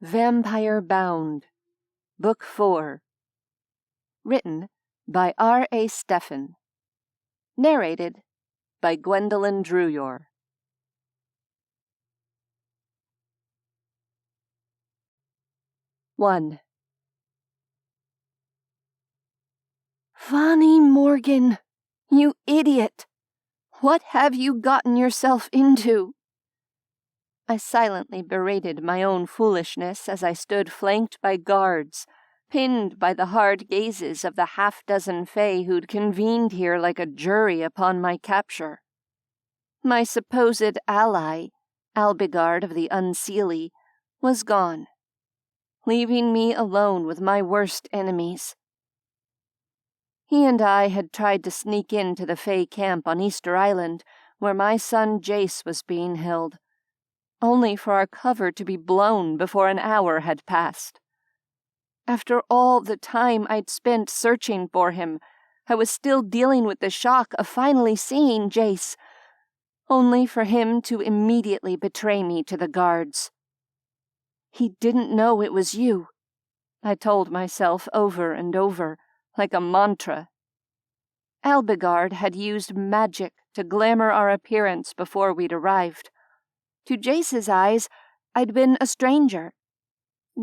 Vampire Bound, Book 4. Written by R.A. Stephan. Narrated by Gwendolyn Druyor. One. Vonnie Morgan, you idiot! What have you gotten yourself into? I silently berated my own foolishness as I stood flanked by guards, pinned by the hard gazes of the half-dozen fae who'd convened here like a jury upon my capture. My supposed ally, Alagard of the Unseelie, was gone, leaving me alone with my worst enemies. He and I had tried to sneak into the fae camp on Easter Island, where my son Jace was being held, only for our cover to be blown before an hour had passed. After all the time I'd spent searching for him, I was still dealing with the shock of finally seeing Jace, only for him to immediately betray me to the guards. He didn't know it was you, I told myself over and over, like a mantra. Alagard had used magic to glamour our appearance before we'd arrived. To Jace's eyes, I'd been a stranger.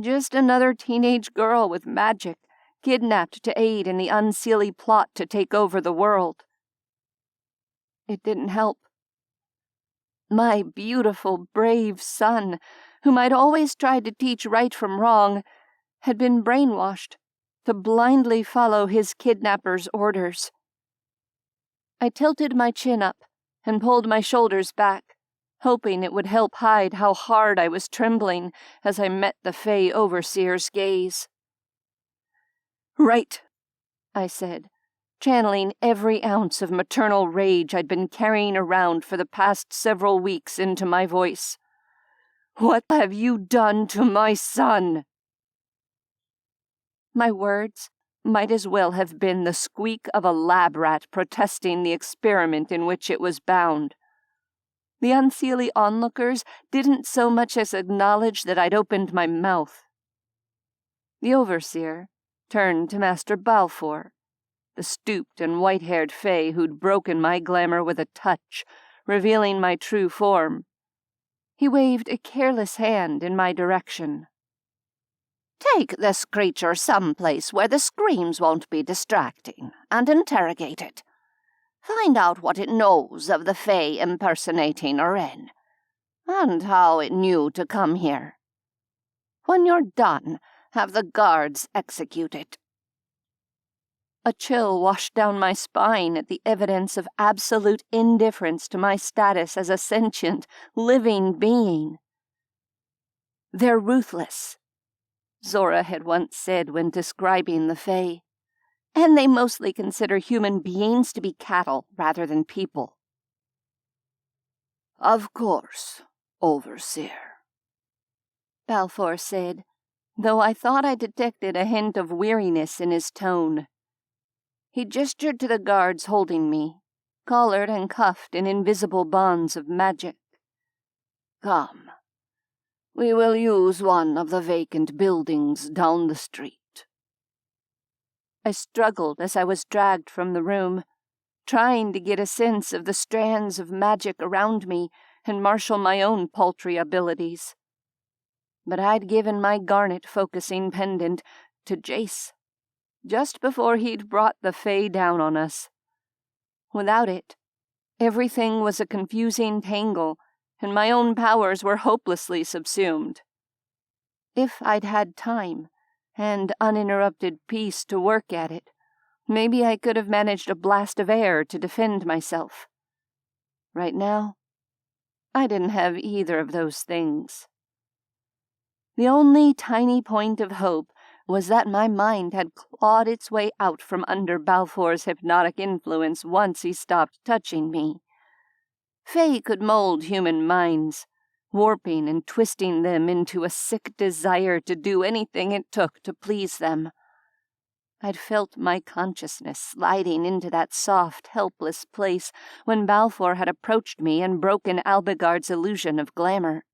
Just another teenage girl with magic, kidnapped to aid in the Unseelie plot to take over the world. It didn't help. My beautiful, brave son, whom I'd always tried to teach right from wrong, had been brainwashed to blindly follow his kidnapper's orders. I tilted my chin up and pulled my shoulders back, hoping it would help hide how hard I was trembling as I met the Fae Overseer's gaze. "Right," I said, channeling every ounce of maternal rage I'd been carrying around for the past several weeks into my voice. "What have you done to my son?" My words might as well have been the squeak of a lab rat protesting the experiment in which it was bound. The Unseelie onlookers didn't so much as acknowledge that I'd opened my mouth. The Overseer turned to Master Balfour, the stooped and white-haired fae who'd broken my glamour with a touch, revealing my true form. He waved a careless hand in my direction. "Take this creature someplace where the screams won't be distracting, and interrogate it. Find out what it knows of the fae impersonating Oren, and how it knew to come here. When you're done, have the guards execute it." A chill washed down my spine at the evidence of absolute indifference to my status as a sentient, living being. "They're ruthless," Zora had once said when describing the fae, "and they mostly consider human beings to be cattle rather than people." "Of course, Overseer," Balfour said, though I thought I detected a hint of weariness in his tone. He gestured to the guards holding me, collared and cuffed in invisible bonds of magic. "Come. We will use one of the vacant buildings down the street." I struggled as I was dragged from the room, trying to get a sense of the strands of magic around me and marshal my own paltry abilities. But I'd given my garnet focusing pendant to Jace just before he'd brought the fae down on us. Without it, everything was a confusing tangle, and my own powers were hopelessly subsumed. If I'd had time and uninterrupted peace to work at it, maybe I could have managed a blast of air to defend myself. Right now, I didn't have either of those things. The only tiny point of hope was that my mind had clawed its way out from under Balfour's hypnotic influence once he stopped touching me. Fae could mold human minds, warping and twisting them into a sick desire to do anything it took to please them. I'd felt my consciousness sliding into that soft, helpless place when Balfour had approached me and broken Alagard's illusion of glamour.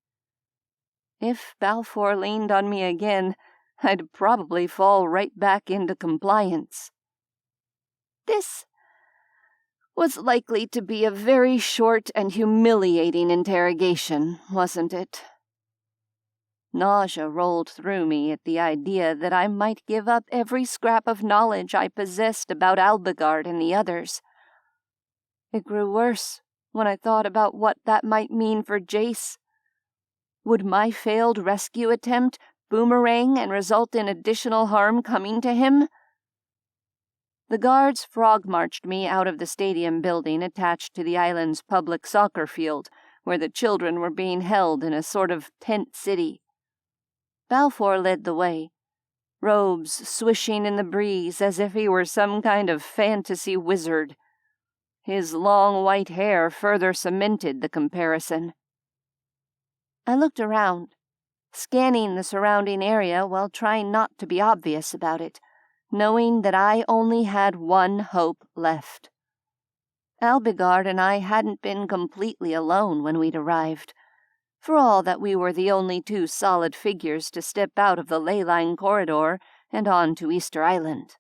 If Balfour leaned on me again, I'd probably fall right back into compliance. This was likely to be a very short and humiliating interrogation, wasn't it? Nausea rolled through me at the idea that I might give up every scrap of knowledge I possessed about Alagard and the others. It grew worse when I thought about what that might mean for Jace. Would my failed rescue attempt boomerang and result in additional harm coming to him? The guards frog-marched me out of the stadium building attached to the island's public soccer field, where the children were being held in a sort of tent city. Balfour led the way, robes swishing in the breeze as if he were some kind of fantasy wizard. His long white hair further cemented the comparison. I looked around, scanning the surrounding area while trying not to be obvious about it, knowing that I only had one hope left. Alagard and I hadn't been completely alone when we'd arrived, for all that we were the only two solid figures to step out of the ley line corridor and on to Easter Island.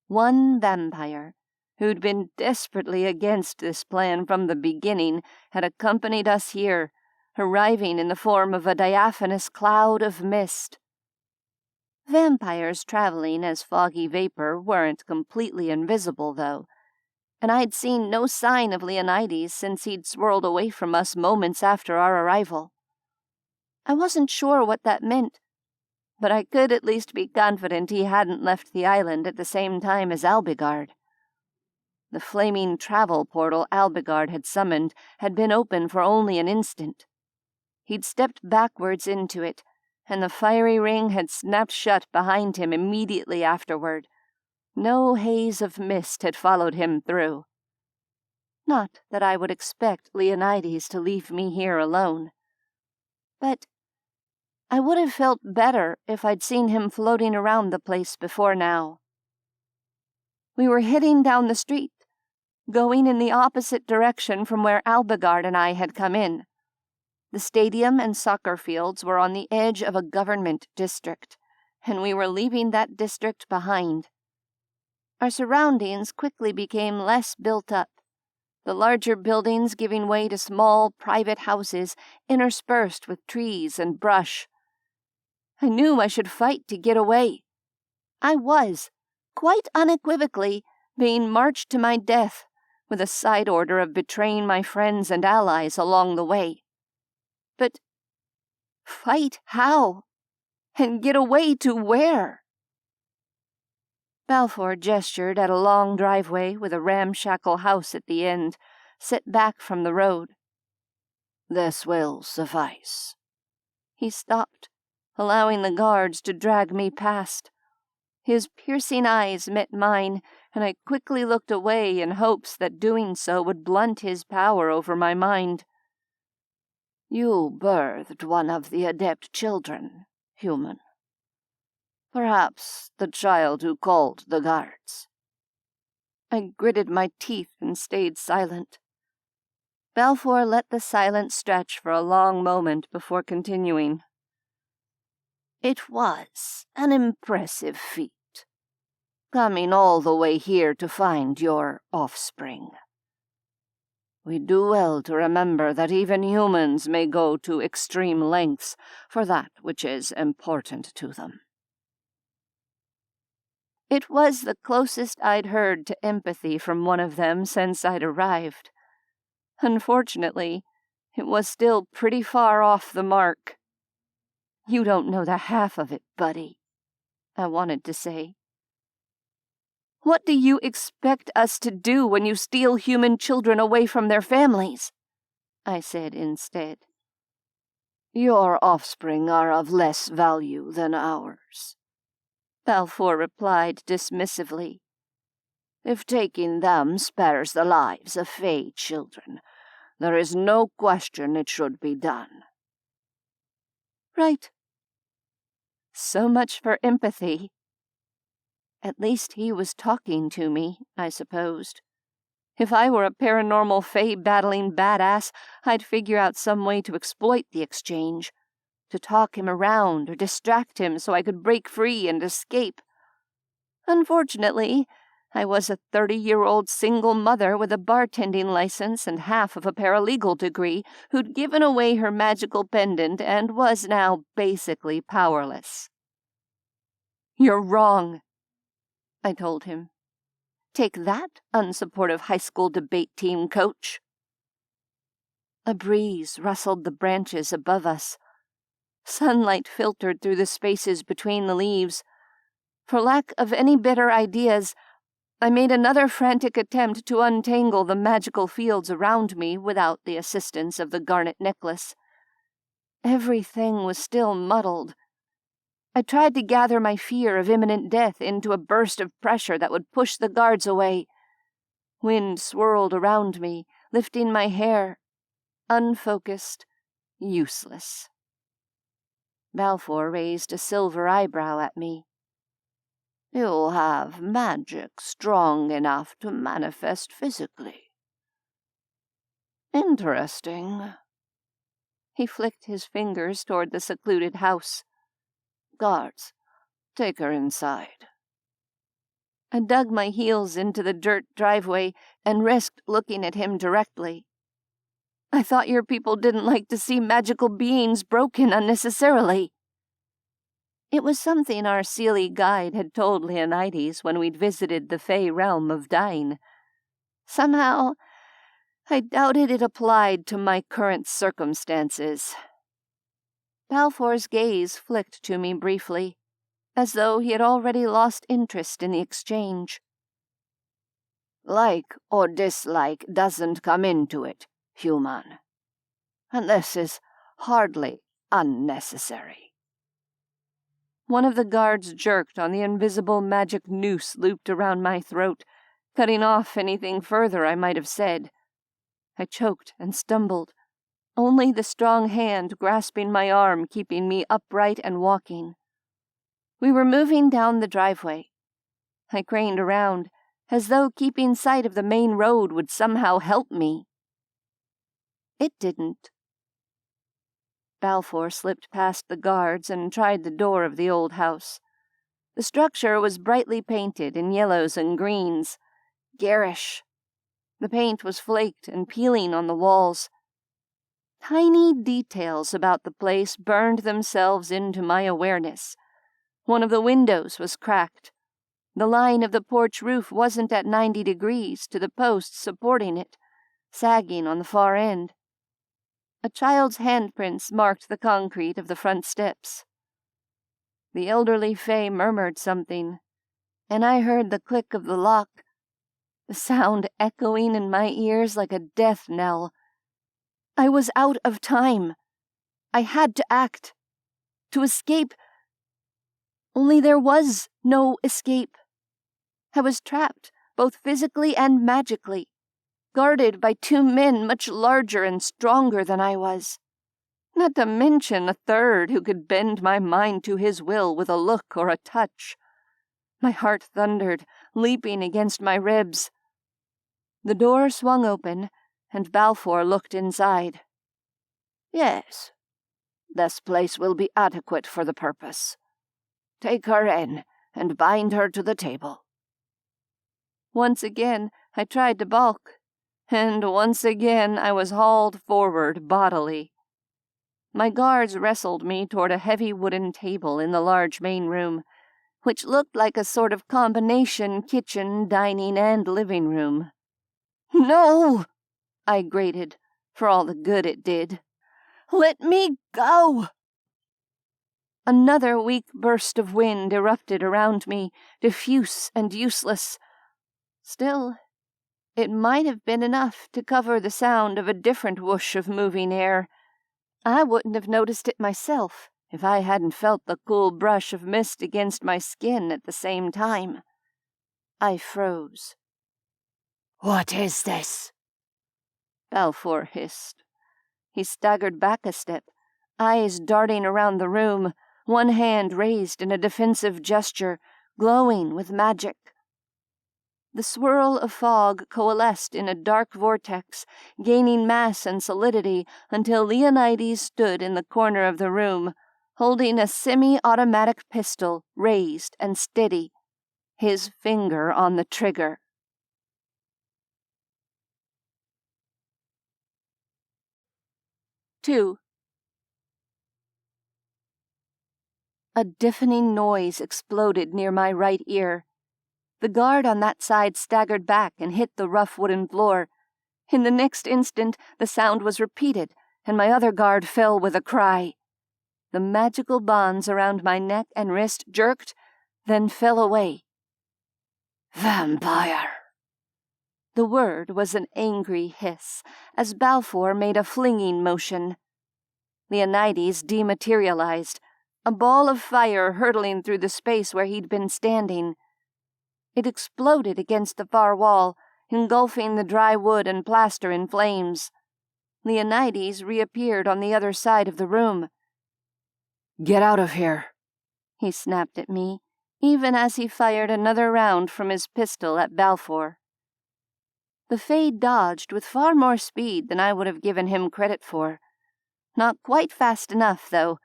One vampire, who'd been desperately against this plan from the beginning, had accompanied us here, arriving in the form of a diaphanous cloud of mist. Vampires traveling as foggy vapor weren't completely invisible, though, and I'd seen no sign of Leonides since he'd swirled away from us moments after our arrival. I wasn't sure what that meant, but I could at least be confident he hadn't left the island at the same time as Alagard. The flaming travel portal Alagard had summoned had been open for only an instant. He'd stepped backwards into it, and the fiery ring had snapped shut behind him immediately afterward. No haze of mist had followed him through. Not that I would expect Leonides to leave me here alone. But I would have felt better if I'd seen him floating around the place before now. We were heading down the street, going in the opposite direction from where Alagard and I had come in. The stadium and soccer fields were on the edge of a government district, and we were leaving that district behind. Our surroundings quickly became less built up, the larger buildings giving way to small private houses interspersed with trees and brush. I knew I should fight to get away. I was, quite unequivocally, being marched to my death, with a side order of betraying my friends and allies along the way. But fight how? And get away to where? Balfour gestured at a long driveway with a ramshackle house at the end, set back from the road. "This will suffice." He stopped, allowing the guards to drag me past. His piercing eyes met mine, and I quickly looked away in hopes that doing so would blunt his power over my mind. "You birthed one of the adept children, human. Perhaps the child who called the guards." I gritted my teeth and stayed silent. Balfour let the silence stretch for a long moment before continuing. "It was an impressive feat, coming all the way here to find your offspring. We do well to remember that even humans may go to extreme lengths for that which is important to them." It was the closest I'd heard to empathy from one of them since I'd arrived. Unfortunately, it was still pretty far off the mark. "You don't know the half of it, buddy," I wanted to say. "What do you expect us to do when you steal human children away from their families?" I said instead. "Your offspring are of less value than ours," Balfour replied dismissively. "If taking them spares the lives of Fae children, there is no question it should be done." Right. So much for empathy. At least he was talking to me, I supposed. If I were a paranormal Fae battling badass, I'd figure out some way to exploit the exchange. to talk him around or distract him so I could break free and escape. Unfortunately, I was a 30-year-old single mother with a bartending license and half of a paralegal degree who'd given away her magical pendant and was now basically powerless. "You're wrong," I told him. "Take that, unsupportive high school debate team coach." A breeze rustled the branches above us. Sunlight filtered through the spaces between the leaves. For lack of any better ideas, I made another frantic attempt to untangle the magical fields around me without the assistance of the garnet necklace. Everything was still muddled. I tried to gather my fear of imminent death into a burst of pressure that would push the guards away. Wind swirled around me, lifting my hair. Unfocused, useless. Balfour raised a silver eyebrow at me. "You'll have magic strong enough to manifest physically." "Interesting." He flicked his fingers toward the secluded house. "Guards, take her inside." I dug my heels into the dirt driveway and risked looking at him directly. "I thought your people didn't like to see magical beings broken unnecessarily." It was something our Seelie guide had told Leonides when we'd visited the fey realm of Dyne. Somehow, I doubted it applied to my current circumstances. Balfour's gaze flicked to me briefly, as though he had already lost interest in the exchange. "Like or dislike doesn't come into it, human. And this is hardly unnecessary." One of the guards jerked on the invisible magic noose looped around my throat, cutting off anything further I might have said. I choked and stumbled, only the strong hand grasping my arm keeping me upright and walking. We were moving down the driveway. I craned around, as though keeping sight of the main road would somehow help me. It didn't. Balfour slipped past the guards and tried the door of the old house. The structure was brightly painted in yellows and greens. Garish. The paint was flaked and peeling on the walls. Tiny details about the place burned themselves into my awareness. One of the windows was cracked. The line of the porch roof wasn't at 90 degrees to the posts supporting it, sagging on the far end. A child's handprints marked the concrete of the front steps. The elderly fay murmured something, and I heard the click of the lock, the sound echoing in my ears like a death knell. I was out of time. I had to act, to escape. Only there was no escape. I was trapped, both physically and magically, guarded by two men much larger and stronger than I was. Not to mention a third who could bend my mind to his will with a look or a touch. My heart thundered, leaping against my ribs. The door swung open, and Balfour looked inside. "Yes, this place will be adequate for the purpose. Take her in and bind her to the table." Once again, I tried to balk, and once again I was hauled forward bodily. My guards wrestled me toward a heavy wooden table in the large main room, which looked like a sort of combination kitchen, dining, and living room. "No!" I grated, for all the good it did. "Let me go!" Another weak burst of wind erupted around me, diffuse and useless. Still, it might have been enough to cover the sound of a different whoosh of moving air. I wouldn't have noticed it myself if I hadn't felt the cool brush of mist against my skin at the same time. I froze. "What is this?" Balfour hissed. He staggered back a step, eyes darting around the room, one hand raised in a defensive gesture, glowing with magic. The swirl of fog coalesced in a dark vortex, gaining mass and solidity until Leonides stood in the corner of the room, holding a semi-automatic pistol raised and steady, his finger on the trigger. Two. A deafening noise exploded near my right ear. The guard on that side staggered back and hit the rough wooden floor. In the next instant, the sound was repeated, and my other guard fell with a cry. The magical bonds around my neck and wrist jerked, then fell away. Vampire! The word was an angry hiss, as Balfour made a flinging motion. Leonides dematerialized, a ball of fire hurtling through the space where he'd been standing. It exploded against the far wall, engulfing the dry wood and plaster in flames. Leonides reappeared on the other side of the room. "Get out of here," he snapped at me, even as he fired another round from his pistol at Balfour. The Fade dodged with far more speed than I would have given him credit for. Not quite fast enough, though.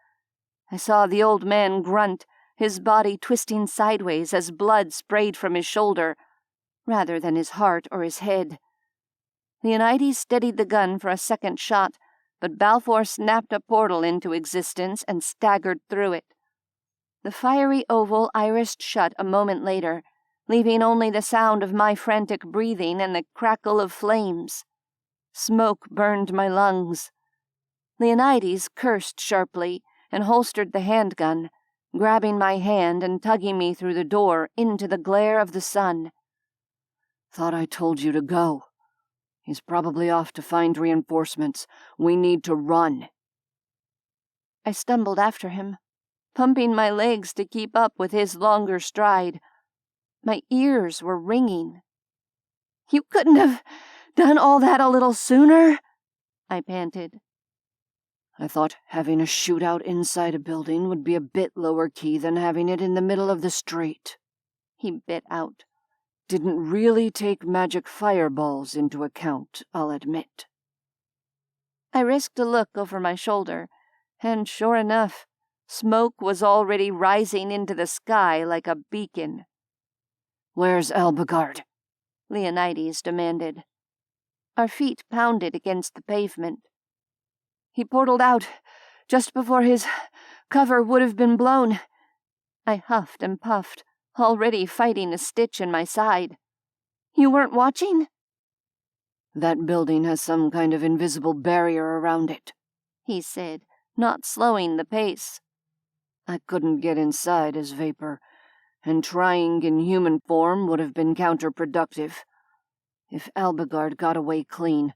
I saw the old man grunt, his body twisting sideways as blood sprayed from his shoulder, rather than his heart or his head. Leonides steadied the gun for a second shot, but Balfour snapped a portal into existence and staggered through it. The fiery oval irised shut a moment later, leaving only the sound of my frantic breathing and the crackle of flames. Smoke burned my lungs. Leonides cursed sharply and holstered the handgun, grabbing my hand and tugging me through the door into the glare of the sun. "Thought I told you to go. He's probably off to find reinforcements. We need to run." I stumbled after him, pumping my legs to keep up with his longer stride. My ears were ringing. "You couldn't have done all that a little sooner?" I panted. "I thought having a shootout inside a building would be a bit lower key than having it in the middle of the street," he bit out. "Didn't really take magic fireballs into account, I'll admit." I risked a look over my shoulder, and sure enough, smoke was already rising into the sky like a beacon. "Where's Alagard?" Leonides demanded. Our feet pounded against the pavement. "He portaled out just before his cover would have been blown." I huffed and puffed, already fighting a stitch in my side. "You weren't watching?" "That building has some kind of invisible barrier around it," he said, not slowing the pace. "I couldn't get inside as Vapor, and trying in human form would have been counterproductive. If Alagard got away clean,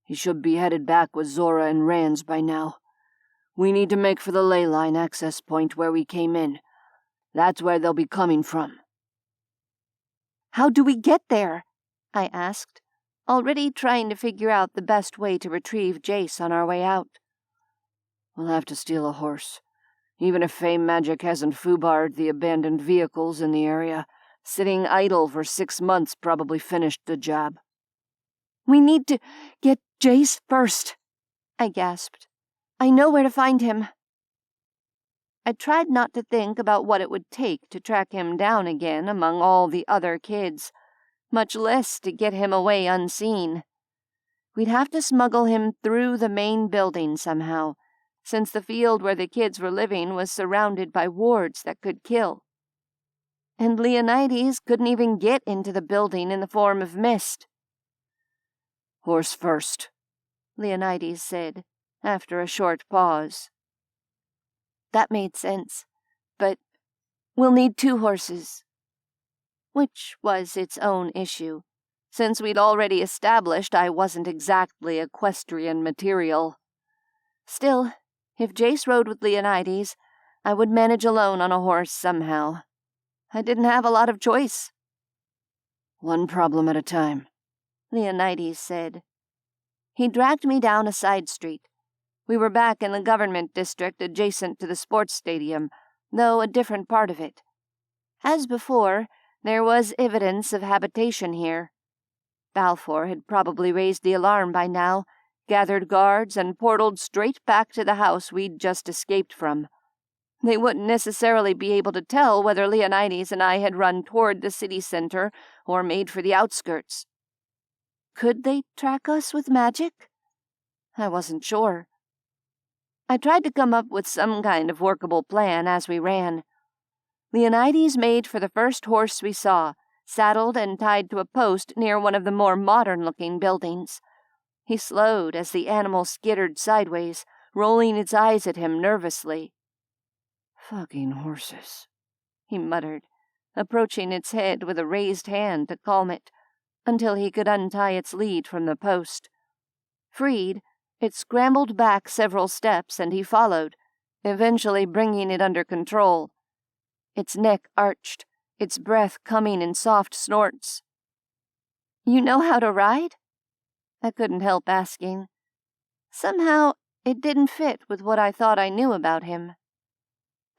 he should be headed back with Zora and Rands by now. We need to make for the ley line access point where we came in. That's where they'll be coming from." "How do we get there?" I asked, already trying to figure out the best way to retrieve Jace on our way out. "We'll have to steal a horse. Even if Fey magic hasn't foobarred the abandoned vehicles in the area, sitting idle for 6 months probably finished the job." "We need to get Jace first," I gasped. "I know where to find him." I tried not to think about what it would take to track him down again among all the other kids, much less to get him away unseen. We'd have to smuggle him through the main building somehow, since the field where the kids were living was surrounded by wards that could kill. And Leonides couldn't even get into the building in the form of mist. "Horse first," Leonides said, after a short pause. That made sense, but we'll need 2 horses. Which was its own issue, since we'd already established I wasn't exactly equestrian material. Still, if Jace rode with Leonides, I would manage alone on a horse somehow. I didn't have a lot of choice. "One problem at a time," Leonides said. He dragged me down a side street. We were back in the government district adjacent to the sports stadium, though a different part of it. As before, There was evidence of habitation here. Balfour had probably raised the alarm by now, gathered guards, and portaled straight back to the house we'd just escaped from. They wouldn't necessarily be able to tell whether Leonides and I had run toward the city center or made for the outskirts. Could they track us with magic? I wasn't sure. I tried to come up with some kind of workable plan as we ran. Leonides made for the first horse we saw, saddled and tied to a post near one of the more modern-looking buildings. He slowed as the animal skittered sideways, rolling its eyes at him nervously. "Fucking horses," he muttered, approaching its head with a raised hand to calm it, until he could untie its lead from the post. Freed, it scrambled back several steps, and he followed, eventually bringing it under control. Its neck arched, its breath coming in soft snorts. "You know how to ride?" I couldn't help asking. Somehow, it didn't fit with what I thought I knew about him.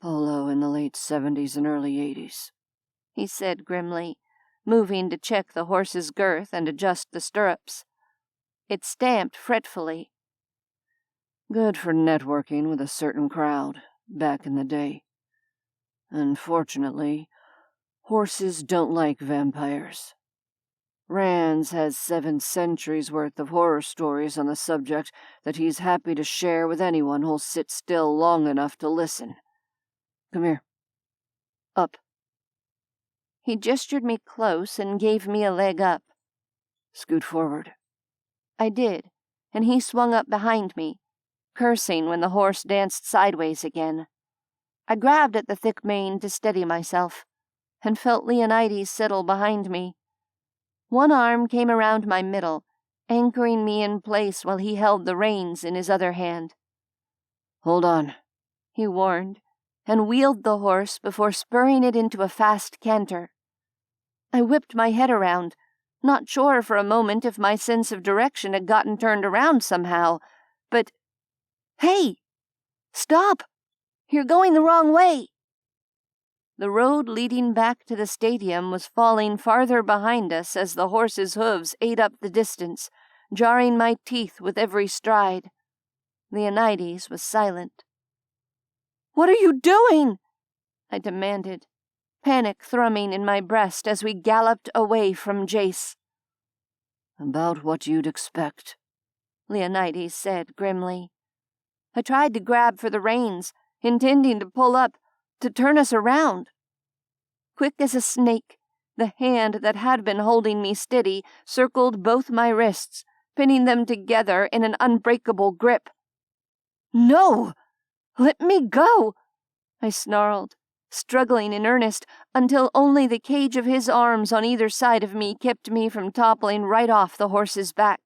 "Polo in the late 70s and early 80s, he said grimly, moving to check the horse's girth and adjust the stirrups. It stamped fretfully. Good for networking with a certain crowd, back in the day. Unfortunately, horses don't like vampires. Rands has 7 centuries worth of horror stories on the subject that he's happy to share with anyone who'll sit still long enough to listen. Come here. Up." He gestured me close and gave me a leg up. "Scoot forward." I did, and he swung up behind me, cursing when the horse danced sideways again. I grabbed at the thick mane to steady myself, and felt Leonides settle behind me. One arm came around my middle, anchoring me in place while he held the reins in his other hand. "Hold on," he warned, and wheeled the horse before spurring it into a fast canter. I whipped my head around, not sure for a moment if my sense of direction had gotten turned around somehow, but, "Hey! Stop! You're going the wrong way!" The road leading back to the stadium was falling farther behind us as the horse's hooves ate up the distance, jarring my teeth with every stride. Leonides was silent. "What are you doing?" I demanded, panic thrumming in my breast as we galloped away from Jace. "About what you'd expect," Leonides said grimly. I tried to grab for the reins, intending to pull up, to turn us around. Quick as a snake, the hand that had been holding me steady circled both my wrists, pinning them together in an unbreakable grip. "No! Let me go!" I snarled, struggling in earnest until only the cage of his arms on either side of me kept me from toppling right off the horse's back.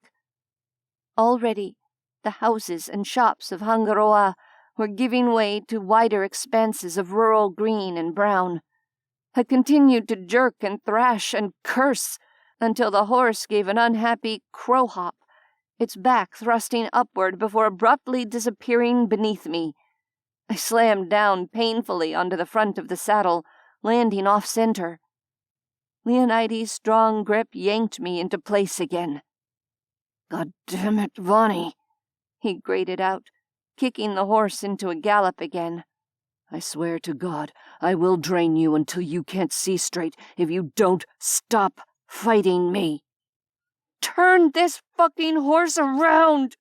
Already, the houses and shops of Hangaroa were giving way to wider expanses of rural green and brown. I continued to jerk and thrash and curse until the horse gave an unhappy crow-hop, its back thrusting upward before abruptly disappearing beneath me. I slammed down painfully onto the front of the saddle, landing off-center. Leonides' strong grip yanked me into place again. "God damn it, Vonnie," he grated out, kicking the horse into a gallop again. "I swear to God, I will drain you until you can't see straight if you don't stop fighting me." "Turn this fucking horse around!"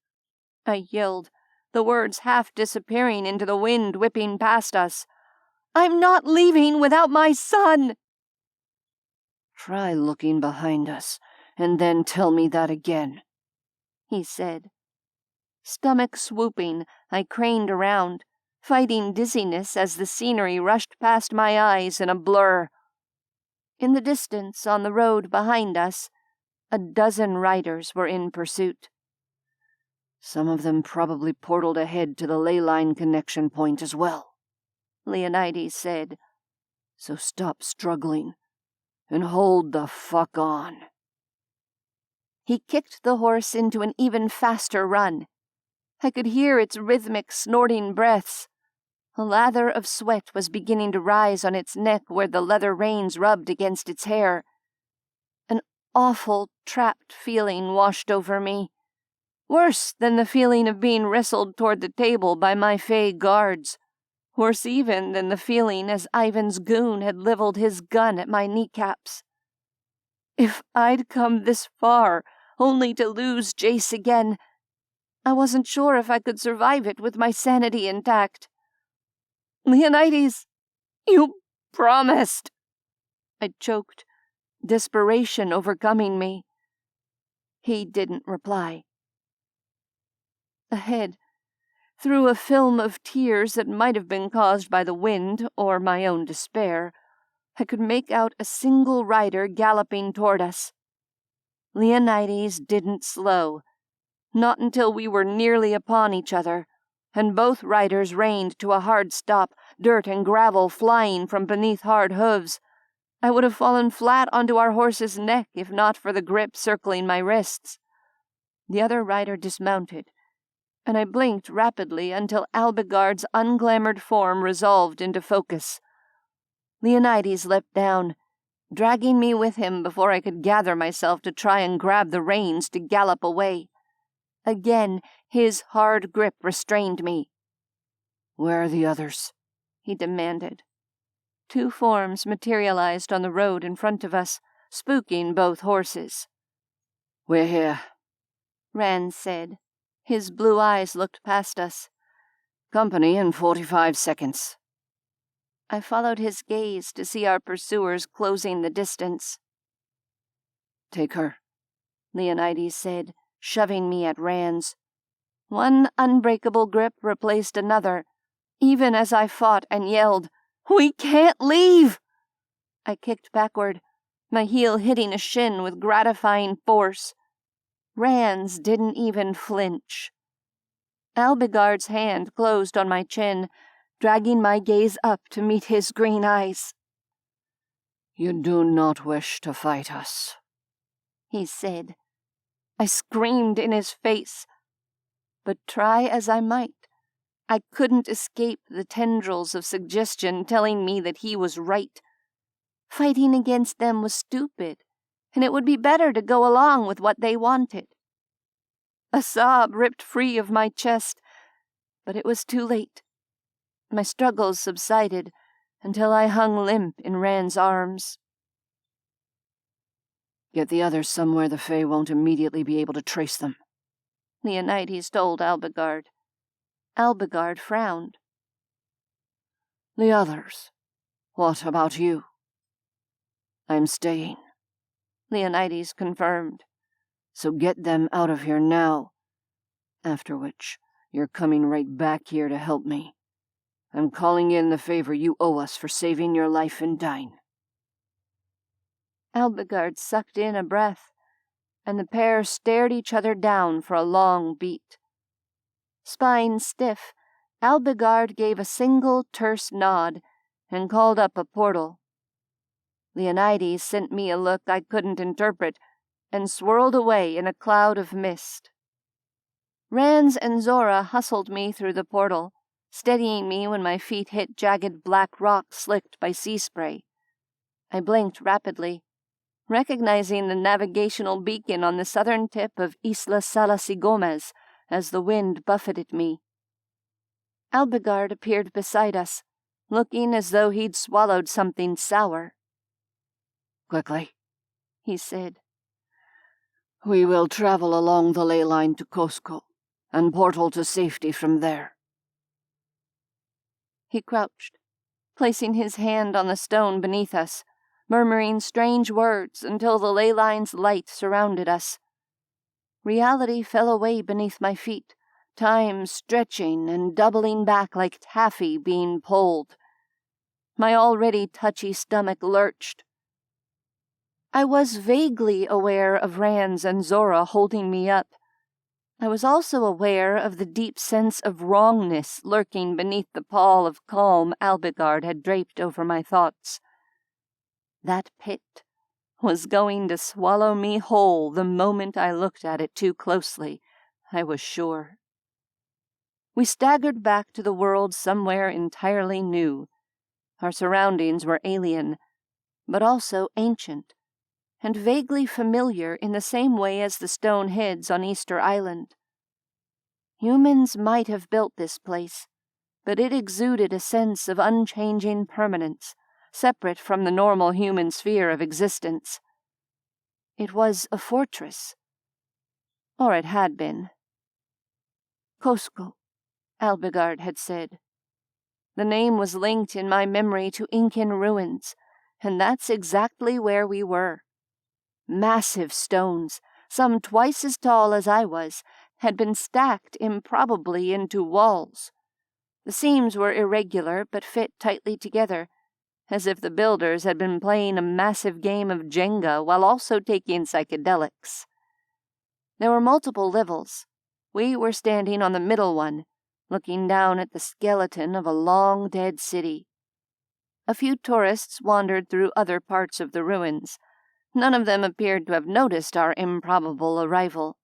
I yelled, the words half disappearing into the wind whipping past us. "I'm not leaving without my son!" "Try looking behind us, and then tell me that again," he said. Stomach swooping, I craned around, fighting dizziness as the scenery rushed past my eyes in a blur. In the distance, on the road behind us, a dozen riders were in pursuit. "Some of them probably portaled ahead to the ley line connection point as well," Leonides said. "So stop struggling and hold the fuck on." He kicked the horse into an even faster run. I could hear its rhythmic, snorting breaths. A lather of sweat was beginning to rise on its neck where the leather reins rubbed against its hair. An awful, trapped feeling washed over me, worse than the feeling of being wrestled toward the table by my fey guards, worse even than the feeling as Ivan's goon had leveled his gun at my kneecaps. If I'd come this far, only to lose Jace again, I wasn't sure if I could survive it with my sanity intact. "Leonides, you promised," I choked, desperation overcoming me. He didn't reply. Ahead, through a film of tears that might have been caused by the wind or my own despair, I could make out a single rider galloping toward us. Leonides didn't slow, not until we were nearly upon each other, and both riders reined to a hard stop, dirt and gravel flying from beneath hard hooves. I would have fallen flat onto our horse's neck if not for the grip circling my wrists. The other rider dismounted, and I blinked rapidly until Alagard's unglamoured form resolved into focus. Leonides leapt down, dragging me with him before I could gather myself to try and grab the reins to gallop away. Again, his hard grip restrained me. "Where are the others?" he demanded. Two forms materialized on the road in front of us, spooking both horses. "We're here," Rand said. His blue eyes looked past us. "Company in 45 seconds. I followed his gaze to see our pursuers closing the distance. "Take her," Leonides said, shoving me at Rand's. One unbreakable grip replaced another, even as I fought and yelled, "We can't leave!" I kicked backward, my heel hitting a shin with gratifying force. Rand's didn't even flinch. Alagard's hand closed on my chin, dragging my gaze up to meet his green eyes. "You do not wish to fight us," he said. I screamed in his face, but try as I might, I couldn't escape the tendrils of suggestion telling me that he was right. Fighting against them was stupid, and it would be better to go along with what they wanted. A sob ripped free of my chest, but it was too late. My struggles subsided until I hung limp in Rand's arms. "Get the others somewhere the Fae won't immediately be able to trace them," Leonides told Alagard. Alagard frowned. "The others. What about you?" "I'm staying," Leonides confirmed. "So get them out of here now. After which, you're coming right back here to help me. I'm calling in the favor you owe us for saving your life in Dine." Alagard sucked in a breath, and the pair stared each other down for a long beat. Spine stiff, Alagard gave a single terse nod and called up a portal. Leonides sent me a look I couldn't interpret and swirled away in a cloud of mist. Rans and Zora hustled me through the portal, steadying me when my feet hit jagged black rock slicked by sea spray. I blinked rapidly, recognizing the navigational beacon on the southern tip of Isla Salas y Gomez as the wind buffeted me. Alagard appeared beside us, looking as though he'd swallowed something sour. "Quickly," he said. "We will travel along the ley line to Cusco, and portal to safety from there." He crouched, placing his hand on the stone beneath us, murmuring strange words until the ley line's light surrounded us. Reality fell away beneath my feet, time stretching and doubling back like taffy being pulled. My already touchy stomach lurched. I was vaguely aware of Rans and Zora holding me up. I was also aware of the deep sense of wrongness lurking beneath the pall of calm Alagard had draped over my thoughts. That pit was going to swallow me whole the moment I looked at it too closely, I was sure. We staggered back to the world somewhere entirely new. Our surroundings were alien, but also ancient, and vaguely familiar in the same way as the stone heads on Easter Island. Humans might have built this place, but it exuded a sense of unchanging permanence, separate from the normal human sphere of existence. It was a fortress. Or it had been. Cusco, Alagard had said. The name was linked in my memory to Incan ruins, and that's exactly where we were. Massive stones, some twice as tall as I was, had been stacked improbably into walls. The seams were irregular but fit tightly together, as if the builders had been playing a massive game of Jenga while also taking psychedelics. There were multiple levels. We were standing on the middle one, looking down at the skeleton of a long-dead city. A few tourists wandered through other parts of the ruins. None of them appeared to have noticed our improbable arrival.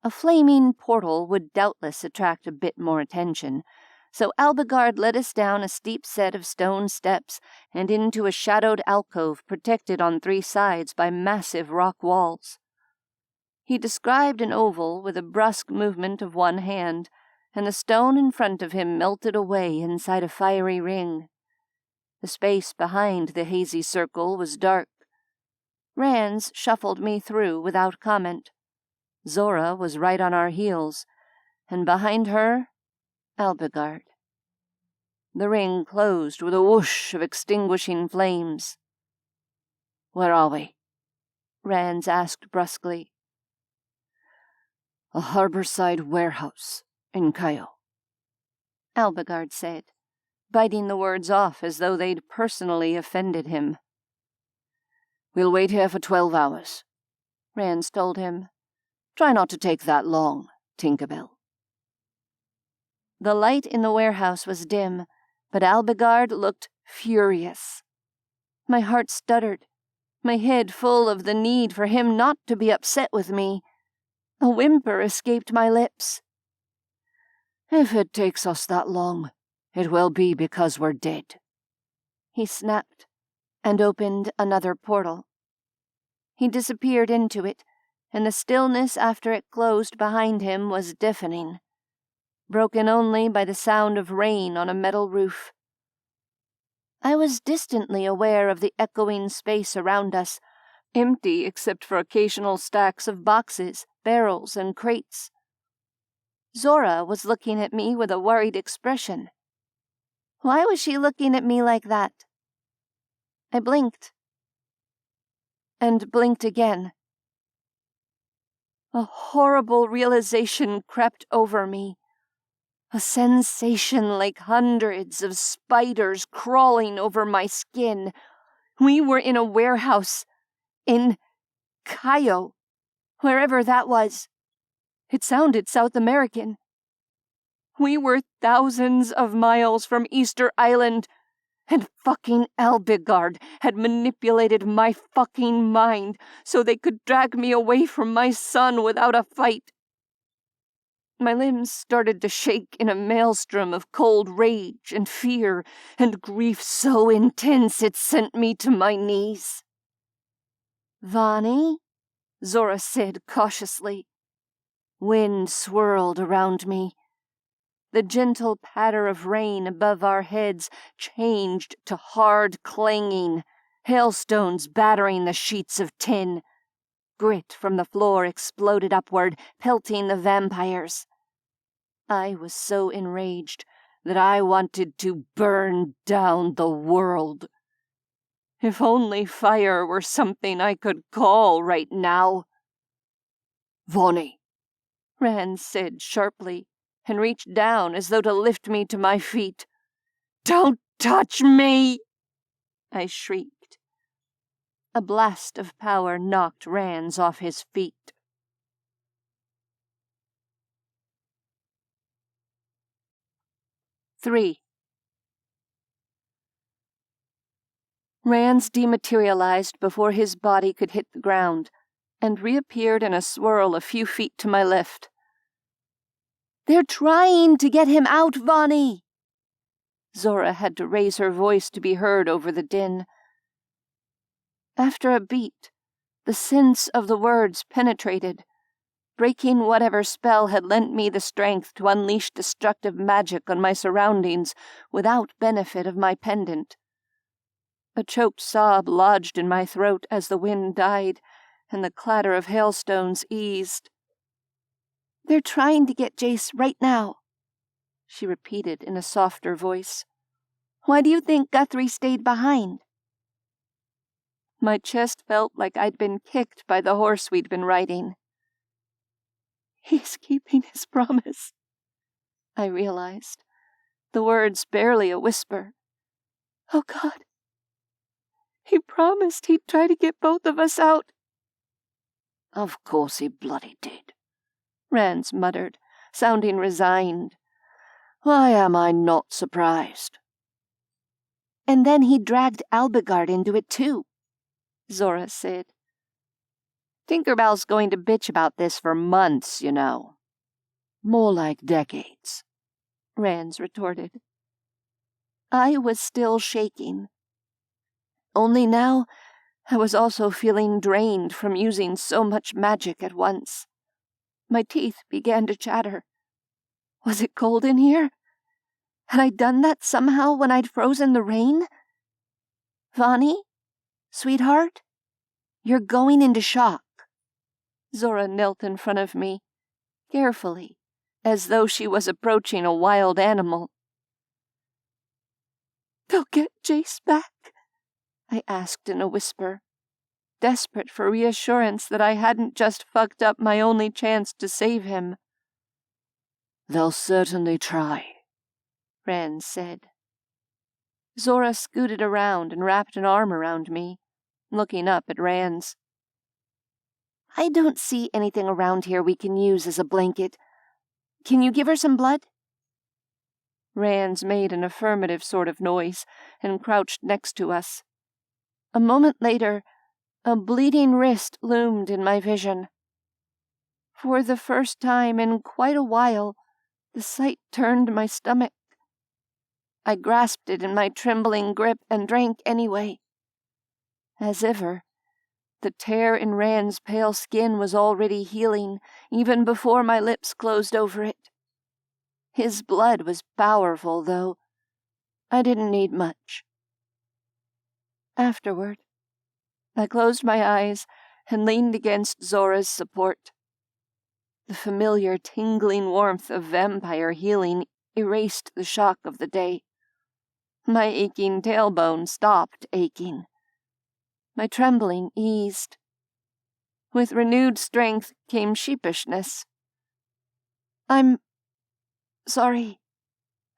A flaming portal would doubtless attract a bit more attention, so Alagard led us down a steep set of stone steps and into a shadowed alcove protected on 3 sides by massive rock walls. He described an oval with a brusque movement of one hand, and the stone in front of him melted away inside a fiery ring. The space behind the hazy circle was dark. Rands shuffled me through without comment. Zora was right on our heels, and behind her, Alagard. The ring closed with a whoosh of extinguishing flames. "Where are we?" Rands asked brusquely. "A harborside warehouse in Cayo," Alagard said, biting the words off as though they'd personally offended him. "We'll wait here for 12 hours, Rands told him. "Try not to take that long, Tinkerbell." The light in the warehouse was dim, but Alagard looked furious. My heart stuttered, my head full of the need for him not to be upset with me. A whimper escaped my lips. "If it takes us that long, it will be because we're dead," he snapped, and opened another portal. He disappeared into it, and the stillness after it closed behind him was deafening, broken only by the sound of rain on a metal roof. I was distantly aware of the echoing space around us, empty except for occasional stacks of boxes, barrels, and crates. Zora was looking at me with a worried expression. Why was she looking at me like that? I blinked. And blinked again. A horrible realization crept over me. A sensation like hundreds of spiders crawling over my skin. We were in a warehouse. In Cayo. Wherever that was. It sounded South American. We were thousands of miles from Easter Island, and fucking Alagard had manipulated my fucking mind so they could drag me away from my son without a fight. My limbs started to shake in a maelstrom of cold rage and fear and grief so intense it sent me to my knees. "Vani?" Zora said cautiously. Wind swirled around me. The gentle patter of rain above our heads changed to hard clanging, hailstones battering the sheets of tin. Grit from the floor exploded upward, pelting the vampires. I was so enraged that I wanted to burn down the world. If only fire were something I could call right now. "Vani," Rand said sharply, and reached down as though to lift me to my feet. "Don't touch me!" I shrieked. A blast of power knocked Rands off his feet. Three. Rands dematerialized before his body could hit the ground, and reappeared in a swirl a few feet to my left. They're trying to get him out, Vonnie! Zora had to raise her voice to be heard over the din. After a beat, the sense of the words penetrated, breaking whatever spell had lent me the strength to unleash destructive magic on my surroundings without benefit of my pendant. A choked sob lodged in my throat as the wind died, and the clatter of hailstones eased. "They're trying to get Jace right now," she repeated in a softer voice. "Why do you think Guthrie stayed behind?" My chest felt like I'd been kicked by the horse we'd been riding. "He's keeping his promise," I realized, the words barely a whisper. "Oh, God. He promised he'd try to get both of us out." "Of course he bloody did," Rance muttered, sounding resigned. "Why am I not surprised?" "And then he dragged Alagard into it, too," Zora said. "Tinkerbell's going to bitch about this for months, you know." "More like decades," Rance retorted. I was still shaking. Only now I was also feeling drained from using so much magic at once. My teeth began to chatter. Was it cold in here? Had I done that somehow when I'd frozen the rain? "Vonnie? Sweetheart? You're going into shock." Zora knelt in front of me, carefully, as though she was approaching a wild animal. "They'll get Jace back?" I asked in a whisper, desperate for reassurance that I hadn't just fucked up my only chance to save him. "They'll certainly try," Rand said. Zora scooted around and wrapped an arm around me, looking up at Rand's. "I don't see anything around here we can use as a blanket. Can you give her some blood?" Rand's made an affirmative sort of noise and crouched next to us. A moment later, a bleeding wrist loomed in my vision. For the first time in quite a while, the sight turned my stomach. I grasped it in my trembling grip and drank anyway. As ever, the tear in Rand's pale skin was already healing, even before my lips closed over it. His blood was powerful, though. I didn't need much. Afterward, I closed my eyes and leaned against Zora's support. The familiar tingling warmth of vampire healing erased the shock of the day. My aching tailbone stopped aching. My trembling eased. With renewed strength came sheepishness. "I'm sorry,"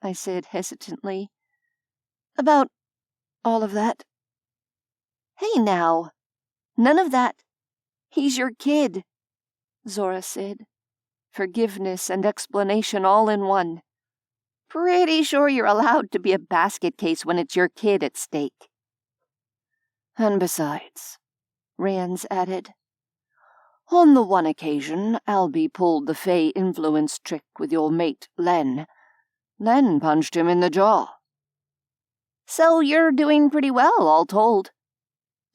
I said hesitantly, "about all of that." "Hey now, none of that. He's your kid," Zora said, forgiveness and explanation all in one. "Pretty sure you're allowed to be a basket case when it's your kid at stake." "And besides," Rance added, "on the one occasion Albie pulled the Fey influence trick with your mate, Len punched him in the jaw." "So you're doing pretty well, all told,"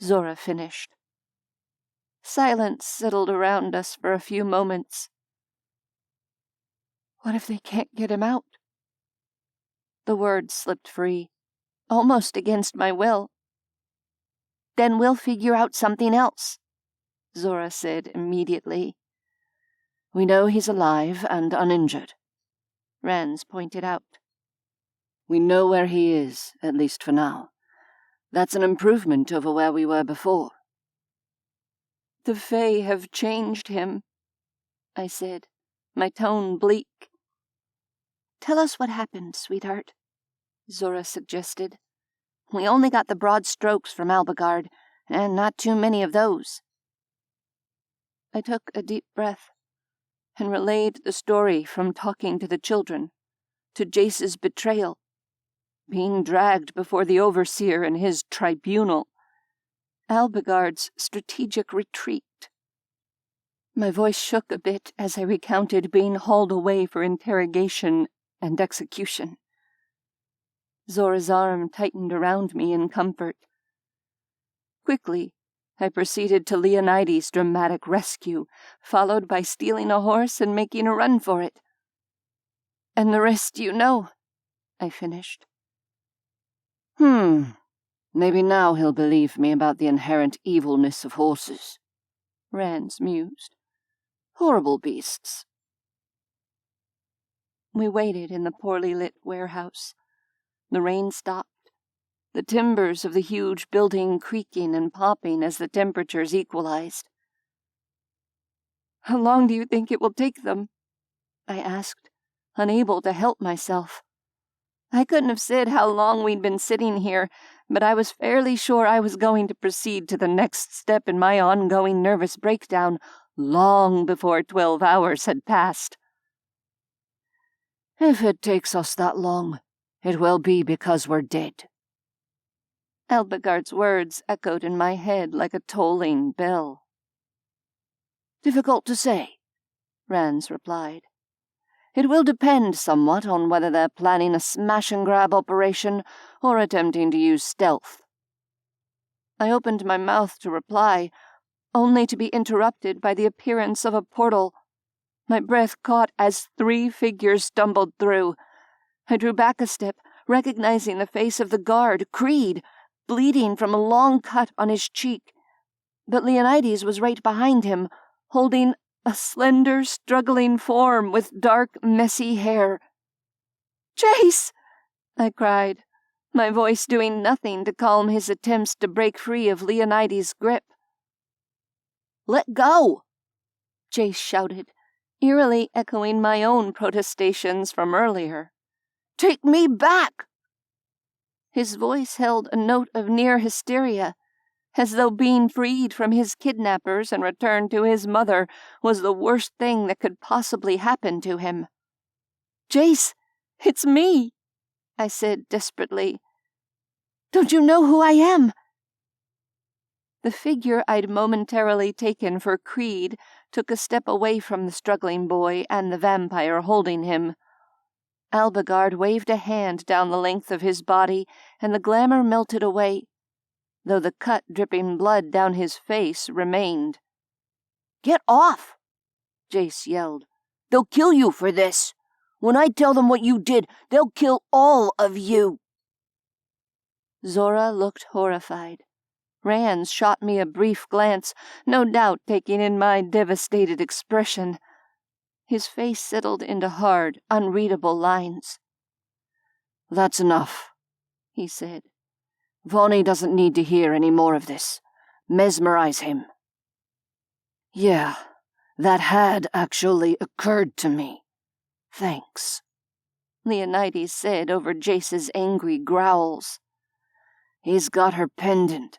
Zora finished. Silence settled around us for a few moments. "What if they can't get him out?" The words slipped free, almost against my will. "Then we'll figure out something else," Zora said immediately. "We know he's alive and uninjured," Rance pointed out. "We know where he is, at least for now. That's an improvement over where we were before." "The Fae have changed him," I said, my tone bleak. "Tell us what happened, sweetheart," Zora suggested. "We only got the broad strokes from Alagard, and not too many of those." I took a deep breath and relayed the story from talking to the children, to Jace's betrayal, being dragged before the overseer in his tribunal, Alagard's strategic retreat. My voice shook a bit as I recounted being hauled away for interrogation and execution. Zora's arm tightened around me in comfort. Quickly, I proceeded to Leonides' dramatic rescue, followed by stealing a horse and making a run for it. And the rest you know, I finished. Maybe now he'll believe me about the inherent evilness of horses, Rance mused. Horrible beasts. We waited in the poorly lit warehouse. The rain stopped, the timbers of the huge building creaking and popping as the temperatures equalized. "How long do you think it will take them?" I asked, unable to help myself. I couldn't have said how long we'd been sitting here, but I was fairly sure I was going to proceed to the next step in my ongoing nervous breakdown long before 12 hours had passed. If it takes us that long, it will be because we're dead. Alagard's words echoed in my head like a tolling bell. Difficult to say, Rance replied. It will depend somewhat on whether they're planning a smash-and-grab operation or attempting to use stealth. I opened my mouth to reply, only to be interrupted by the appearance of a portal. My breath caught as 3 figures stumbled through. I drew back a step, recognizing the face of the guard, Creed, bleeding from a long cut on his cheek. But Leonides was right behind him, holding a slender, struggling form with dark, messy hair. "Jace!" I cried, my voice doing nothing to calm his attempts to break free of Leonides' grip. "Let go!" Jace shouted, eerily echoing my own protestations from earlier. "Take me back!" His voice held a note of near hysteria, as though being freed from his kidnappers and returned to his mother was the worst thing that could possibly happen to him. "Jace, it's me," I said desperately. "Don't you know who I am?" The figure I'd momentarily taken for Creed took a step away from the struggling boy and the vampire holding him. Alagard waved a hand down the length of his body, and the glamour melted away, though the cut dripping blood down his face remained. "Get off!" Jace yelled. "They'll kill you for this. When I tell them what you did, they'll kill all of you." Zora looked horrified. Rance shot me a brief glance, no doubt taking in my devastated expression. His face settled into hard, unreadable lines. "That's enough," he said. "Vonnie doesn't need to hear any more of this. Mesmerize him." "Yeah, that had actually occurred to me. Thanks," Leonides said over Jace's angry growls. "He's got her pendant.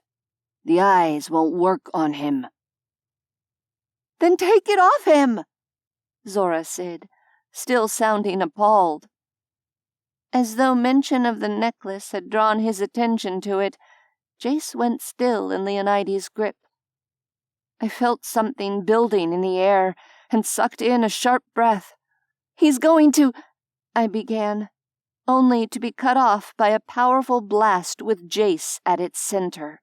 The eyes won't work on him." "Then take it off him," Zora said, still sounding appalled. As though mention of the necklace had drawn his attention to it, Jace went still in Leonides' grip. I felt something building in the air and sucked in a sharp breath. "He's going to—" I began, only to be cut off by a powerful blast with Jace at its center.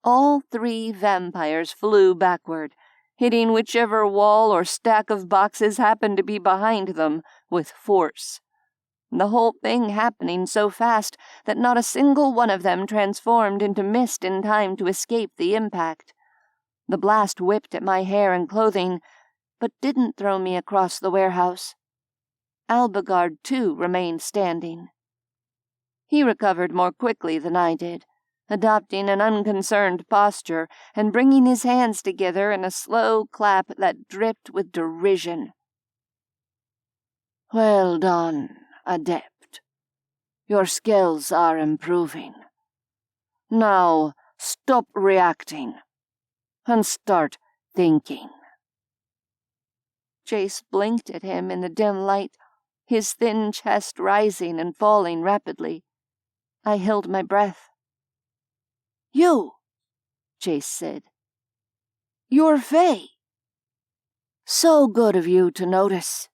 All 3 vampires flew backward, hitting whichever wall or stack of boxes happened to be behind them with force. The whole thing happening so fast that not a single one of them transformed into mist in time to escape the impact. The blast whipped at my hair and clothing, but didn't throw me across the warehouse. Alagard, too, remained standing. He recovered more quickly than I did, adopting an unconcerned posture and bringing his hands together in a slow clap that dripped with derision. "Well done, Adept. Your skills are improving. Now stop reacting and start thinking." Jace blinked at him in the dim light, his thin chest rising and falling rapidly. I held my breath. "You," Jace said. "You're Fae." So good of you to notice."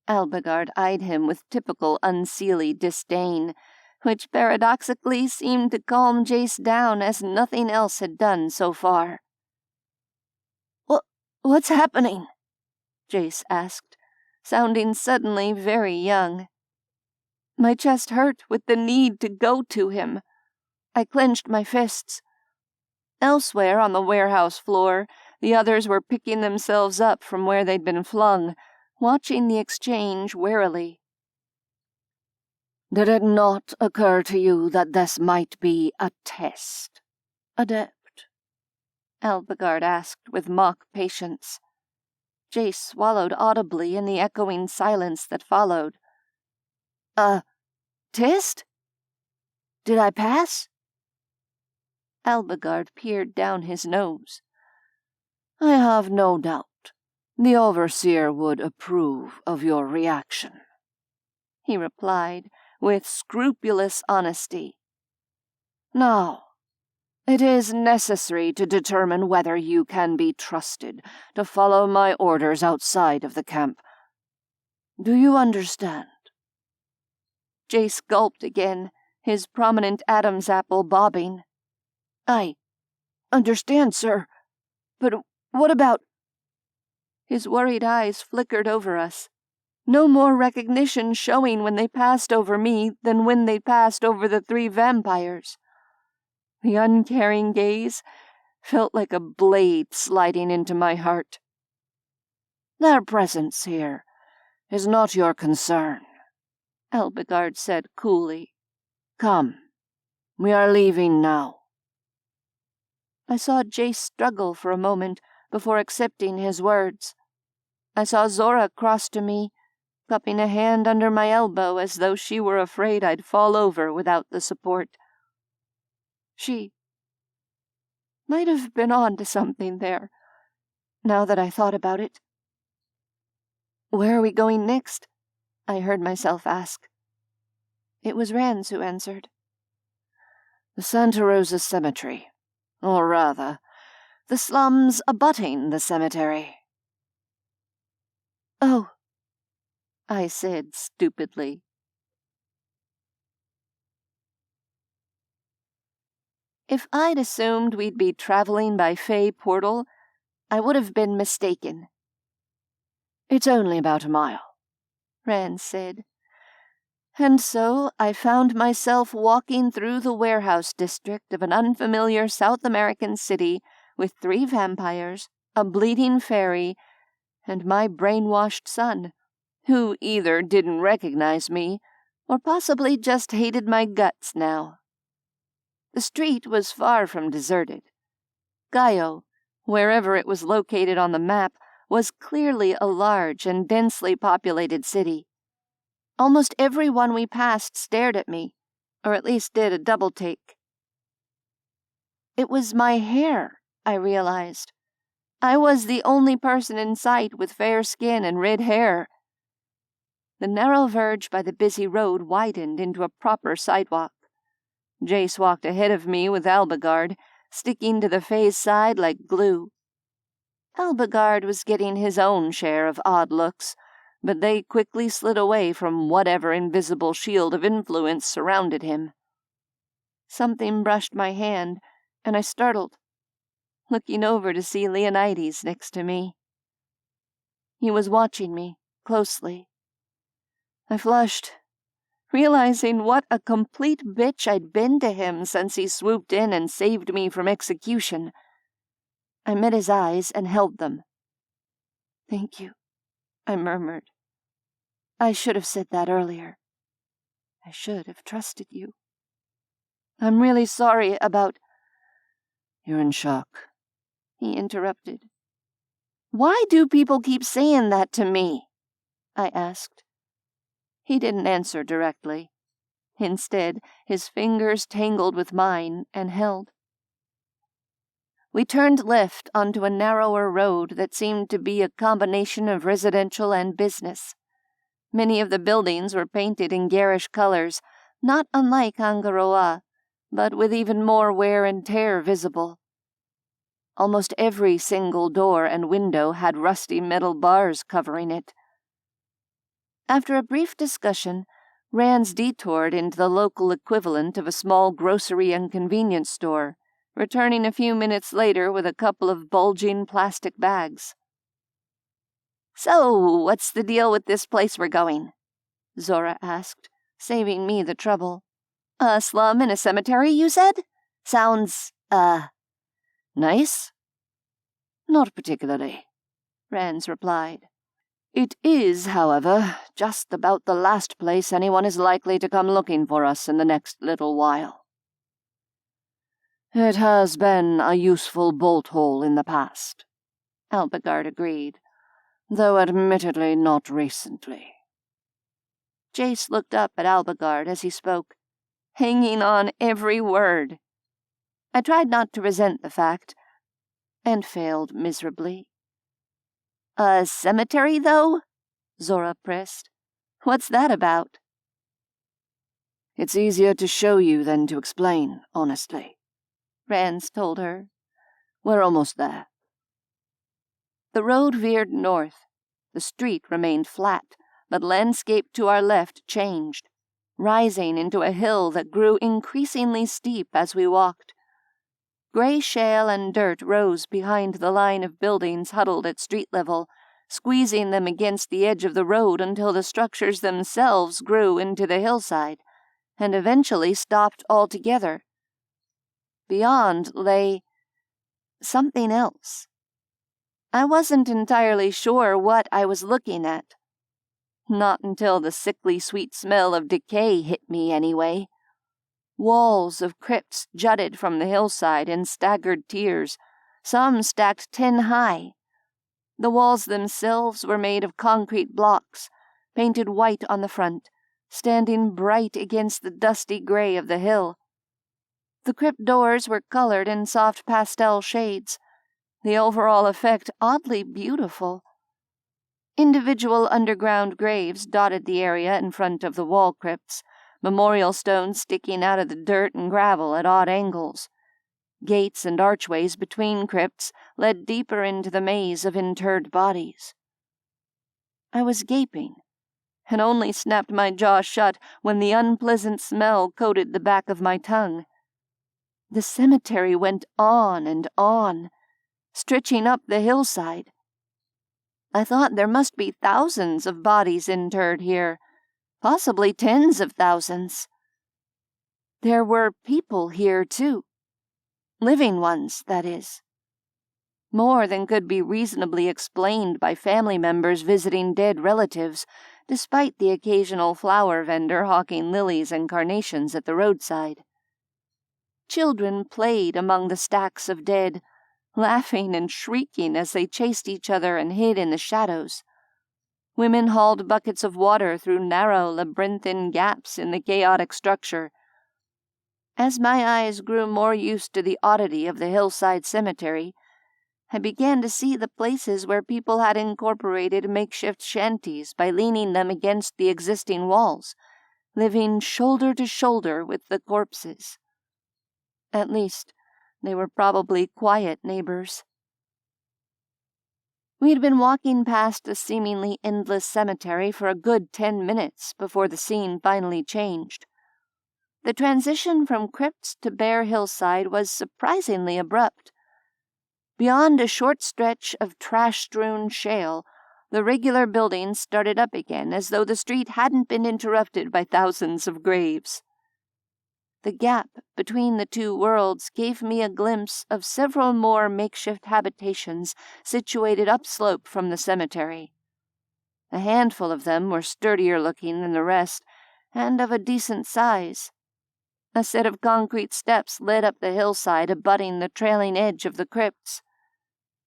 Alagard eyed him with typical unseelie disdain, which paradoxically seemed to calm Jace down as nothing else had done so far. What's happening?" Jace asked, sounding suddenly very young. My chest hurt with the need to go to him. I clenched my fists. Elsewhere on the warehouse floor, the others were picking themselves up from where they'd been flung, watching the exchange warily. "Did it not occur to you that this might be a test, Adept?" Alagard asked with mock patience. Jace swallowed audibly in the echoing silence that followed. "A test? Did I pass?" Alagard peered down his nose. "I have no doubt the Overseer would approve of your reaction," he replied with scrupulous honesty. "Now, it is necessary to determine whether you can be trusted to follow my orders outside of the camp. Do you understand?" Jace gulped again, his prominent Adam's apple bobbing. "I understand, sir. But what about—" His worried eyes flickered over us. No more recognition showing when they passed over me than when they passed over the 3 vampires. The uncaring gaze felt like a blade sliding into my heart. "Their presence here is not your concern," Alagard said coolly. "Come, we are leaving now." I saw Jace struggle for a moment before accepting his words. I saw Zora cross to me, cupping a hand under my elbow as though she were afraid I'd fall over without the support. She might have been on to something there, now that I thought about it. "Where are we going next?" I heard myself ask. It was Rans who answered. "The Santa Rosa Cemetery, or rather, the slums abutting the cemetery." "Oh," I said stupidly. If I'd assumed we'd be traveling by Fey portal, I would have been mistaken. "It's only about a mile," Rand said. And so I found myself walking through the warehouse district of an unfamiliar South American city with 3 vampires, a bleeding fairy, and my brainwashed son, who either didn't recognize me or possibly just hated my guts now. The street was far from deserted. Gaio, wherever it was located on the map, was clearly a large and densely populated city. Almost everyone we passed stared at me, or at least did a double-take. It was my hair, I realized. I was the only person in sight with fair skin and red hair. The narrow verge by the busy road widened into a proper sidewalk. Jace walked ahead of me with Alagard, sticking to the Fae's side like glue. Alagard was getting his own share of odd looks, but they quickly slid away from whatever invisible shield of influence surrounded him. Something brushed my hand, and I startled, looking over to see Leonides next to me. He was watching me closely. I flushed, realizing what a complete bitch I'd been to him since he swooped in and saved me from execution. I met his eyes and held them. "Thank you," I murmured. "I should have said that earlier. I should have trusted you. I'm really sorry about—" "You're in shock," he interrupted. "Why do people keep saying that to me?" I asked. He didn't answer directly. Instead, his fingers tangled with mine and held. We turned left onto a narrower road that seemed to be a combination of residential and business. Many of the buildings were painted in garish colors, not unlike Angaroa, but with even more wear and tear visible. Almost every single door and window had rusty metal bars covering it. After a brief discussion, Rands detoured into the local equivalent of a small grocery and convenience store, returning a few minutes later with a couple of bulging plastic bags. "So, what's the deal with this place we're going?" Zora asked, saving me the trouble. "A slum and a cemetery, you said? Sounds, nice?" "Not particularly," Rands replied. "It is, however, just about the last place anyone is likely to come looking for us in the next little while. It has been a useful bolt hole in the past," Alagard agreed, "though admittedly not recently." Jace looked up at Alagard as he spoke, hanging on every word. I tried not to resent the fact, and failed miserably. "A cemetery, though?" Zora pressed. "What's that about?" "It's easier to show you than to explain, honestly," Rands told her. "We're almost there." The road veered north. The street remained flat, but landscape to our left changed, rising into a hill that grew increasingly steep as we walked. Gray shale and dirt rose behind the line of buildings huddled at street level, squeezing them against the edge of the road until the structures themselves grew into the hillside, and eventually stopped altogether. Beyond lay something else. I wasn't entirely sure what I was looking at. Not until the sickly sweet smell of decay hit me, anyway. Walls of crypts jutted from the hillside in staggered tiers, some stacked 10 high. The walls themselves were made of concrete blocks, painted white on the front, standing bright against the dusty gray of the hill. The crypt doors were colored in soft pastel shades, the overall effect oddly beautiful. Individual underground graves dotted the area in front of the wall crypts, memorial stones sticking out of the dirt and gravel at odd angles. Gates and archways between crypts led deeper into the maze of interred bodies. I was gaping, and only snapped my jaw shut when the unpleasant smell coated the back of my tongue. The cemetery went on and on, stretching up the hillside. I thought there must be thousands of bodies interred here, possibly tens of thousands. There were people here, too. Living ones, that is. More than could be reasonably explained by family members visiting dead relatives, despite the occasional flower vendor hawking lilies and carnations at the roadside. Children played among the stacks of dead, laughing and shrieking as they chased each other and hid in the shadows. Women hauled buckets of water through narrow, labyrinthine gaps in the chaotic structure. As my eyes grew more used to the oddity of the hillside cemetery, I began to see the places where people had incorporated makeshift shanties by leaning them against the existing walls, living shoulder to shoulder with the corpses. At least, they were probably quiet neighbors. We had been walking past the seemingly endless cemetery for a good 10 minutes before the scene finally changed. The transition from crypts to bare hillside was surprisingly abrupt. Beyond a short stretch of trash-strewn shale, the regular buildings started up again as though the street hadn't been interrupted by thousands of graves. The gap between the two worlds gave me a glimpse of several more makeshift habitations situated upslope from the cemetery. A handful of them were sturdier-looking than the rest, and of a decent size. A set of concrete steps led up the hillside abutting the trailing edge of the crypts.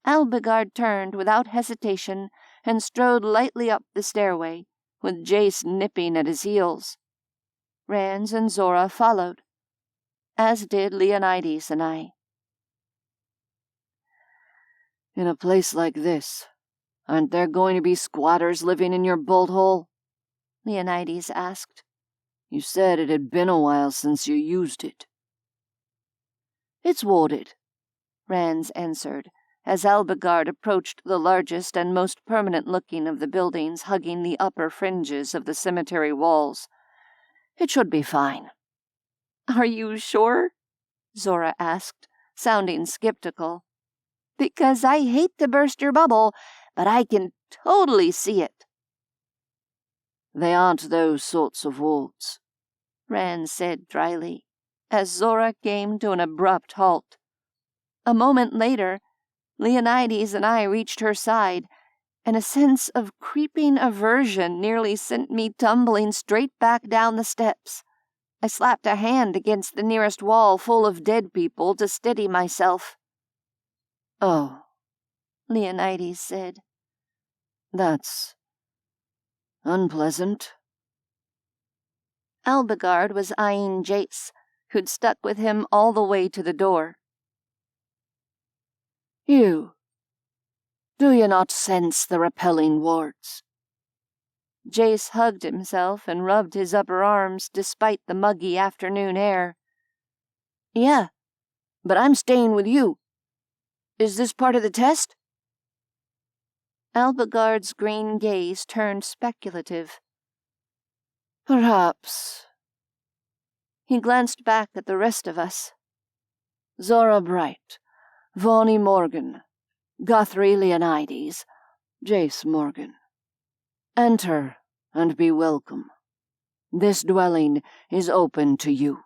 Alagard turned without hesitation and strode lightly up the stairway, with Jace nipping at his heels. Rands and Zora followed, as did Leonides and I. "In a place like this, aren't there going to be squatters living in your bolt hole?" Leonides asked. "You said it had been a while since you used it." "It's warded. Rands answered, as Alagard approached the largest and most permanent-looking of the buildings hugging the upper fringes of the cemetery walls. "It should be fine." "Are you sure?" Zora asked, sounding skeptical. "Because I hate to burst your bubble, but I can totally see it." "They aren't those sorts of wolves," Rand said dryly, as Zora came to an abrupt halt. A moment later, Leonides and I reached her side, and a sense of creeping aversion nearly sent me tumbling straight back down the steps. I slapped a hand against the nearest wall full of dead people to steady myself. "Oh," Leonides said. "That's unpleasant." Alagard was eyeing Jace, who'd stuck with him all the way to the door. Do you not sense the repelling wards?" Jace hugged himself and rubbed his upper arms despite the muggy afternoon air. "Yeah, but I'm staying with you. Is this part of the test?" Alagard's green gaze turned speculative. "Perhaps." He glanced back at the rest of us. "Zora Bright, Vonnie Morgan, Guthrie Leonides, Jace Morgan. Enter and be welcome. This dwelling is open to you."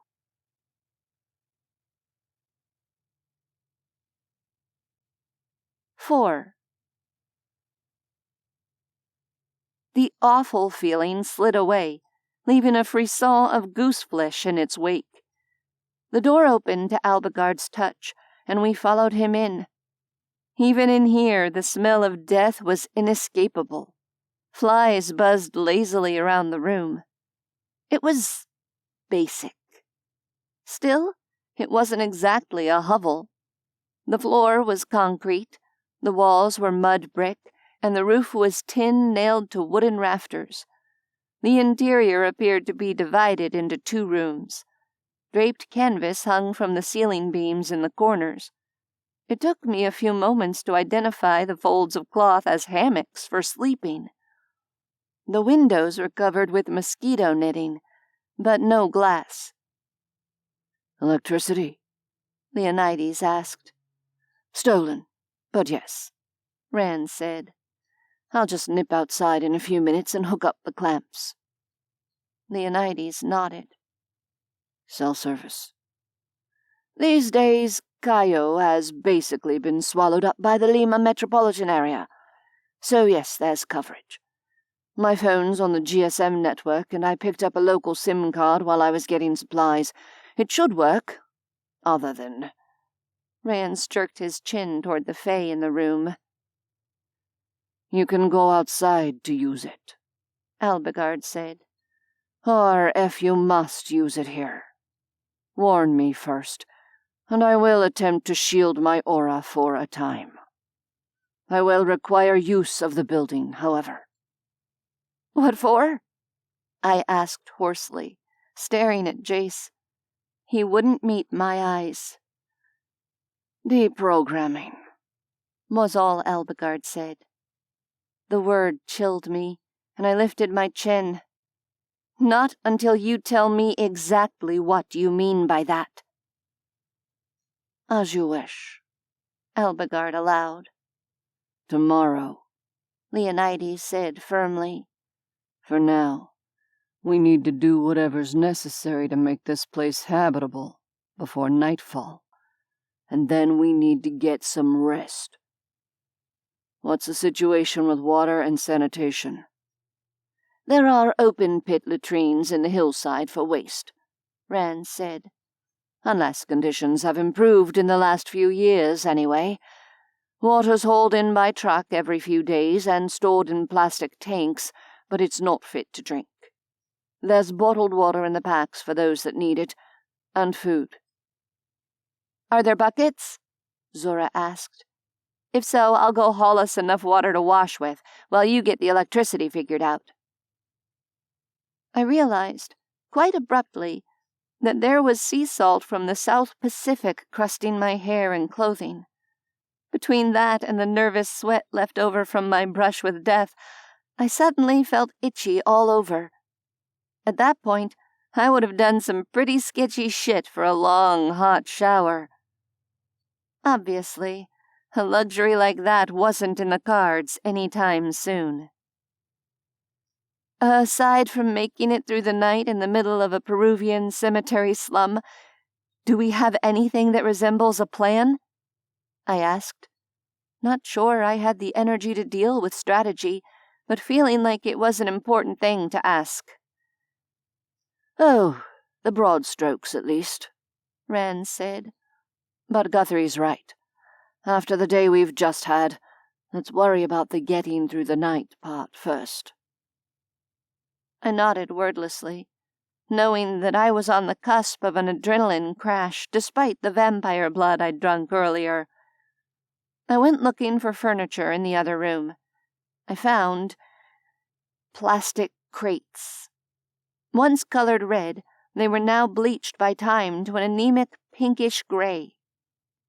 "4. The awful feeling slid away, leaving a frisson of gooseflesh in its wake. The door opened to Alagard's touch, and we followed him in. Even in here, the smell of death was inescapable. Flies buzzed lazily around the room. It was basic. Still, it wasn't exactly a hovel. The floor was concrete, the walls were mud brick, and the roof was tin nailed to wooden rafters. The interior appeared to be divided into 2 rooms. Draped canvas hung from the ceiling beams in the corners. It took me a few moments to identify the folds of cloth as hammocks for sleeping. The windows were covered with mosquito netting, but no glass. "Electricity?" Leonides asked. "Stolen, but yes," Rand said. "I'll just nip outside in a few minutes and hook up the clamps." Leonides nodded. "Cell service. These days, Cayo has basically been swallowed up by the Lima metropolitan area. So yes, there's coverage. My phone's on the GSM network, and I picked up a local SIM card while I was getting supplies. It should work, other than..." Rand jerked his chin toward the Fae in the room. "You can go outside to use it," Alagard said. "Or if you must use it here, warn me first, and I will attempt to shield my aura for a time. I will require use of the building, however." "What for?" I asked hoarsely, staring at Jace. He wouldn't meet my eyes. "Deprogramming," was all Alagard said. The word chilled me, and I lifted my chin. "Not until you tell me exactly what you mean by that." "As you wish," Alagard allowed. "Tomorrow," Leonides said firmly. "For now, we need to do whatever's necessary to make this place habitable before nightfall, and then we need to get some rest. What's the situation with water and sanitation?" "There are open-pit latrines in the hillside for waste," Rand said. "Unless conditions have improved in the last few years, anyway. Water's hauled in by truck every few days and stored in plastic tanks, but it's not fit to drink. There's bottled water in the packs for those that need it, and food." "Are there buckets?" Zora asked. "If so, I'll go haul us enough water to wash with, while you get the electricity figured out." I realized, quite abruptly, that there was sea salt from the South Pacific crusting my hair and clothing. Between that and the nervous sweat left over from my brush with death, I suddenly felt itchy all over. At that point, I would have done some pretty sketchy shit for a long, hot shower. Obviously, a luxury like that wasn't in the cards any time soon. Aside from making it through the night in the middle of a Peruvian cemetery slum, do we have anything that resembles a plan? I asked, not sure I had the energy to deal with strategy, but feeling like it was an important thing to ask. Oh, the broad strokes at least, Rand said. But Guthrie's right. After the day we've just had, let's worry about the getting through the night part first. I nodded wordlessly, knowing that I was on the cusp of an adrenaline crash despite the vampire blood I'd drunk earlier. I went looking for furniture in the other room. I found plastic crates. Once colored red, they were now bleached by time to an anemic pinkish gray.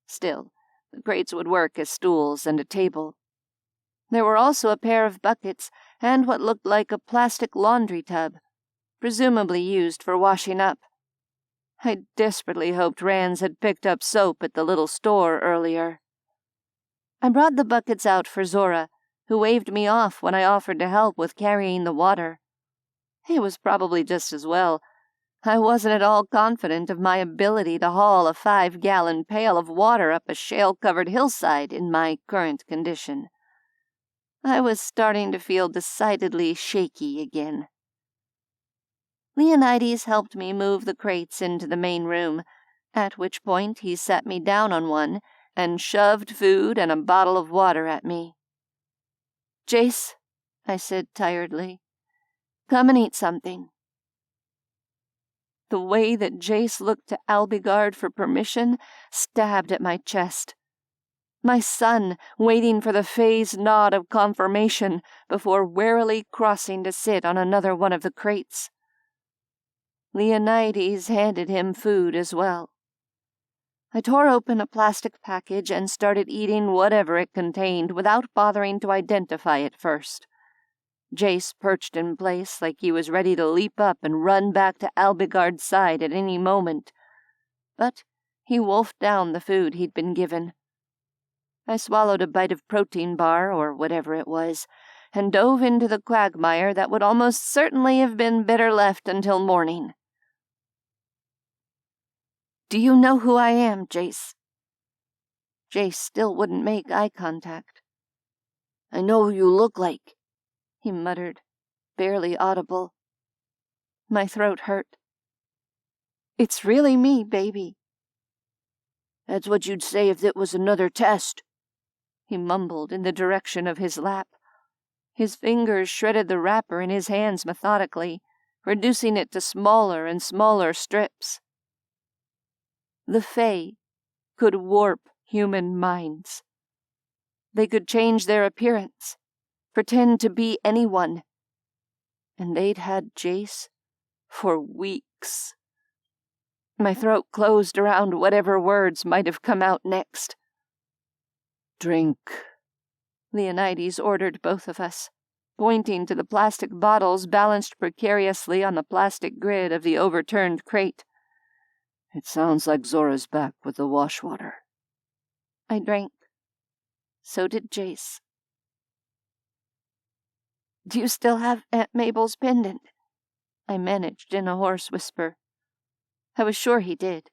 Still, the crates would work as stools and a table. There were also a pair of buckets and what looked like a plastic laundry tub, presumably used for washing up. I desperately hoped Rands had picked up soap at the little store earlier. I brought the buckets out for Zora, who waved me off when I offered to help with carrying the water. It was probably just as well. I wasn't at all confident of my ability to haul a 5-gallon pail of water up a shale-covered hillside in my current condition. I was starting to feel decidedly shaky again. Leonides helped me move the crates into the main room, at which point he sat me down on one and shoved food and a bottle of water at me. "Jace," I said tiredly, "come and eat something." The way that Jace looked to Alagard for permission stabbed at my chest. My son waiting for the phased nod of confirmation before warily crossing to sit on another one of the crates. Leonides handed him food as well. I tore open a plastic package and started eating whatever it contained without bothering to identify it first. Jace perched in place like he was ready to leap up and run back to Alagard's side at any moment. But he wolfed down the food he'd been given. I swallowed a bite of protein bar, or whatever it was, and dove into the quagmire that would almost certainly have been better left until morning. "Do you know who I am, Jace?" Jace still wouldn't make eye contact. "I know who you look like," he muttered, barely audible. My throat hurt. "It's really me, baby." "That's what you'd say if it was another test," he mumbled in the direction of his lap. His fingers shredded the wrapper in his hands methodically, reducing it to smaller and smaller strips. The Fae could warp human minds. They could change their appearance, pretend to be anyone. And they'd had Jace for weeks. My throat closed around whatever words might have come out next. "Drink," Leonides ordered both of us, pointing to the plastic bottles balanced precariously on the plastic grid of the overturned crate. "It sounds like Zora's back with the wash water." I drank. So did Jace. "Do you still have Aunt Mabel's pendant?" I managed in a hoarse whisper. I was sure he did.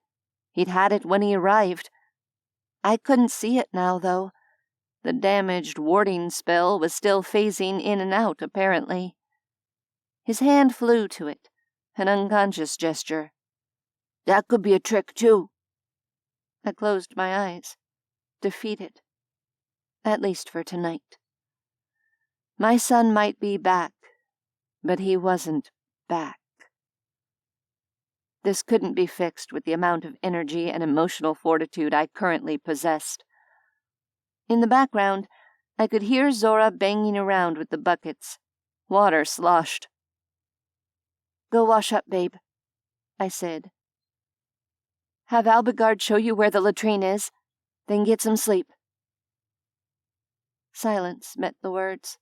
He'd had it when he arrived. I couldn't see it now, though. The damaged warding spell was still phasing in and out, apparently. His hand flew to it, an unconscious gesture. "That could be a trick, too." I closed my eyes, defeated. At least for tonight. My son might be back, but he wasn't back. This couldn't be fixed with the amount of energy and emotional fortitude I currently possessed. In the background, I could hear Zora banging around with the buckets. Water sloshed. "Go wash up, babe," I said. "Have Alagard show you where the latrine is, then get some sleep." Silence met the words.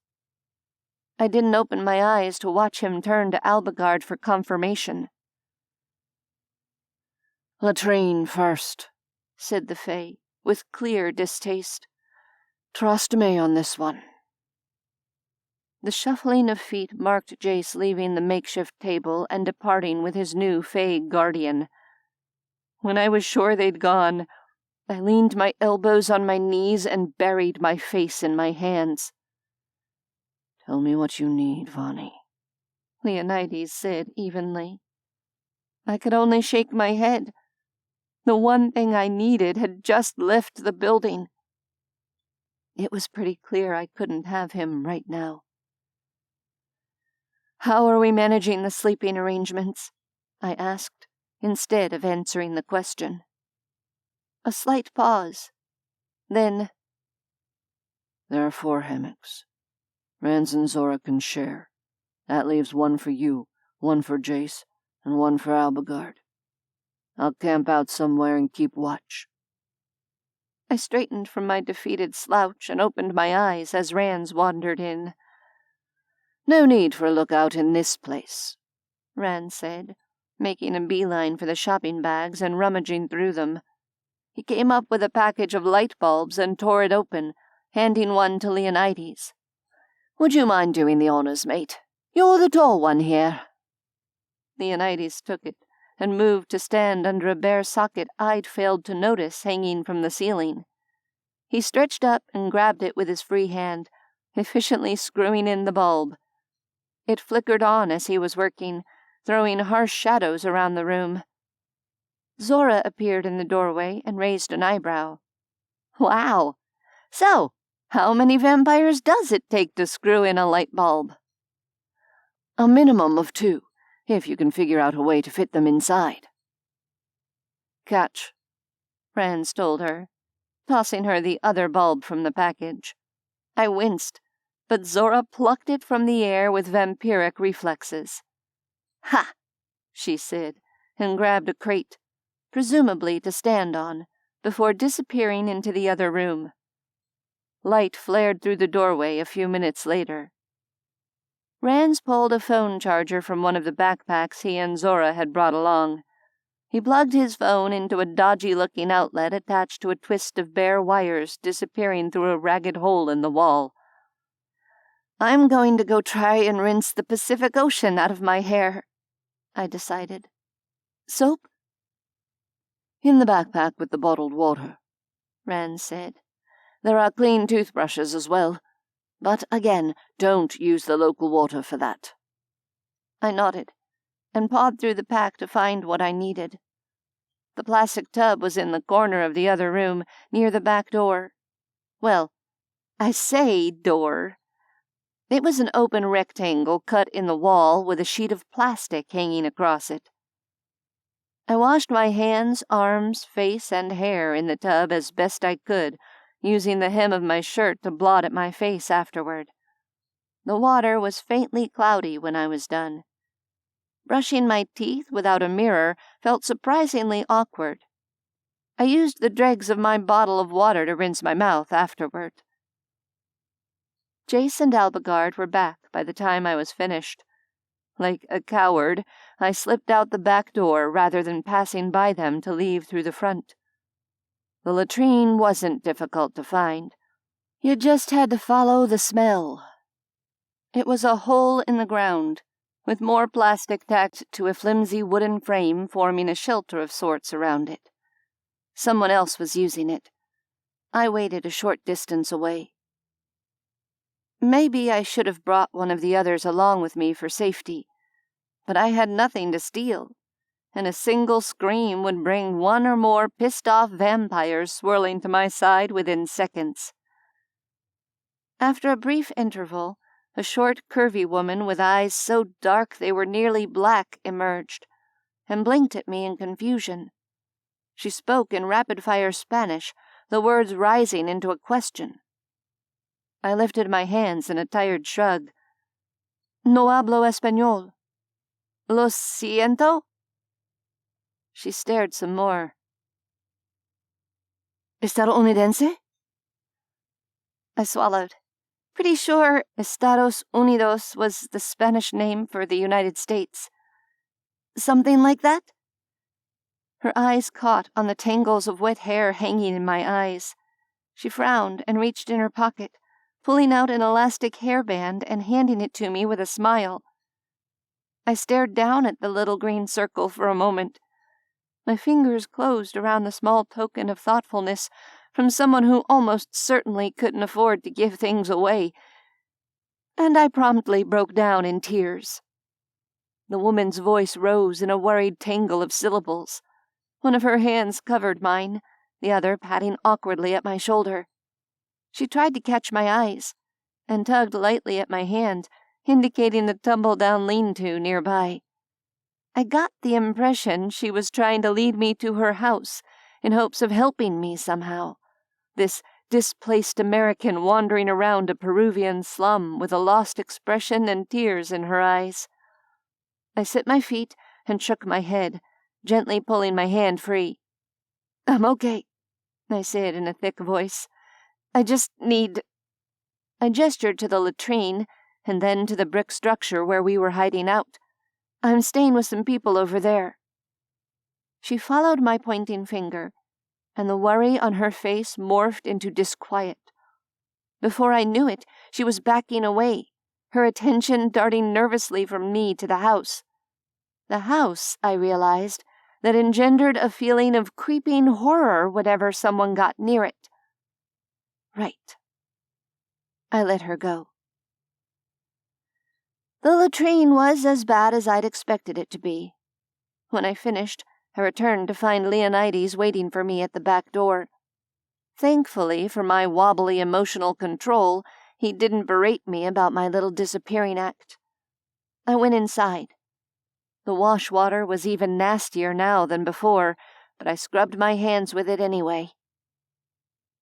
I didn't open my eyes to watch him turn to Alagard for confirmation. "Latrine first," said the Fae, with clear distaste. "Trust me on this one." The shuffling of feet marked Jace leaving the makeshift table and departing with his new Fae guardian. When I was sure they'd gone, I leaned my elbows on my knees and buried my face in my hands. "Tell me what you need, Vani," Leonides said evenly. I could only shake my head. The one thing I needed had just left the building. It was pretty clear I couldn't have him right now. "How are we managing the sleeping arrangements?" I asked, instead of answering the question. A slight pause. Then, "There are 4 hammocks. Rans and Zora can share. That leaves 1 for you, 1 for Jace, and 1 for Alagard. I'll camp out somewhere and keep watch." I straightened from my defeated slouch and opened my eyes as Rans wandered in. "No need for a lookout in this place," Rand said, making a beeline for the shopping bags and rummaging through them. He came up with a package of light bulbs and tore it open, handing one to Leonides. "Would you mind doing the honors, mate? You're the tall one here." Leonides took it and moved to stand under a bare socket I'd failed to notice hanging from the ceiling. He stretched up and grabbed it with his free hand, efficiently screwing in the bulb. It flickered on as he was working, throwing harsh shadows around the room. Zora appeared in the doorway and raised an eyebrow. "Wow! So, how many vampires does it take to screw in a light bulb?" "A minimum of 2, if you can figure out a way to fit them inside." "Catch," Rand told her, tossing her the other bulb from the package. I winced, but Zora plucked it from the air with vampiric reflexes. "Ha!" she said, and grabbed a crate, presumably to stand on, before disappearing into the other room. Light flared through the doorway a few minutes later. Rand pulled a phone charger from one of the backpacks he and Zora had brought along. He plugged his phone into a dodgy-looking outlet attached to a twist of bare wires disappearing through a ragged hole in the wall. "I'm going to go try and rinse the Pacific Ocean out of my hair," I decided. "Soap?" "In the backpack with the bottled water," Rand said. "There are clean toothbrushes as well. But again, don't use the local water for that." I nodded, and pawed through the pack to find what I needed. The plastic tub was in the corner of the other room, near the back door. Well, I say door. It was an open rectangle cut in the wall with a sheet of plastic hanging across it. I washed my hands, arms, face, and hair in the tub as best I could, using the hem of my shirt to blot at my face afterward. The water was faintly cloudy when I was done. Brushing my teeth without a mirror felt surprisingly awkward. I used the dregs of my bottle of water to rinse my mouth afterward. Jace and Alagard were back by the time I was finished. Like a coward, I slipped out the back door rather than passing by them to leave through the front. The latrine wasn't difficult to find. You just had to follow the smell. It was a hole in the ground, with more plastic tacked to a flimsy wooden frame forming a shelter of sorts around it. Someone else was using it. I waited a short distance away. Maybe I should have brought one of the others along with me for safety, but I had nothing to steal, and a single scream would bring one or more pissed-off vampires swirling to my side within seconds. After a brief interval, a short, curvy woman with eyes so dark they were nearly black emerged, and blinked at me in confusion. She spoke in rapid-fire Spanish, the words rising into a question. I lifted my hands in a tired shrug. "No hablo español." "Lo siento?" She stared some more. "Estadounidense?" I swallowed Pretty sure Estados Unidos was the Spanish name for the United States. Something like that? Her eyes caught on the tangles of wet hair hanging in my eyes. She frowned and reached in her pocket, pulling out an elastic hairband and handing it to me with a smile. I stared down at the little green circle for a moment. My fingers closed around the small token of thoughtfulness from someone who almost certainly couldn't afford to give things away, and I promptly broke down in tears. The woman's voice rose in a worried tangle of syllables. One of her hands covered mine, the other patting awkwardly at my shoulder. She tried to catch my eyes, and tugged lightly at my hand, indicating the tumble-down lean-to nearby. I got the impression she was trying to lead me to her house in hopes of helping me somehow, this displaced American wandering around a Peruvian slum with a lost expression and tears in her eyes. I set my feet and shook my head, gently pulling my hand free. "I'm okay," I said in a thick voice. "I just need—" I gestured to the latrine and then to the brick structure where we were hiding out. "I'm staying with some people over there." She followed my pointing finger, and the worry on her face morphed into disquiet. Before I knew it, she was backing away, her attention darting nervously from me to the house. The house, I realized, that engendered a feeling of creeping horror whenever someone got near it. Right. I let her go. The latrine was as bad as I'd expected it to be. When I finished, I returned to find Leonides waiting for me at the back door. Thankfully for my wobbly emotional control, he didn't berate me about my little disappearing act. I went inside. The wash water was even nastier now than before, but I scrubbed my hands with it anyway.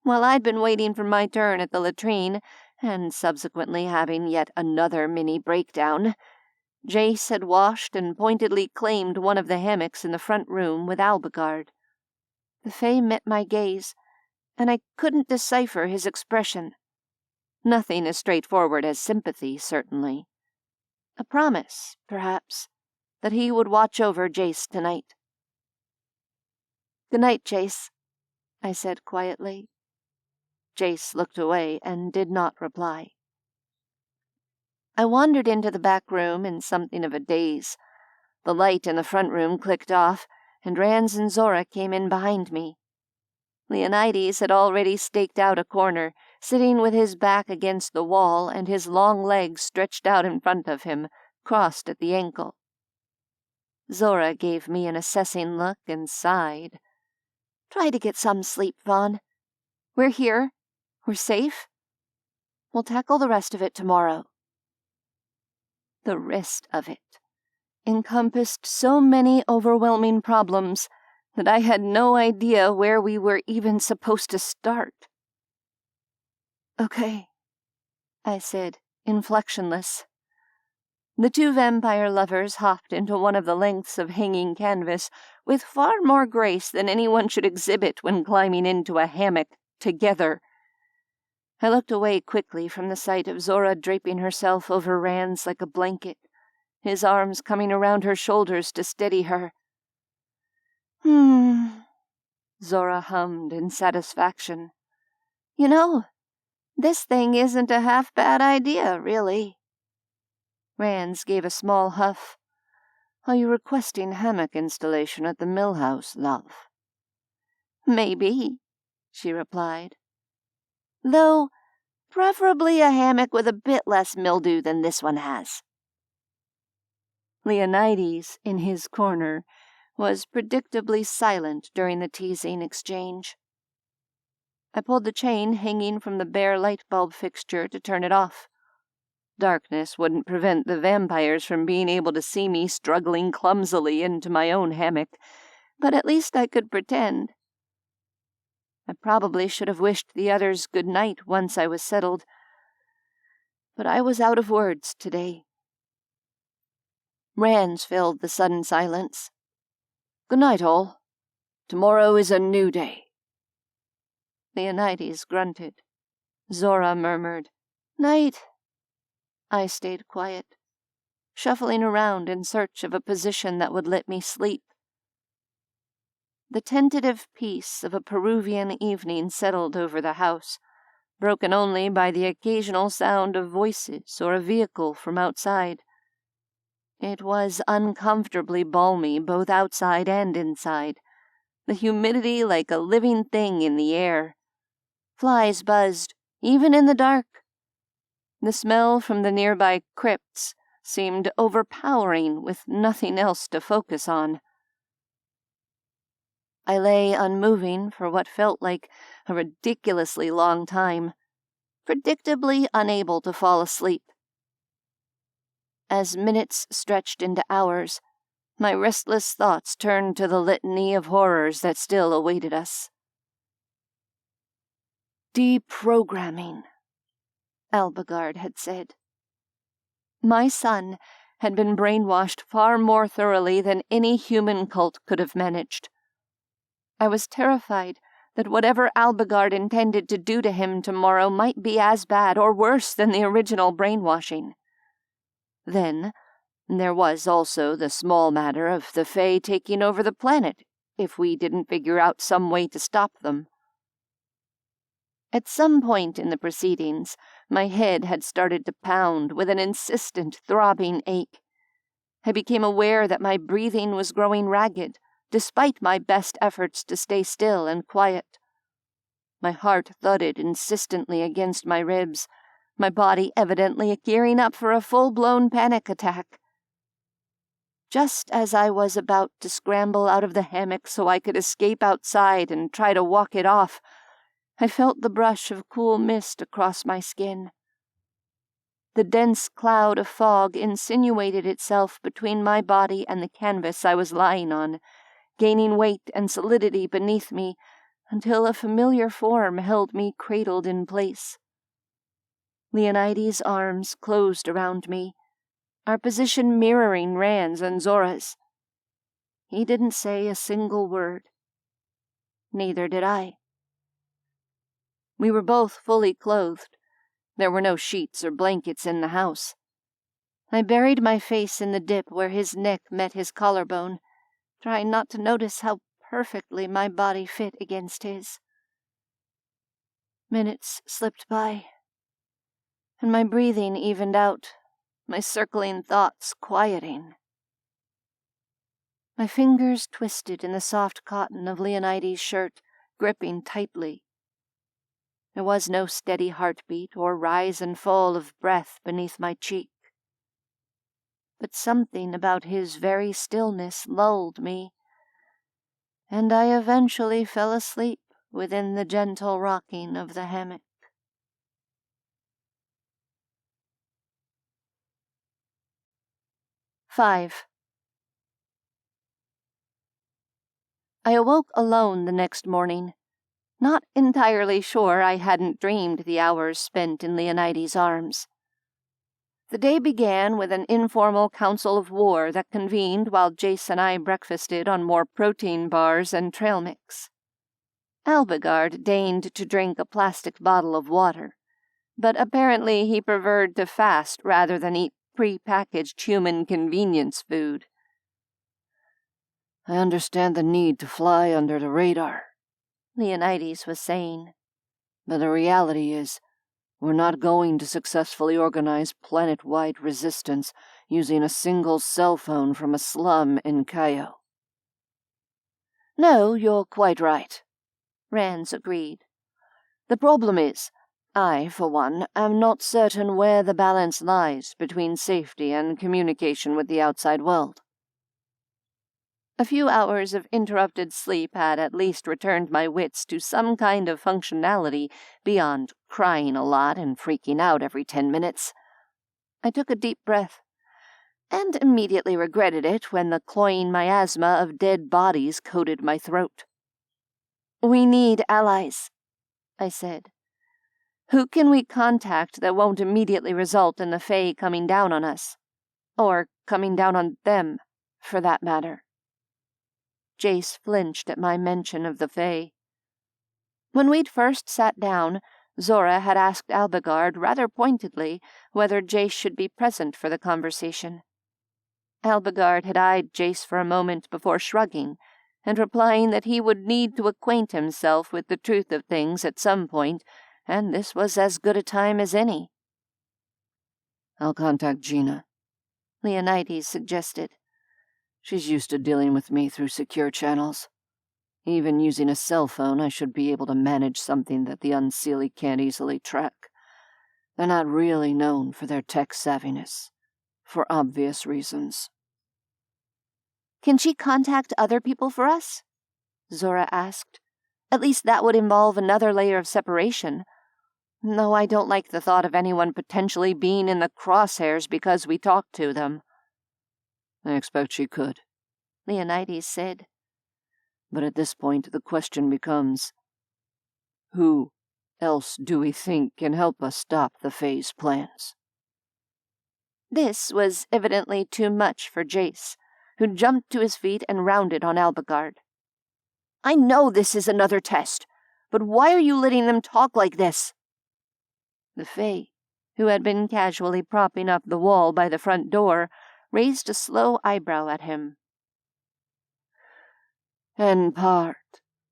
While I'd been waiting for my turn at the latrine, and subsequently having yet another mini breakdown, Jace had washed and pointedly claimed one of the hammocks in the front room with Alagard. The Fae met my gaze, and I couldn't decipher his expression. Nothing as straightforward as sympathy, certainly. A promise, perhaps, that he would watch over Jace tonight. "Good night, Jace," I said quietly. Jace looked away and did not reply. I wandered into the back room in something of a daze. The light in the front room clicked off, and Rans and Zora came in behind me. Leonides had already staked out a corner, sitting with his back against the wall and his long legs stretched out in front of him, crossed at the ankle. Zora gave me an assessing look and sighed. "Try to get some sleep, Vaughn. We're here. We're safe. We'll tackle the rest of it tomorrow." The rest of it encompassed so many overwhelming problems that I had no idea where we were even supposed to start. "Okay," I said, inflectionless. The two vampire lovers hopped into one of the lengths of hanging canvas with far more grace than anyone should exhibit when climbing into a hammock together. I looked away quickly from the sight of Zora draping herself over Rans like a blanket, his arms coming around her shoulders to steady her. Zora hummed in satisfaction. "You know, this thing isn't a half-bad idea, really." Rans gave a small huff. "Are you requesting hammock installation at the mill house, love?" "Maybe," she replied. "Though, preferably a hammock with a bit less mildew than this one has." Leonides, in his corner, was predictably silent during the teasing exchange. I pulled the chain hanging from the bare light bulb fixture to turn it off. Darkness wouldn't prevent the vampires from being able to see me struggling clumsily into my own hammock, but at least I could pretend. I probably should have wished the others good night once I was settled, but I was out of words today. Rans filled the sudden silence. "Good night, all. Tomorrow is a new day." Leonides grunted. Zora murmured, Night. I stayed quiet, shuffling around in search of a position that would let me sleep. The tentative peace of a Peruvian evening settled over the house, broken only by the occasional sound of voices or a vehicle from outside. It was uncomfortably balmy both outside and inside, the humidity like a living thing in the air. Flies buzzed, even in the dark. The smell from the nearby crypts seemed overpowering with nothing else to focus on. I lay unmoving for what felt like a ridiculously long time, predictably unable to fall asleep. As minutes stretched into hours, my restless thoughts turned to the litany of horrors that still awaited us. Deprogramming, Alagard had said. My son had been brainwashed far more thoroughly than any human cult could have managed. I was terrified that whatever Alagard intended to do to him tomorrow might be as bad or worse than the original brainwashing. Then, there was also the small matter of the Fae taking over the planet if we didn't figure out some way to stop them. At some point in the proceedings, my head had started to pound with an insistent, throbbing ache. I became aware that my breathing was growing ragged, despite my best efforts to stay still and quiet. My heart thudded insistently against my ribs, my body evidently gearing up for a full-blown panic attack. Just as I was about to scramble out of the hammock so I could escape outside and try to walk it off, I felt the brush of cool mist across my skin. The dense cloud of fog insinuated itself between my body and the canvas I was lying on, gaining weight and solidity beneath me until a familiar form held me cradled in place. Leonides' arms closed around me, our position mirroring Rand's and Zora's. He didn't say a single word. Neither did I. We were both fully clothed. There were no sheets or blankets in the house. I buried my face in the dip where his neck met his collarbone, trying not to notice how perfectly my body fit against his. Minutes slipped by, and my breathing evened out, my circling thoughts quieting. My fingers twisted in the soft cotton of Leonides' shirt, gripping tightly. There was no steady heartbeat or rise and fall of breath beneath my cheek. But something about his very stillness lulled me, and I eventually fell asleep within the gentle rocking of the hammock. Five. I awoke alone the next morning, not entirely sure I hadn't dreamed the hours spent in Leonides' arms. The day began with an informal council of war that convened while Jace and I breakfasted on more protein bars and trail mix. Alagard deigned to drink a plastic bottle of water, but apparently he preferred to fast rather than eat pre-packaged human convenience food. I understand the need to fly under the radar, Leonides was saying. But the reality is, we're not going to successfully organize planet-wide resistance using a single cell phone from a slum in Cayo. No, you're quite right, Rands agreed. The problem is, I, for one, am not certain where the balance lies between safety and communication with the outside world. A few hours of interrupted sleep had at least returned my wits to some kind of functionality beyond crying a lot and freaking out every 10 minutes. I took a deep breath, and immediately regretted it when the cloying miasma of dead bodies coated my throat. We need allies, I said. Who can we contact that won't immediately result in the Fae coming down on us? Or coming down on them, for that matter. Jace flinched at my mention of the Fae. When we'd first sat down, Zora had asked Alagard rather pointedly whether Jace should be present for the conversation. Alagard had eyed Jace for a moment before shrugging, and replying that he would need to acquaint himself with the truth of things at some point, and this was as good a time as any. "I'll contact Gina," Leonides suggested. "She's used to dealing with me through secure channels. Even using a cell phone, I should be able to manage something that the Unseelie can't easily track. They're not really known for their tech savviness, for obvious reasons." "Can she contact other people for us?" Zora asked. "At least that would involve another layer of separation. Though I don't like the thought of anyone potentially being in the crosshairs because we talked to them." "I expect she could," Leonides said. "But at this point the question becomes, who else do we think can help us stop the Fae's plans?" This was evidently too much for Jace, who jumped to his feet and rounded on Alagard. "I know this is another test, but why are you letting them talk like this?" The Fae, who had been casually propping up the wall by the front door, raised a slow eyebrow at him. "In part,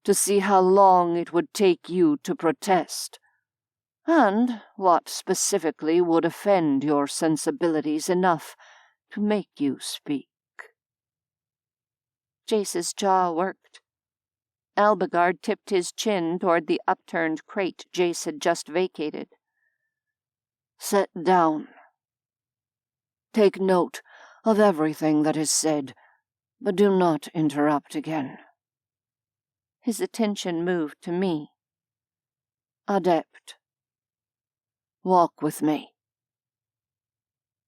to see how long it would take you to protest, and what specifically would offend your sensibilities enough to make you speak." Jace's jaw worked. Alagard tipped his chin toward the upturned crate Jace had just vacated. "Sit down. Take note of everything that is said, but do not interrupt again." His attention moved to me. "Adept, walk with me."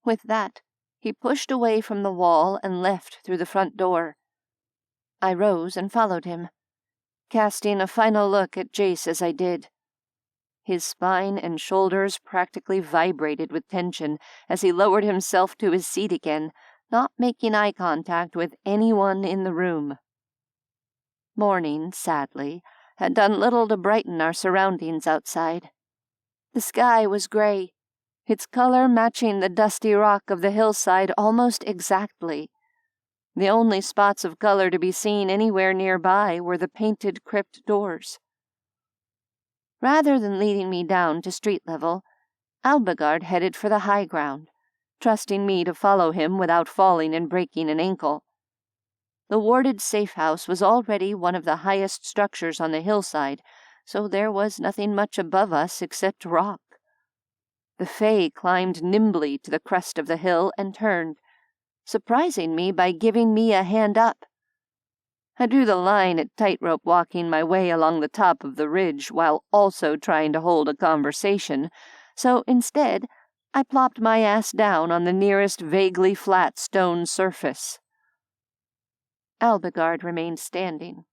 With that, he pushed away from the wall and left through the front door. I rose and followed him, casting a final look at Jace as I did. His spine and shoulders practically vibrated with tension as he lowered himself to his seat again, not making eye contact with anyone in the room. Morning, sadly, had done little to brighten our surroundings outside. The sky was gray, its color matching the dusty rock of the hillside almost exactly. The only spots of color to be seen anywhere nearby were the painted crypt doors. Rather than leading me down to street level, Alagard headed for the high ground, trusting me to follow him without falling and breaking an ankle. The warded safe house was already one of the highest structures on the hillside, so there was nothing much above us except rock. The Fae climbed nimbly to the crest of the hill and turned, surprising me by giving me a hand up. I drew the line at tightrope walking my way along the top of the ridge while also trying to hold a conversation, so instead I plopped my ass down on the nearest vaguely flat stone surface. Alagard remained standing,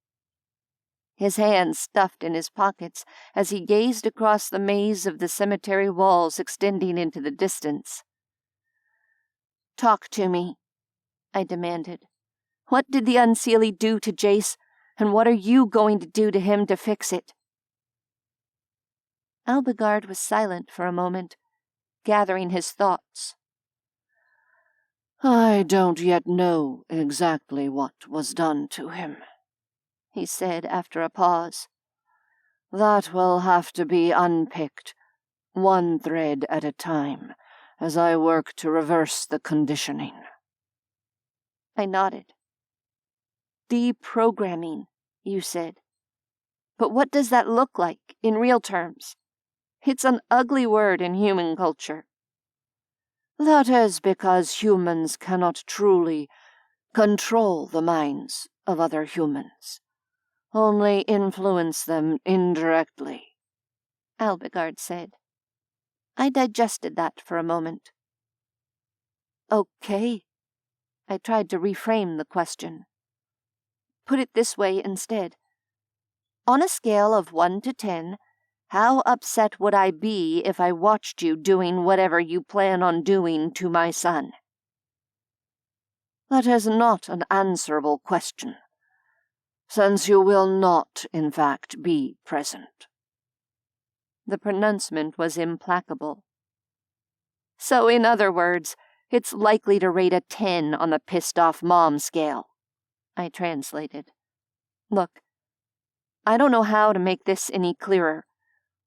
his hands stuffed in his pockets as he gazed across the maze of the cemetery walls extending into the distance. "Talk to me," I demanded. "What did the Unseelie do to Jace, and what are you going to do to him to fix it?" Alagard was silent for a moment, gathering his thoughts. "I don't yet know exactly what was done to him," he said after a pause. "That will have to be unpicked, one thread at a time, as I work to reverse the conditioning." I nodded. "Deprogramming, you said. But what does that look like in real terms? It's an ugly word in human culture." "That is because humans cannot truly control the minds of other humans, only influence them indirectly," Alagard said. I digested that for a moment. "Okay." I tried to reframe the question. "Put it this way instead. On a scale of 1 to 10, how upset would I be if I watched you doing whatever you plan on doing to my son?" "That is not an answerable question, since you will not, in fact, be present." The pronouncement was implacable. So, in other words, it's likely to rate a 10 on the pissed-off mom scale, I translated. Look, I don't know how to make this any clearer,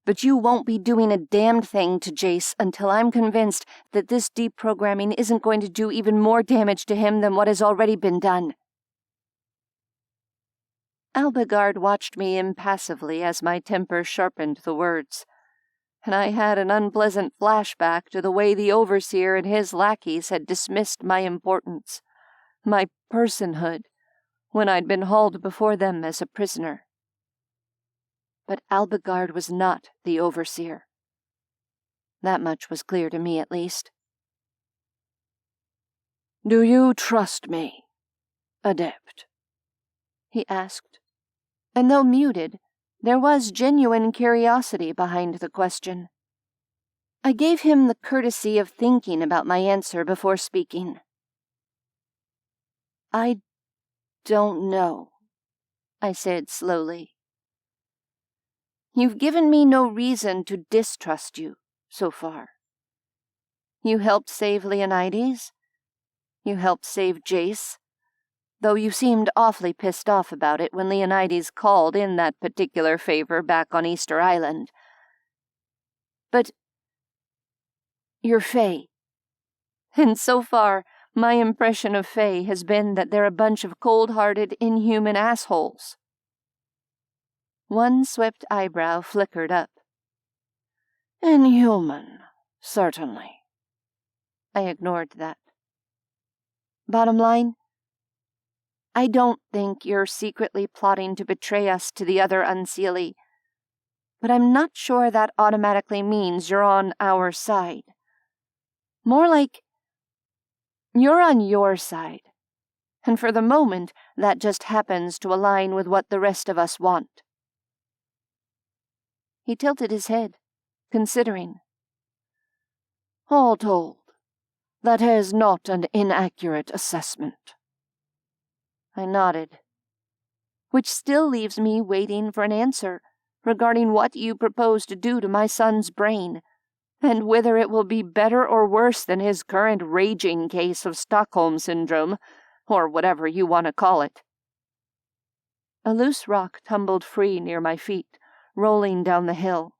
but you won't be doing a damned thing to Jace until I'm convinced that this deprogramming isn't going to do even more damage to him than what has already been done. Alagard watched me impassively as my temper sharpened the words, and I had an unpleasant flashback to the way the overseer and his lackeys had dismissed my importance, my personhood, when I'd been hauled before them as a prisoner. But Alagard was not the overseer. That much was clear to me, at least. "Do you trust me, Adept?" he asked, and though muted, there was genuine curiosity behind the question. I gave him the courtesy of thinking about my answer before speaking. "I don't know," I said slowly. "You've given me no reason to distrust you so far. You helped save Leonides. You helped save Jace, though you seemed awfully pissed off about it when Leonides called in that particular favor back on Easter Island. But you're Fae. And so far, my impression of Fae has been that they're a bunch of cold-hearted, inhuman assholes." One swept eyebrow flickered up. "Inhuman, certainly." I ignored that. "Bottom line, I don't think you're secretly plotting to betray us to the other Unseelie, but I'm not sure that automatically means you're on our side. More like you're on your side, and for the moment that just happens to align with what the rest of us want." He tilted his head, considering. "All told, that is not an inaccurate assessment." I nodded. "Which still leaves me waiting for an answer regarding what you propose to do to my son's brain, and whether it will be better or worse than his current raging case of Stockholm Syndrome, or whatever you want to call it." A loose rock tumbled free near my feet, rolling down the hill.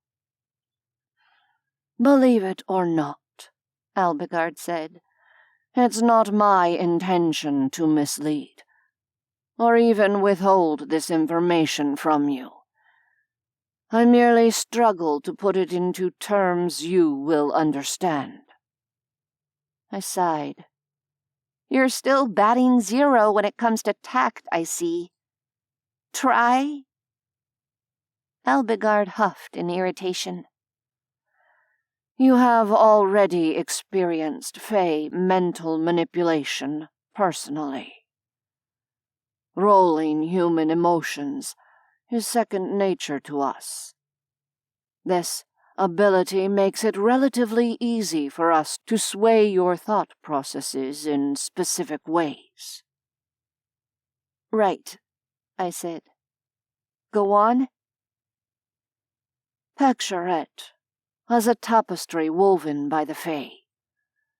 "Believe it or not," Alagard said, "it's not my intention to mislead, or even withhold this information from you. I merely struggle to put it into terms you will understand." I sighed. "You're still batting 0 when it comes to tact, I see. Try?" Alagard huffed in irritation. "You have already experienced Fae mental manipulation personally. Rolling human emotions is second nature to us. This ability makes it relatively easy for us to sway your thought processes in specific ways." "Right," I said. "Go on." "Picture it as a tapestry woven by the Fae,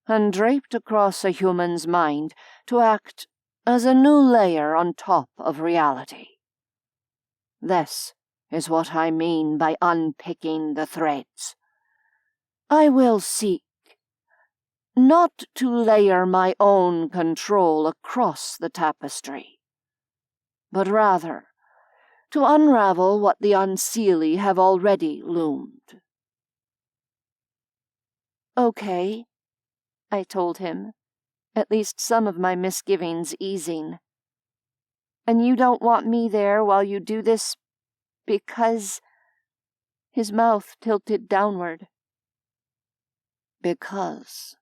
and draped across a human's mind to act as a new layer on top of reality. This is what I mean by unpicking the threads. I will seek not to layer my own control across the tapestry, but rather to unravel what the Unseelie have already loomed." "Okay," I told him, at least some of my misgivings easing. "And you don't want me there while you do this because—" His mouth tilted downward. "Because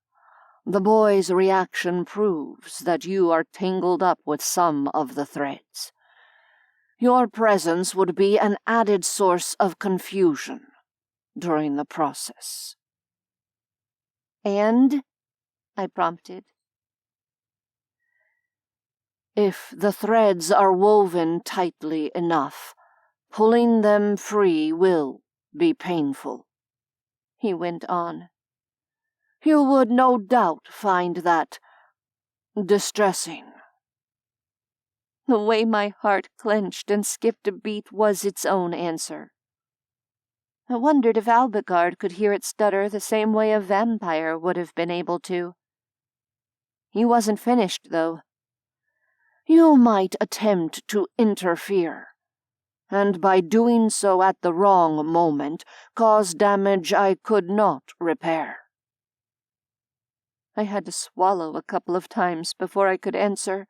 the boy's reaction proves that you are tangled up with some of the threads. Your presence would be an added source of confusion during the process." "And?" I prompted. "If the threads are woven tightly enough, pulling them free will be painful," he went on. "You would no doubt find that distressing." The way my heart clenched and skipped a beat was its own answer. I wondered if Alagard could hear it stutter the same way a vampire would have been able to. He wasn't finished, though. "You might attempt to interfere, and by doing so at the wrong moment, cause damage I could not repair." I had to swallow a couple of times before I could answer.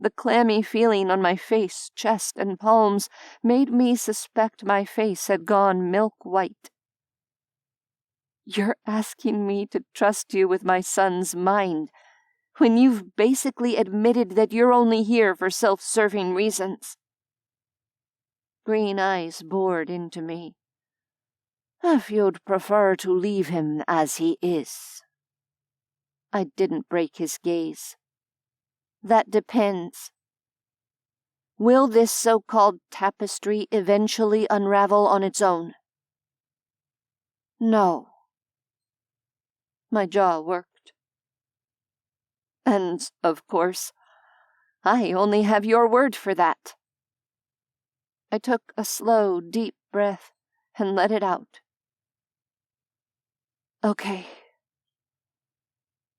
The clammy feeling on my face, chest, and palms made me suspect my face had gone milk white. "You're asking me to trust you with my son's mind, when you've basically admitted that you're only here for self-serving reasons." Green eyes bored into me. "If you'd prefer to leave him as he is." I didn't break his gaze. "That depends. Will this so-called tapestry eventually unravel on its own?" "No." My jaw worked. "And, of course, I only have your word for that." I took a slow, deep breath and let it out. "Okay.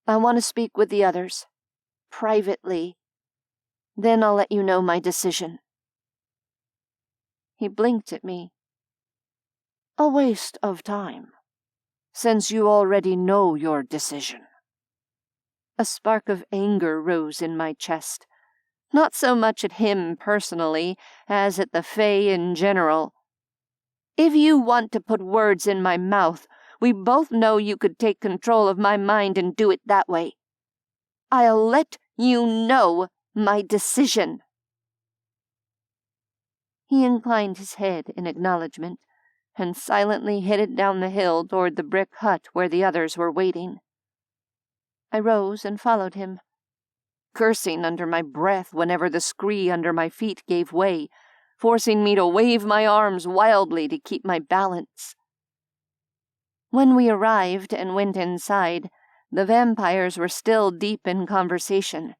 I want to speak with the others, privately. Then I'll let you know my decision." He blinked at me. "A waste of time, since you already know your decision." A spark of anger rose in my chest, not so much at him personally as at the Fae in general. If you want to put words in my mouth, we both know you could take control of my mind and do it that way. I'll let you know my decision." He inclined his head in acknowledgement, and silently headed down the hill toward the brick hut where the others were waiting. I rose and followed him, cursing under my breath whenever the scree under my feet gave way, forcing me to wave my arms wildly to keep my balance. When we arrived and went inside, the vampires were still deep in conversation.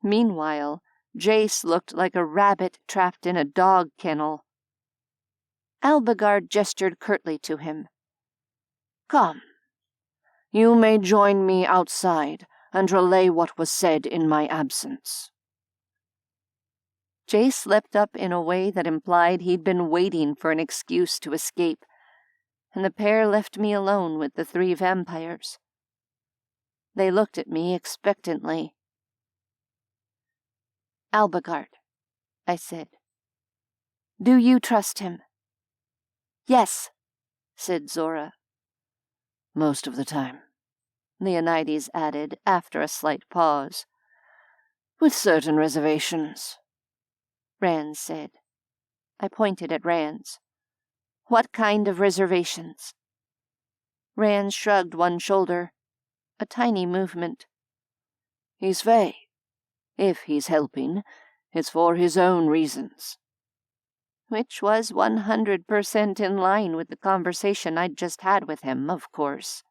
Meanwhile, Jace looked like a rabbit trapped in a dog kennel. Alagard gestured curtly to him. "Come. You may join me outside and relay what was said in my absence." Jace leapt up in a way that implied he'd been waiting for an excuse to escape, and the pair left me alone with the 3 vampires. They looked at me expectantly. "Alagard," I said. "Do you trust him?" "Yes," said Zora. "Most of the time," Leonides added after a slight pause. "With certain reservations," Rand said. I pointed at Rand's. "What kind of reservations?" Rand shrugged one shoulder, a tiny movement. "He's Fae. If he's helping, it's for his own reasons." Which was 100% in line with the conversation I'd just had with him, of course.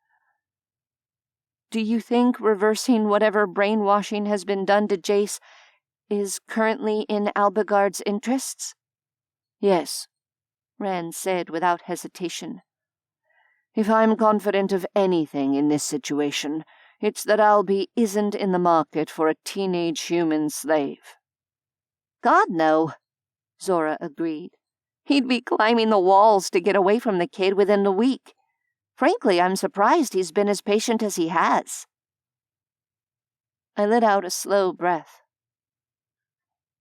"Do you think reversing whatever brainwashing has been done to Jace is currently in Alagard's interests?" "Yes," Rand said without hesitation. "If I'm confident of anything in this situation, it's that Alby isn't in the market for a teenage human slave." "God, no," Zora agreed. "He'd be climbing the walls to get away from the kid within the week. Frankly, I'm surprised he's been as patient as he has." I let out a slow breath.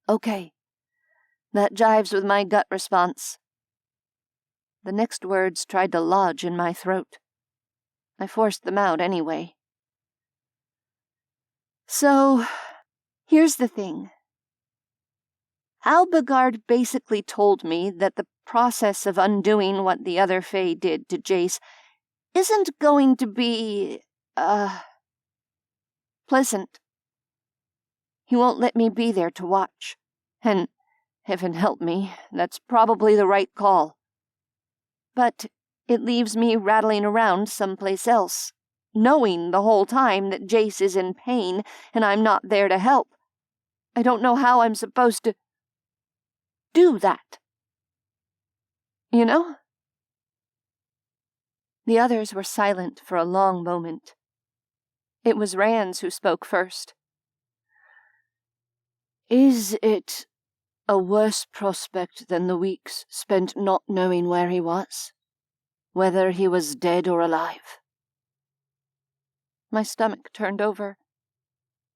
"Okay, that jives with my gut response." The next words tried to lodge in my throat. I forced them out anyway. "So, here's the thing. Alagard basically told me that the process of undoing what the other Fae did to Jace isn't going to be, pleasant. He won't let me be there to watch, and, heaven help me, that's probably the right call. but it leaves me rattling around someplace else, knowing the whole time that Jace is in pain and I'm not there to help. I don't know how I'm supposed to do that. You know? The others were silent for a long moment. It was Rands who spoke first. Is it a worse prospect than the weeks spent not knowing where he was? Whether he was dead or alive? My stomach turned over.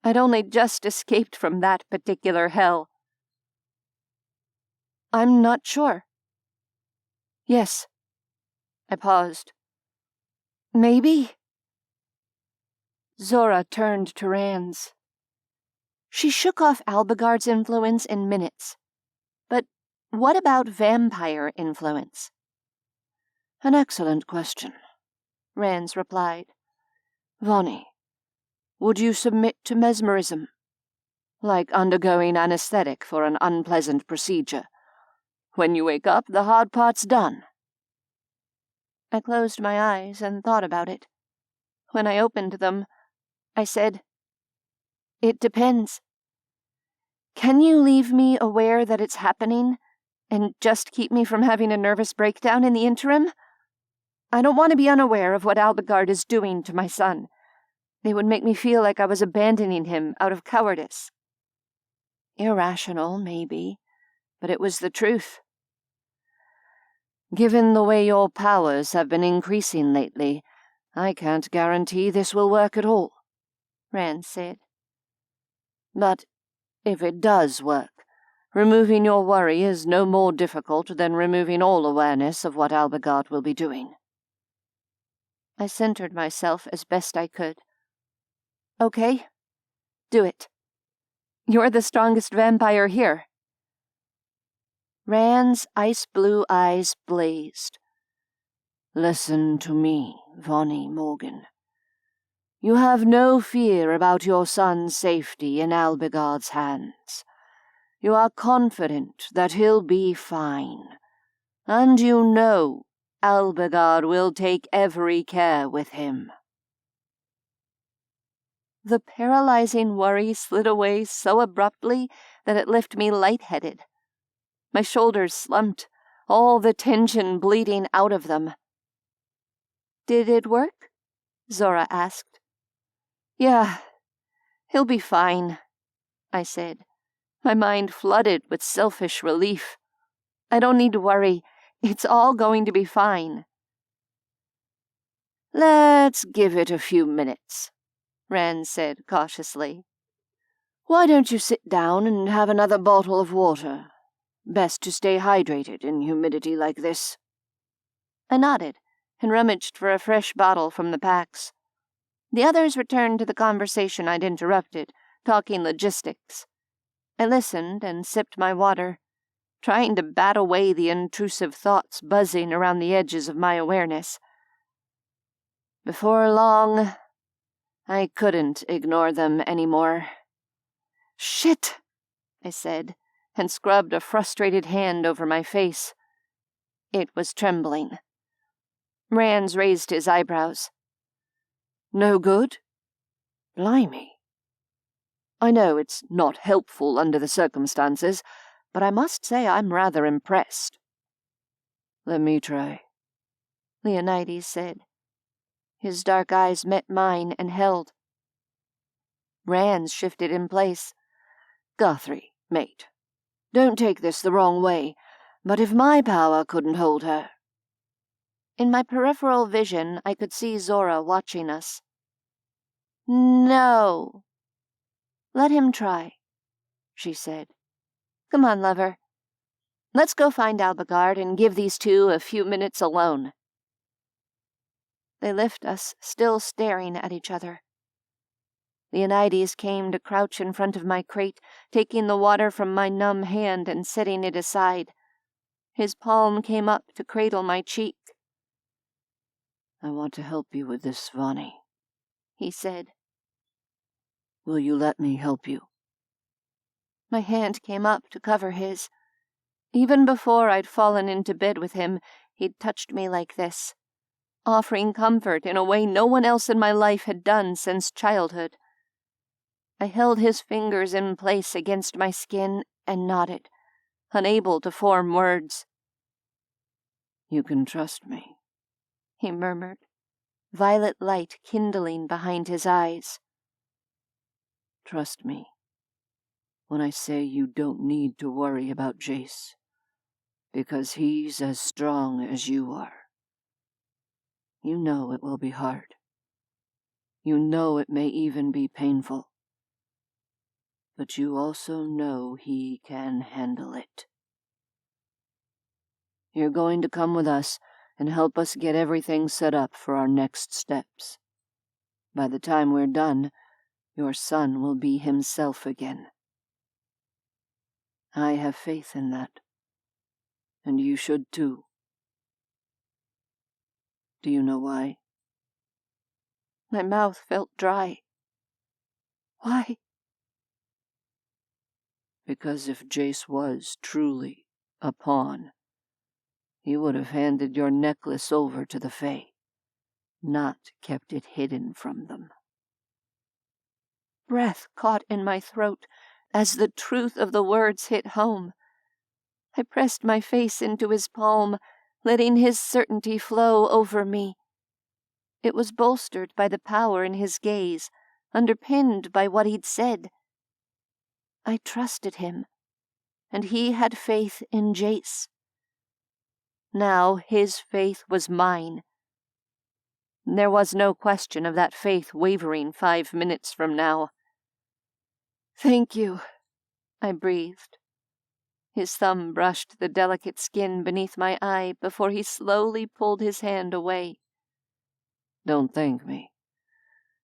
I'd only just escaped from that particular hell. I'm not sure. Yes. I paused. Maybe? Zora turned to Rands. She shook off Alagard's influence in minutes. But what about vampire influence? An excellent question, Rands replied. Vonnie, would you submit to mesmerism? Like undergoing anesthetic for an unpleasant procedure. When you wake up, the hard part's done. I closed my eyes and thought about it. When I opened them, I said, "It depends. Can you leave me aware that it's happening, and just keep me from having a nervous breakdown in the interim? I don't want to be unaware of what Alagard is doing to my son. It would make me feel like I was abandoning him out of cowardice." Irrational, maybe, but it was the truth. Given the way your powers have been increasing lately, I can't guarantee this will work at all, Rand said. But if it does work, removing your worry is no more difficult than removing all awareness of what Alagard will be doing. I centered myself as best I could. Okay, do it. You're the strongest vampire here. Rand's ice-blue eyes blazed. Listen to me, Vonnie Morgan. You have no fear about your son's safety in Alagard's hands. You are confident that he'll be fine. And you know Alagard will take every care with him. The paralyzing worry slid away so abruptly that it left me lightheaded. My shoulders slumped, all the tension bleeding out of them. "Did it work?" Zora asked. "Yeah, he'll be fine," I said, my mind flooded with selfish relief. "I don't need to worry. It's all going to be fine." "Let's give it a few minutes," Rand said cautiously. "Why don't you sit down and have another bottle of water? Best to stay hydrated in humidity like this." I nodded and rummaged for a fresh bottle from the packs. The others returned to the conversation I'd interrupted, talking logistics. I listened and sipped my water, trying to bat away the intrusive thoughts buzzing around the edges of my awareness. Before long, I couldn't ignore them anymore. "Shit," I said, and scrubbed a frustrated hand over my face. It was trembling. Rands raised his eyebrows. "No good? Blimey. I know it's not helpful under the circumstances, but I must say I'm rather impressed." "Let me try," Leonides said. His dark eyes met mine and held. Rands shifted in place. "Guthrie, mate, don't take this the wrong way, but if my power couldn't hold her—" In my peripheral vision, I could see Zora watching us. "No." "Let him try," she said. "Come on, lover. Let's go find Alagard and give these two a few minutes alone." They left us, still staring at each other. Leonides came to crouch in front of my crate, taking the water from my numb hand and setting it aside. His palm came up to cradle my cheek. "I want to help you with this, Vonnie," he said. "Will you let me help you?" My hand came up to cover his. Even before I'd fallen into bed with him, he'd touched me like this, offering comfort in a way no one else in my life had done since childhood. I held his fingers in place against my skin and nodded, unable to form words. "You can trust me," he murmured, violet light kindling behind his eyes. "Trust me when I say you don't need to worry about Jace, because he's as strong as you are. You know it will be hard. You know it may even be painful. But you also know he can handle it. You're going to come with us and help us get everything set up for our next steps. By the time we're done, your son will be himself again. I have faith in that, and you should too. Do you know why?" My mouth felt dry. Why? Because if Jace was truly a pawn, he would have handed your necklace over to the Fae, not kept it hidden from them. Breath caught in my throat as the truth of the words hit home. I pressed my face into his palm, letting his certainty flow over me. It was bolstered by the power in his gaze, underpinned by what he'd said. I trusted him, and he had faith in Jace. Now his faith was mine. There was no question of that faith wavering 5 minutes from now. "Thank you," I breathed. His thumb brushed the delicate skin beneath my eye before he slowly pulled his hand away. "Don't thank me.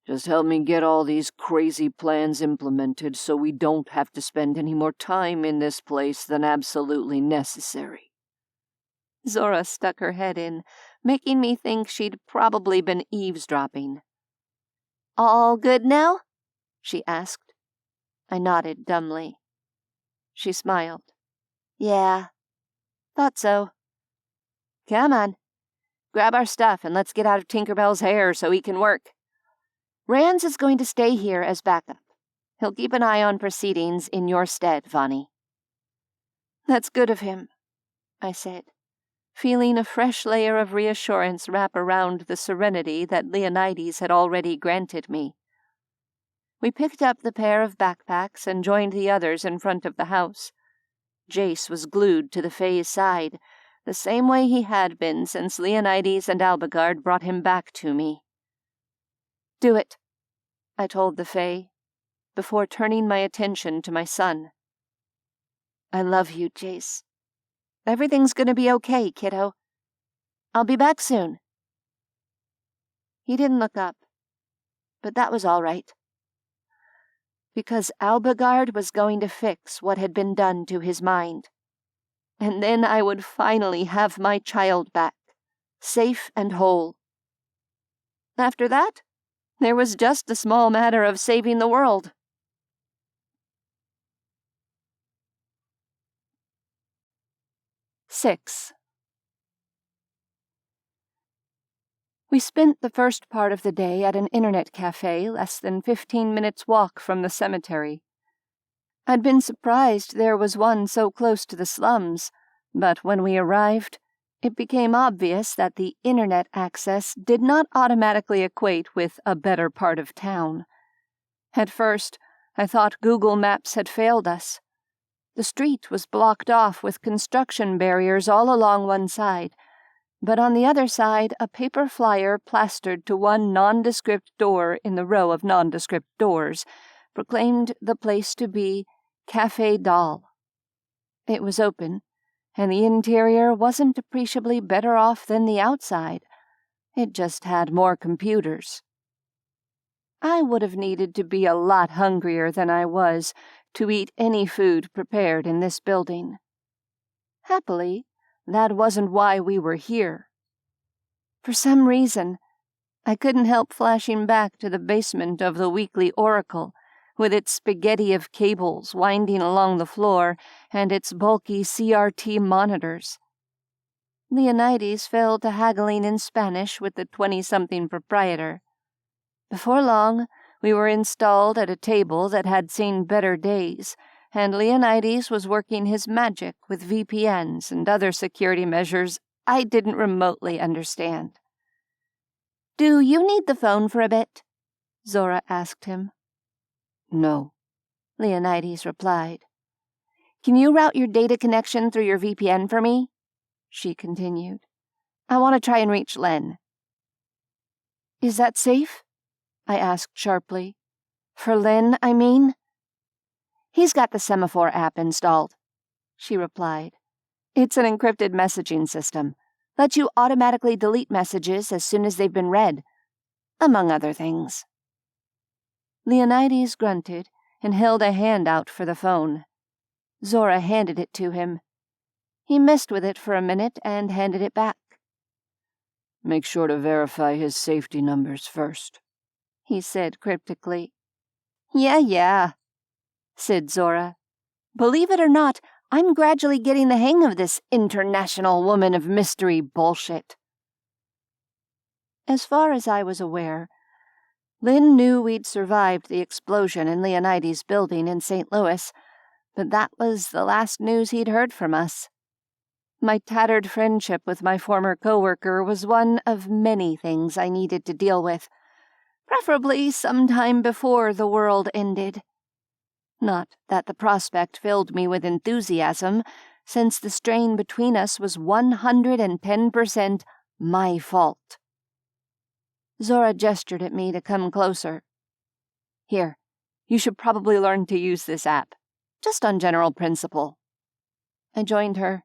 Just help me get all these crazy plans implemented so we don't have to spend any more time in this place than absolutely necessary." Zora stuck her head in, making me think she'd probably been eavesdropping. "All good now?" she asked. I nodded dumbly. She smiled. "Yeah, thought so. Come on, grab our stuff and let's get out of Tinkerbell's hair so he can work. Rands is going to stay here as backup. He'll keep an eye on proceedings in your stead, Vani." "That's good of him," I said, feeling a fresh layer of reassurance wrap around the serenity that Leonides had already granted me. We picked up the pair of backpacks and joined the others in front of the house. Jace was glued to the Fae's side, the same way he had been since Leonides and Alagard brought him back to me. "Do it," I told the Fae, before turning my attention to my son. "I love you, Jace. Everything's gonna be okay, kiddo. I'll be back soon." He didn't look up, but that was all right. Because Alagard was going to fix what had been done to his mind. And then I would finally have my child back, safe and whole. After that, there was just a small matter of saving the world. Six. We spent the first part of the day at an internet cafe less than 15 minutes' walk from the cemetery. I'd been surprised there was one so close to the slums, but when we arrived, it became obvious that the internet access did not automatically equate with a better part of town. At first, I thought Google Maps had failed us. The street was blocked off with construction barriers all along one side, but on the other side a paper flyer plastered to one nondescript door in the row of nondescript doors proclaimed the place to be Café Doll. It was open, and the interior wasn't appreciably better off than the outside. It just had more computers. I would have needed to be a lot hungrier than I was to eat any food prepared in this building. Happily, that wasn't why we were here. For some reason, I couldn't help flashing back to the basement of the Weekly Oracle, with its spaghetti of cables winding along the floor and its bulky CRT monitors. Leonides fell to haggling in Spanish with the 20-something proprietor. Before long, we were installed at a table that had seen better days, and Leonides was working his magic with VPNs and other security measures I didn't remotely understand. "Do you need the phone for a bit?" Zora asked him. "No," Leonides replied. "Can you route your data connection through your VPN for me?" she continued. "I want to try and reach Len." "Is that safe?" I asked sharply. "For Len, I mean?" "He's got the Semaphore app installed," she replied. "It's an encrypted messaging system. Lets you automatically delete messages as soon as they've been read, among other things." Leonides grunted and held a hand out for the phone. Zora handed it to him. He messed with it for a minute and handed it back. "Make sure to verify his safety numbers first," he said cryptically. Yeah, said Zora. "Believe it or not, I'm gradually getting the hang of this international woman of mystery bullshit." As far as I was aware, Lynn knew we'd survived the explosion in Leonides' building in St. Louis, but that was the last news he'd heard from us. My tattered friendship with my former coworker was one of many things I needed to deal with, preferably sometime before the world ended. Not that the prospect filled me with enthusiasm, since the strain between us was 110% my fault. Zora gestured at me to come closer. "Here, you should probably learn to use this app, just on general principle." I joined her,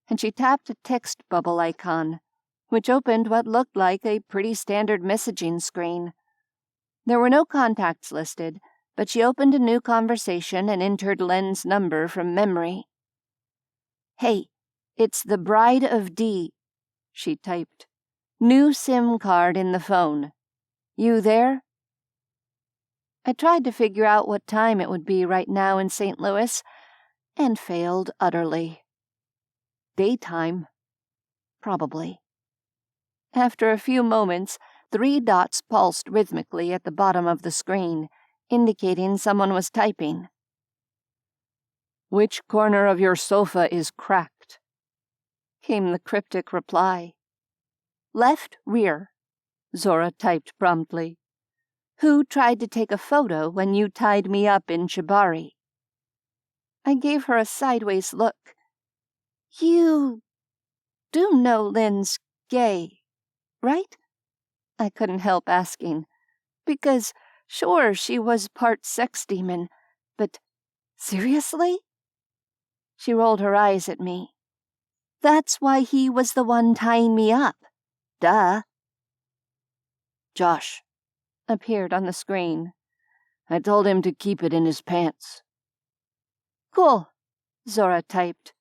and she tapped a text bubble icon, which opened what looked like a pretty standard messaging screen. There were no contacts listed, but she opened a new conversation and entered Len's number from memory. "Hey, it's the Bride of D," she typed. "New SIM card in the phone. You there?" I tried to figure out what time it would be right now in St. Louis, and failed utterly. Daytime. Probably. After a few moments, 3 dots pulsed rhythmically at the bottom of the screen, indicating someone was typing. "Which corner of your sofa is cracked?" came the cryptic reply. "Left rear," Zora typed promptly. "Who tried to take a photo when you tied me up in Shibari?" I gave her a sideways look. "You do know Lynn's gay, right?" I couldn't help asking, because sure, she was part sex demon, but seriously? She rolled her eyes at me. "That's why he was the one tying me up. Duh." "Josh," appeared on the screen. "I told him to keep it in his pants." "Cool," Zora typed.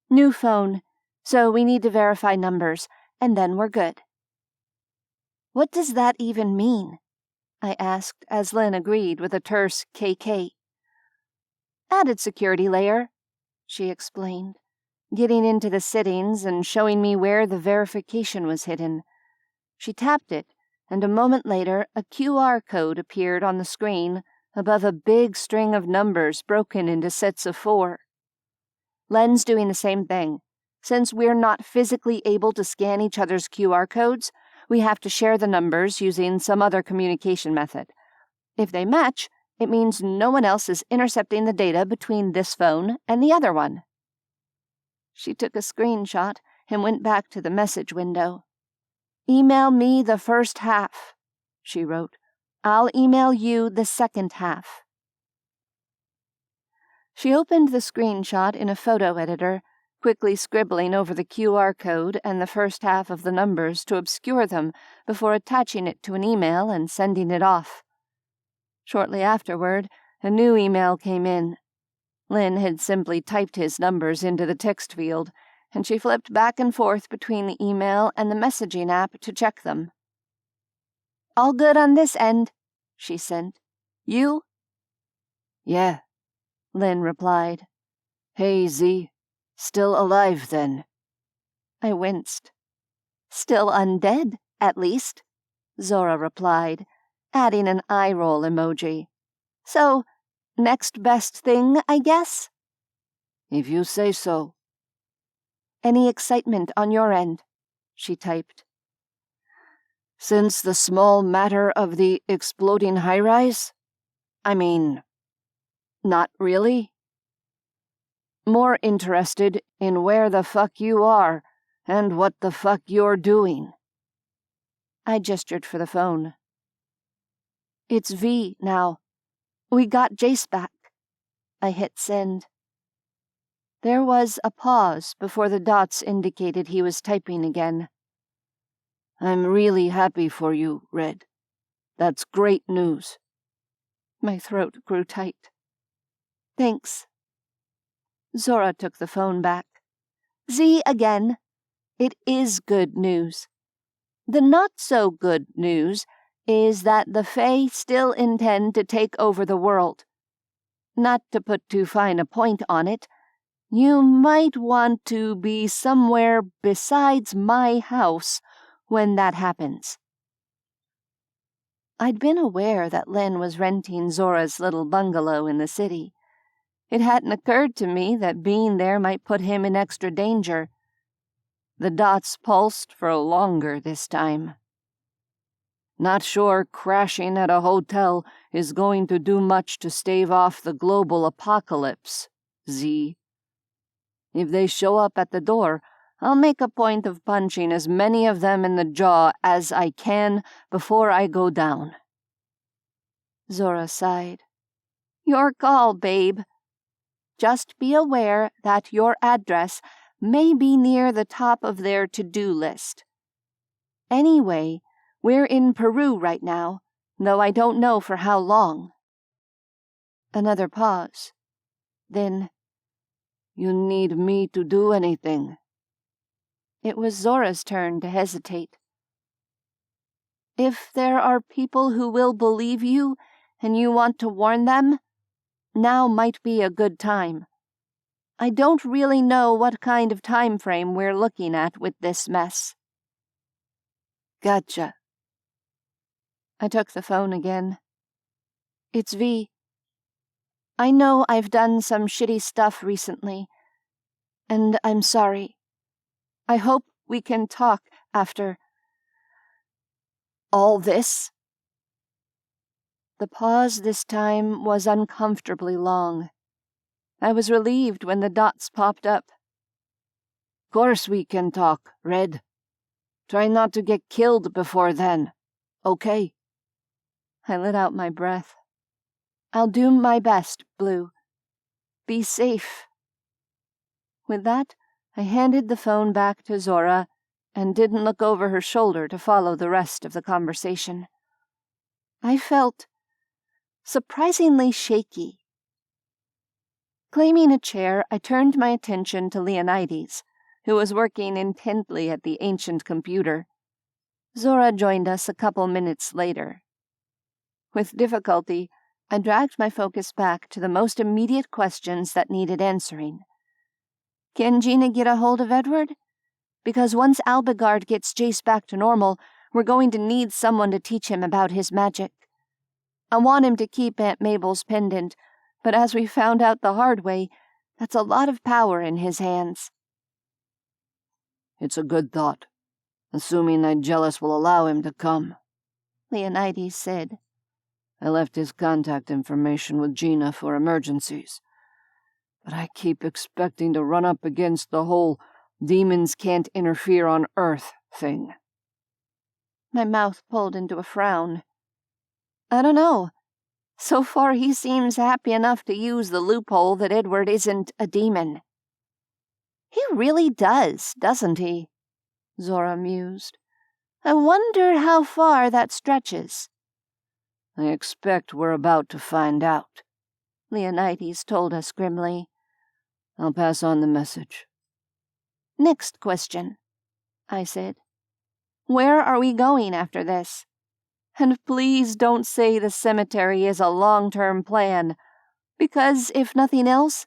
"New phone, so we need to verify numbers, and then we're good." "What does that even mean?" I asked as Lynn agreed with a terse KK. "Added security layer," she explained, getting into the settings and showing me where the verification was hidden. She tapped it, and a moment later a QR code appeared on the screen above a big string of numbers broken into sets of 4. Len's doing the same thing. Since we're not physically able to scan each other's QR codes, we have to share the numbers using some other communication method. If they match, it means no one else is intercepting the data between this phone and the other one. She took a screenshot and went back to the message window. "Email me the first half," she wrote. "I'll email you the second half." She opened the screenshot in a photo editor, quickly scribbling over the QR code and the first half of the numbers to obscure them before attaching it to an email and sending it off. Shortly afterward, a new email came in. Lynn had simply typed his numbers into the text field, and she flipped back and forth between the email and the messaging app to check them. "All good on this end," she sent. "You?" Yeah, Len replied. Hey, Z. Still alive, then? I winced. Still undead, at least, Zora replied, adding an eye-roll emoji. So, next best thing, I guess? If you say so. Any excitement on your end? She typed. Since the small matter of the exploding high-rise? I mean, not really. More interested in where the fuck you are and what the fuck you're doing. I gestured for the phone. It's V now. We got Jace back. I hit send. There was a pause before the dots indicated he was typing again. I'm really happy for you, Red. That's great news. My throat grew tight. Thanks. Zora took the phone back. Z again. It is good news. The not-so-good news is that the Fae still intend to take over the world. Not to put too fine a point on it, you might want to be somewhere besides my house when that happens. I'd been aware that Len was renting Zora's little bungalow in the city. It hadn't occurred to me that being there might put him in extra danger. The dots pulsed for longer this time. Not sure crashing at a hotel is going to do much to stave off the global apocalypse, Z. If they show up at the door, I'll make a point of punching as many of them in the jaw as I can before I go down. Zora sighed. Your call, babe. Just be aware that your address may be near the top of their to-do list. Anyway, we're in Peru right now, though I don't know for how long. Another pause. Then, you need me to do anything? It was Zora's turn to hesitate. If there are people who will believe you, and you want to warn them, now might be a good time. I don't really know what kind of time frame we're looking at with this mess. Gotcha. I took the phone again. It's V. I know I've done some shitty stuff recently, and I'm sorry. I hope we can talk after all this. The pause this time was uncomfortably long. I was relieved when the dots popped up. Course we can talk, Red. Try not to get killed before then, okay? I let out my breath. I'll do my best, Blue. Be safe. With that, I handed the phone back to Zora and didn't look over her shoulder to follow the rest of the conversation. I felt surprisingly shaky. Claiming a chair, I turned my attention to Leonides, who was working intently at the ancient computer. Zora joined us a couple minutes later. With difficulty, I dragged my focus back to the most immediate questions that needed answering. Can Gina get a hold of Edward? Because once Alagard gets Jace back to normal, we're going to need someone to teach him about his magic. I want him to keep Aunt Mabel's pendant, but as we found out the hard way, that's a lot of power in his hands. It's a good thought, assuming Nigellus will allow him to come, Leonides said. I left his contact information with Gina for emergencies, but I keep expecting to run up against the whole demons can't interfere on Earth thing. My mouth pulled into a frown. I don't know. So far he seems happy enough to use the loophole that Edward isn't a demon. He really does, doesn't he? Zora mused. I wonder how far that stretches. I expect we're about to find out, Leonides told us grimly. I'll pass on the message. Next question, I said. Where are we going after this? And please don't say the cemetery is a long-term plan. Because, if nothing else,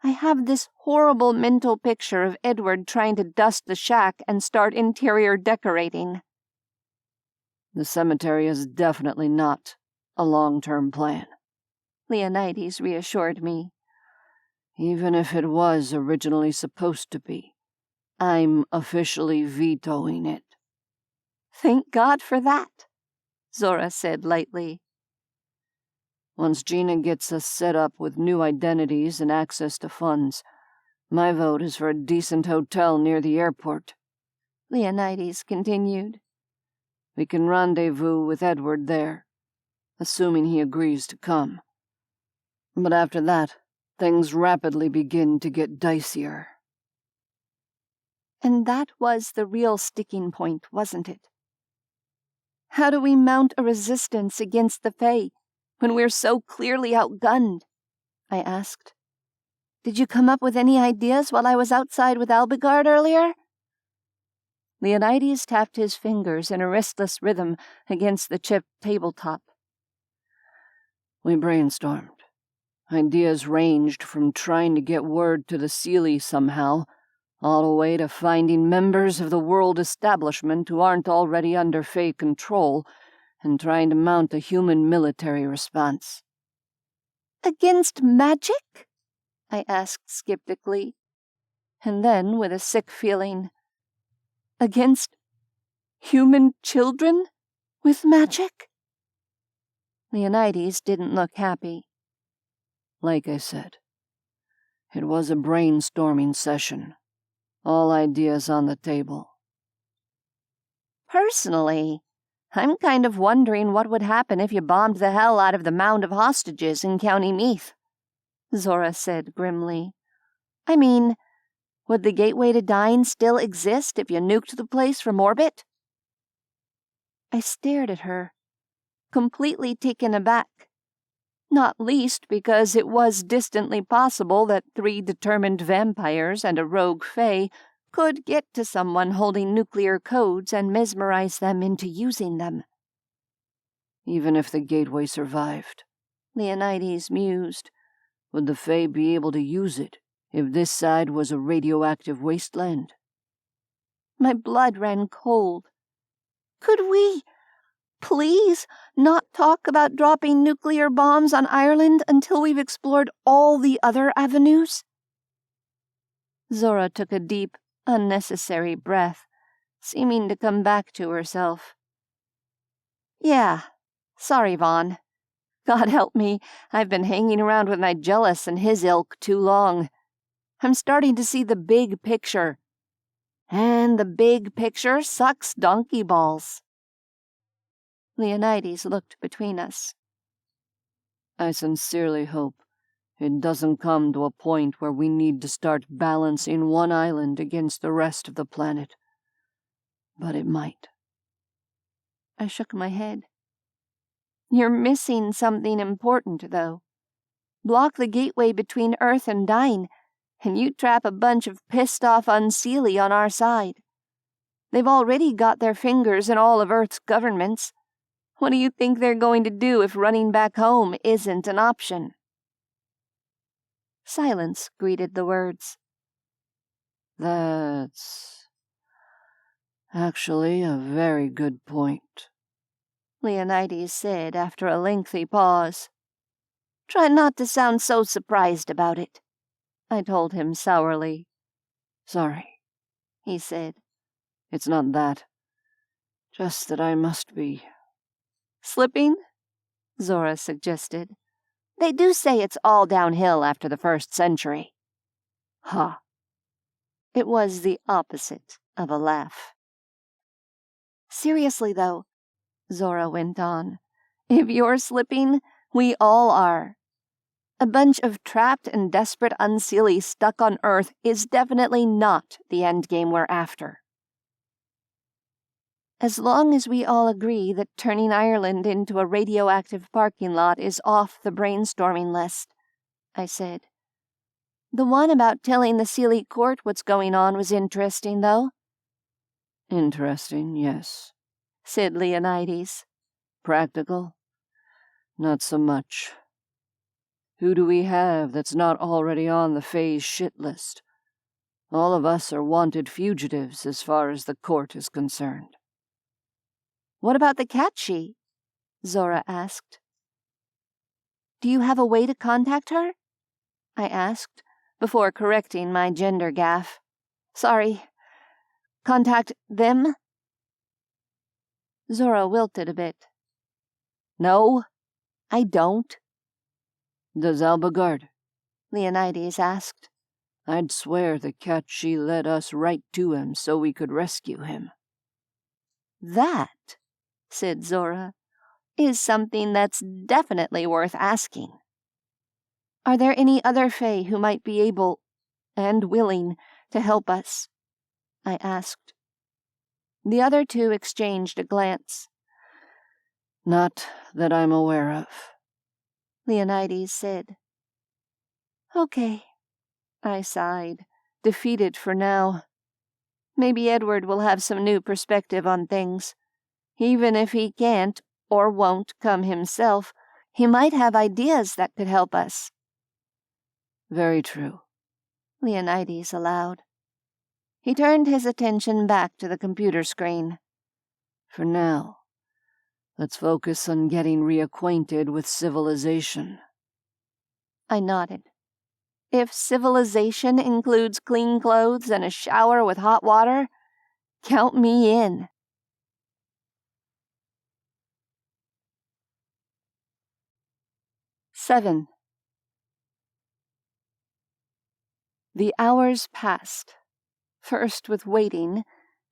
I have this horrible mental picture of Edward trying to dust the shack and start interior decorating. The cemetery is definitely not a long-term plan, Leonides reassured me. Even if it was originally supposed to be, I'm officially vetoing it. Thank God for that, Zora said lightly. Once Gina gets us set up with new identities and access to funds, my vote is for a decent hotel near the airport, Leonides continued. We can rendezvous with Edward there, assuming he agrees to come. But after that, things rapidly begin to get dicier. And that was the real sticking point, wasn't it? How do we mount a resistance against the Fae when we're so clearly outgunned? I asked. Did you come up with any ideas while I was outside with Alagard earlier? Leonides tapped his fingers in a restless rhythm against the chipped tabletop. We brainstormed. Ideas ranged from trying to get word to the Sealy somehow, all the way to finding members of the world establishment who aren't already under Fae control and trying to mount a human military response. Against magic? I asked skeptically, and then with a sick feeling, against human children with magic? Leonides didn't look happy. Like I said, it was a brainstorming session. All ideas on the table. Personally, I'm kind of wondering what would happen if you bombed the hell out of the mound of hostages in County Meath, Zora said grimly. I mean, would the gateway to Dyne still exist if you nuked the place from orbit? I stared at her, completely taken aback, not least because it was distantly possible that 3 determined vampires and a rogue fae could get to someone holding nuclear codes and mesmerize them into using them. Even if the gateway survived, Leonides mused, would the Fae be able to use it if this side was a radioactive wasteland? My blood ran cold. Could we, please, not talk about dropping nuclear bombs on Ireland until we've explored all the other avenues? Zora took a deep, unnecessary breath, seeming to come back to herself. Yeah, sorry, Vaughn. God help me, I've been hanging around with my jealous and his ilk too long. I'm starting to see the big picture. And the big picture sucks donkey balls. Leonides looked between us. I sincerely hope it doesn't come to a point where we need to start balancing one island against the rest of the planet. But it might. I shook my head. You're missing something important, though. Block the gateway between Earth and Dyne, and you trap a bunch of pissed-off Unseelie on our side. They've already got their fingers in all of Earth's governments. What do you think they're going to do if running back home isn't an option? Silence greeted the words. That's actually a very good point, Leonides said after a lengthy pause. Try not to sound so surprised about it, I told him sourly. Sorry, he said. It's not that. Just that I must be. Slipping? Zora suggested. They do say it's all downhill after the 1st century. Ha! It was the opposite of a laugh. Seriously, though, Zora went on, if you're slipping, we all are. A bunch of trapped and desperate Unseelie stuck on Earth is definitely not the endgame we're after. As long as we all agree that turning Ireland into a radioactive parking lot is off the brainstorming list, I said. The one about telling the Sealy court what's going on was interesting, though. Interesting, yes, said Leonides. Practical? Not so much. Who do we have that's not already on the Fae's shit list? All of us are wanted fugitives as far as the court is concerned. What about the Catchy? Zora asked. Do you have a way to contact her? I asked, before correcting my gender gaffe. Sorry. Contact them? Zora wilted a bit. No, I don't. Does Alagard? Leonides asked. I'd swear the Catchy led us right to him so we could rescue him. That, said Zora, is something that's definitely worth asking. Are there any other Fae who might be able and willing to help us? I asked. The other two exchanged a glance. Not that I'm aware of, Leonides said. Okay, I sighed, defeated for now. Maybe Edward will have some new perspective on things. Even if he can't or won't come himself, he might have ideas that could help us. Very true, Leonides allowed. He turned his attention back to the computer screen. For now, let's focus on getting reacquainted with civilization. I nodded. If civilization includes clean clothes and a shower with hot water, count me in. Seven. The hours passed, first with waiting,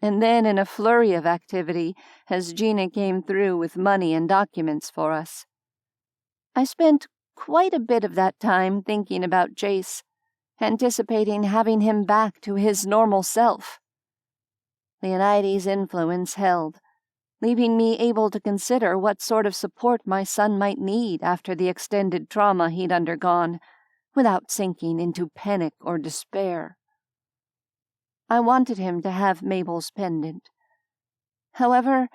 and then in a flurry of activity as Gina came through with money and documents for us. I spent quite a bit of that time thinking about Jace, anticipating having him back to his normal self. Leonides' influence held, leaving me able to consider what sort of support my son might need after the extended trauma he'd undergone, without sinking into panic or despair. I wanted him to have Mabel's pendant. However,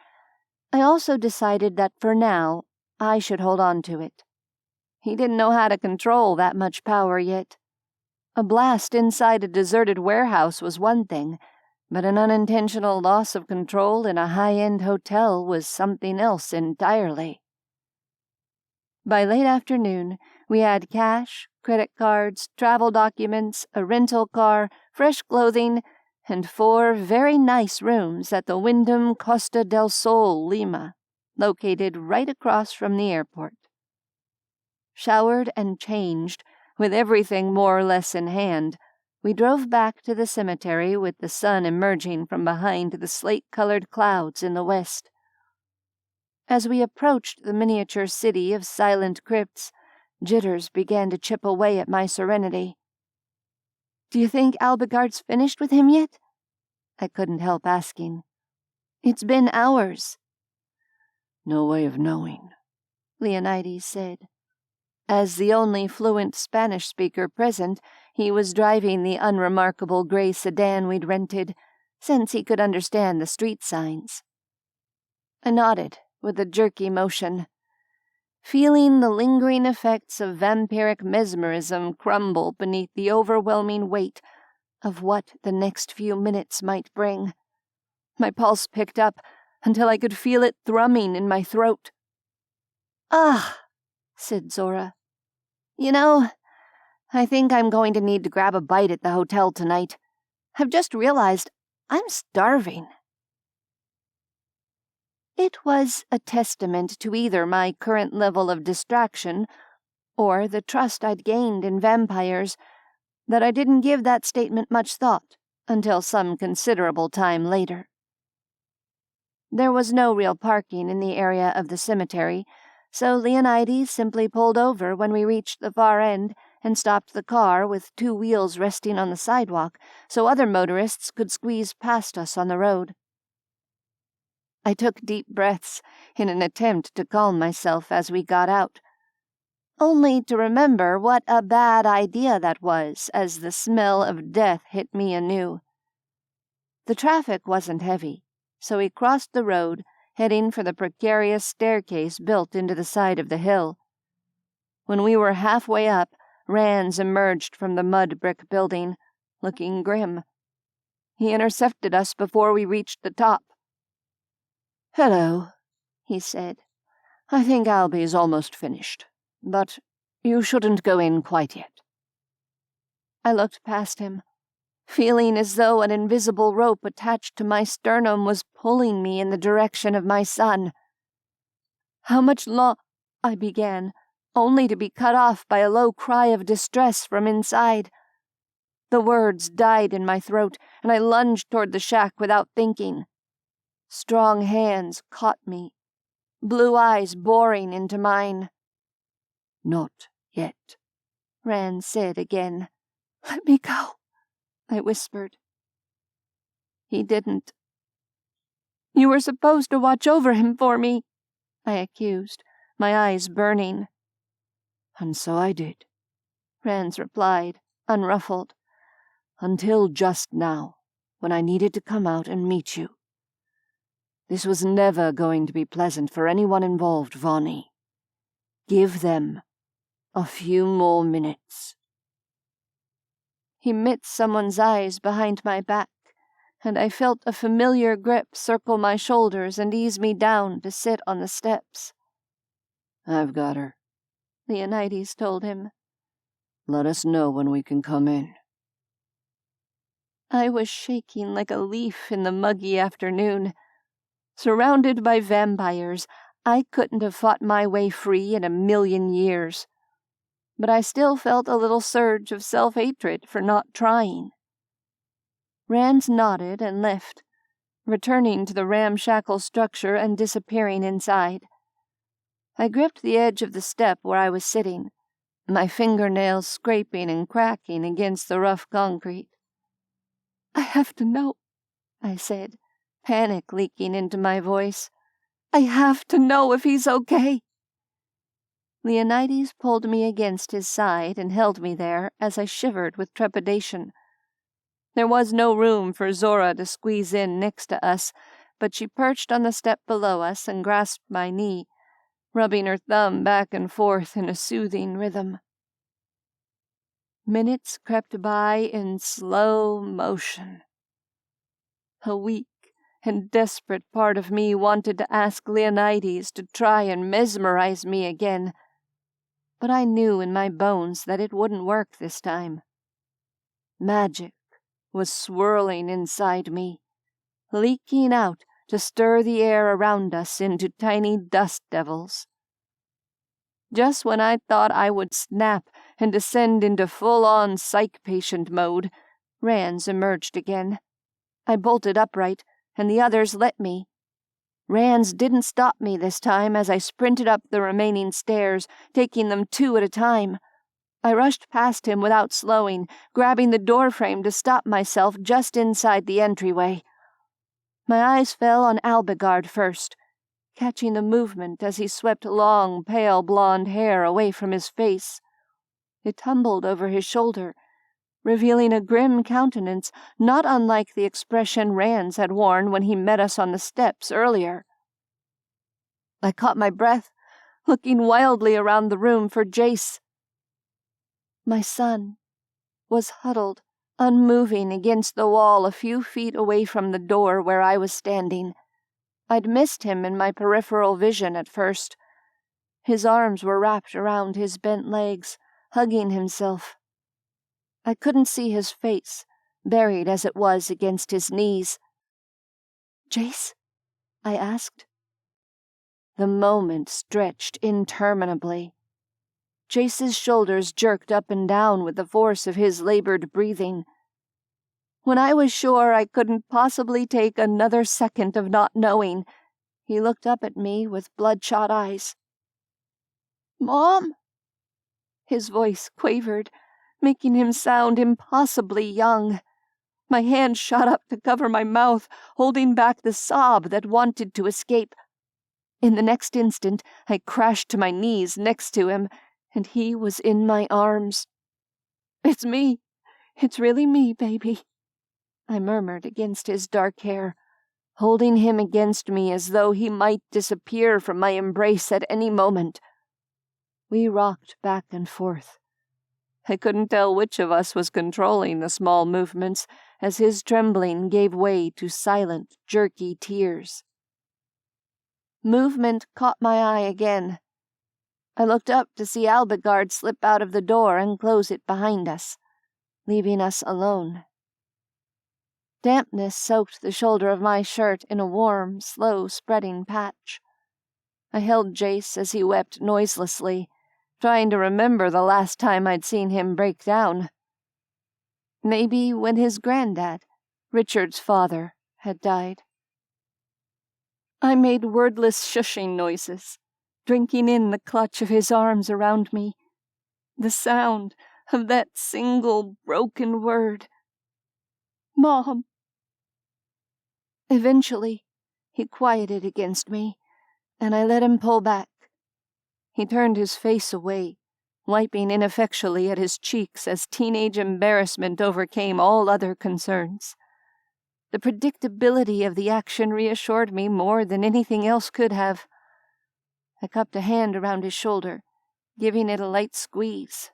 I also decided that for now, I should hold on to it. He didn't know how to control that much power yet. A blast inside a deserted warehouse was one thing, but an unintentional loss of control in a high-end hotel was something else entirely. By late afternoon, we had cash, credit cards, travel documents, a rental car, fresh clothing, and 4 very nice rooms at the Wyndham Costa del Sol, Lima, located right across from the airport. Showered and changed, with everything more or less in hand, we drove back to the cemetery with the sun emerging from behind the slate-colored clouds in the west. As we approached the miniature city of silent crypts, jitters began to chip away at my serenity. Do you think Alagard's finished with him yet? I couldn't help asking. It's been hours. No way of knowing, Leonides said. As the only fluent Spanish speaker present, he was driving the unremarkable gray sedan we'd rented, since he could understand the street signs. I nodded with a jerky motion, feeling the lingering effects of vampiric mesmerism crumble beneath the overwhelming weight of what the next few minutes might bring. My pulse picked up until I could feel it thrumming in my throat. Ah, said Zora. You know, I think I'm going to need to grab a bite at the hotel tonight. I've just realized I'm starving. It was a testament to either my current level of distraction or the trust I'd gained in vampires that I didn't give that statement much thought until some considerable time later. There was no real parking in the area of the cemetery, so Leonides simply pulled over when we reached the far end and stopped the car with 2 wheels resting on the sidewalk so other motorists could squeeze past us on the road. I took deep breaths in an attempt to calm myself as we got out, only to remember what a bad idea that was as the smell of death hit me anew. The traffic wasn't heavy, so we crossed the road, heading for the precarious staircase built into the side of the hill. When we were halfway up, Rands emerged from the mud brick building, looking grim. He intercepted us before we reached the top. "Hello," he said. "I think Albie's almost finished, but you shouldn't go in quite yet." I looked past him, feeling as though an invisible rope attached to my sternum was pulling me in the direction of my son. "How much I began, only to be cut off by a low cry of distress from inside. The words died in my throat, and I lunged toward the shack without thinking. Strong hands caught me, blue eyes boring into mine. "Not yet," Rand said again. "Let me go," I whispered. He didn't. "You were supposed to watch over him for me," I accused, my eyes burning. "And so I did," Rand replied, unruffled. "Until just now, when I needed to come out and meet you. This was never going to be pleasant for anyone involved, Vonnie. Give them a few more minutes." He met someone's eyes behind my back, and I felt a familiar grip circle my shoulders and ease me down to sit on the steps. "I've got her," Leonides told him. "Let us know when we can come in." I was shaking like a leaf in the muggy afternoon. Surrounded by vampires, I couldn't have fought my way free in a million years. But I still felt a little surge of self-hatred for not trying. Rand nodded and left, returning to the ramshackle structure and disappearing inside. I gripped the edge of the step where I was sitting, my fingernails scraping and cracking against the rough concrete. "I have to know," I said, panic leaking into my voice. "I have to know if he's okay." Leonides pulled me against his side and held me there as I shivered with trepidation. There was no room for Zora to squeeze in next to us, but she perched on the step below us and grasped my knee, rubbing her thumb back and forth in a soothing rhythm. Minutes crept by in slow motion. A weak and desperate part of me wanted to ask Leonides to try and mesmerize me again, but I knew in my bones that it wouldn't work this time. Magic was swirling inside me, leaking out to stir the air around us into tiny dust devils. Just when I thought I would snap and descend into full-on psych patient mode, Rands emerged again. I bolted upright, and the others let me. Rands didn't stop me this time as I sprinted up the remaining stairs, taking them 2 at a time. I rushed past him without slowing, grabbing the doorframe to stop myself just inside the entryway. My eyes fell on Alagard first, catching the movement as he swept long, pale blonde hair away from his face. It tumbled over his shoulder, revealing a grim countenance not unlike the expression Rands had worn when he met us on the steps earlier. I caught my breath, looking wildly around the room for Jace. My son was huddled, unmoving against the wall a few feet away from the door where I was standing. I'd missed him in my peripheral vision at first. His arms were wrapped around his bent legs, hugging himself. I couldn't see his face, buried as it was against his knees. "Jace?" I asked. The moment stretched interminably. Jace's shoulders jerked up and down with the force of his labored breathing. When I was sure I couldn't possibly take another second of not knowing, he looked up at me with bloodshot eyes. "Mom?" His voice quavered, making him sound impossibly young. My hand shot up to cover my mouth, holding back the sob that wanted to escape. In the next instant, I crashed to my knees next to him, and he was in my arms. "It's me. It's really me, baby," I murmured against his dark hair, holding him against me as though he might disappear from my embrace at any moment. We rocked back and forth. I couldn't tell which of us was controlling the small movements as his trembling gave way to silent, jerky tears. Movement caught my eye again. I looked up to see Alagard slip out of the door and close it behind us, leaving us alone. Dampness soaked the shoulder of my shirt in a warm, slow-spreading patch. I held Jace as he wept noiselessly, trying to remember the last time I'd seen him break down. Maybe when his granddad, Richard's father, had died. I made wordless shushing noises, drinking in the clutch of his arms around me, the sound of that single broken word. Mom. Eventually, he quieted against me, and I let him pull back. He turned his face away, wiping ineffectually at his cheeks as teenage embarrassment overcame all other concerns. The predictability of the action reassured me more than anything else could have. I cupped a hand around his shoulder, giving it a light squeeze.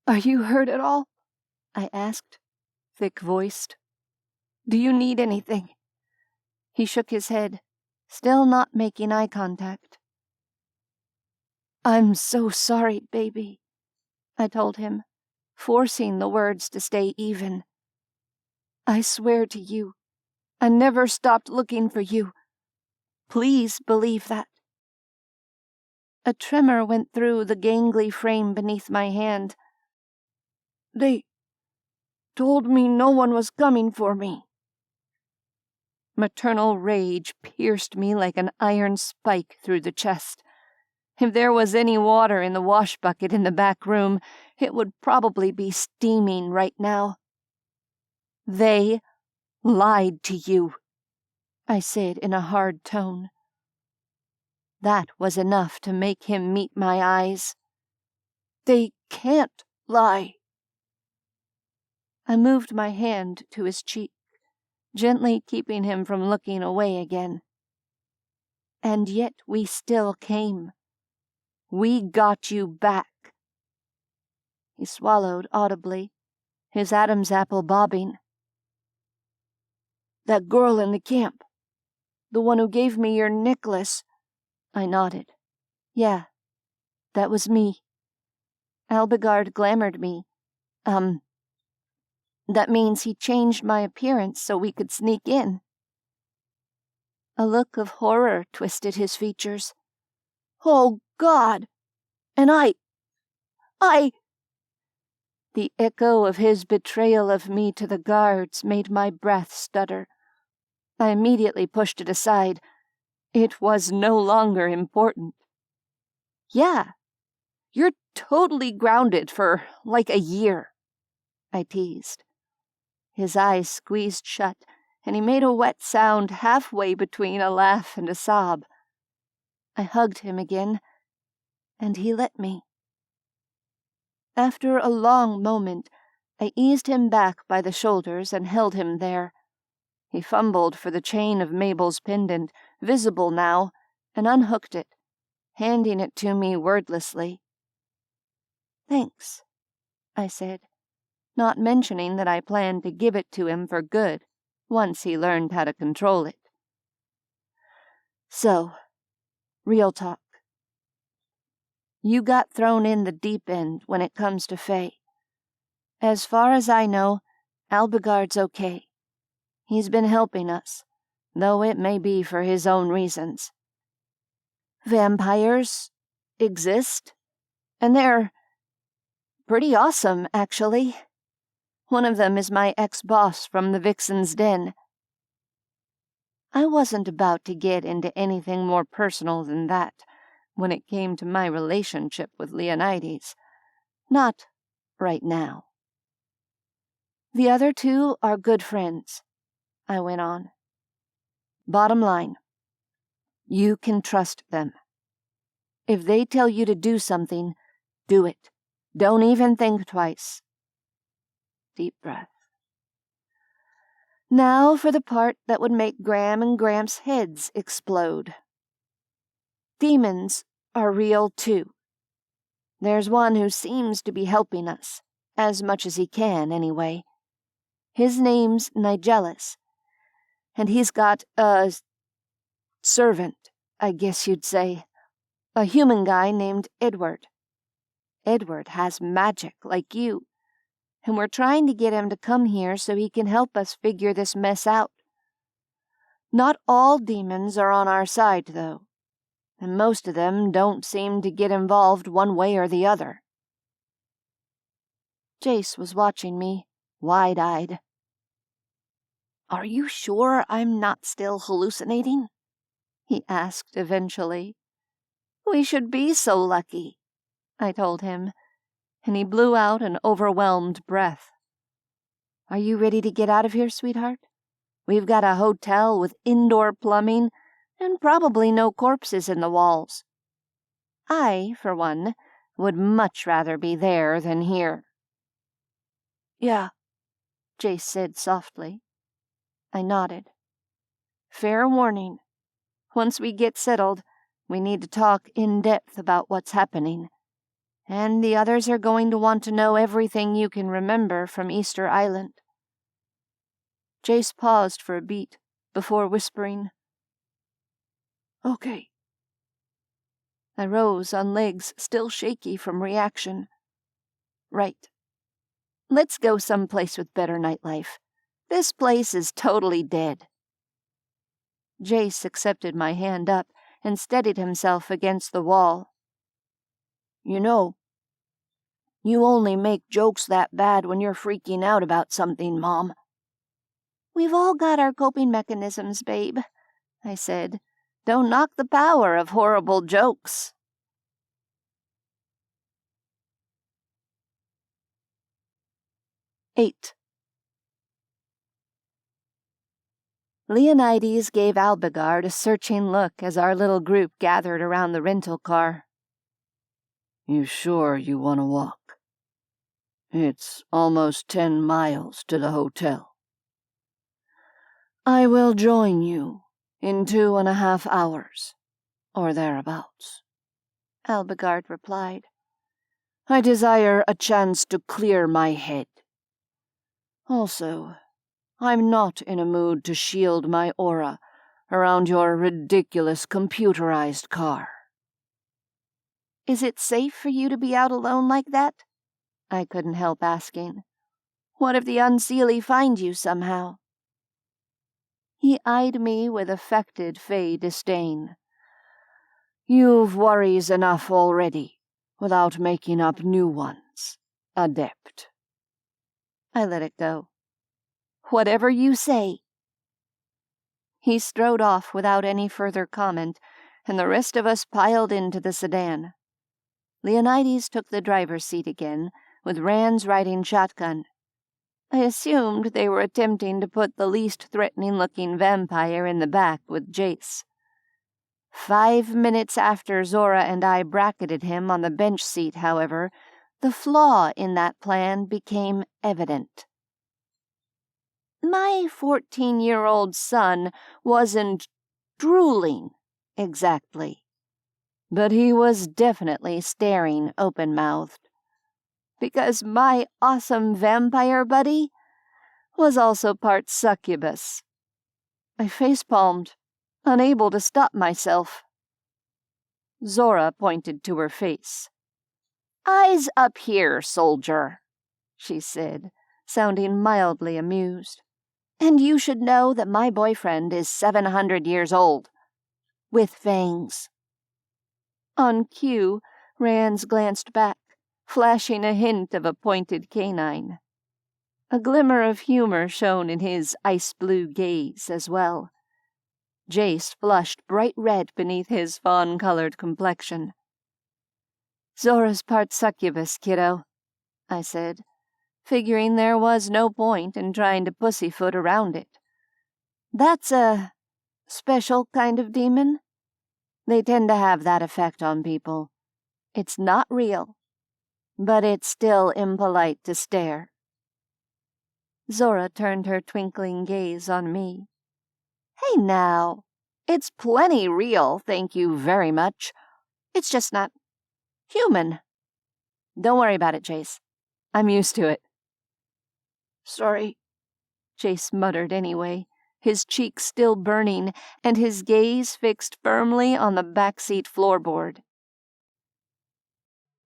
"Are you hurt at all?" I asked, thick-voiced. "Do you need anything?" He shook his head, still not making eye contact. "I'm so sorry, baby," I told him, forcing the words to stay even. "I swear to you, I never stopped looking for you. Please believe that." A tremor went through the gangly frame beneath my hand. "They told me no one was coming for me." Maternal rage pierced me like an iron spike through the chest. If there was any water in the wash bucket in the back room, it would probably be steaming right now. "They lied to you," I said in a hard tone. That was enough to make him meet my eyes. "They can't lie." I moved my hand to his cheek, gently keeping him from looking away again. "And yet we still came. We got you back." He swallowed audibly, his Adam's apple bobbing. "That girl in the camp, the one who gave me your necklace." I nodded. "Yeah, that was me." Alagard glamored me. That means he changed my appearance so we could sneak in." A look of horror twisted his features. "Oh, God! And I... The echo of his betrayal of me to the guards made my breath stutter. I immediately pushed it aside. It was no longer important. "Yeah, you're totally grounded for like a year," I teased. His eyes squeezed shut, and he made a wet sound halfway between a laugh and a sob. I hugged him again, and he let me. After a long moment, I eased him back by the shoulders and held him there. He fumbled for the chain of Mabel's pendant, visible now, and unhooked it, handing it to me wordlessly. "Thanks," I said, not mentioning that I planned to give it to him for good once he learned how to control it. "So, real talk. You got thrown in the deep end when it comes to Faye. As far as I know, Alagard's okay. He's been helping us, though it may be for his own reasons. Vampires exist, and they're pretty awesome, actually. One of them is my ex-boss from the Vixen's Den." I wasn't about to get into anything more personal than that when it came to my relationship with Leonides. Not right now. "The other two are good friends," I went on. "Bottom line, you can trust them. If they tell you to do something, do it. Don't even think twice." Deep breath. Now for the part that would make Graham and Gramps' heads explode. Demons are real too. There's one who seems to be helping us, as much as he can anyway. His name's Nigellus, and he's got a servant, I guess you'd say. A human guy named Edward. Edward has magic, like you, and we're trying to get him to come here so he can help us figure this mess out. Not all demons are on our side, though, and most of them don't seem to get involved one way or the other. Jace was watching me, wide-eyed. "Are you sure I'm not still hallucinating?" he asked eventually. "We should be so lucky," I told him, and he blew out an overwhelmed breath. "Are you ready to get out of here, sweetheart? We've got a hotel with indoor plumbing and probably no corpses in the walls. I, for one, would much rather be there than here." "Yeah," Jace said softly. I nodded. "Fair warning. Once we get settled, we need to talk in depth about what's happening. And the others are going to want to know everything you can remember from Easter Island." Jace paused for a beat before whispering, "Okay." I rose on legs still shaky from reaction. "Right. Let's go someplace with better nightlife. This place is totally dead." Jace accepted my hand up and steadied himself against the wall. "You know, you only make jokes that bad when you're freaking out about something, Mom." "We've all got our coping mechanisms, babe," I said. "Don't knock the power of horrible jokes." "8. Leonides gave Alagard a searching look as our little group gathered around the rental car. "You sure you want to walk? It's almost 10 miles to the hotel." "I will join you in 2.5 hours, or thereabouts," Alagard replied. "I desire a chance to clear my head. Also, I'm not in a mood to shield my aura around your ridiculous computerized car." "Is it safe for you to be out alone like that?" I couldn't help asking. "What if the Unseelie find you somehow?" He eyed me with affected fey disdain. "You've worries enough already, without making up new ones, Adept." I let it go. "Whatever you say." He strode off without any further comment, and the rest of us piled into the sedan. Leonides took the driver's seat again, with Rands riding shotgun. I assumed they were attempting to put the least threatening-looking vampire in the back with Jace. 5 minutes after Zora and I bracketed him on the bench seat, however, the flaw in that plan became evident. My 14-year-old son wasn't drooling, exactly, but he was definitely staring open-mouthed, because my awesome vampire buddy was also part succubus. I facepalmed, unable to stop myself. Zora pointed to her face. "Eyes up here, soldier," she said, sounding mildly amused. "And you should know that my boyfriend is 700 years old, with fangs." On cue, Rands glanced back, flashing a hint of a pointed canine. A glimmer of humor shone in his ice-blue gaze as well. Jace flushed bright red beneath his fawn-colored complexion. "Zora's part succubus, kiddo," I said, figuring there was no point in trying to pussyfoot around it. "That's a special kind of demon. They tend to have that effect on people. It's not real, but it's still impolite to stare." Zora turned her twinkling gaze on me. "Hey now, it's plenty real, thank you very much. It's just not human. Don't worry about it, Jace. I'm used to it. Sorry, Jace muttered anyway, his cheeks still burning and his gaze fixed firmly on the backseat floorboard.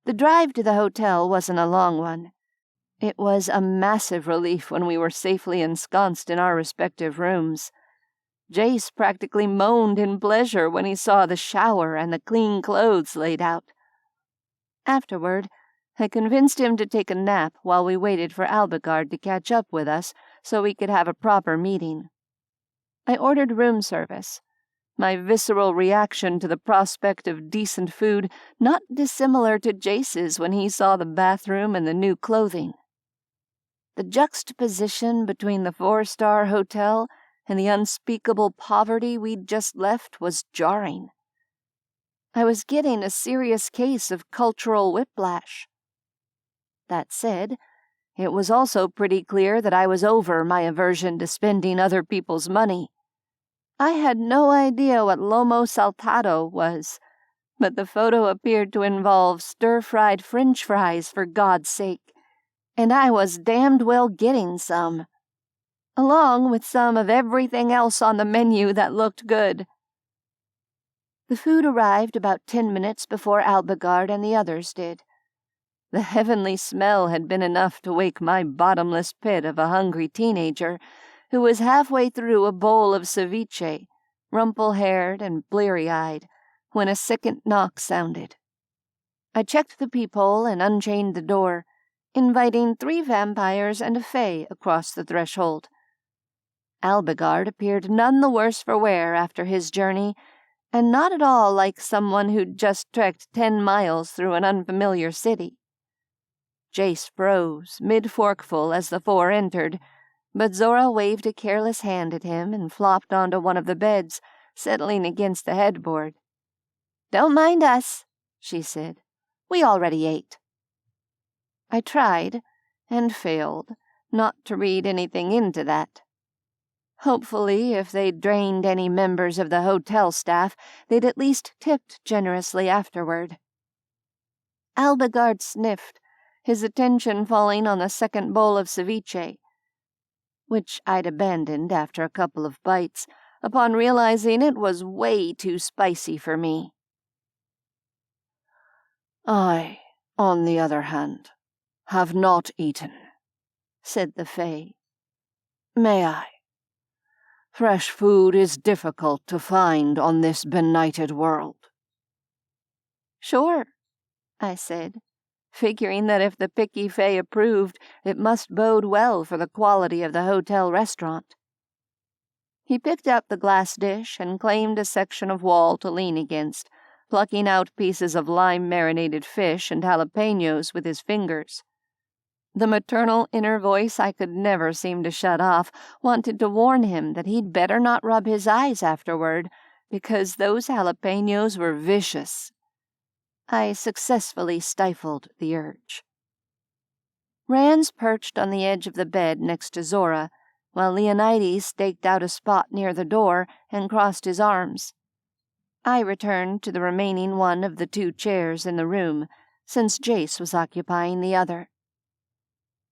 The drive to the hotel wasn't a long one. It was a massive relief when we were safely ensconced in our respective rooms. Jace practically moaned in pleasure when he saw the shower and the clean clothes laid out. Afterward, I convinced him to take a nap while we waited for Alagard to catch up with us so we could have a proper meeting. I ordered room service, my visceral reaction to the prospect of decent food not dissimilar to Jace's when he saw the bathroom and the new clothing. The juxtaposition between the 4-star hotel and the unspeakable poverty we'd just left was jarring. I was getting a serious case of cultural whiplash. That said, it was also pretty clear that I was over my aversion to spending other people's money. I had no idea what lomo saltado was, but the photo appeared to involve stir-fried French fries for God's sake, and I was damned well getting some, along with some of everything else on the menu that looked good. The food arrived about 10 minutes before Alagard and the others did. The heavenly smell had been enough to wake my bottomless pit of a hungry teenager who was halfway through a bowl of ceviche, rumple-haired and bleary-eyed, when a second knock sounded. I checked the peephole and unchained the door, inviting 3 vampires and a fae across the threshold. Alagard appeared none the worse for wear after his journey, and not at all like someone who'd just trekked 10 miles through an unfamiliar city. Jace froze, mid-forkful, as the 4 entered, but Zora waved a careless hand at him and flopped onto one of the beds, settling against the headboard. "Don't mind us," she said. "We already ate." I tried, and failed, not to read anything into that. Hopefully, if they'd drained any members of the hotel staff, they'd at least tipped generously afterward. Alagard sniffed, his attention falling on the second bowl of ceviche, which I'd abandoned after a couple of bites, upon realizing it was way too spicy for me. I, on the other hand, have not eaten, said the fae. May I? Fresh food is difficult to find on this benighted world. Sure, I said, figuring that if the picky fae approved, it must bode well for the quality of the hotel restaurant. He picked up the glass dish and claimed a section of wall to lean against, plucking out pieces of lime-marinated fish and jalapenos with his fingers. The maternal inner voice I could never seem to shut off wanted to warn him that he'd better not rub his eyes afterward, because those jalapenos were vicious. I successfully stifled the urge. Rans perched on the edge of the bed next to Zora, while Leonides staked out a spot near the door and crossed his arms. I returned to the remaining one of the 2 chairs in the room, since Jace was occupying the other.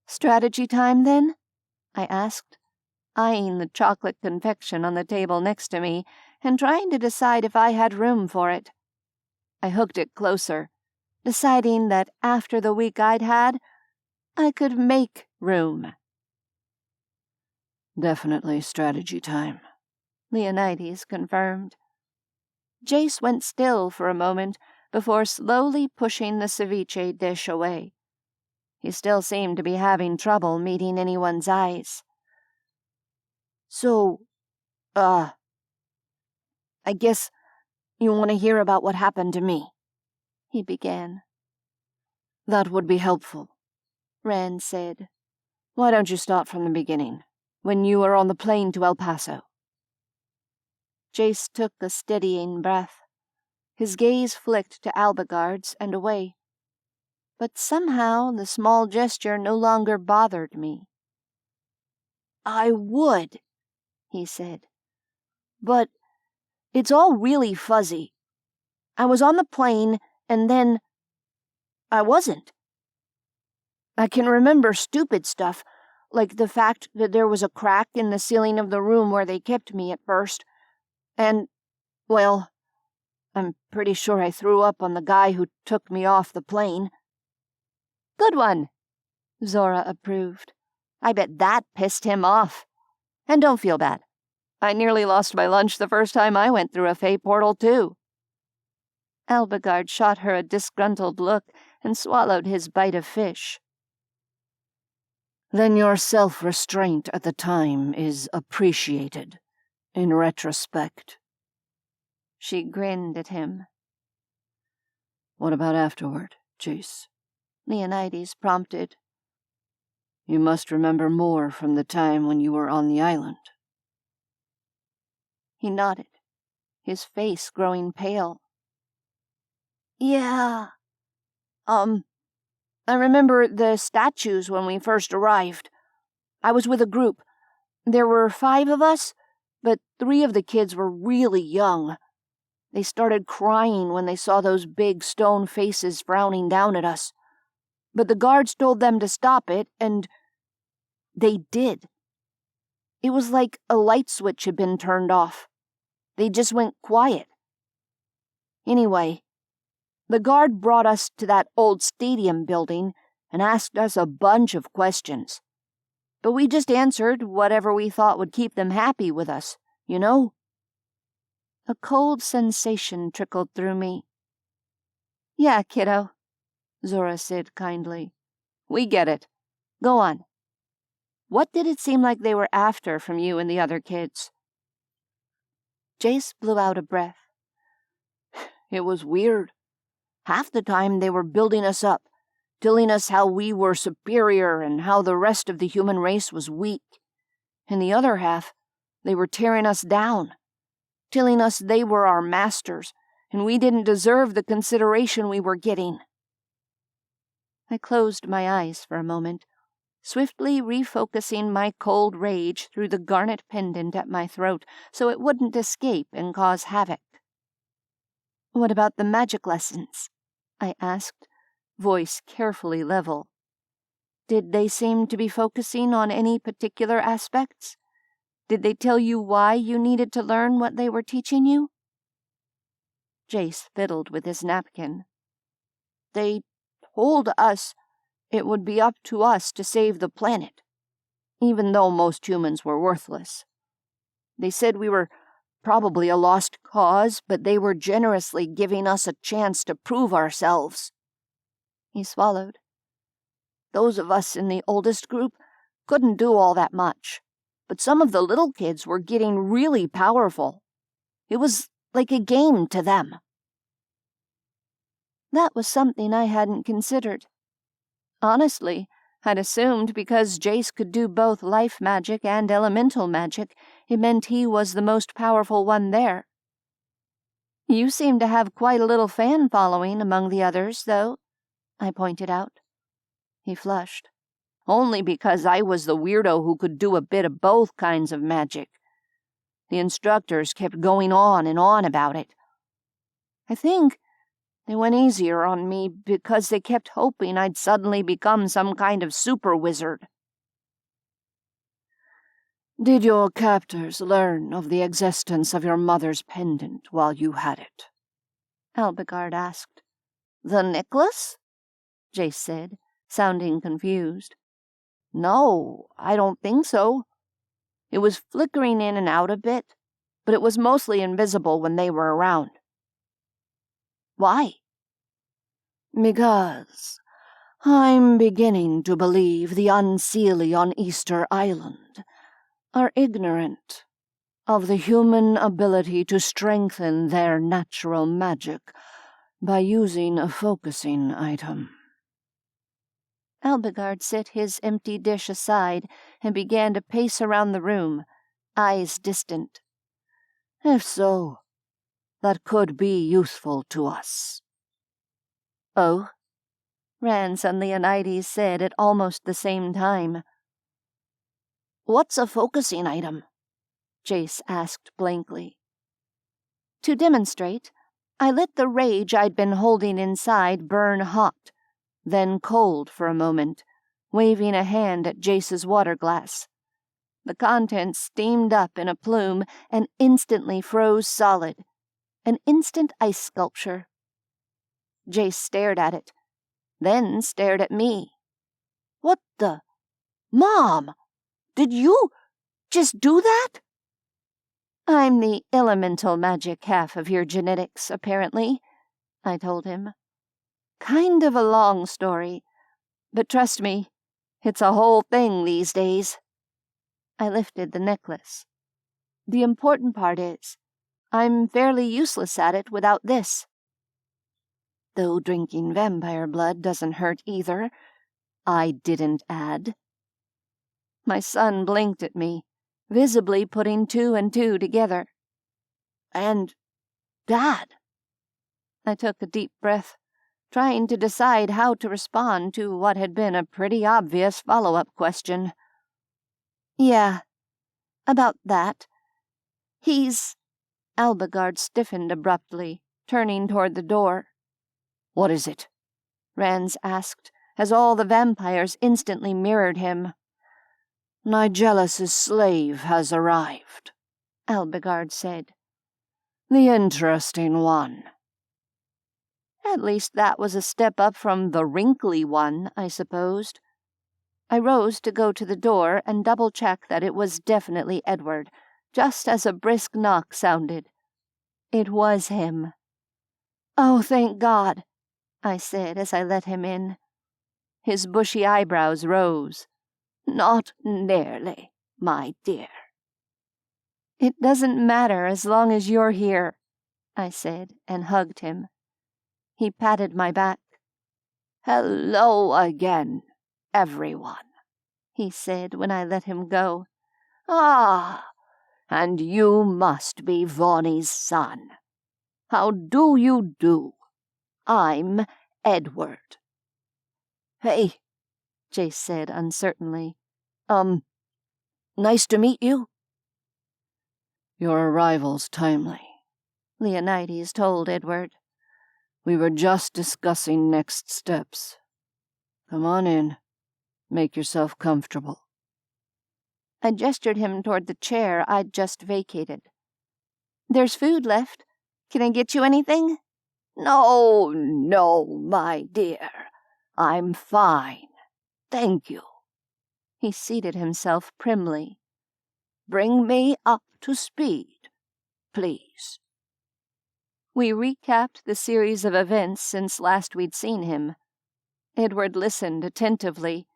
"Strategy time, then?" I asked, eyeing the chocolate confection on the table next to me and trying to decide if I had room for it. I hooked it closer, deciding that after the week I'd had, I could make room. Definitely strategy time, Leonides confirmed. Jace went still for a moment before slowly pushing the ceviche dish away. He still seemed to be having trouble meeting anyone's eyes. So, I guess you want to hear about what happened to me, he began. That would be helpful, Rand said. Why don't you start from the beginning, when you were on the plane to El Paso? Jace took a steadying breath. His gaze flicked to Alagard's and away. But somehow the small gesture no longer bothered me. I would, he said. But it's all really fuzzy. I was on the plane, and then I wasn't. I can remember stupid stuff, like the fact that there was a crack in the ceiling of the room where they kept me at first. And, well, I'm pretty sure I threw up on the guy who took me off the plane. Good one, Zora approved. I bet that pissed him off. And don't feel bad. I nearly lost my lunch the first time I went through a Fey portal, too. Alagard shot her a disgruntled look and swallowed his bite of fish. Then your self-restraint at the time is appreciated, in retrospect. She grinned at him. What about afterward, Jace? Leonides prompted. You must remember more from the time when you were on the island. He nodded, his face growing pale. Yeah. I remember the statues when we first arrived. I was with a group. There were 5 of us, but 3 of the kids were really young. They started crying when they saw those big stone faces frowning down at us. But the guards told them to stop it, and they did. It was like a light switch had been turned off. They just went quiet. Anyway, the guard brought us to that old stadium building and asked us a bunch of questions. But we just answered whatever we thought would keep them happy with us, you know? A cold sensation trickled through me. Yeah, kiddo, Zora said kindly. We get it. Go on. What did it seem like they were after from you and the other kids? Jace blew out a breath. It was weird. Half the time they were building us up, telling us how we were superior and how the rest of the human race was weak. And the other half, they were tearing us down, telling us they were our masters and we didn't deserve the consideration we were getting. I closed my eyes for a moment, swiftly refocusing my cold rage through the garnet pendant at my throat so it wouldn't escape and cause havoc. What about the magic lessons? I asked, voice carefully level. Did they seem to be focusing on any particular aspects? Did they tell you why you needed to learn what they were teaching you? Jace fiddled with his napkin. They told us it would be up to us to save the planet, even though most humans were worthless. They said we were probably a lost cause, but they were generously giving us a chance to prove ourselves. He swallowed. Those of us in the oldest group couldn't do all that much, but some of the little kids were getting really powerful. It was like a game to them. That was something I hadn't considered. Honestly, I'd assumed because Jace could do both life magic and elemental magic, it meant he was the most powerful one there. You seem to have quite a little fan following among the others, though, I pointed out. He flushed. Only because I was the weirdo who could do a bit of both kinds of magic. The instructors kept going on and on about it. I think they went easier on me because they kept hoping I'd suddenly become some kind of super wizard. Did your captors learn of the existence of your mother's pendant while you had it? Alagard asked. The necklace? Jace said, sounding confused. No, I don't think so. It was flickering in and out a bit, but it was mostly invisible when they were around. Why? Because I'm beginning to believe the Unseelie on Easter Island are ignorant of the human ability to strengthen their natural magic by using a focusing item. Alagard set his empty dish aside and began to pace around the room, eyes distant. If so, that could be useful to us. Oh? Rance and Leonides said at almost the same time. What's a focusing item? Jace asked blankly. To demonstrate, I let the rage I'd been holding inside burn hot, then cold for a moment, waving a hand at Jace's water glass. The contents steamed up in a plume and instantly froze solid, an instant ice sculpture. Jace stared at it, then stared at me. "What the? Mom! Did you just do that?" "I'm the elemental magic half of your genetics, apparently," I told him. "Kind of a long story, but trust me, it's a whole thing these days." I lifted the necklace. "The important part is, I'm fairly useless at it without this. Though drinking vampire blood doesn't hurt either," I didn't add. My son blinked at me, visibly putting 2 and 2 together. "And Dad?" I took a deep breath, trying to decide how to respond to what had been a pretty obvious follow-up question. "Yeah, about that. He's—" Alagard stiffened abruptly, turning toward the door. "What is it?" Rans asked, as all the vampires instantly mirrored him. "Nigelus's slave has arrived," Alagard said. "The interesting one." At least that was a step up from the wrinkly one, I supposed. I rose to go to the door and double-check that it was definitely Edward, just as a brisk knock sounded. It was him. "Oh, thank God," I said as I let him in. His bushy eyebrows rose. "Not nearly, my dear." "It doesn't matter as long as you're here," I said, and hugged him. He patted my back. "Hello again, everyone," he said when I let him go. "Ah, and you must be Vonnie's son. How do you do? I'm Edward." "Hey," Jace said uncertainly. Nice to meet you." "Your arrival's timely," Leonides told Edward. "We were just discussing next steps. Come on in. Make yourself comfortable." I gestured him toward the chair I'd just vacated. "There's food left. Can I get you anything?" No, my dear. I'm fine. Thank you." He seated himself primly. "Bring me up to speed, please." We recapped the series of events since last we'd seen him. Edward listened attentively,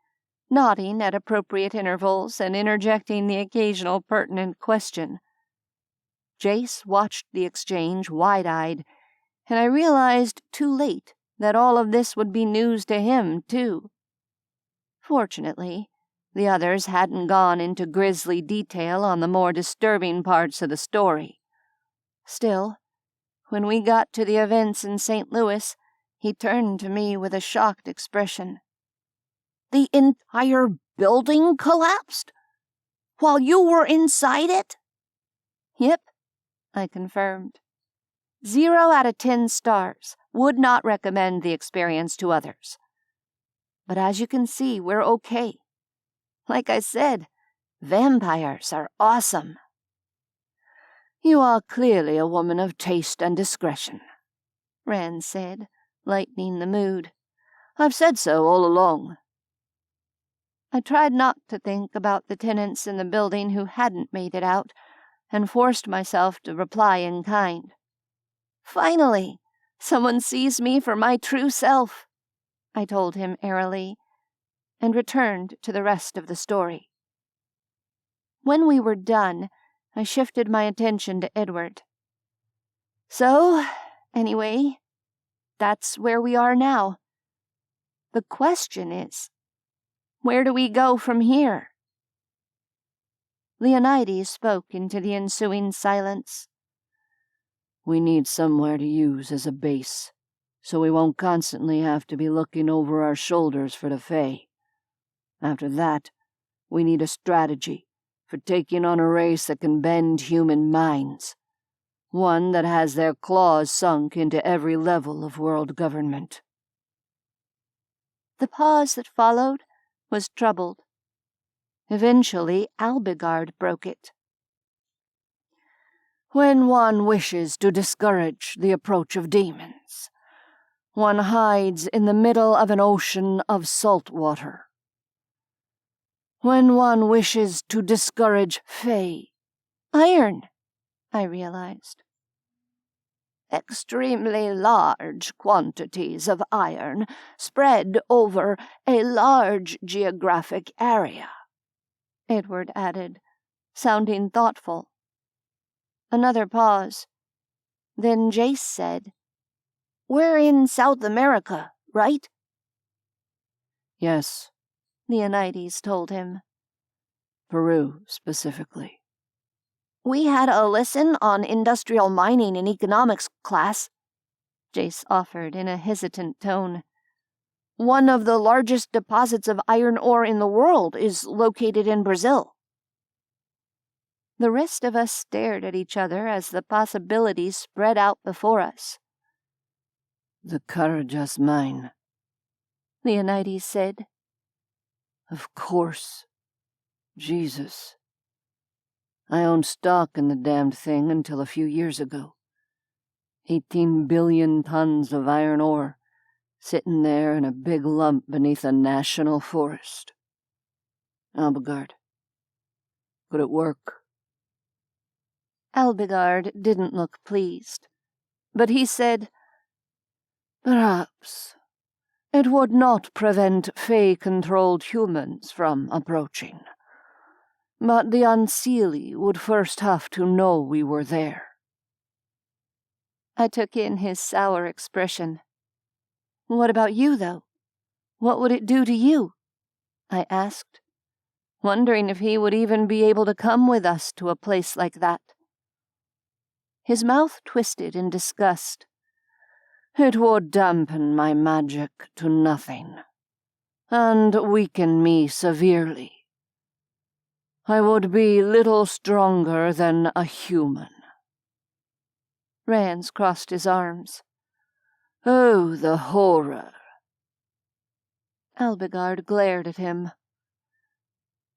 nodding at appropriate intervals and interjecting the occasional pertinent question. Jace watched the exchange wide-eyed, and I realized too late that all of this would be news to him, too. Fortunately, the others hadn't gone into grisly detail on the more disturbing parts of the story. Still, when we got to the events in St. Louis, he turned to me with a shocked expression. "The entire building collapsed? While you were inside it?" "Yep," I confirmed. 0 out of 10 stars. Would not recommend the experience to others. But as you can see, we're okay. Like I said, vampires are awesome." "You are clearly a woman of taste and discretion," Rand said, lightening the mood. "I've said so all along." I tried not to think about the tenants in the building who hadn't made it out, and forced myself to reply in kind. "Finally, someone sees me for my true self," I told him airily, and returned to the rest of the story. When we were done, I shifted my attention to Edward. "So, anyway, that's where we are now. The question is, where do we go from here?" Leonides spoke into the ensuing silence. "We need somewhere to use as a base, so we won't constantly have to be looking over our shoulders for the Fae. After that, we need a strategy for taking on a race that can bend human minds. One that has their claws sunk into every level of world government. The pause that followed was troubled. Eventually, Alagard broke it. When one wishes to discourage the approach of demons, one hides in the middle of an ocean of salt water. When one wishes to discourage Fae, Iron, I realized. Extremely large quantities of iron spread over a large geographic area, Edward added, sounding thoughtful. Another pause. Then Jace said, "We're in South America, right?" Yes, Leonides told him. Peru, specifically. "We had a lesson on industrial mining in economics class," Jace offered in a hesitant tone. "One of the largest deposits of iron ore in the world is located in Brazil." The rest of us stared at each other as the possibilities spread out before us. The Carajás mine, Leonides said. Of course. Jesus. I owned stock in the damned thing until a few years ago. 18 billion tons of iron ore, sitting there in a big lump beneath a national forest. Alagard. Could it work? Alagard didn't look pleased, but he said, Perhaps. It would not prevent Fae-controlled humans from approaching. But the Unseelie would first have to know we were there. I took in his sour expression. What about you, though? What would it do to you? I asked, wondering if he would even be able to come with us to a place like that. His mouth twisted in disgust. It would dampen my magic to nothing, and weaken me severely. I would be little stronger than a human. Rans crossed his arms. Oh, the horror. Alagard glared at him.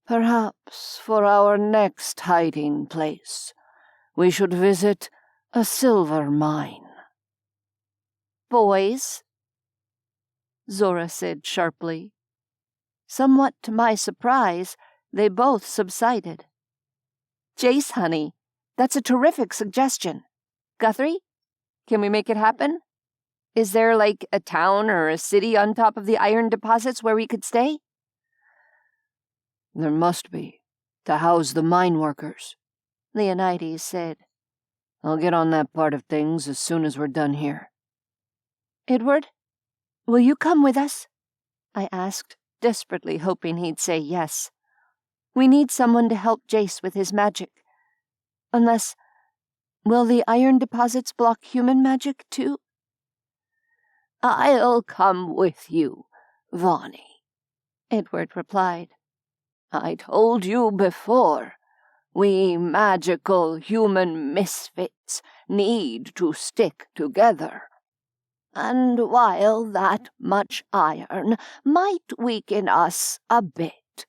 Perhaps for our next hiding place, we should visit a silver mine. Boys, Zora said sharply. Somewhat to my surprise, they both subsided. Jace, honey, that's a terrific suggestion. Guthrie, can we make it happen? Is there like a town or a city on top of the iron deposits where we could stay? There must be, to house the mine workers, Leonides said. I'll get on that part of things as soon as we're done here. Edward, will you come with us? I asked, desperately hoping he'd say yes. We need someone to help Jace with his magic. Unless, will the iron deposits block human magic, too? "I'll come with you, Vonnie," Edward replied. "I told you before, we magical human misfits need to stick together. And while that much iron might weaken us a bit,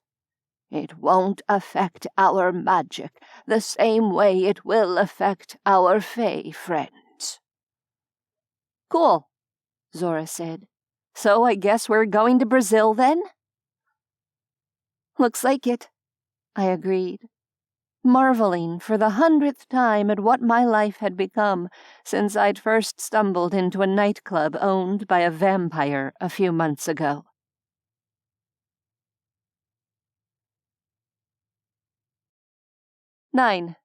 it won't affect our magic the same way it will affect our Fae friends." Cool, Zora said. So I guess we're going to Brazil then? Looks like it, I agreed, marveling for the 100th time at what my life had become since I'd first stumbled into a nightclub owned by a vampire a few months ago. Nine.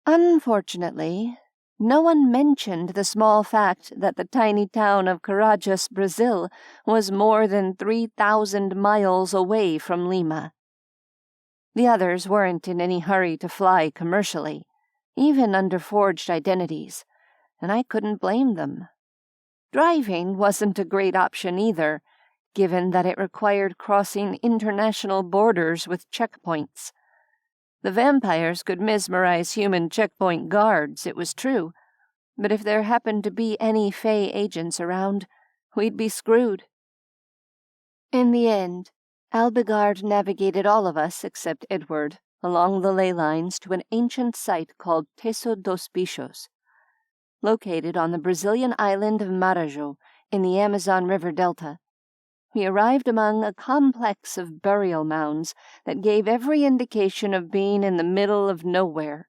Unfortunately, no one mentioned the small fact that the tiny town of Carajás, Brazil, was more than 3,000 miles away from Lima. The others weren't in any hurry to fly commercially, even under forged identities, and I couldn't blame them. Driving wasn't a great option either, given that it required crossing international borders with checkpoints. The vampires could mesmerize human checkpoint guards, it was true, but if there happened to be any Fey agents around, we'd be screwed. In the end, Alagard navigated all of us, except Edward, along the ley lines to an ancient site called Teso dos Bichos, located on the Brazilian island of Marajo in the Amazon River Delta. We arrived among a complex of burial mounds that gave every indication of being in the middle of nowhere,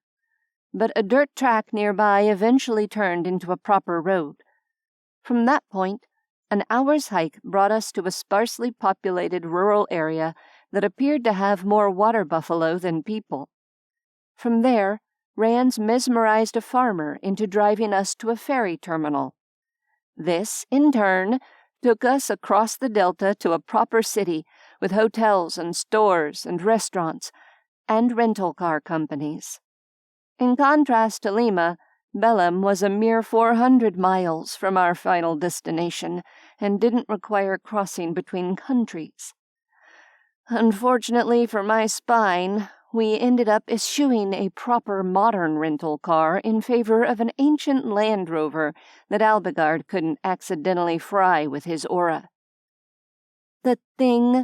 but a dirt track nearby eventually turned into a proper road. From that point, an hour's hike brought us to a sparsely populated rural area that appeared to have more water buffalo than people. From there, Rands mesmerized a farmer into driving us to a ferry terminal. This, in turn, took us across the delta to a proper city with hotels and stores and restaurants and rental car companies. In contrast to Lima, Belém was a mere 400 miles from our final destination and didn't require crossing between countries. Unfortunately for my spine, we ended up eschewing a proper modern rental car in favor of an ancient Land Rover that Alagard couldn't accidentally fry with his aura. The thing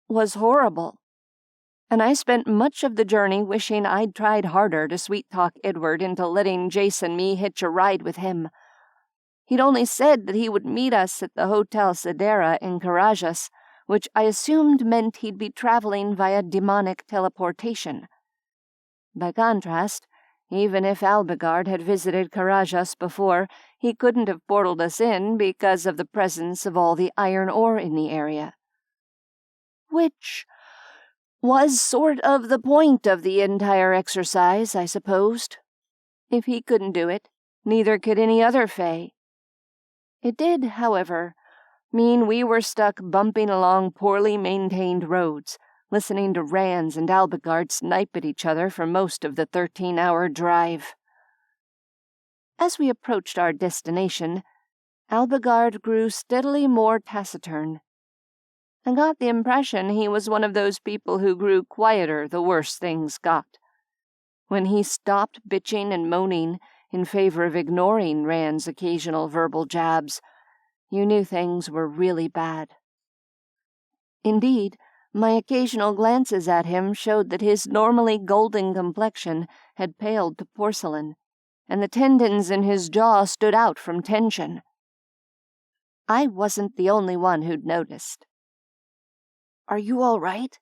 was horrible, and I spent much of the journey wishing I'd tried harder to sweet-talk Edward into letting Jace and me hitch a ride with him. He'd only said that he would meet us at the Hotel Sidera in Carajás, which I assumed meant he'd be traveling via demonic teleportation. By contrast, even if Alagard had visited Carajás before, he couldn't have portaled us in because of the presence of all the iron ore in the area. Which was sort of the point of the entire exercise, I supposed. If he couldn't do it, neither could any other Fae. It did, however, mean we were stuck bumping along poorly maintained roads, listening to Rands and Alagard snipe at each other for most of the 13-hour drive. As we approached our destination, Alagard grew steadily more taciturn. I got the impression he was one of those people who grew quieter the worse things got. When he stopped bitching and moaning in favor of ignoring Rand's occasional verbal jabs, you knew things were really bad. Indeed, my occasional glances at him showed that his normally golden complexion had paled to porcelain, and the tendons in his jaw stood out from tension. I wasn't the only one who'd noticed. "Are you all right?"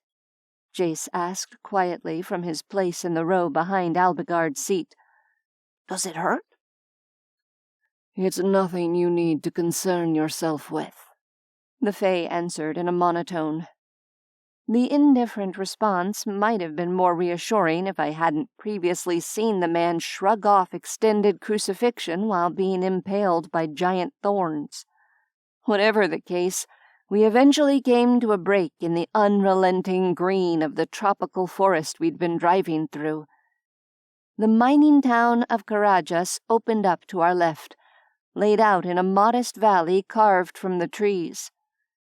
Jace asked quietly from his place in the row behind Alagard's seat. "Does it hurt?" "It's nothing you need to concern yourself with," the Fae answered in a monotone. The indifferent response might have been more reassuring if I hadn't previously seen the man shrug off extended crucifixion while being impaled by giant thorns. Whatever the case, we eventually came to a break in the unrelenting green of the tropical forest we'd been driving through. The mining town of Carajás opened up to our left, laid out in a modest valley carved from the trees.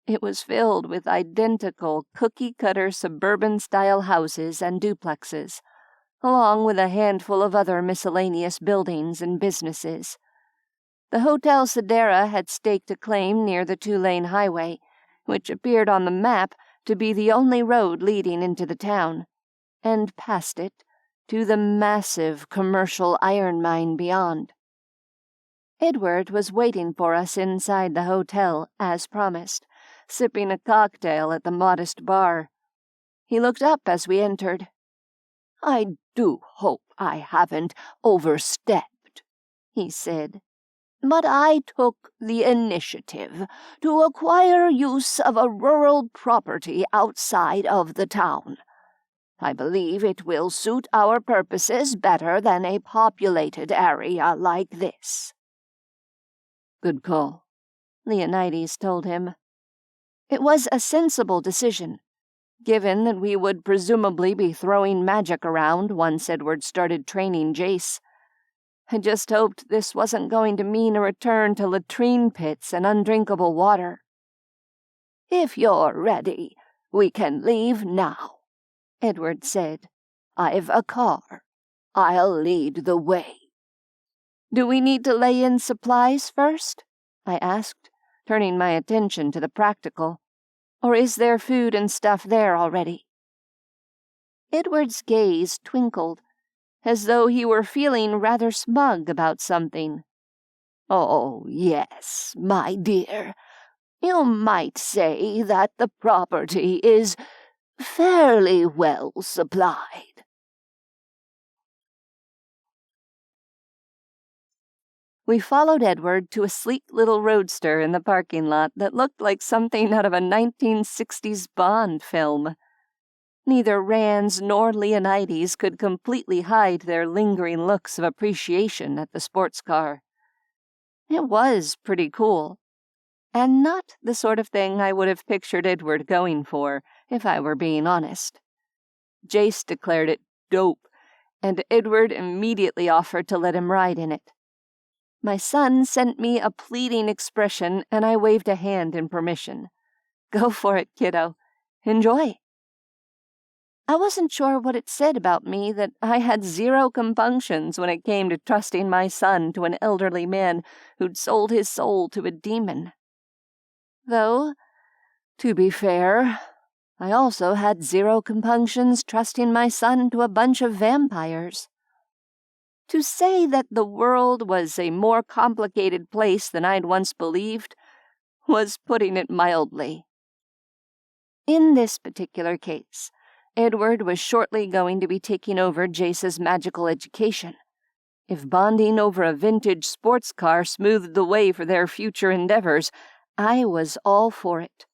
It was filled with identical cookie-cutter suburban-style houses and duplexes, along with a handful of other miscellaneous buildings and businesses. The Hotel Sidera had staked a claim near the 2-lane highway, which appeared on the map to be the only road leading into the town, and past it to the massive commercial iron mine beyond. Edward was waiting for us inside the hotel, as promised, sipping a cocktail at the modest bar. He looked up as we entered. "I do hope I haven't overstepped," he said, "but I took the initiative to acquire use of a rural property outside of the town. I believe it will suit our purposes better than a populated area like this." "Good call," Leonides told him. It was a sensible decision, given that we would presumably be throwing magic around once Edward started training Jace. I just hoped this wasn't going to mean a return to latrine pits and undrinkable water. "If you're ready, we can leave now," Edward said. I've a car. I'll lead the way." "Do we need to lay in supplies first?" I asked, turning my attention to the practical. "Or is there food and stuff there already?" Edward's gaze twinkled, as though he were feeling rather smug about something. "Oh, yes, my dear. You might say that the property is fairly well supplied." We followed Edward to a sleek little roadster in the parking lot that looked like something out of a 1960s Bond film. Neither Rands nor Leonides could completely hide their lingering looks of appreciation at the sports car. It was pretty cool, and not the sort of thing I would have pictured Edward going for, if I were being honest. Jace declared it dope, and Edward immediately offered to let him ride in it. My son sent me a pleading expression, and I waved a hand in permission. "Go for it, kiddo. Enjoy." I wasn't sure what it said about me that I had zero compunctions when it came to trusting my son to an elderly man who'd sold his soul to a demon. Though, to be fair, I also had zero compunctions trusting my son to a bunch of vampires. To say that the world was a more complicated place than I'd once believed was putting it mildly. In this particular case, Edward was shortly going to be taking over Jace's magical education. If bonding over a vintage sports car smoothed the way for their future endeavors, I was all for it.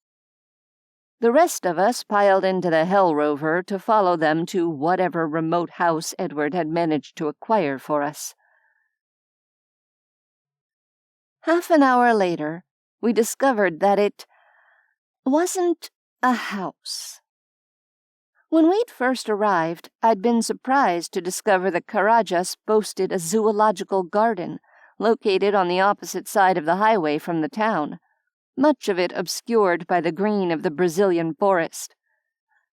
The rest of us piled into the Hell Rover to follow them to whatever remote house Edward had managed to acquire for us. Half an hour later, we discovered that it wasn't a house. When we'd first arrived, I'd been surprised to discover that Carajás boasted a zoological garden located on the opposite side of the highway from the town, much of it obscured by the green of the Brazilian forest.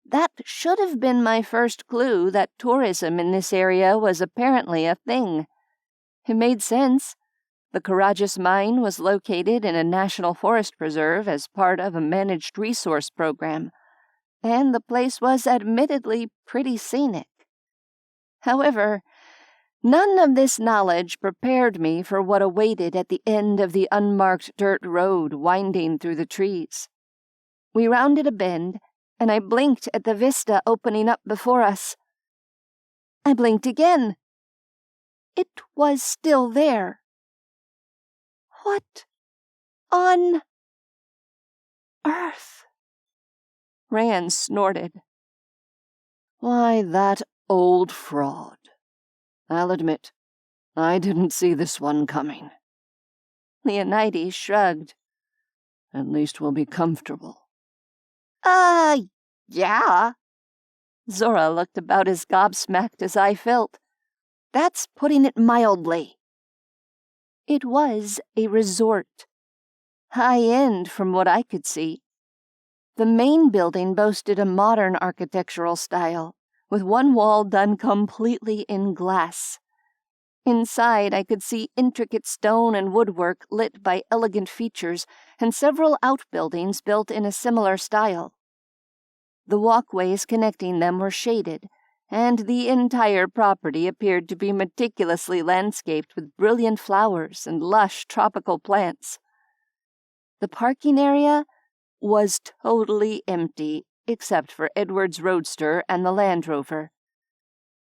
That should have been my first clue that tourism in this area was apparently a thing. It made sense. The Carajás mine was located in a national forest preserve as part of a managed resource program, and the place was admittedly pretty scenic. However, none of this knowledge prepared me for what awaited at the end of the unmarked dirt road winding through the trees. We rounded a bend, and I blinked at the vista opening up before us. I blinked again. It was still there. What on earth? Rand snorted. "Why, that old fraud. I'll admit, I didn't see this one coming." Leonides shrugged. "At least we'll be comfortable." Yeah." Zora looked about as gobsmacked as I felt. "That's putting it mildly." It was a resort. High-end from what I could see. The main building boasted a modern architectural style, with one wall done completely in glass. Inside, I could see intricate stone and woodwork lit by elegant features and several outbuildings built in a similar style. The walkways connecting them were shaded, and the entire property appeared to be meticulously landscaped with brilliant flowers and lush tropical plants. The parking area was totally empty, except for Edward's roadster and the Land Rover.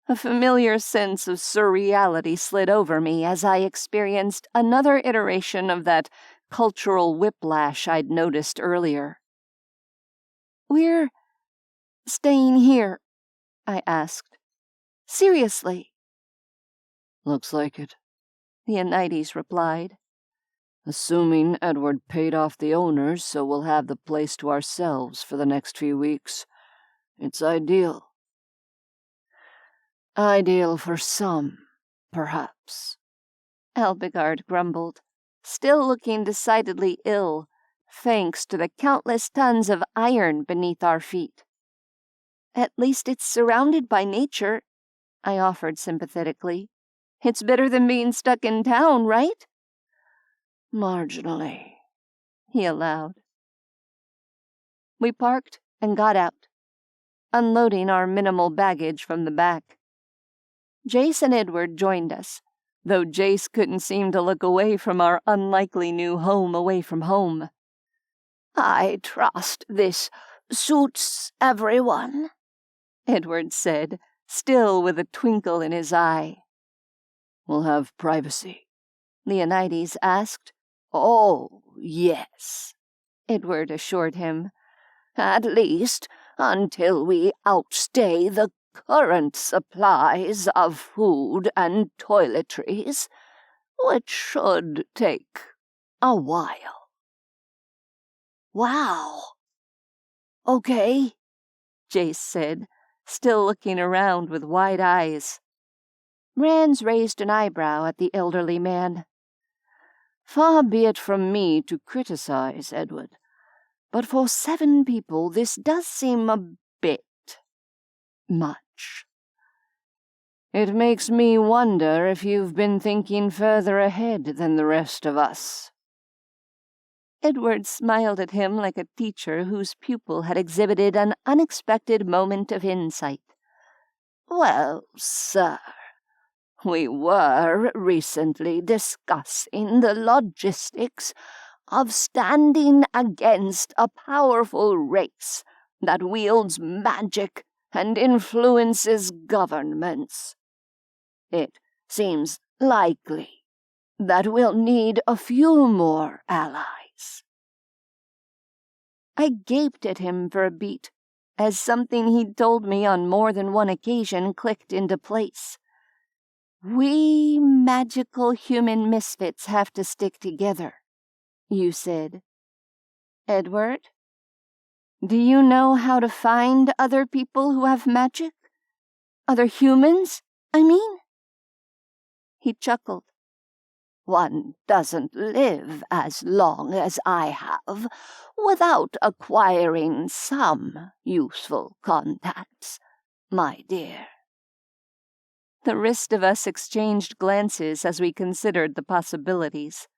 A familiar sense of surreality slid over me as I experienced another iteration of that cultural whiplash I'd noticed earlier. "We're staying here?" I asked. "Seriously?" "Looks like it," Leonides replied. "Assuming Edward paid off the owners so we'll have the place to ourselves for the next few weeks. It's ideal. Ideal for some, perhaps," Alagard grumbled, still looking decidedly ill, thanks to the countless tons of iron beneath our feet. "At least it's surrounded by nature I offered sympathetically. It's better than being stuck in town, right? Marginally, he allowed. We parked and got out, unloading our minimal baggage from the back. Jace and Edward joined us, though Jace couldn't seem to look away from our unlikely new home away from home. I trust this suits everyone, Edward said, still with a twinkle in his eye. We'll have privacy, Leonides asked. Oh, yes, Edward assured him. At least until we outstay the current supplies of food and toiletries, which should take a while. Wow. Okay, Jace said, still looking around with wide eyes. Rans raised an eyebrow at the elderly man. Far be it from me to criticize, Edward, but for 7 people this does seem a bit much. It makes me wonder if you've been thinking further ahead than the rest of us. Edward smiled at him like a teacher whose pupil had exhibited an unexpected moment of insight. Well, sir, we were recently discussing the logistics of standing against a powerful race that wields magic and influences governments. It seems likely that we'll need a few more allies. I gaped at him for a beat, as something he'd told me on more than one occasion clicked into place. We magical human misfits have to stick together, you said. Edward, do you know how to find other people who have magic? Other humans, I mean? He chuckled. One doesn't live as long as I have without acquiring some useful contacts, my dear. The rest of us exchanged glances as we considered the possibilities.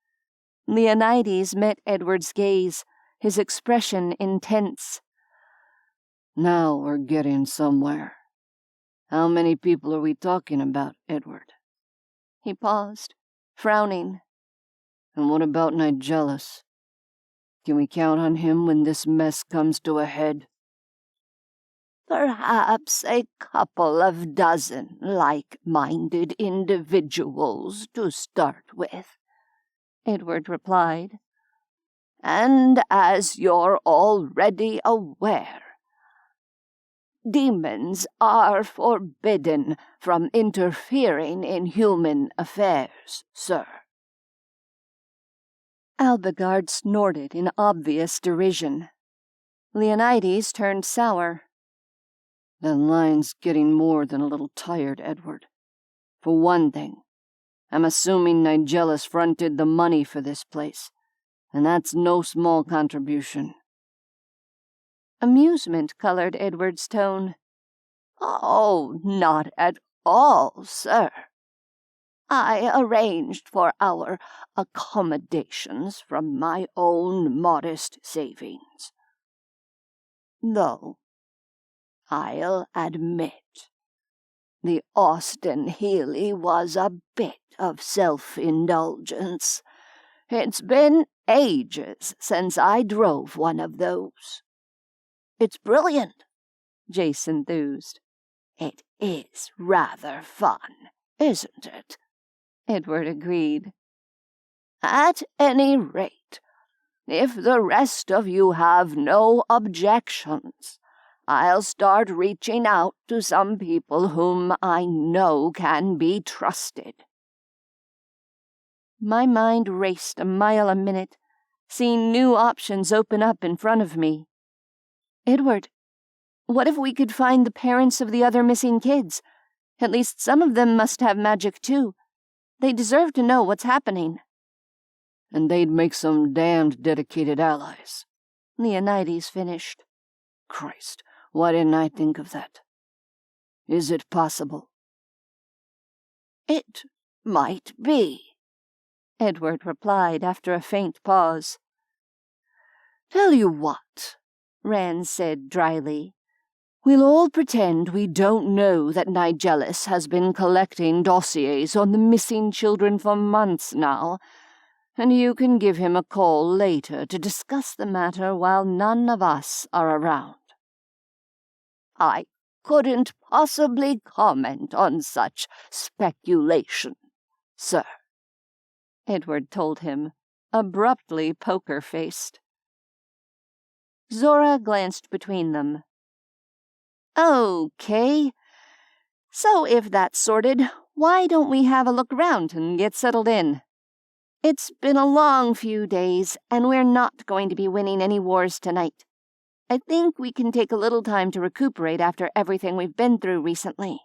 Leonides met Edward's gaze, his expression intense. Now we're getting somewhere. How many people are we talking about, Edward? He paused, frowning. And what about Nigellus? Can we count on him when this mess comes to a head? Perhaps a couple of dozen like-minded individuals to start with, Edward replied. And as you're already aware, demons are forbidden from interfering in human affairs, sir. Alagard snorted in obvious derision. Leonides turned sour. That line's getting more than a little tired, Edward. For one thing, I'm assuming Nigellus fronted the money for this place, and that's no small contribution. Amusement colored Edward's tone. Oh, not at all, sir. I arranged for our accommodations from my own modest savings. Though, I'll admit, the Austen Healy was a bit of self-indulgence. It's been ages since I drove one of those. It's brilliant, Jace enthused. It is rather fun, isn't it? Edward agreed. At any rate, if the rest of you have no objections, I'll start reaching out to some people whom I know can be trusted. My mind raced a mile a minute, seeing new options open up in front of me. Edward, what if we could find the parents of the other missing kids? At least some of them must have magic too. They deserve to know what's happening. And they'd make some damned dedicated allies, Leonides finished. Christ, why didn't I think of that? Is it possible? "It might be," Edward replied after a faint pause. "Tell you what," Rand said dryly. "We'll all pretend we don't know that Nigellus has been collecting dossiers on the missing children for months now, and you can give him a call later to discuss the matter while none of us are around." "I couldn't possibly comment on such speculation, sir," Edward told him, abruptly poker-faced. Zora glanced between them. "Okay. So if that's sorted, why don't we have a look around and get settled in? It's been a long few days, and we're not going to be winning any wars tonight. I think we can take a little time to recuperate after everything we've been through recently."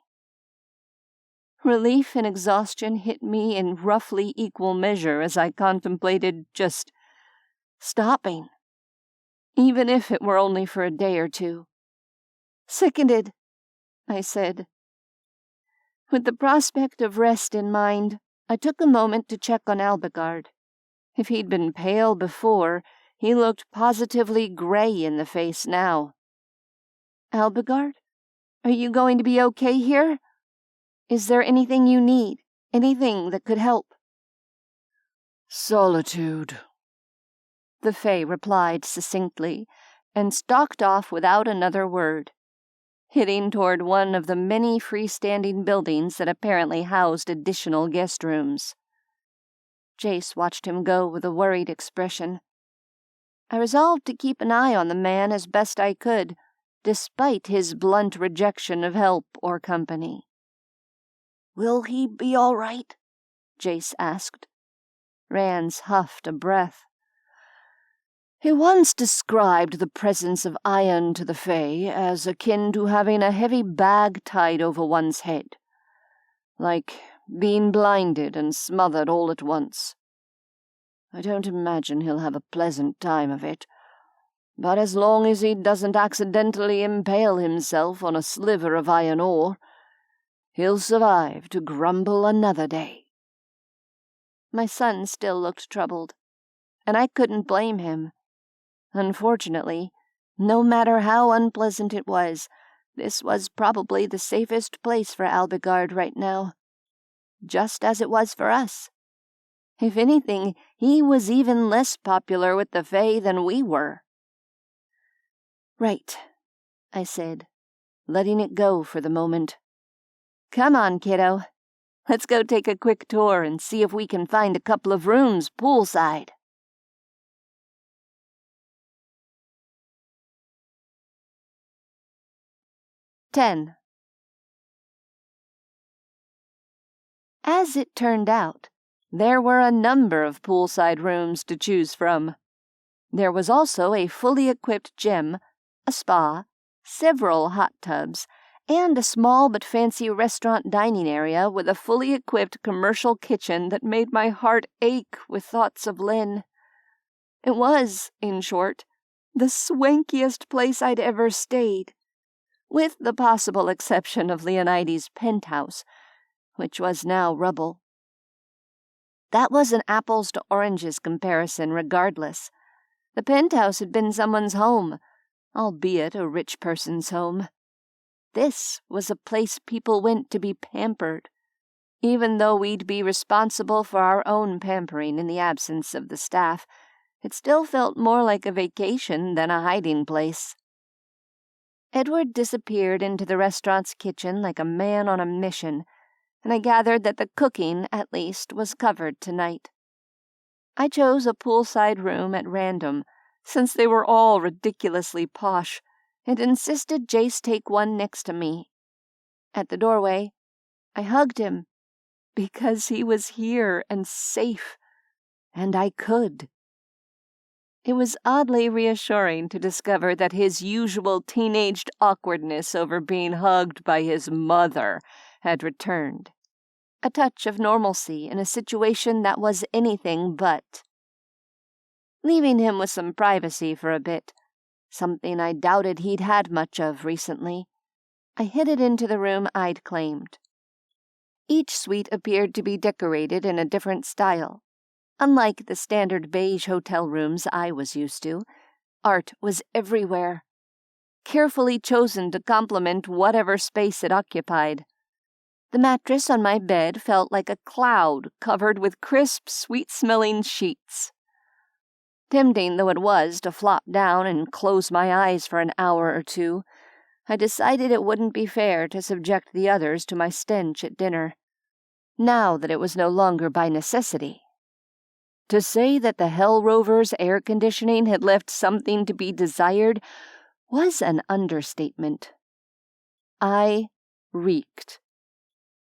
Relief and exhaustion hit me in roughly equal measure as I contemplated just stopping, even if it were only for a day or two. "Seconded," I said. With the prospect of rest in mind, I took a moment to check on Alagard. If he'd been pale before, he looked positively gray in the face now. "Alagard, are you going to be okay here? Is there anything you need? Anything that could help?" "Solitude," the Fae replied succinctly, and stalked off without another word, heading toward one of the many freestanding buildings that apparently housed additional guest rooms. Jace watched him go with a worried expression. I resolved to keep an eye on the man as best I could, despite his blunt rejection of help or company. "Will he be all right?" Jace asked. Rance huffed a breath. "He once described the presence of iron to the Fae as akin to having a heavy bag tied over one's head, like being blinded and smothered all at once. I don't imagine he'll have a pleasant time of it, but as long as he doesn't accidentally impale himself on a sliver of iron ore, he'll survive to grumble another day." My son still looked troubled, and I couldn't blame him. Unfortunately, no matter how unpleasant it was, this was probably the safest place for Alagard right now. Just as it was for us. If anything, he was even less popular with the Fae than we were. "Right," I said, letting it go for the moment. "Come on, kiddo. Let's go take a quick tour and see if we can find a couple of rooms poolside." As it turned out, there were a number of poolside rooms to choose from. There was also a fully equipped gym, a spa, several hot tubs, and a small but fancy restaurant dining area with a fully equipped commercial kitchen that made my heart ache with thoughts of Lynn. It was, in short, the swankiest place I'd ever stayed, with the possible exception of Leonides' penthouse, which was now rubble. That was an apples to oranges comparison regardless. The penthouse had been someone's home, albeit a rich person's home. This was a place people went to be pampered, even though we'd be responsible for our own pampering in the absence of the staff. It still felt more like a vacation than a hiding place. Edward disappeared into the restaurant's kitchen like a man on a mission, and I gathered that the cooking, at least, was covered tonight. I chose a poolside room at random, since they were all ridiculously posh, and insisted Jace take one next to me. At the doorway, I hugged him, because he was here and safe, and I could. It was oddly reassuring to discover that his usual teenaged awkwardness over being hugged by his mother had returned. A touch of normalcy in a situation that was anything but. Leaving him with some privacy for a bit, something I doubted he'd had much of recently, I headed into the room I'd claimed. Each suite appeared to be decorated in a different style. Unlike the standard beige hotel rooms I was used to, art was everywhere, carefully chosen to complement whatever space it occupied. The mattress on my bed felt like a cloud covered with crisp, sweet-smelling sheets. Tempting though it was to flop down and close my eyes for an hour or two, I decided it wouldn't be fair to subject the others to my stench at dinner, now that it was no longer by necessity. To say that the Hell Rover's air conditioning had left something to be desired was an understatement. I reeked.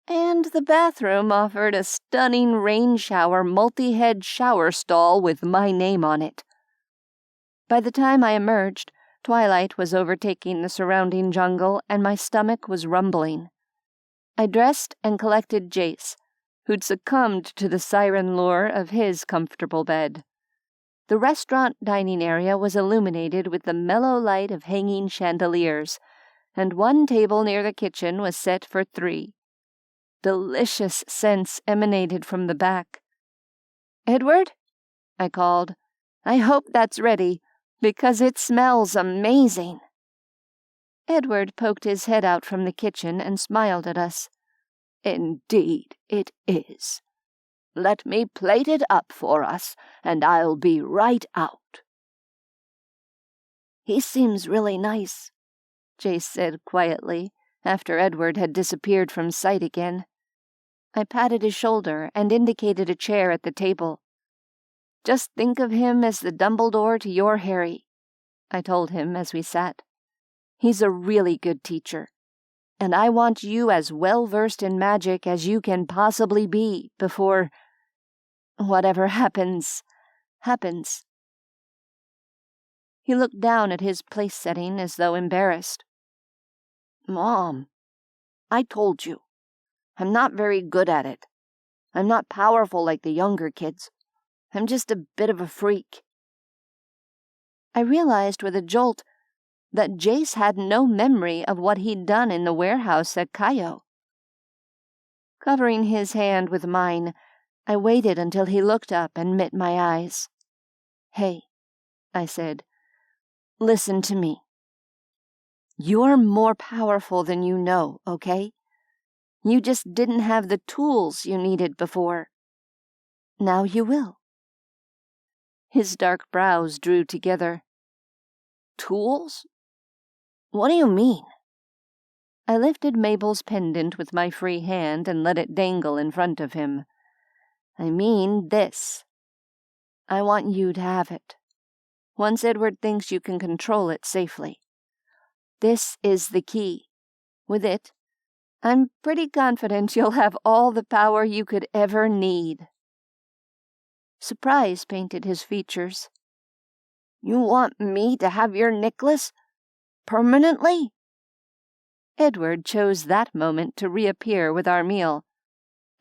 And the bathroom offered a stunning rain shower multi-head shower stall with my name on it. By the time I emerged, twilight was overtaking the surrounding jungle and my stomach was rumbling. I dressed and collected Jace, who'd succumbed to the siren lure of his comfortable bed. The restaurant dining area was illuminated with the mellow light of hanging chandeliers, and one table near the kitchen was set for 3. Delicious scents emanated from the back. "Edward?" I called. "I hope that's ready, because it smells amazing." Edward poked his head out from the kitchen and smiled at us. "Indeed it is. Let me plate it up for us, and I'll be right out." "He seems really nice," Jace said quietly, after Edward had disappeared from sight again. I patted his shoulder and indicated a chair at the table. "Just think of him as the Dumbledore to your Harry," I told him as we sat. "He's a really good teacher, and I want you as well-versed in magic as you can possibly be before whatever happens. He looked down at his place setting as though embarrassed. "Mom, I told you. I'm not very good at it. I'm not powerful like the younger kids. I'm just a bit of a freak." I realized with a jolt that Jace had no memory of what he'd done in the warehouse at Cayo. Covering his hand with mine, I waited until he looked up and met my eyes. "Hey," I said, "listen to me. You're more powerful than you know, okay? You just didn't have the tools you needed before. Now you will." His dark brows drew together. "Tools? What do you mean?" I lifted Mabel's pendant with my free hand and let it dangle in front of him. "I mean this. I want you to have it, once Edward thinks you can control it safely. This is the key. With it, I'm pretty confident you'll have all the power you could ever need." Surprise painted his features. "You want me to have your necklace? Permanently?" Edward chose that moment to reappear with our meal,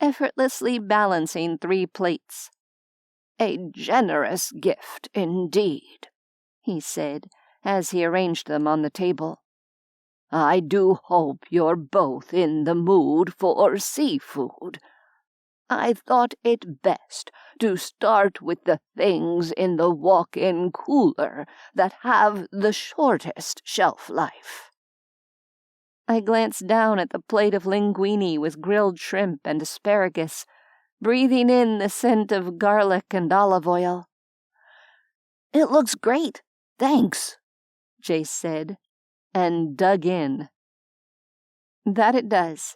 effortlessly balancing 3 plates. "A generous gift indeed," he said, as he arranged them on the table. "I do hope you're both in the mood for seafood. I thought it best to start with the things in the walk-in cooler that have the shortest shelf life." I glanced down at the plate of linguine with grilled shrimp and asparagus, breathing in the scent of garlic and olive oil. "It looks great, thanks," Jace said, and dug in. "That it does,"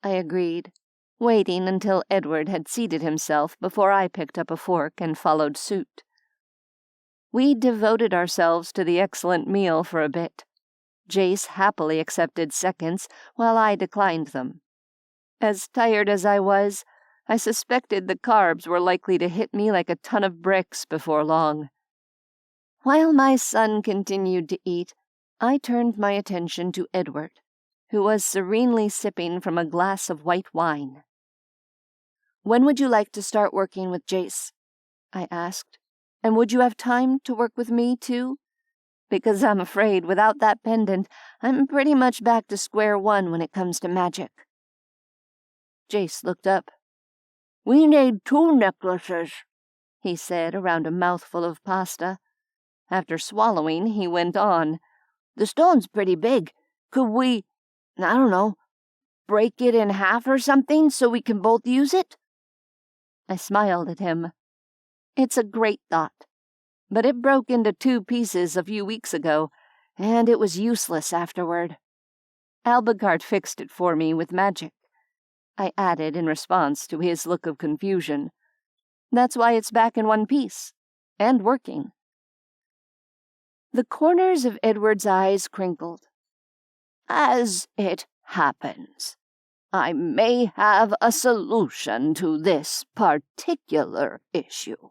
I agreed, waiting until Edward had seated himself before I picked up a fork and followed suit. We devoted ourselves to the excellent meal for a bit. Jace happily accepted seconds, while I declined them. As tired as I was, I suspected the carbs were likely to hit me like a ton of bricks before long. While my son continued to eat, I turned my attention to Edward, who was serenely sipping from a glass of white wine. "When would you like to start working with Jace?" I asked. "And would you have time to work with me, too? Because I'm afraid without that pendant, I'm pretty much back to square one when it comes to magic." Jace looked up. "We need 2 necklaces," he said around a mouthful of pasta. After swallowing, he went on. "The stone's pretty big. Could we, I don't know, break it in half or something so we can both use it?" I smiled at him. It's a great thought, but it broke into 2 pieces a few weeks ago, and it was useless afterward. Alagard fixed it for me with magic, I added in response to his look of confusion. That's why it's back in 1 piece, and working. The corners of Edward's eyes crinkled. "As it happens, I may have a solution to this particular issue.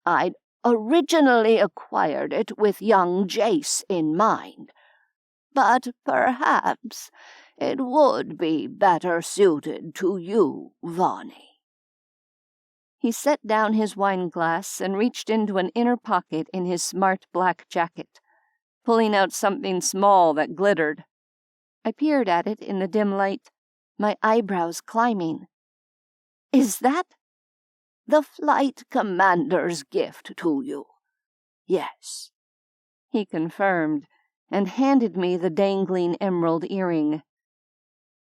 I'd originally acquired it with young Jace in mind, but perhaps it would be better suited to you, Vonnie." He set down his wineglass and reached into an inner pocket in his smart black jacket, pulling out something small that glittered. I peered at it in the dim light, my eyebrows climbing. "Is that the flight commander's gift to you?" "Yes," he confirmed, and handed me the dangling emerald earring.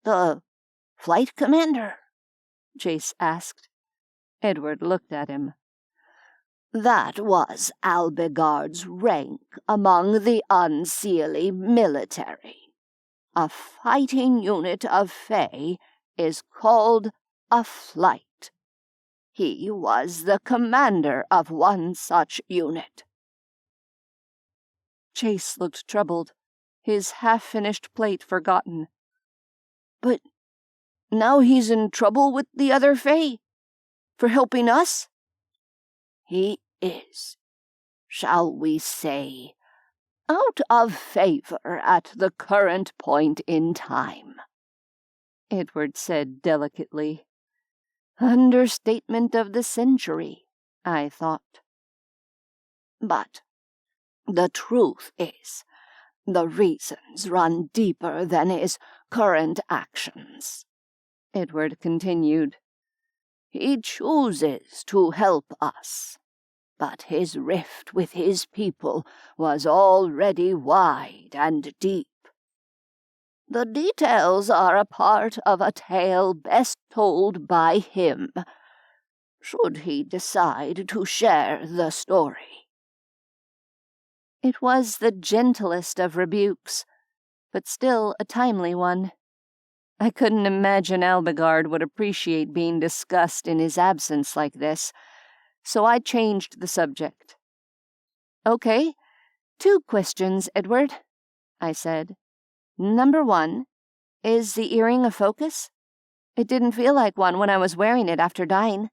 "The flight commander?" Jace asked. Edward looked at him. "That was Alagard's rank among the Unseelie military. A fighting unit of Fae is called a flight. He was the commander of one such unit." Jace looked troubled, his half-finished plate forgotten. "But now he's in trouble with the other Fae? For helping us?" "He is, shall we say, out of favor at the current point in time," Edward said delicately. Understatement of the century, I thought. "But the truth is, the reasons run deeper than his current actions," Edward continued. "He chooses to help us, but his rift with his people was already wide and deep. The details are a part of a tale best told by him, should he decide to share the story." It was the gentlest of rebukes, but still a timely one. I couldn't imagine Alagard would appreciate being discussed in his absence like this, so I changed the subject. "Okay, 2 questions, Edward," I said. "Number 1, is the earring a focus? It didn't feel like one when I was wearing it after dying."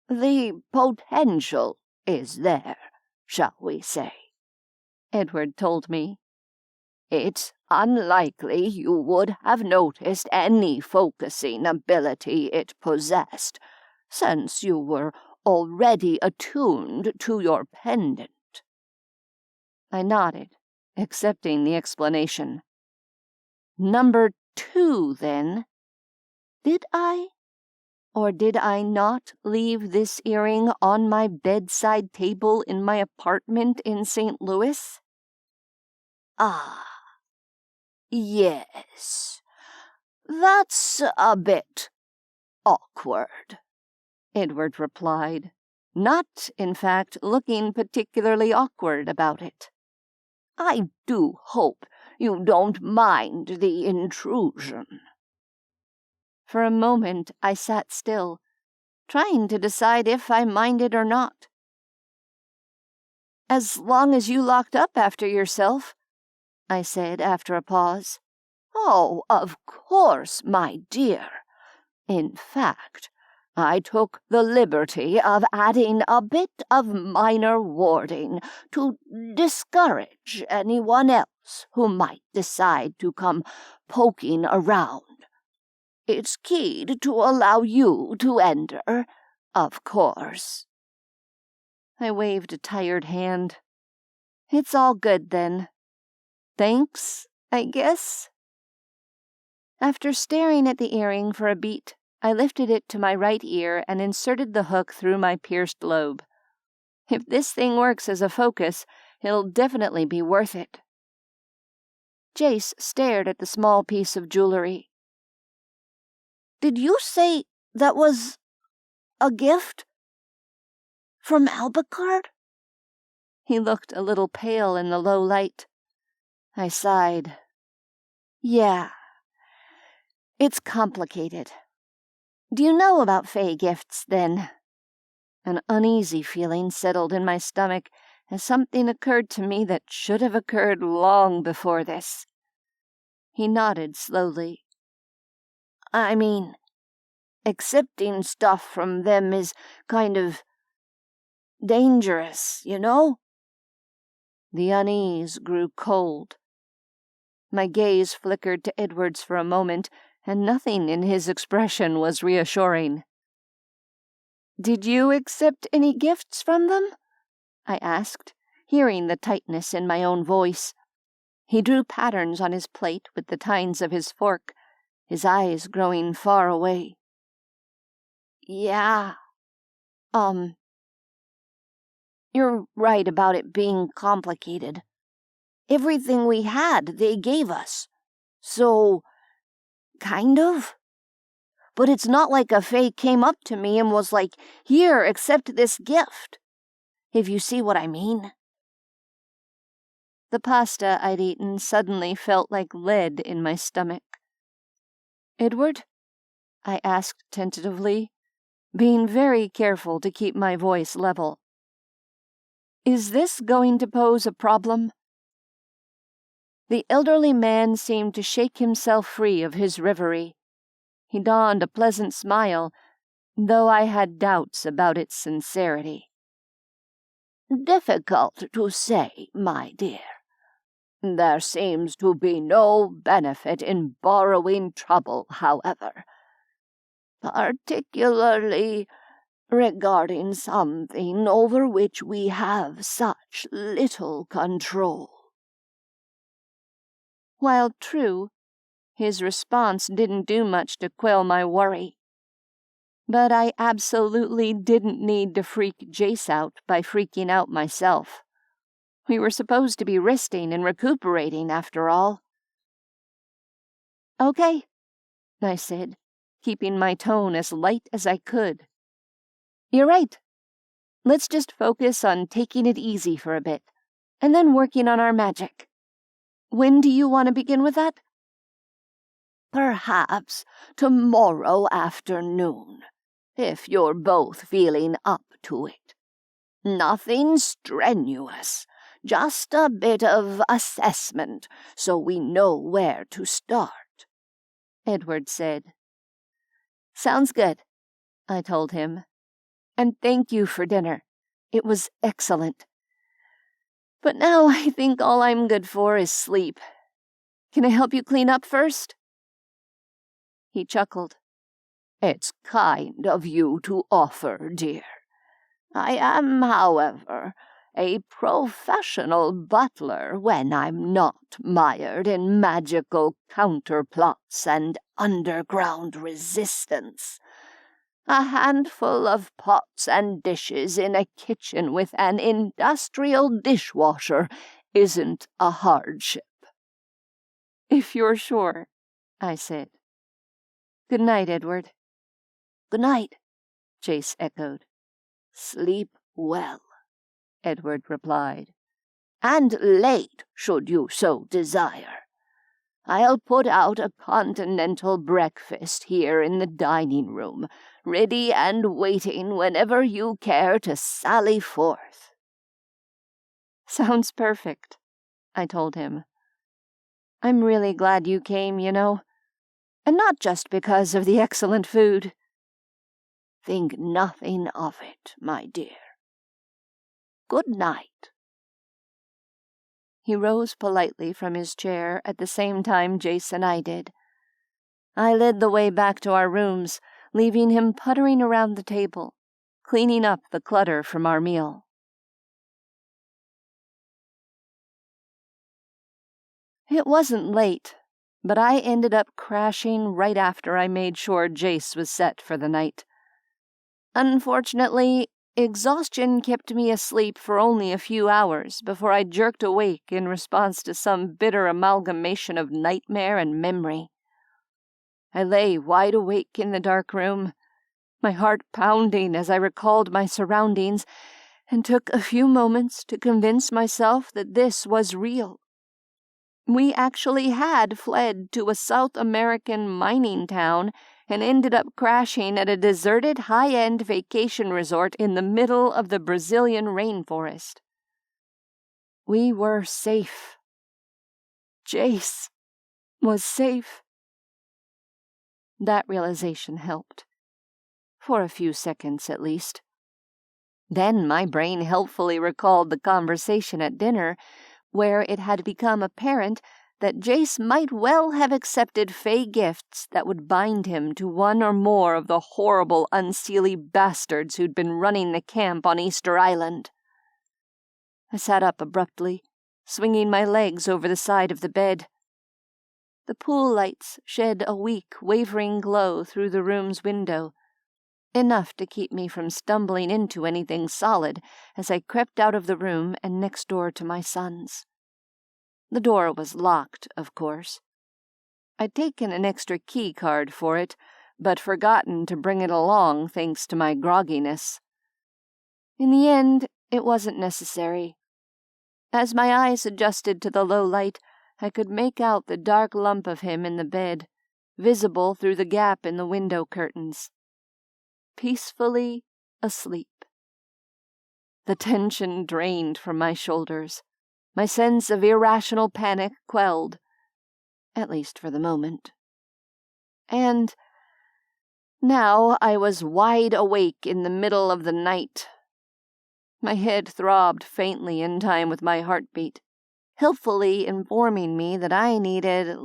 "The potential is there, shall we say," Edward told me. "It's unlikely you would have noticed any focusing ability it possessed, since you were already attuned to your pendant." I nodded, accepting the explanation. Number 2, then. Did I, or did I not leave this earring on my bedside table in my apartment in St. Louis? "Ah, yes. That's a bit awkward," Edward replied, not, in fact, looking particularly awkward about it. "I do hope you don't mind the intrusion." For a moment I sat still, trying to decide if I minded or not. "As long as you locked up after yourself," I said after a pause. "Oh, of course, my dear. In fact, I took the liberty of adding a bit of minor warding to discourage anyone else who might decide to come poking around. It's keyed to allow you to enter, of course." I waved a tired hand. "It's all good, then. Thanks, I guess." After staring at the earring for a beat, I lifted it to my right ear and inserted the hook through my pierced lobe. If this thing works as a focus, it'll definitely be worth it. Jace stared at the small piece of jewelry. "Did you say that was a gift? From Alagard?" He looked a little pale in the low light. I sighed. Yeah. It's complicated. Do you know about Fae gifts, then? An uneasy feeling settled in my stomach as something occurred to me that should have occurred long before this. He nodded slowly. I mean, accepting stuff from them is kind of dangerous, you know? The unease grew cold. My gaze flickered to Edward's for a moment, and nothing in his expression was reassuring. "Did you accept any gifts from them?" I asked, hearing the tightness in my own voice. He drew patterns on his plate with the tines of his fork, his eyes growing far away. Yeah. You're right about it being complicated. Everything we had, they gave us. So, kind of. But it's not like a Fae came up to me and was like, "Here, accept this gift." If you see what I mean. The pasta I'd eaten suddenly felt like lead in my stomach. "Edward?" I asked tentatively, being very careful to keep my voice level. "Is this going to pose a problem?" The elderly man seemed to shake himself free of his reverie. He donned a pleasant smile, though I had doubts about its sincerity. "Difficult to say, my dear. There seems to be no benefit in borrowing trouble, however. Particularly regarding something over which we have such little control." While true, his response didn't do much to quell my worry. But I absolutely didn't need to freak Jace out by freaking out myself. We were supposed to be resting and recuperating, after all. "Okay," I said, keeping my tone as light as I could. "You're right. Let's just focus on taking it easy for a bit, and then working on our magic. When do you want to begin with that?" "Perhaps tomorrow afternoon, if you're both feeling up to it. Nothing strenuous, just a bit of assessment so we know where to start," Edward said. "Sounds good," I told him. "And thank you for dinner. It was excellent. But now I think all I'm good for is sleep. Can I help you clean up first?" He chuckled. "It's kind of you to offer, dear. I am, however, a professional butler when I'm not mired in magical counterplots and underground resistance. A handful of pots and dishes in a kitchen with an industrial dishwasher isn't a hardship." "If you're sure," I said. "Good night, Edward." "Good night," Jace echoed. "Sleep well," Edward replied. "And late, should you so desire. I'll put out a continental breakfast here in the dining room, ready and waiting whenever you care to sally forth." "Sounds perfect," I told him. "I'm really glad you came, you know. And not just because of the excellent food." "Think nothing of it, my dear. Good night." He rose politely from his chair at the same time Jace and I did. I led the way back to our rooms, leaving him puttering around the table, cleaning up the clutter from our meal. It wasn't late, but I ended up crashing right after I made sure Jace was set for the night. Unfortunately, exhaustion kept me asleep for only a few hours before I jerked awake in response to some bitter amalgamation of nightmare and memory. I lay wide awake in the dark room, my heart pounding as I recalled my surroundings, and took a few moments to convince myself that this was real. We actually had fled to a South American mining town and ended up crashing at a deserted high-end vacation resort in the middle of the Brazilian rainforest. We were safe. Jace was safe. That realization helped. For a few seconds, at least. Then my brain helpfully recalled the conversation at dinner, where it had become apparent that Jace might well have accepted fey gifts that would bind him to one or more of the horrible, unseelie bastards who'd been running the camp on Easter Island. I sat up abruptly, swinging my legs over the side of the bed. The pool lights shed a weak, wavering glow through the room's window, enough to keep me from stumbling into anything solid as I crept out of the room and next door to my son's. The door was locked, of course. I'd taken an extra key card for it, but forgotten to bring it along thanks to my grogginess. In the end, it wasn't necessary. As my eyes adjusted to the low light, I could make out the dark lump of him in the bed, visible through the gap in the window curtains. Peacefully asleep. The tension drained from my shoulders, my sense of irrational panic quelled, at least for the moment. And now I was wide awake in the middle of the night. My head throbbed faintly in time with my heartbeat, helpfully informing me that I needed,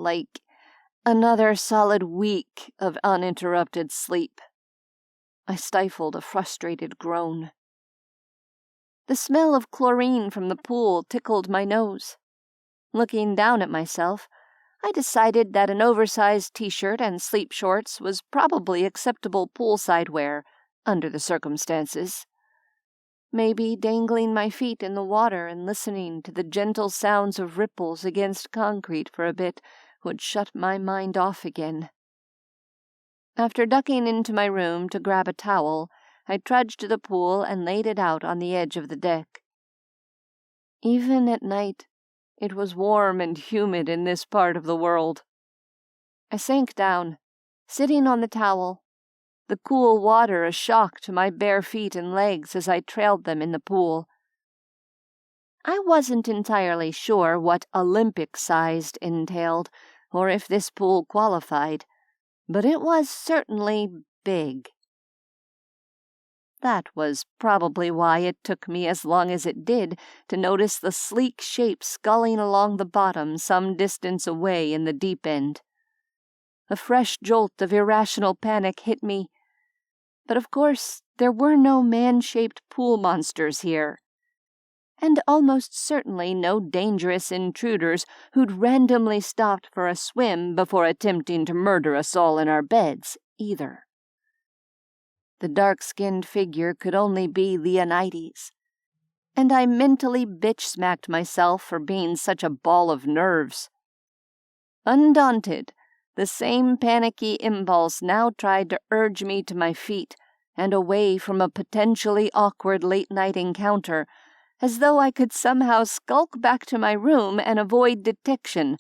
another solid week of uninterrupted sleep. I stifled a frustrated groan. The smell of chlorine from the pool tickled my nose. Looking down at myself, I decided that an oversized t-shirt and sleep shorts was probably acceptable poolside wear, under the circumstances. Maybe dangling my feet in the water and listening to the gentle sounds of ripples against concrete for a bit would shut my mind off again. After ducking into my room to grab a towel, I trudged to the pool and laid it out on the edge of the deck. Even at night, it was warm and humid in this part of the world. I sank down, sitting on the towel, the cool water a shock to my bare feet and legs as I trailed them in the pool. I wasn't entirely sure what Olympic-sized entailed, or if this pool qualified, but it was certainly big. That was probably why it took me as long as it did to notice the sleek shape sculling along the bottom some distance away in the deep end. A fresh jolt of irrational panic hit me, but of course there were no man-shaped pool monsters here, and almost certainly no dangerous intruders who'd randomly stopped for a swim before attempting to murder us all in our beds, either. The dark-skinned figure could only be Leonides, and I mentally bitch-smacked myself for being such a ball of nerves. Undaunted, the same panicky impulse now tried to urge me to my feet and away from a potentially awkward late-night encounter, as though I could somehow skulk back to my room and avoid detection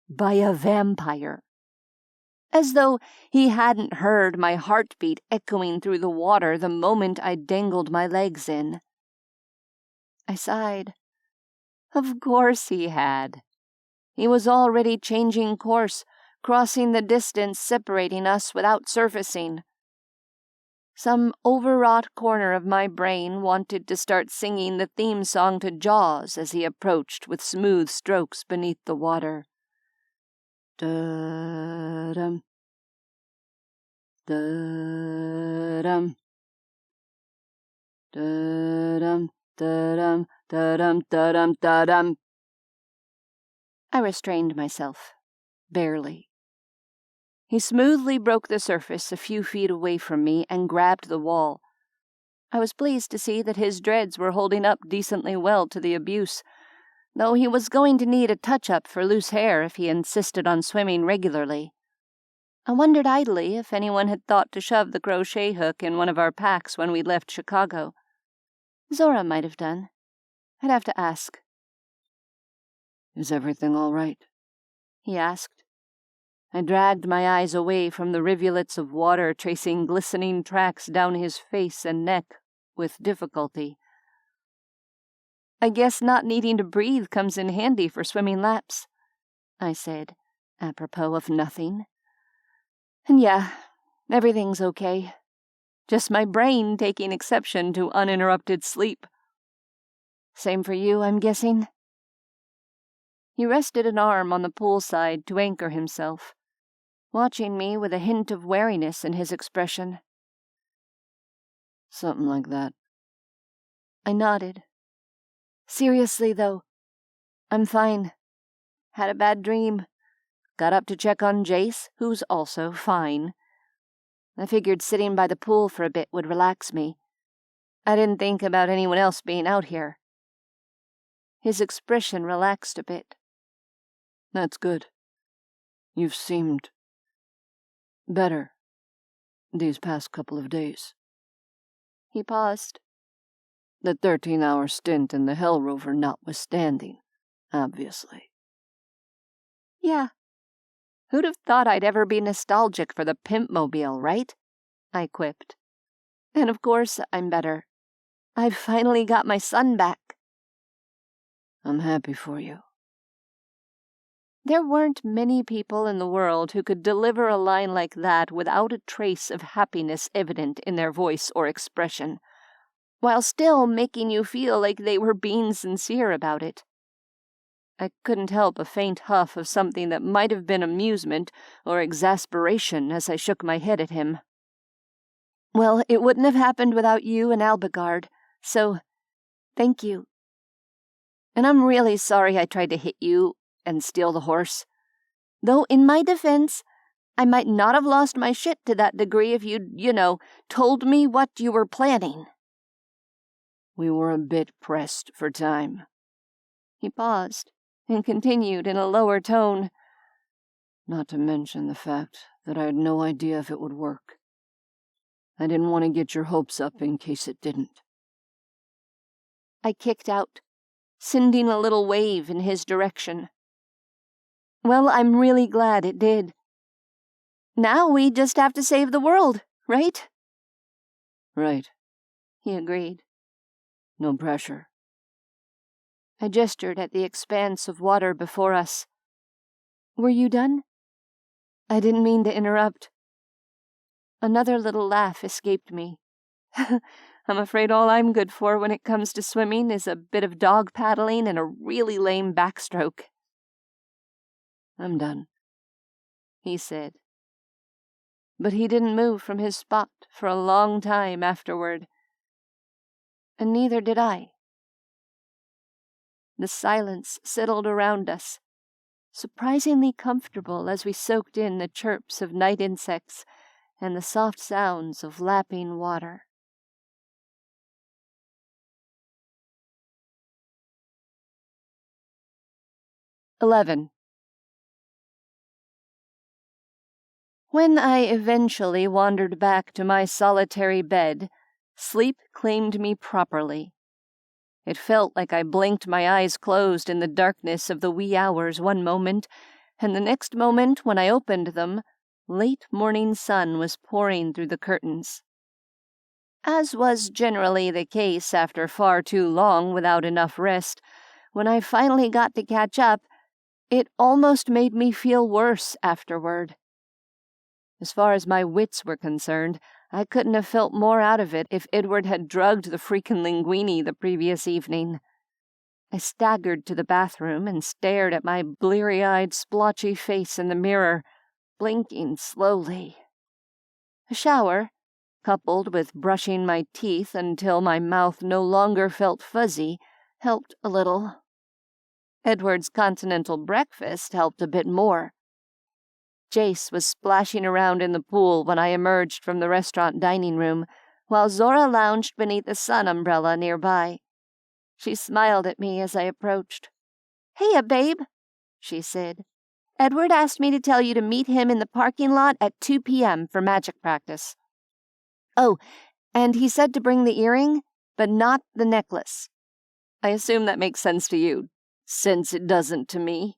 by a vampire. As though he hadn't heard my heartbeat echoing through the water the moment I dangled my legs in. I sighed. Of course he had. He was already changing course, crossing the distance separating us without surfacing. Some overwrought corner of my brain wanted to start singing the theme song to Jaws as he approached with smooth strokes beneath the water. Da-dum, da-dum, da-dum, da-dum, da-dum, da-dum, da-dum. I restrained myself, barely. He smoothly broke the surface a few feet away from me and grabbed the wall. I was pleased to see that his dreads were holding up decently well to the abuse, though he was going to need a touch-up for loose hair if he insisted on swimming regularly. I wondered idly if anyone had thought to shove the crochet hook in one of our packs when we left Chicago. Zora might have done. I'd have to ask. "Is everything all right?" he asked. I dragged my eyes away from the rivulets of water tracing glistening tracks down his face and neck with difficulty. "I guess not needing to breathe comes in handy for swimming laps," I said, apropos of nothing. "And yeah, everything's okay. Just my brain taking exception to uninterrupted sleep. Same for you, I'm guessing?" He rested an arm on the poolside to anchor himself, watching me with a hint of wariness in his expression. "Something like that." I nodded. "Seriously, though, I'm fine. Had a bad dream. Got up to check on Jace, who's also fine. I figured sitting by the pool for a bit would relax me. I didn't think about anyone else being out here." His expression relaxed a bit. "That's good. You've seemed better these past couple of days." He paused. "The 13-hour stint in the Hell Rover notwithstanding, obviously." "Yeah. Who'd have thought I'd ever be nostalgic for the Pimpmobile, right?" I quipped. "And of course I'm better. I've finally got my son back." "I'm happy for you." There weren't many people in the world who could deliver a line like that without a trace of happiness evident in their voice or expression, while still making you feel like they were being sincere about it. I couldn't help a faint huff of something that might have been amusement or exasperation as I shook my head at him. "Well, it wouldn't have happened without you and Alagard, so thank you. And I'm really sorry I tried to hit you and steal the horse. Though, in my defense, I might not have lost my shit to that degree if you'd, told me what you were planning." "We were a bit pressed for time." He paused and continued in a lower tone. "Not to mention the fact that I had no idea if it would work. I didn't want to get your hopes up in case it didn't." I kicked out, sending a little wave in his direction. "Well, I'm really glad it did. Now we just have to save the world, right?" "Right," he agreed. "No pressure." I gestured at the expanse of water before us. "Were you done?" I didn't mean to interrupt. Another little laugh escaped me. "I'm afraid all I'm good for when it comes to swimming is a bit of dog paddling and a really lame backstroke." "I'm done," he said. But he didn't move from his spot for a long time afterward. And neither did I. The silence settled around us, surprisingly comfortable as we soaked in the chirps of night insects and the soft sounds of lapping water. "11. When I eventually wandered back to my solitary bed, sleep claimed me properly. It felt like I blinked my eyes closed in the darkness of the wee hours one moment, and the next moment, when I opened them, late morning sun was pouring through the curtains. As was generally the case after far too long without enough rest, when I finally got to catch up, it almost made me feel worse afterward. As far as my wits were concerned, I couldn't have felt more out of it if Edward had drugged the freaking linguini the previous evening. I staggered to the bathroom and stared at my bleary-eyed, splotchy face in the mirror, blinking slowly. A shower, coupled with brushing my teeth until my mouth no longer felt fuzzy, helped a little. Edward's continental breakfast helped a bit more. Jace was splashing around in the pool when I emerged from the restaurant dining room, while Zora lounged beneath a sun umbrella nearby. She smiled at me as I approached. "Hey, babe," she said. "Edward asked me to tell you to meet him in the parking lot at 2 p.m. for magic practice. Oh, and he said to bring the earring, but not the necklace. I assume that makes sense to you, since it doesn't to me."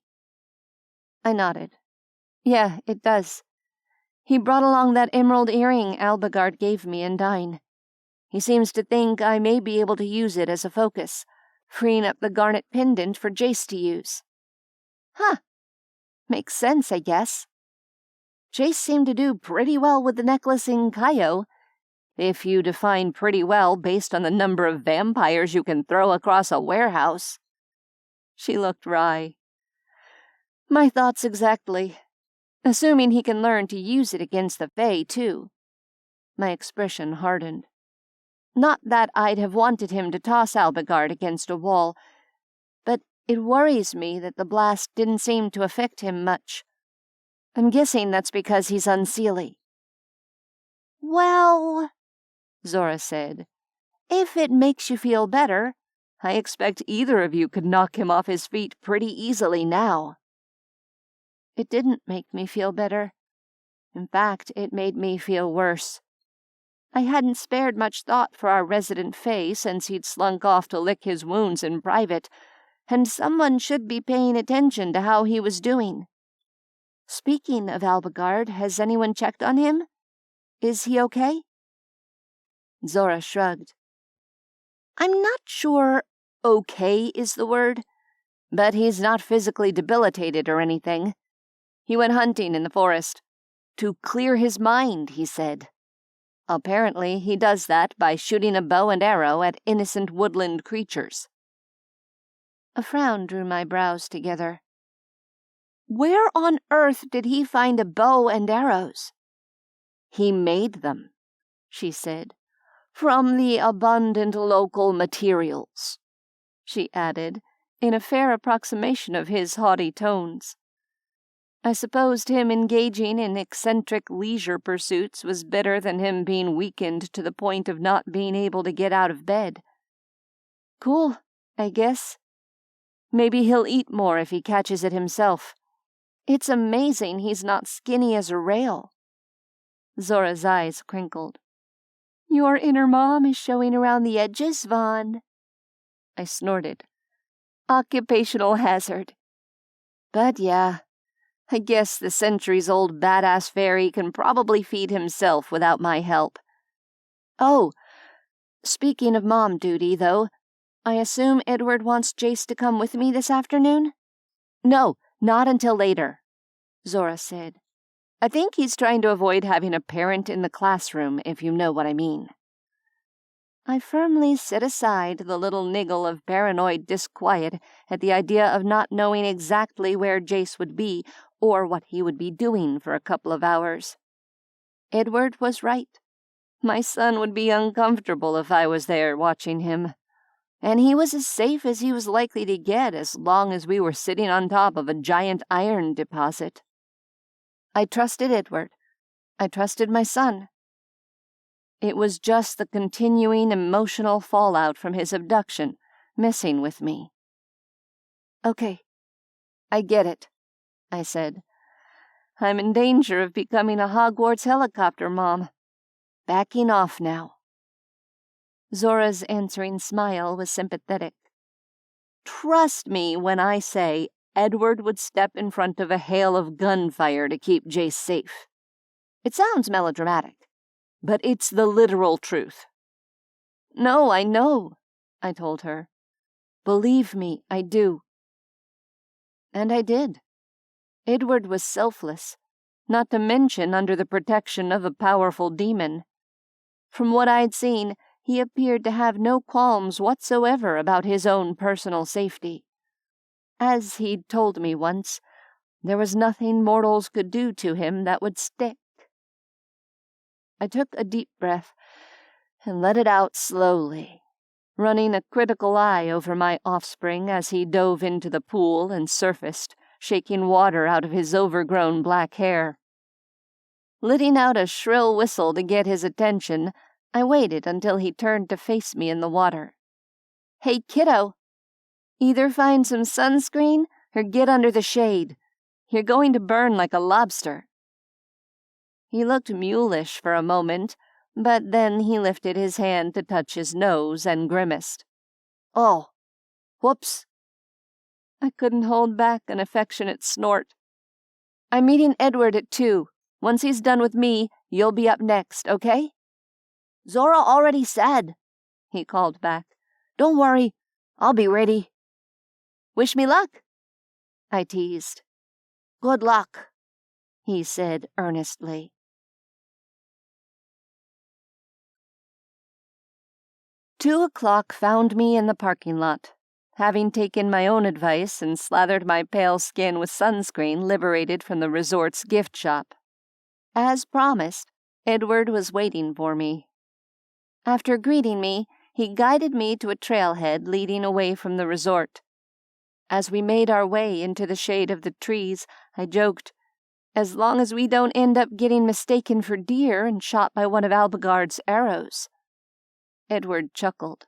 I nodded. "Yeah, it does. He brought along that emerald earring Alagard gave me in Dine. He seems to think I may be able to use it as a focus, freeing up the garnet pendant for Jace to use." "Huh. Makes sense, I guess. Jace seemed to do pretty well with the necklace in Kaio, if you define pretty well based on the number of vampires you can throw across a warehouse." She looked wry. "My thoughts exactly. Assuming he can learn to use it against the Fae, too." My expression hardened. Not that I'd have wanted him to toss Alagard against a wall, but it worries me that the blast didn't seem to affect him much. I'm guessing that's because he's unseelie. "Well," Zora said, "if it makes you feel better, I expect either of you could knock him off his feet pretty easily now." It didn't make me feel better. In fact, it made me feel worse. I hadn't spared much thought for our resident Fae since he'd slunk off to lick his wounds in private, and someone should be paying attention to how he was doing. Speaking of Alagard, has anyone checked on him? Is he okay? Zora shrugged. "I'm not sure okay is the word, but he's not physically debilitated or anything. He went hunting in the forest. To clear his mind, he said. Apparently, he does that by shooting a bow and arrow at innocent woodland creatures." A frown drew my brows together. "Where on earth did he find a bow and arrows?" "He made them," she said, "from the abundant local materials," she added, in a fair approximation of his haughty tones. I supposed him engaging in eccentric leisure pursuits was better than him being weakened to the point of not being able to get out of bed. Cool, I guess. Maybe he'll eat more if he catches it himself. It's amazing he's not skinny as a rail. Zora's eyes crinkled. "Your inner mom is showing around the edges, Vaughn." I snorted. Occupational hazard. But yeah, I guess the centuries-old badass fairy can probably feed himself without my help. Oh, speaking of mom duty, though, I assume Edward wants Jace to come with me this afternoon? No, not until later, Zora said. I think he's trying to avoid having a parent in the classroom, if you know what I mean. I firmly set aside the little niggle of paranoid disquiet at the idea of not knowing exactly where Jace would be or what he would be doing for a couple of hours. Edward was right. My son would be uncomfortable if I was there watching him. And he was as safe as he was likely to get as long as we were sitting on top of a giant iron deposit. I trusted Edward. I trusted my son. It was just the continuing emotional fallout from his abduction messing with me. Okay, I get it, I said. I'm in danger of becoming a Hogwarts helicopter mom. Backing off now. Zora's answering smile was sympathetic. Trust me when I say Edward would step in front of a hail of gunfire to keep Jace safe. It sounds melodramatic, but it's the literal truth. No, I know, I told her. Believe me, I do. And I did. Edward was selfless, not to mention under the protection of a powerful demon. From what I'd seen, he appeared to have no qualms whatsoever about his own personal safety. As he'd told me once, there was nothing mortals could do to him that would stick. I took a deep breath and let it out slowly, running a critical eye over my offspring as he dove into the pool and surfaced, shaking water out of his overgrown black hair. Letting out a shrill whistle to get his attention, I waited until he turned to face me in the water. "Hey, kiddo, either find some sunscreen or get under the shade. You're going to burn like a lobster." He looked mulish for a moment, but then he lifted his hand to touch his nose and grimaced. "Oh, whoops." I couldn't hold back an affectionate snort. "I'm meeting Edward at 2. Once he's done with me, you'll be up next, okay?" "Zora already said," he called back. "Don't worry, I'll be ready." "Wish me luck," I teased. "Good luck," he said earnestly. "2 o'clock found me in the parking lot, having taken my own advice and slathered my pale skin with sunscreen liberated from the resort's gift shop. As promised, Edward was waiting for me. After greeting me, he guided me to a trailhead leading away from the resort. As we made our way into the shade of the trees, I joked, "As long as we don't end up getting mistaken for deer and shot by one of Alagard's arrows." Edward chuckled.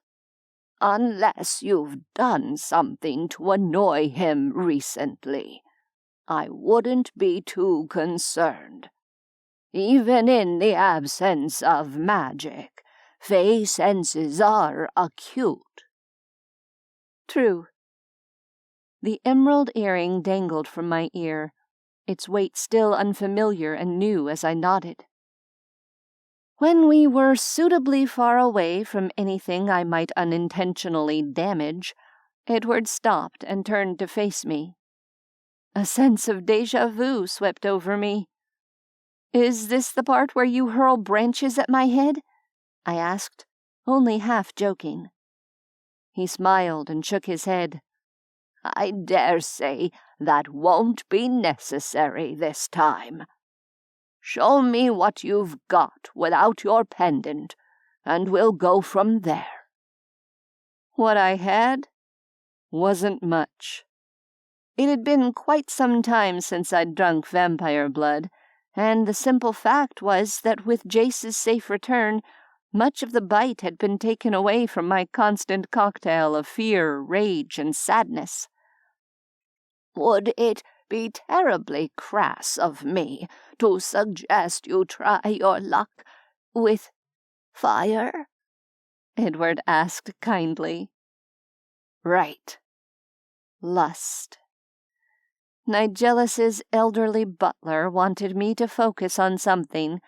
"Unless you've done something to annoy him recently, I wouldn't be too concerned. Even in the absence of magic, Fey senses are acute." True. The emerald earring dangled from my ear, its weight still unfamiliar and new as I nodded. When we were suitably far away from anything I might unintentionally damage, Edward stopped and turned to face me. A sense of déjà vu swept over me. "Is this the part where you hurl branches at my head?" I asked, only half joking. He smiled and shook his head. "I dare say that won't be necessary this time. Show me what you've got without your pendant, and we'll go from there." What I had wasn't much. It had been quite some time since I'd drunk vampire blood, and the simple fact was that with Jace's safe return, much of the bite had been taken away from my constant cocktail of fear, rage, and sadness. "Would it be terribly crass of me to suggest you try your luck with fire?" Edward asked kindly. "Right. Lust." Nigelus's elderly butler wanted me to focus on something,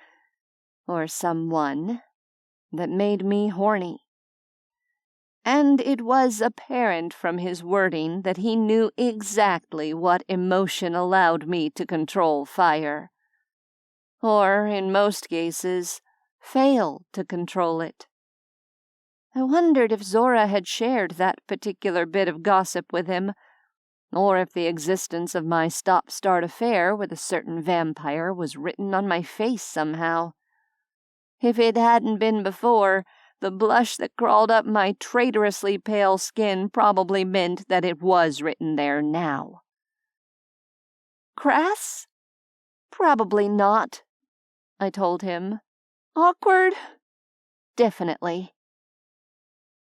or someone, that made me horny. And it was apparent from his wording that he knew exactly what emotion allowed me to control fire. Or, in most cases, fail to control it. I wondered if Zora had shared that particular bit of gossip with him, or if the existence of my stop-start affair with a certain vampire was written on my face somehow. If it hadn't been before, the blush that crawled up my traitorously pale skin probably meant that it was written there now. "Crass? Probably not," I told him. "Awkward? Definitely."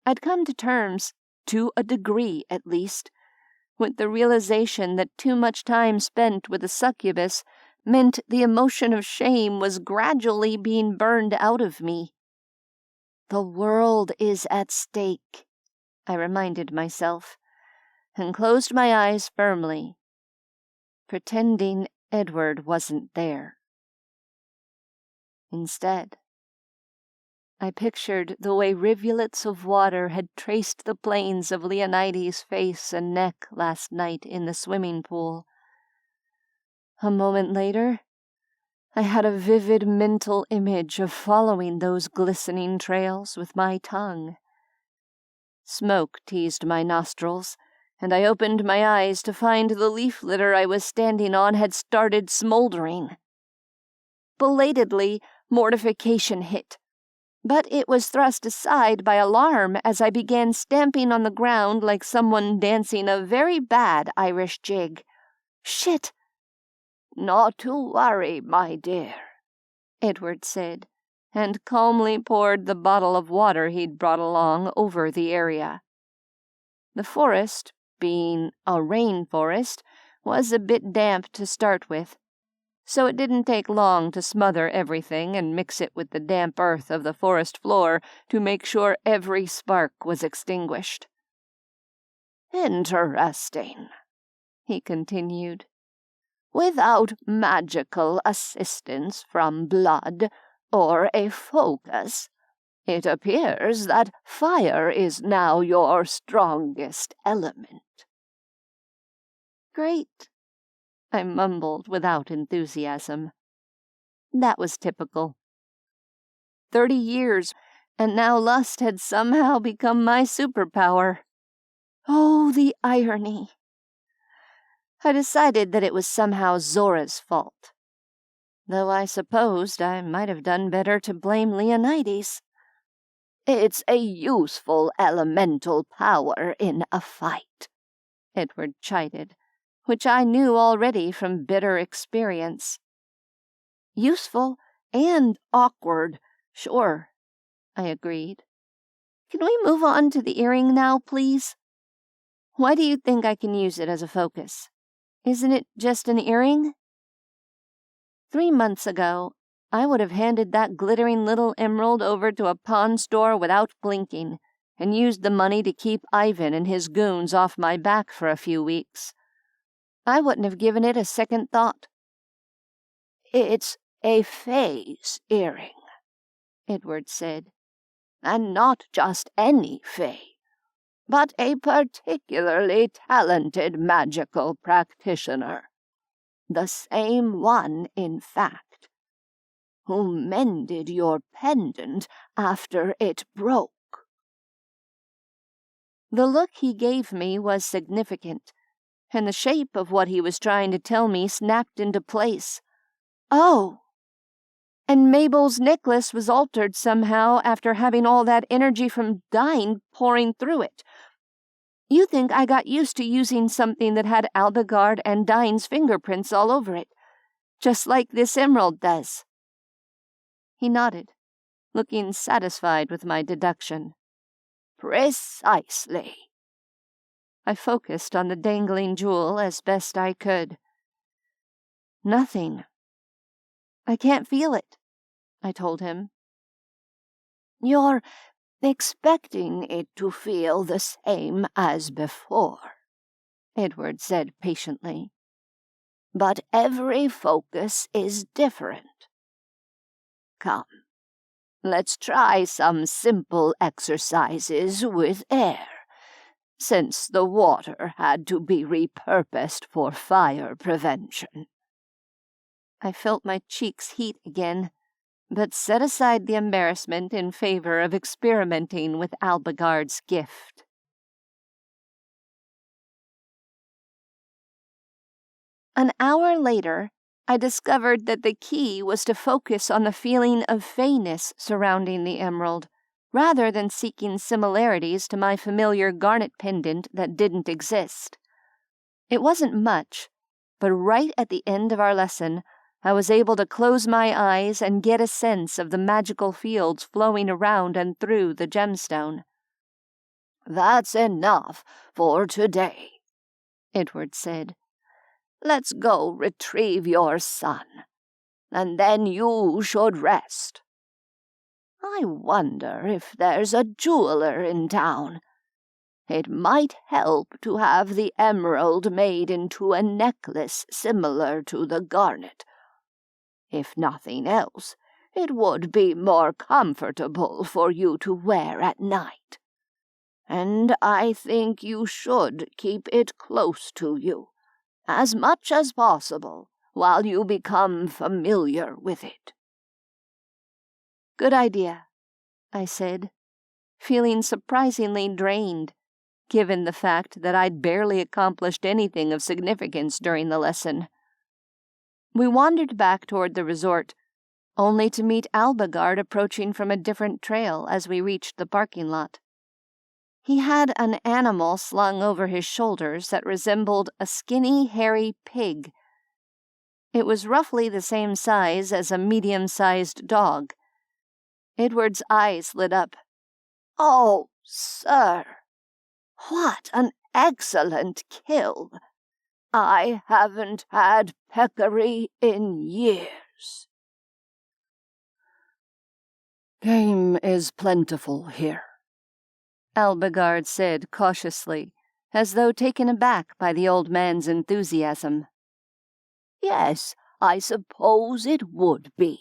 I'd come to terms, to a degree at least, with the realization that too much time spent with a succubus meant the emotion of shame was gradually being burned out of me. The world is at stake, I reminded myself, and closed my eyes firmly, pretending Edward wasn't there. Instead, I pictured the way rivulets of water had traced the planes of Leonides' face and neck last night in the swimming pool. A moment later, I had a vivid mental image of following those glistening trails with my tongue. Smoke teased my nostrils, and I opened my eyes to find the leaf litter I was standing on had started smoldering. Belatedly, mortification hit, but it was thrust aside by alarm as I began stamping on the ground like someone dancing a very bad Irish jig. Shit! "Not to worry, my dear," Edward said, and calmly poured the bottle of water he'd brought along over the area. The forest, being a rainforest, was a bit damp to start with, so it didn't take long to smother everything and mix it with the damp earth of the forest floor to make sure every spark was extinguished. "Interesting," he continued. "Without magical assistance from blood or a focus, it appears that fire is now your strongest element." "Great," I mumbled without enthusiasm. That was typical. 30 years, and now lust had somehow become my superpower. Oh, the irony. I decided that it was somehow Zora's fault, though I supposed I might have done better to blame Leonides. "It's a useful elemental power in a fight," Edward chided, which I knew already from bitter experience. "Useful and awkward, sure," I agreed. Can we move on to the earring now, please? Why do you think I can use it as a focus? Isn't it just an earring? 3 months ago, I would have handed that glittering little emerald over to a pawn store without blinking, and used the money to keep Ivan and his goons off my back for a few weeks. I wouldn't have given it a second thought. "It's a phase earring," Edward said, "and not just any fae, but a particularly talented magical practitioner. The same one, in fact, who mended your pendant after it broke." The look he gave me was significant, and the shape of what he was trying to tell me snapped into place. Oh! And Mabel's necklace was altered somehow after having all that energy from dying pouring through it. You think I got used to using something that had Alagard and Dine's fingerprints all over it, just like this emerald does? He nodded, looking satisfied with my deduction. "Precisely." I focused on the dangling jewel as best I could. Nothing. I can't feel it, I told him. "You're expecting it to feel the same as before," Edward said patiently. "But every focus is different. Come, let's try some simple exercises with air, since the water had to be repurposed for fire prevention." I felt my cheeks heat again, but set aside the embarrassment in favor of experimenting with Alagard's gift. An hour later, I discovered that the key was to focus on the feeling of fayness surrounding the emerald, rather than seeking similarities to my familiar garnet pendant that didn't exist. It wasn't much, but right at the end of our lesson, I was able to close my eyes and get a sense of the magical fields flowing around and through the gemstone. "That's enough for today," Edward said. "Let's go retrieve your son, and then you should rest. I wonder if there's a jeweler in town. It might help to have the emerald made into a necklace similar to the garnet. If nothing else, it would be more comfortable for you to wear at night. And I think you should keep it close to you, as much as possible, while you become familiar with it." Good idea, I said, feeling surprisingly drained, given the fact that I'd barely accomplished anything of significance during the lesson. We wandered back toward the resort, only to meet Alagard approaching from a different trail as we reached the parking lot. He had an animal slung over his shoulders that resembled a skinny, hairy pig. It was roughly the same size as a medium-sized dog. Edward's eyes lit up. "Oh, sir, what an excellent kill! I haven't had peccary in years." "Game is plentiful here," Alagard said cautiously, as though taken aback by the old man's enthusiasm. "Yes, I suppose it would be,"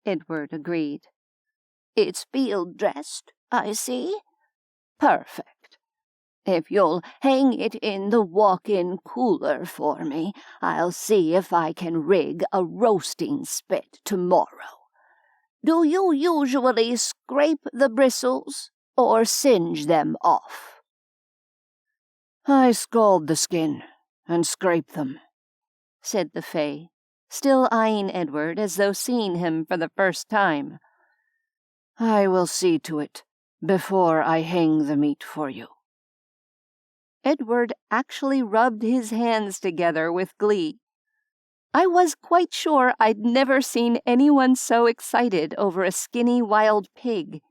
Edward agreed. "It's field-dressed, I see. Perfect. If you'll hang it in the walk-in cooler for me, I'll see if I can rig a roasting spit tomorrow. Do you usually scrape the bristles or singe them off?" "I scald the skin and scrape them," said the Fae, still eyeing Edward as though seeing him for the first time. "I will see to it before I hang the meat for you." Edward actually rubbed his hands together with glee. I was quite sure I'd never seen anyone so excited over a skinny wild pig.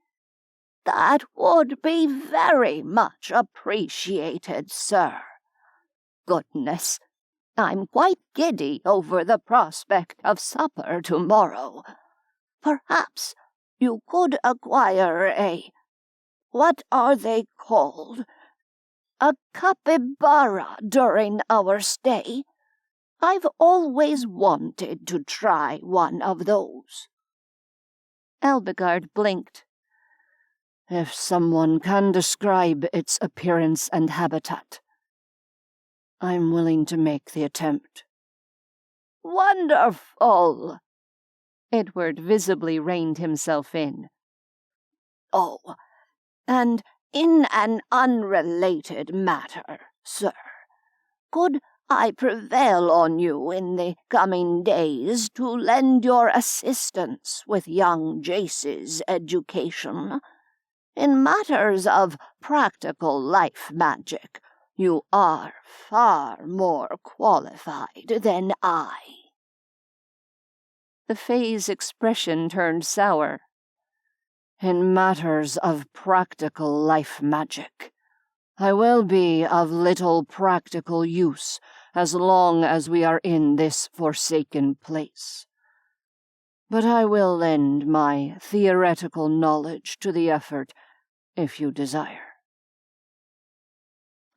"That would be very much appreciated, sir. Goodness, I'm quite giddy over the prospect of supper tomorrow. Perhaps you could acquire what are they called? A capybara during our stay. I've always wanted to try one of those." Alagard blinked. "If someone can describe its appearance and habitat, I'm willing to make the attempt." "Wonderful!" Edward visibly reined himself in. "Oh, and in an unrelated matter, sir, could I prevail on you in the coming days to lend your assistance with young Jace's education? In matters of practical life magic, you are far more qualified than I." The Fae's expression turned sour. "In matters of practical life magic, I will be of little practical use as long as we are in this forsaken place. But I will lend my theoretical knowledge to the effort, if you desire."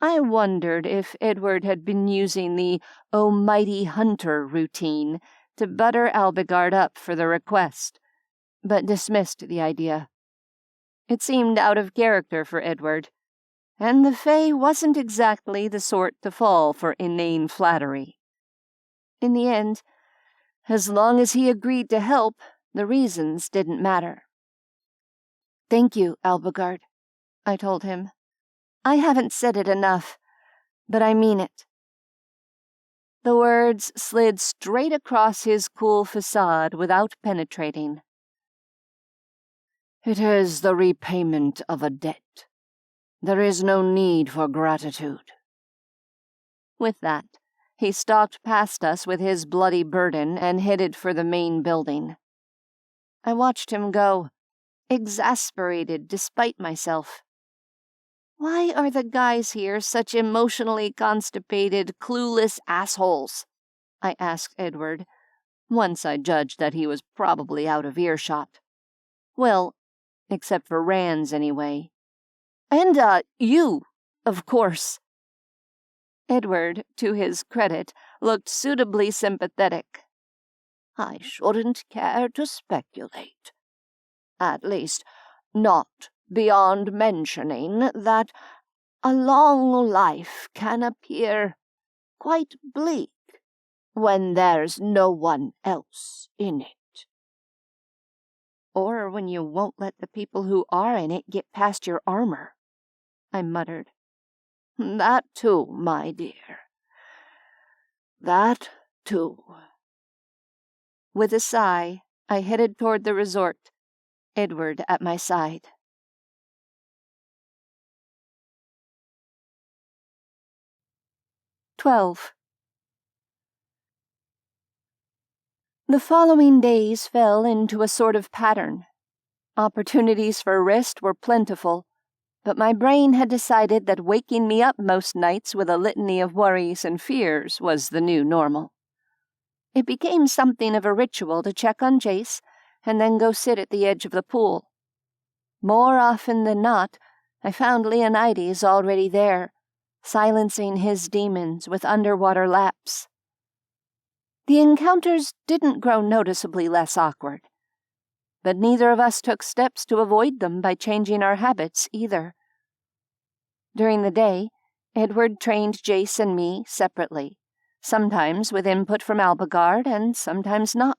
I wondered if Edward had been using the "O Mighty Hunter" routine to butter Alagard up for the request, but dismissed the idea. It seemed out of character for Edward, and the Fae wasn't exactly the sort to fall for inane flattery. In the end, as long as he agreed to help, the reasons didn't matter. "Thank you, Alagard," I told him. "I haven't said it enough, but I mean it." The words slid straight across his cool facade without penetrating. "It is the repayment of a debt. There is no need for gratitude." With that, he stalked past us with his bloody burden and headed for the main building. I watched him go, exasperated despite myself. Why are the guys here such emotionally constipated, clueless assholes? I asked Edward, once I judged that he was probably out of earshot. Well, except for Rands anyway. And, you, of course. Edward, to his credit, looked suitably sympathetic. "I shouldn't care to speculate. At least, not beyond mentioning that a long life can appear quite bleak when there's no one else in it." "Or when you won't let the people who are in it get past your armor," I muttered. "That too, my dear. That too." With a sigh, I headed toward the resort, Edward at my side. 12. The following days fell into a sort of pattern. Opportunities for rest were plentiful, but my brain had decided that waking me up most nights with a litany of worries and fears was the new normal. It became something of a ritual to check on Jace and then go sit at the edge of the pool. More often than not, I found Leonides already there, silencing his demons with underwater laps. The encounters didn't grow noticeably less awkward, but neither of us took steps to avoid them by changing our habits either. During the day, Edward trained Jace and me separately, sometimes with input from Alagard and sometimes not.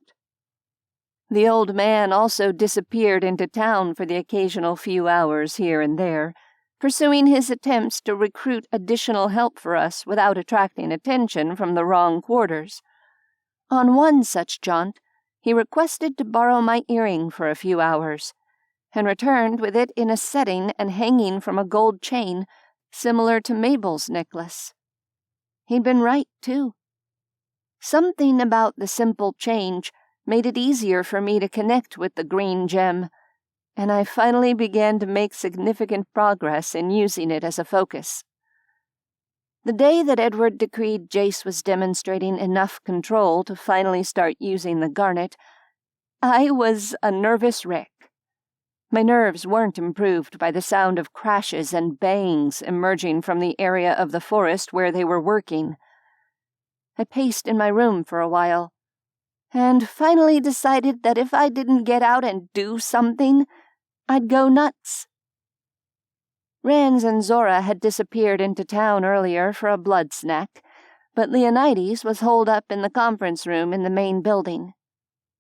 The old man also disappeared into town for the occasional few hours here and there, pursuing his attempts to recruit additional help for us without attracting attention from the wrong quarters. On one such jaunt, he requested to borrow my earring for a few hours, and returned with it in a setting and hanging from a gold chain similar to Mabel's necklace. He'd been right, too. Something about the simple change made it easier for me to connect with the green gem, and I finally began to make significant progress in using it as a focus. The day that Edward decreed Jace was demonstrating enough control to finally start using the garnet, I was a nervous wreck. My nerves weren't improved by the sound of crashes and bangs emerging from the area of the forest where they were working. I paced in my room for a while, and finally decided that if I didn't get out and do something, I'd go nuts. Rans and Zora had disappeared into town earlier for a blood snack, but Leonides was holed up in the conference room in the main building.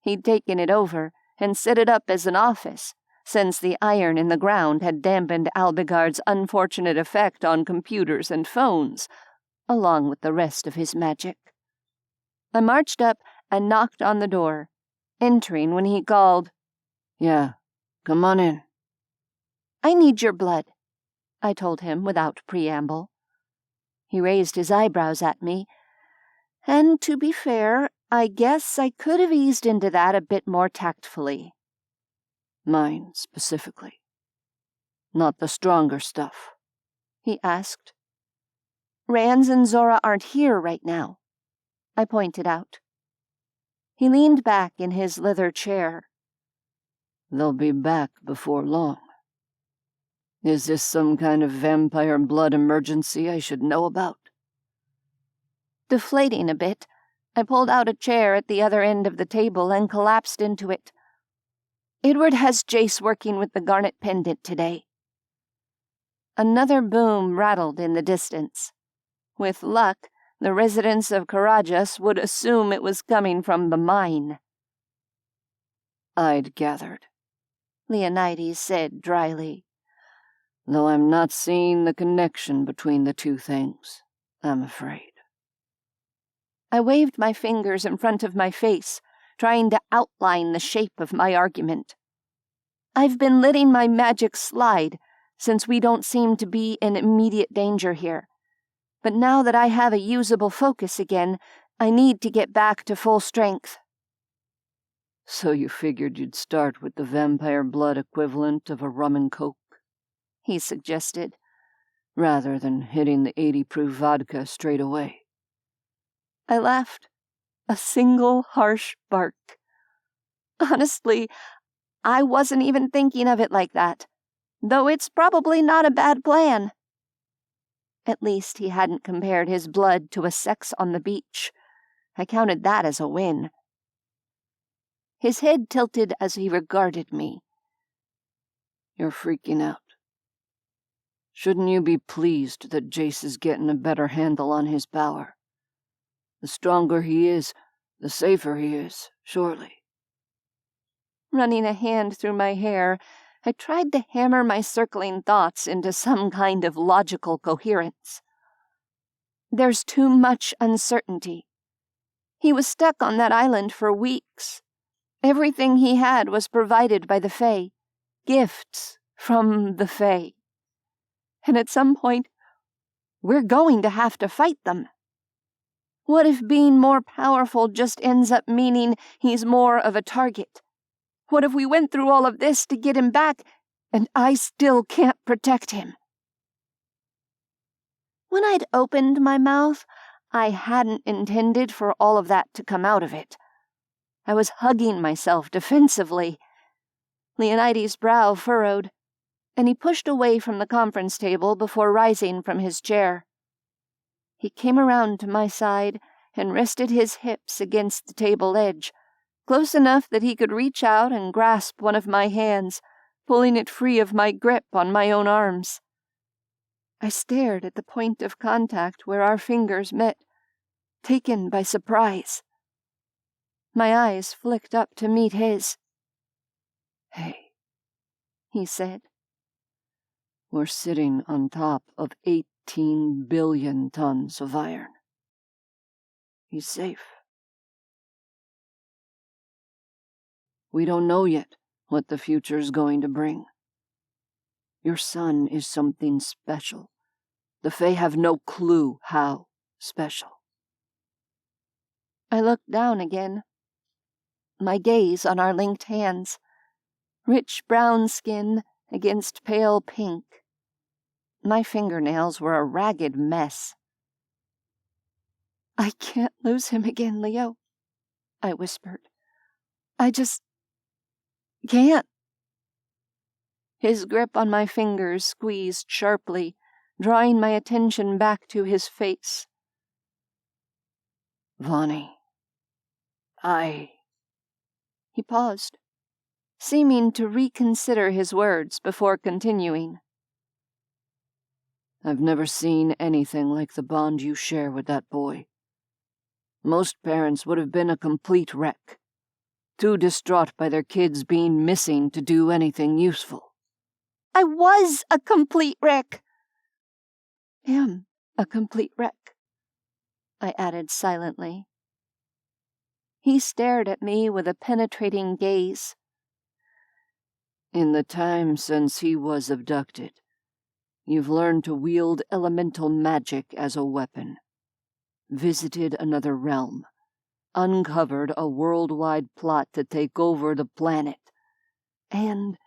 He'd taken it over and set it up as an office, since the iron in the ground had dampened Alagard's unfortunate effect on computers and phones, along with the rest of his magic. I marched up and knocked on the door, entering when he called, "Yeah, come on in." "I need your blood," I told him without preamble. He raised his eyebrows at me, and to be fair, I guess I could have eased into that a bit more tactfully. "Mine, specifically. Not the stronger stuff?" he asked. "Rans and Zora aren't here right now," I pointed out. He leaned back in his leather chair. "They'll be back before long. Is this some kind of vampire blood emergency I should know about?" Deflating a bit, I pulled out a chair at the other end of the table and collapsed into it. "Edward has Jace working with the garnet pendant today." Another boom rattled in the distance. With luck, the residents of Karajas would assume it was coming from the mine. "I'd gathered," Leonides said dryly. "Though I'm not seeing the connection between the two things, I'm afraid." I waved my fingers in front of my face, trying to outline the shape of my argument. "I've been letting my magic slide, since we don't seem to be in immediate danger here. But now that I have a usable focus again, I need to get back to full strength." "So you figured you'd start with the vampire blood equivalent of a rum and coke?" he suggested. "Rather than hitting the 80-proof vodka straight away." I laughed, a single harsh bark. Honestly, I wasn't even thinking of it like that, though it's probably not a bad plan. At least he hadn't compared his blood to a sex on the beach. I counted that as a win. His head tilted as he regarded me. "You're freaking out. Shouldn't you be pleased that Jace is getting a better handle on his power? The stronger he is, the safer he is, surely." Running a hand through my hair, I tried to hammer my circling thoughts into some kind of logical coherence. There's too much uncertainty. He was stuck on that island for weeks. Everything he had was provided by the Fae, gifts from the Fae. And at some point, we're going to have to fight them. What if being more powerful just ends up meaning he's more of a target? What if we went through all of this to get him back, and I still can't protect him? When I'd opened my mouth, I hadn't intended for all of that to come out of it. I was hugging myself defensively. Leonides' brow furrowed, and he pushed away from the conference table before rising from his chair. He came around to my side and rested his hips against the table edge, close enough that he could reach out and grasp one of my hands, pulling it free of my grip on my own arms. I stared at the point of contact where our fingers met, taken by surprise. My eyes flicked up to meet his. "Hey," he said. "We're sitting on top of 18 billion tons of iron. He's safe. We don't know yet what the future's going to bring. Your son is something special. The Fae have no clue how special." I looked down again, my gaze on our linked hands, rich brown skin against pale pink. My fingernails were a ragged mess. "I can't lose him again, Leo," I whispered. "I just can't." His grip on my fingers squeezed sharply, drawing my attention back to his face. "Vonnie, He paused, seeming to reconsider his words before continuing. I've never seen anything like the bond you share with that boy. Most parents would have been a complete wreck, too distraught by their kids being missing to do anything useful." I was a complete wreck. Am a complete wreck, I added silently. He stared at me with a penetrating gaze. "In the time since he was abducted, you've learned to wield elemental magic as a weapon, visited another realm, uncovered a worldwide plot to take over the planet, and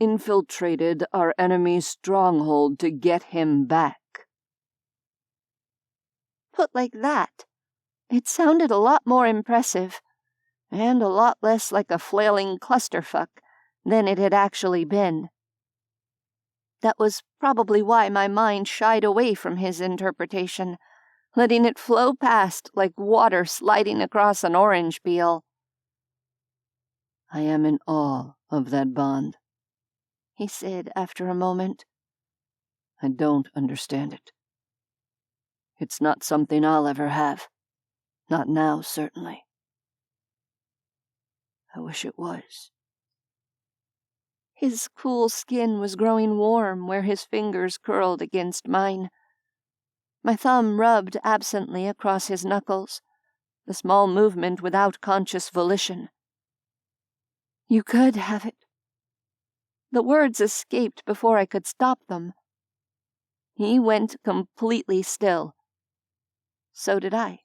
infiltrated our enemy's stronghold to get him back." Put like that, it sounded a lot more impressive, and a lot less like a flailing clusterfuck than it had actually been. That was probably why my mind shied away from his interpretation, letting it flow past like water sliding across an orange peel. "I am in awe of that bond," he said after a moment. "I don't understand it. It's not something I'll ever have. Not now, certainly. I wish it was." His cool skin was growing warm where his fingers curled against mine. My thumb rubbed absently across his knuckles, the small movement without conscious volition. "You could have it." The words escaped before I could stop them. He went completely still. So did I.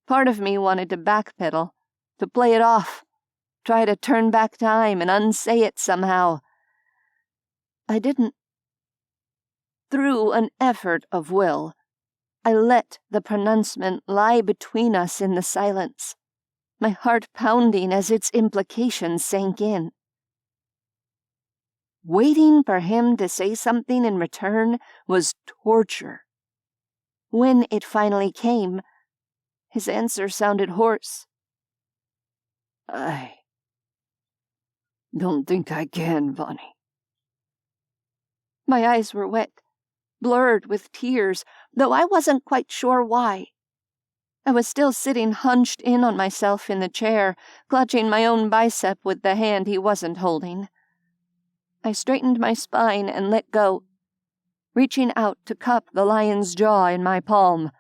Part of me wanted to backpedal, to play it off, try to turn back time and unsay it somehow. I didn't. Through an effort of will, I let the pronouncement lie between us in the silence, my heart pounding as its implications sank in. Waiting for him to say something in return was torture. When it finally came, his answer sounded hoarse. "I don't think I can, Vonnie." My eyes were wet, blurred with tears, though I wasn't quite sure why. I was still sitting hunched in on myself in the chair, clutching my own bicep with the hand he wasn't holding. I straightened my spine and let go, reaching out to cup the lion's jaw in my palm,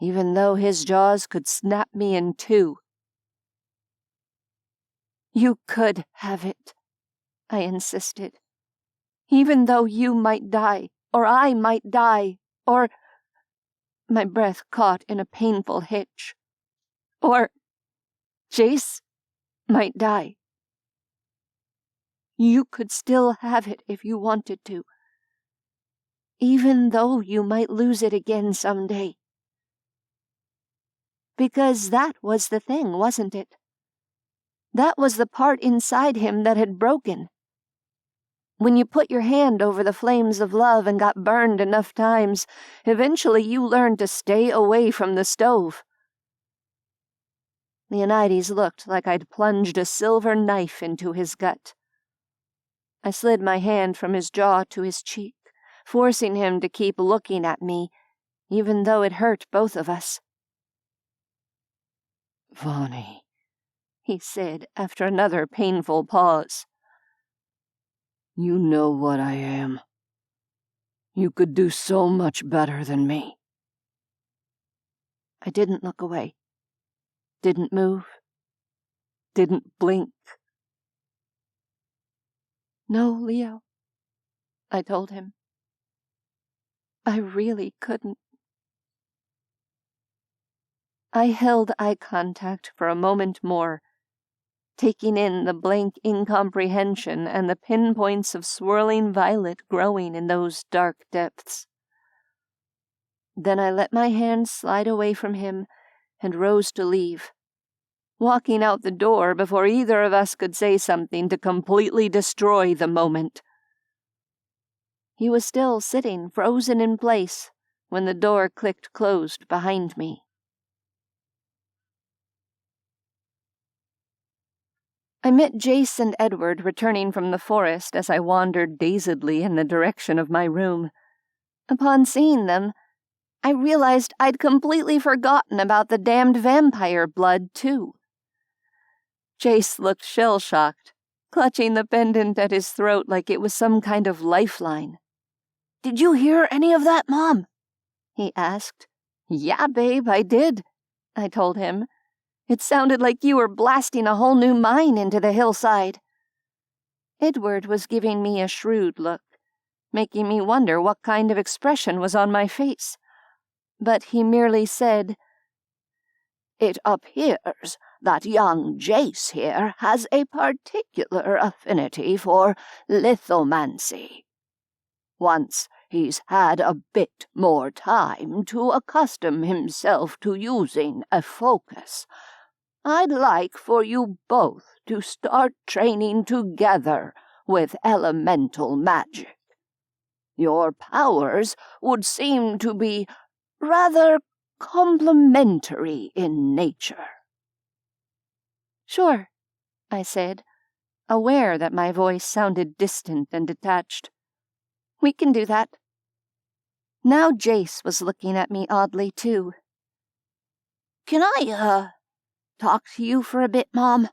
even though his jaws could snap me in two. "You could have it," I insisted. "Even though you might die, or I might die, or—" My breath caught in a painful hitch. Or Jace might die. You could still have it if you wanted to, even though you might lose it again someday. Because that was the thing, wasn't it? That was the part inside him that had broken. When you put your hand over the flames of love and got burned enough times, eventually you learned to stay away from the stove. Leonides looked like I'd plunged a silver knife into his gut. I slid my hand from his jaw to his cheek, forcing him to keep looking at me, even though it hurt both of us. Vonnie, he said after another painful pause. You know what I am. You could do so much better than me. I didn't look away. Didn't move. Didn't blink. No, Leo, I told him. I really couldn't. I held eye contact for a moment more, taking in the blank incomprehension and the pinpoints of swirling violet growing in those dark depths. Then I let my hand slide away from him and rose to leave, walking out the door before either of us could say something to completely destroy the moment. He was still sitting frozen in place when the door clicked closed behind me. I met Jace and Edward returning from the forest as I wandered dazedly in the direction of my room. Upon seeing them, I realized I'd completely forgotten about the damned vampire blood, too. Jace looked shell-shocked, clutching the pendant at his throat like it was some kind of lifeline. "Did you hear any of that, Mom?" he asked. "Yeah, babe, I did," I told him. "It sounded like you were blasting a whole new mine into the hillside." Edward was giving me a shrewd look, making me wonder what kind of expression was on my face. But he merely said, "It appears that young Jace here has a particular affinity for lithomancy. Once he's had a bit more time to accustom himself to using a focus, I'd like for you both to start training together with elemental magic. Your powers would seem to be rather complementary in nature." "Sure," I said, aware that my voice sounded distant and detached. "We can do that." Now Jace was looking at me oddly, too. "Can I, talk to you for a bit, Mom?"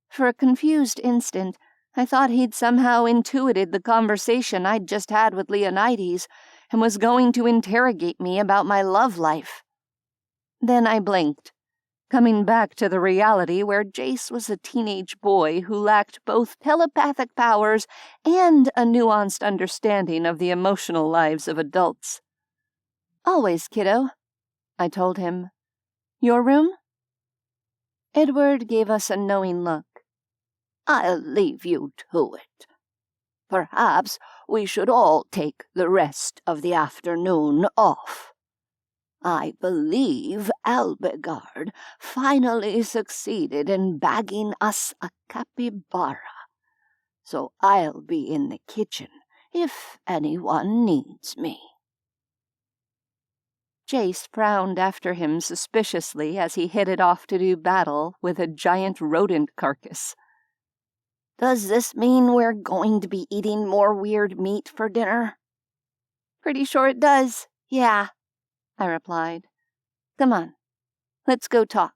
For a confused instant, I thought he'd somehow intuited the conversation I'd just had with Leonides and was going to interrogate me about my love life. Then I blinked, coming back to the reality where Jace was a teenage boy who lacked both telepathic powers and a nuanced understanding of the emotional lives of adults. "Always, kiddo," I told him. "Your room?" Edward gave us a knowing look. "I'll leave you to it. Perhaps we should all take the rest of the afternoon off. I believe Alagard finally succeeded in bagging us a capybara, so I'll be in the kitchen if anyone needs me." Jace frowned after him suspiciously as he headed off to do battle with a giant rodent carcass. "Does this mean we're going to be eating more weird meat for dinner?" "Pretty sure it does, yeah," I replied. "Come on, let's go talk."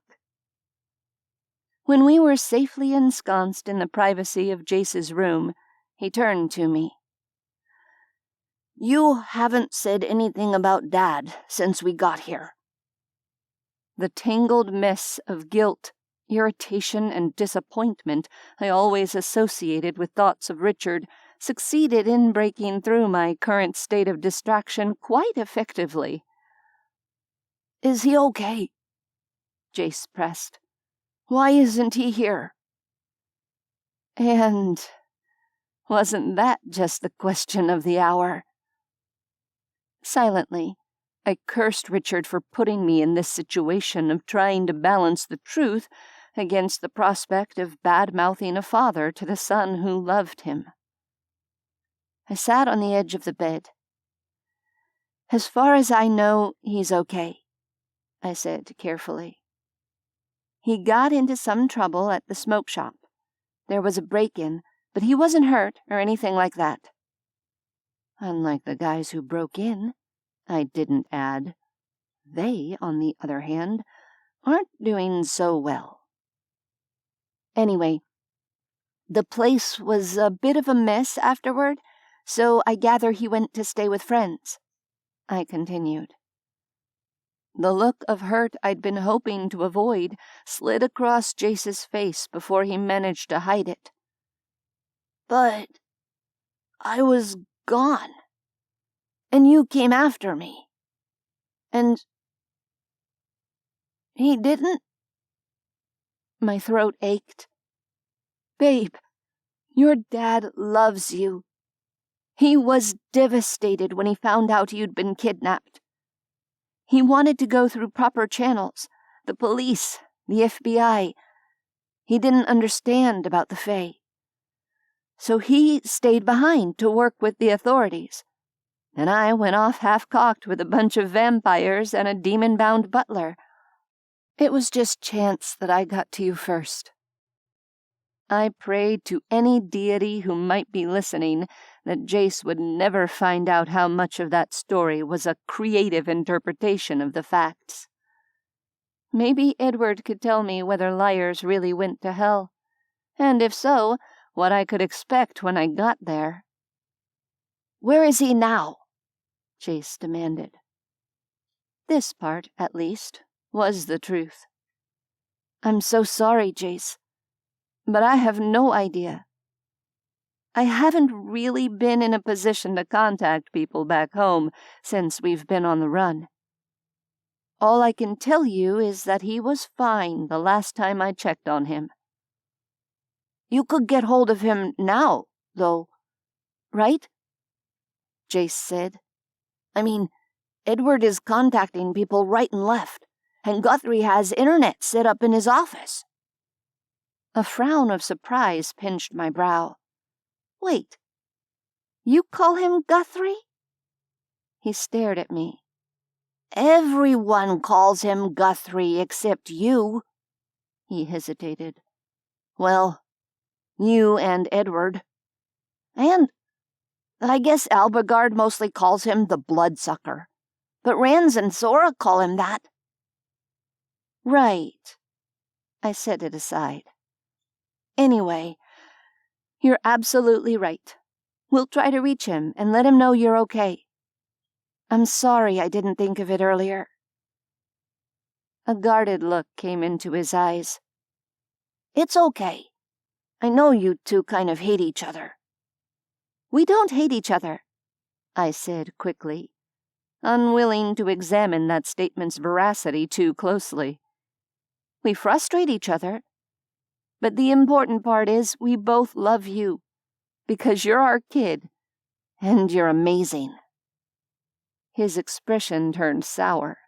When we were safely ensconced in the privacy of Jace's room, he turned to me. "You haven't said anything about Dad since we got here." The tangled mess of guilt, irritation, and disappointment I always associated with thoughts of Richard succeeded in breaking through my current state of distraction quite effectively. Is he okay?" Jace pressed. "Why isn't he here?" And wasn't that just the question of the hour? Silently, I cursed Richard for putting me in this situation of trying to balance the truth against the prospect of bad-mouthing a father to the son who loved him. I sat on the edge of the bed. "As far as I know, he's okay," I said carefully. "He got into some trouble at the smoke shop. There was a break-in, but he wasn't hurt or anything like that." Unlike the guys who broke in, I didn't add. They, on the other hand, aren't doing so well. "Anyway, the place was a bit of a mess afterward, so I gather he went to stay with friends," I continued. The look of hurt I'd been hoping to avoid slid across Jace's face before he managed to hide it. "But I was gone, and you came after me. And he didn't?" My throat ached. "Babe, your dad loves you. He was devastated when he found out you'd been kidnapped. He wanted to go through proper channels, the police, the FBI. He didn't understand about the Fae. So he stayed behind to work with the authorities, and I went off half-cocked with a bunch of vampires and a demon-bound butler. It was just chance that I got to you first. I prayed to any deity who might be listening that Jace would never find out how much of that story was a creative interpretation of the facts. Maybe Edward could tell me whether liars really went to hell, and if so, what I could expect when I got there." "Where is he now?" Jace demanded. This part, at least, was the truth. "I'm so sorry, Jace, but I have no idea. I haven't really been in a position to contact people back home since we've been on the run. All I can tell you is that he was fine the last time I checked on him." "You could get hold of him now, though, right?" Jace said. "I mean, Edward is contacting people right and left, and Guthrie has internet set up in his office." A frown of surprise pinched my brow. "Wait, you call him Guthrie?" He stared at me. "Everyone calls him Guthrie except you." He hesitated. "Well, you and Edward. And I guess Alagard mostly calls him the Bloodsucker, but Rans and Sora call him that." "Right." I set it aside. "Anyway, you're absolutely right. We'll try to reach him and let him know you're okay. I'm sorry I didn't think of it earlier." A guarded look came into his eyes. "It's okay. I know you two kind of hate each other." "We don't hate each other," I said quickly, unwilling to examine that statement's veracity too closely. "We frustrate each other. But the important part is we both love you, because you're our kid, and you're amazing." His expression turned sour.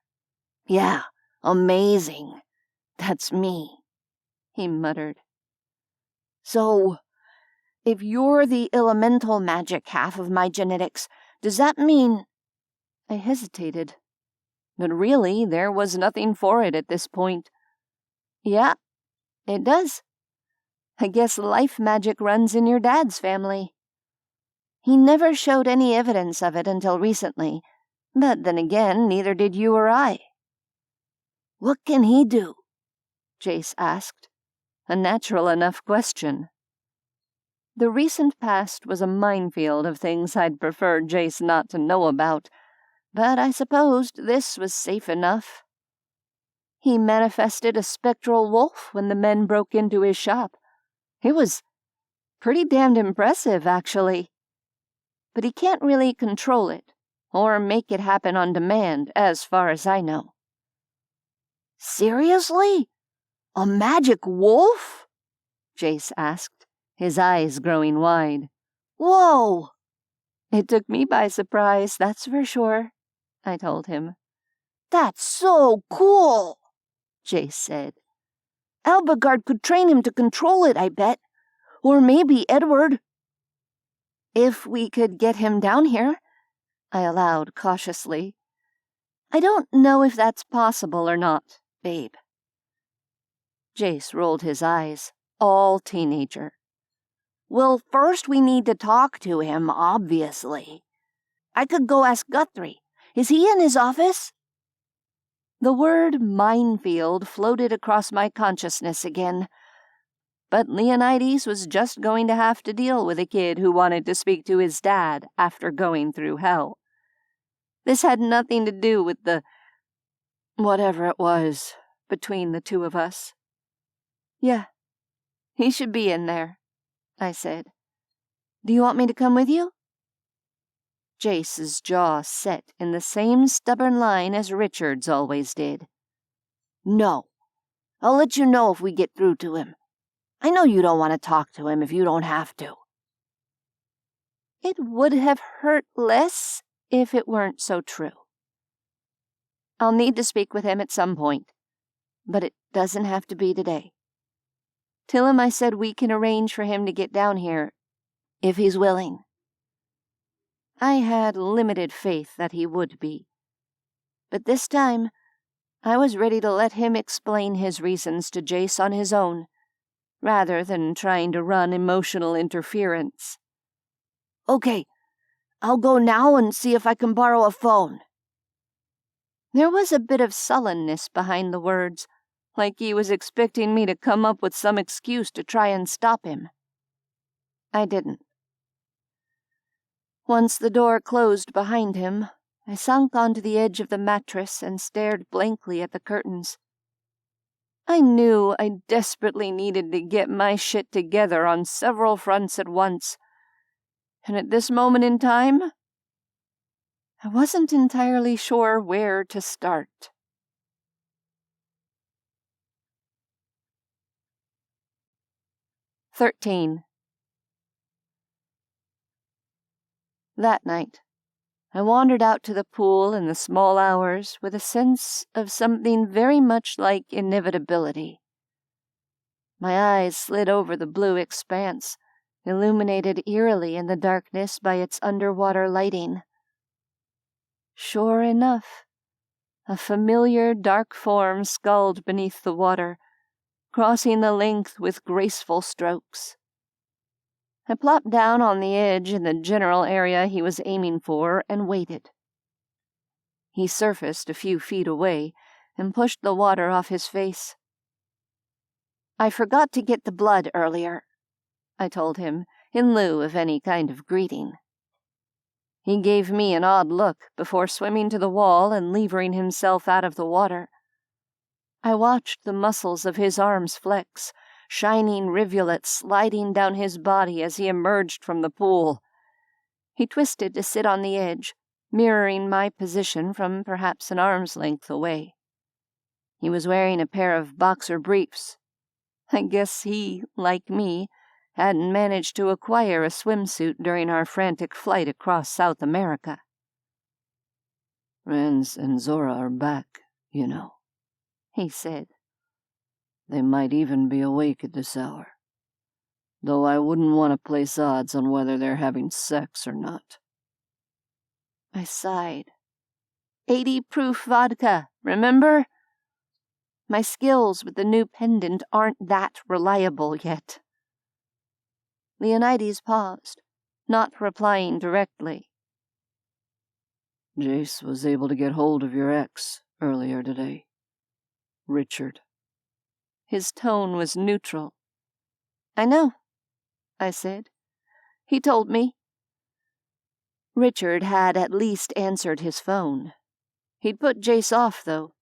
"Yeah, amazing. That's me," he muttered. "So, if you're the elemental magic half of my genetics, does that mean—" I hesitated, but really there was nothing for it at this point. "Yeah, it does. I guess life magic runs in your dad's family. He never showed any evidence of it until recently, but then again, neither did you or I." "What can he do?" Jace asked, a natural enough question. The recent past was a minefield of things I'd prefer Jace not to know about, but I supposed this was safe enough. He manifested a spectral wolf when the men broke into his shop. It was pretty damned impressive, actually. But he can't really control it, or make it happen on demand, as far as I know. Seriously? A magic wolf? Jace asked, his eyes growing wide. Whoa! It took me by surprise, that's for sure, I told him. That's so cool, Jace said. Alagard could train him to control it, I bet. Or maybe Edward. If we could get him down here, I allowed cautiously. I don't know if that's possible or not, babe. Jace rolled his eyes, all teenager. Well, first we need to talk to him, obviously. I could go ask Guthrie. Is he in his office? The word minefield floated across my consciousness again. But Leonides was just going to have to deal with a kid who wanted to speak to his dad after going through hell. This had nothing to do with the whatever it was between the two of us. Yeah, he should be in there, I said. Do you want me to come with you? Jace's jaw set in the same stubborn line as Richard's always did. No. I'll let you know if we get through to him. I know you don't want to talk to him if you don't have to. It would have hurt less if it weren't so true. I'll need to speak with him at some point, but it doesn't have to be today. Tell him I said we can arrange for him to get down here, if he's willing. I had limited faith that he would be, but this time I was ready to let him explain his reasons to Jace on his own, rather than trying to run emotional interference. Okay, I'll go now and see if I can borrow a phone. There was a bit of sullenness behind the words, like he was expecting me to come up with some excuse to try and stop him. I didn't. Once the door closed behind him, I sunk onto the edge of the mattress and stared blankly at the curtains. I knew I desperately needed to get my shit together on several fronts at once, and at this moment in time, I wasn't entirely sure where to start. "13. That night, I wandered out to the pool in the small hours with a sense of something very much like inevitability. My eyes slid over the blue expanse, illuminated eerily in the darkness by its underwater lighting. Sure enough, a familiar dark form sculled beneath the water, crossing the length with graceful strokes. I plopped down on the edge in the general area he was aiming for and waited. He surfaced a few feet away and pushed the water off his face. "I forgot to get the blood earlier," I told him, in lieu of any kind of greeting. He gave me an odd look before swimming to the wall and levering himself out of the water. I watched the muscles of his arms flex, shining rivulets sliding down his body as he emerged from the pool. He twisted to sit on the edge, mirroring my position from perhaps an arm's length away. He was wearing a pair of boxer briefs. I guess he, like me, hadn't managed to acquire a swimsuit during our frantic flight across South America. "Rance and Zora are back, you know," he said. "They might even be awake at this hour. Though I wouldn't want to place odds on whether they're having sex or not." I sighed. 80 proof vodka, remember? My skills with the new pendant aren't that reliable yet. Leonides paused, not replying directly. "Jace was able to get hold of your ex earlier today. Richard." His tone was neutral. "I know," I said. "He told me." Richard had at least answered his phone. He'd put Jace off, though,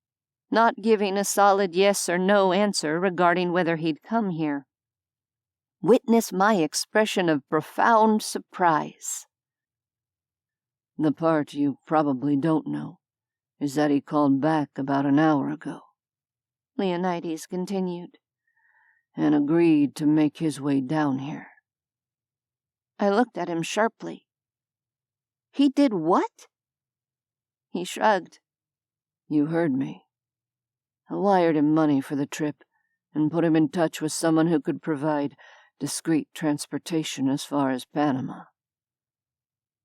not giving a solid yes or no answer regarding whether he'd come here. Witness my expression of profound surprise. "The part you probably don't know is that he called back about an hour ago. Leonides continued. And agreed to make his way down here. I looked at him sharply. He did what? He shrugged. You heard me. I wired him money for the trip and put him in touch with someone who could provide discreet transportation as far as Panama.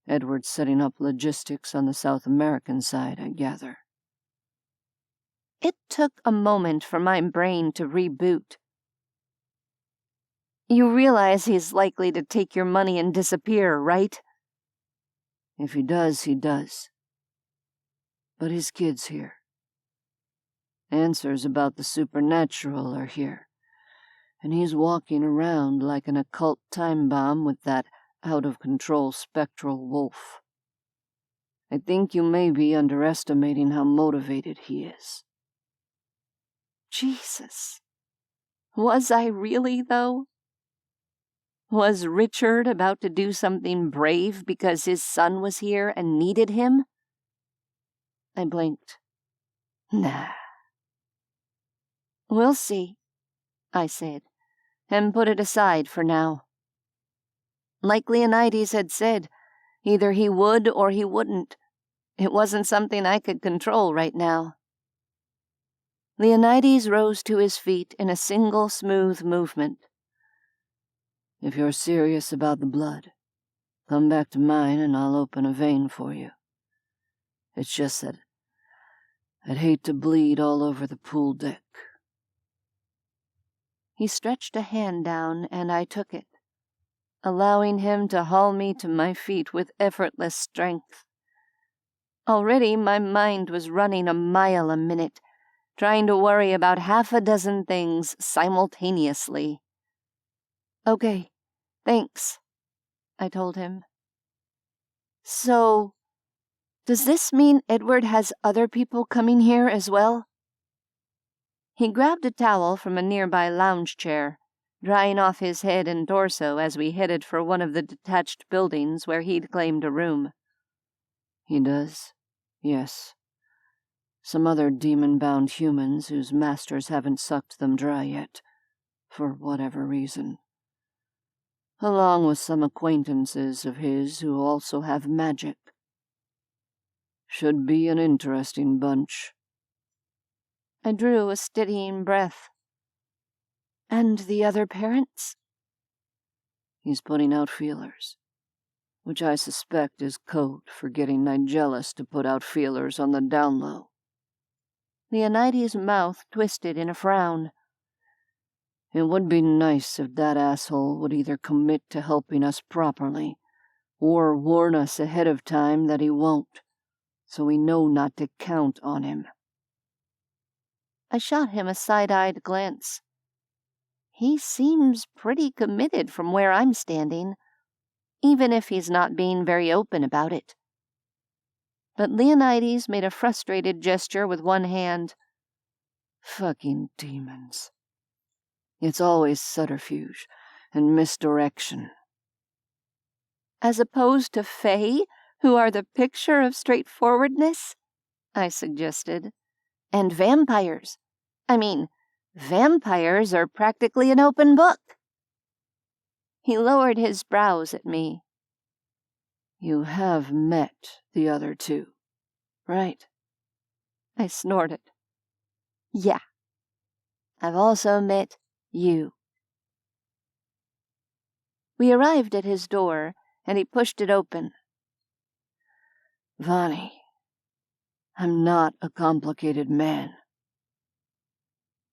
Edward's setting up logistics on the South American side, I gather. It took a moment for my brain to reboot. You realize he's likely to take your money and disappear, right? If he does, he does. But his kid's here. Answers about the supernatural are here, and he's walking around like an occult time bomb with that out-of-control spectral wolf. I think you may be underestimating how motivated he is. Jesus. Was I really, though? Was Richard about to do something brave because his son was here and needed him? I blinked. Nah. We'll see, I said, and put it aside for now. Like Leonides had said, either he would or he wouldn't. It wasn't something I could control right now. Leonides rose to his feet in a single smooth movement. If you're serious about the blood, come back to mine and I'll open a vein for you. It's just that I'd hate to bleed all over the pool deck. He stretched a hand down and I took it, allowing him to haul me to my feet with effortless strength. Already my mind was running a mile a minute, trying to worry about half a dozen things simultaneously. Okay, thanks, I told him. So, does this mean Edward has other people coming here as well? He grabbed a towel from a nearby lounge chair, drying off his head and torso as we headed for one of the detached buildings where he'd claimed a room. He does, yes. Some other demon-bound humans whose masters haven't sucked them dry yet, for whatever reason. Along with some acquaintances of his who also have magic. Should be an interesting bunch. I drew a steadying breath. And the other parents? He's putting out feelers, which I suspect is code for getting Nigelis to put out feelers on the down low. Leonides' mouth twisted in a frown. It would be nice if that asshole would either commit to helping us properly, or warn us ahead of time that he won't, so we know not to count on him. I shot him a side-eyed glance. He seems pretty committed from where I'm standing, even if he's not being very open about it. But Leonides made a frustrated gesture with one hand. Fucking demons. It's always subterfuge and misdirection. As opposed to Fae, who are the picture of straightforwardness? I suggested. And vampires. I mean, vampires are practically an open book. He lowered his brows at me. You have met the other two, right? I snorted. Yeah. I've also met you. We arrived at his door, and he pushed it open. Vani, I'm not a complicated man.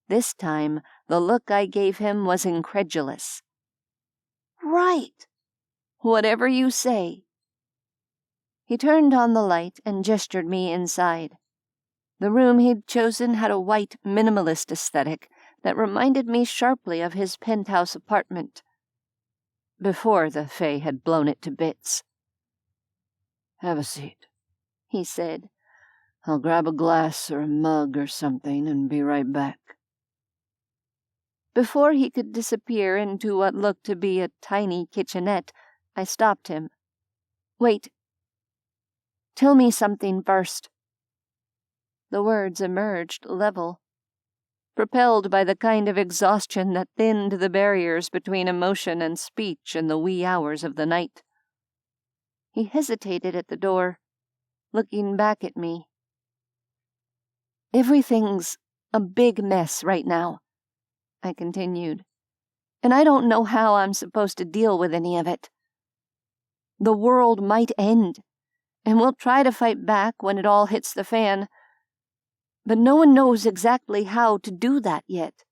This time, the look I gave him was incredulous. Right. Whatever you say. He turned on the light and gestured me inside. The room he'd chosen had a white, minimalist aesthetic that reminded me sharply of his penthouse apartment, before the Fae had blown it to bits. Have a seat, he said. I'll grab a glass or a mug or something and be right back. Before he could disappear into what looked to be a tiny kitchenette, I stopped him. Wait. Tell me something first. The words emerged level. propelled by the kind of exhaustion that thinned the barriers between emotion and speech in the wee hours of the night. He hesitated at the door, looking back at me. "Everything's a big mess right now," I continued, "and I don't know how I'm supposed to deal with any of it. The world might end, and we'll try to fight back when it all hits the fan, but no one knows exactly how to do that yet.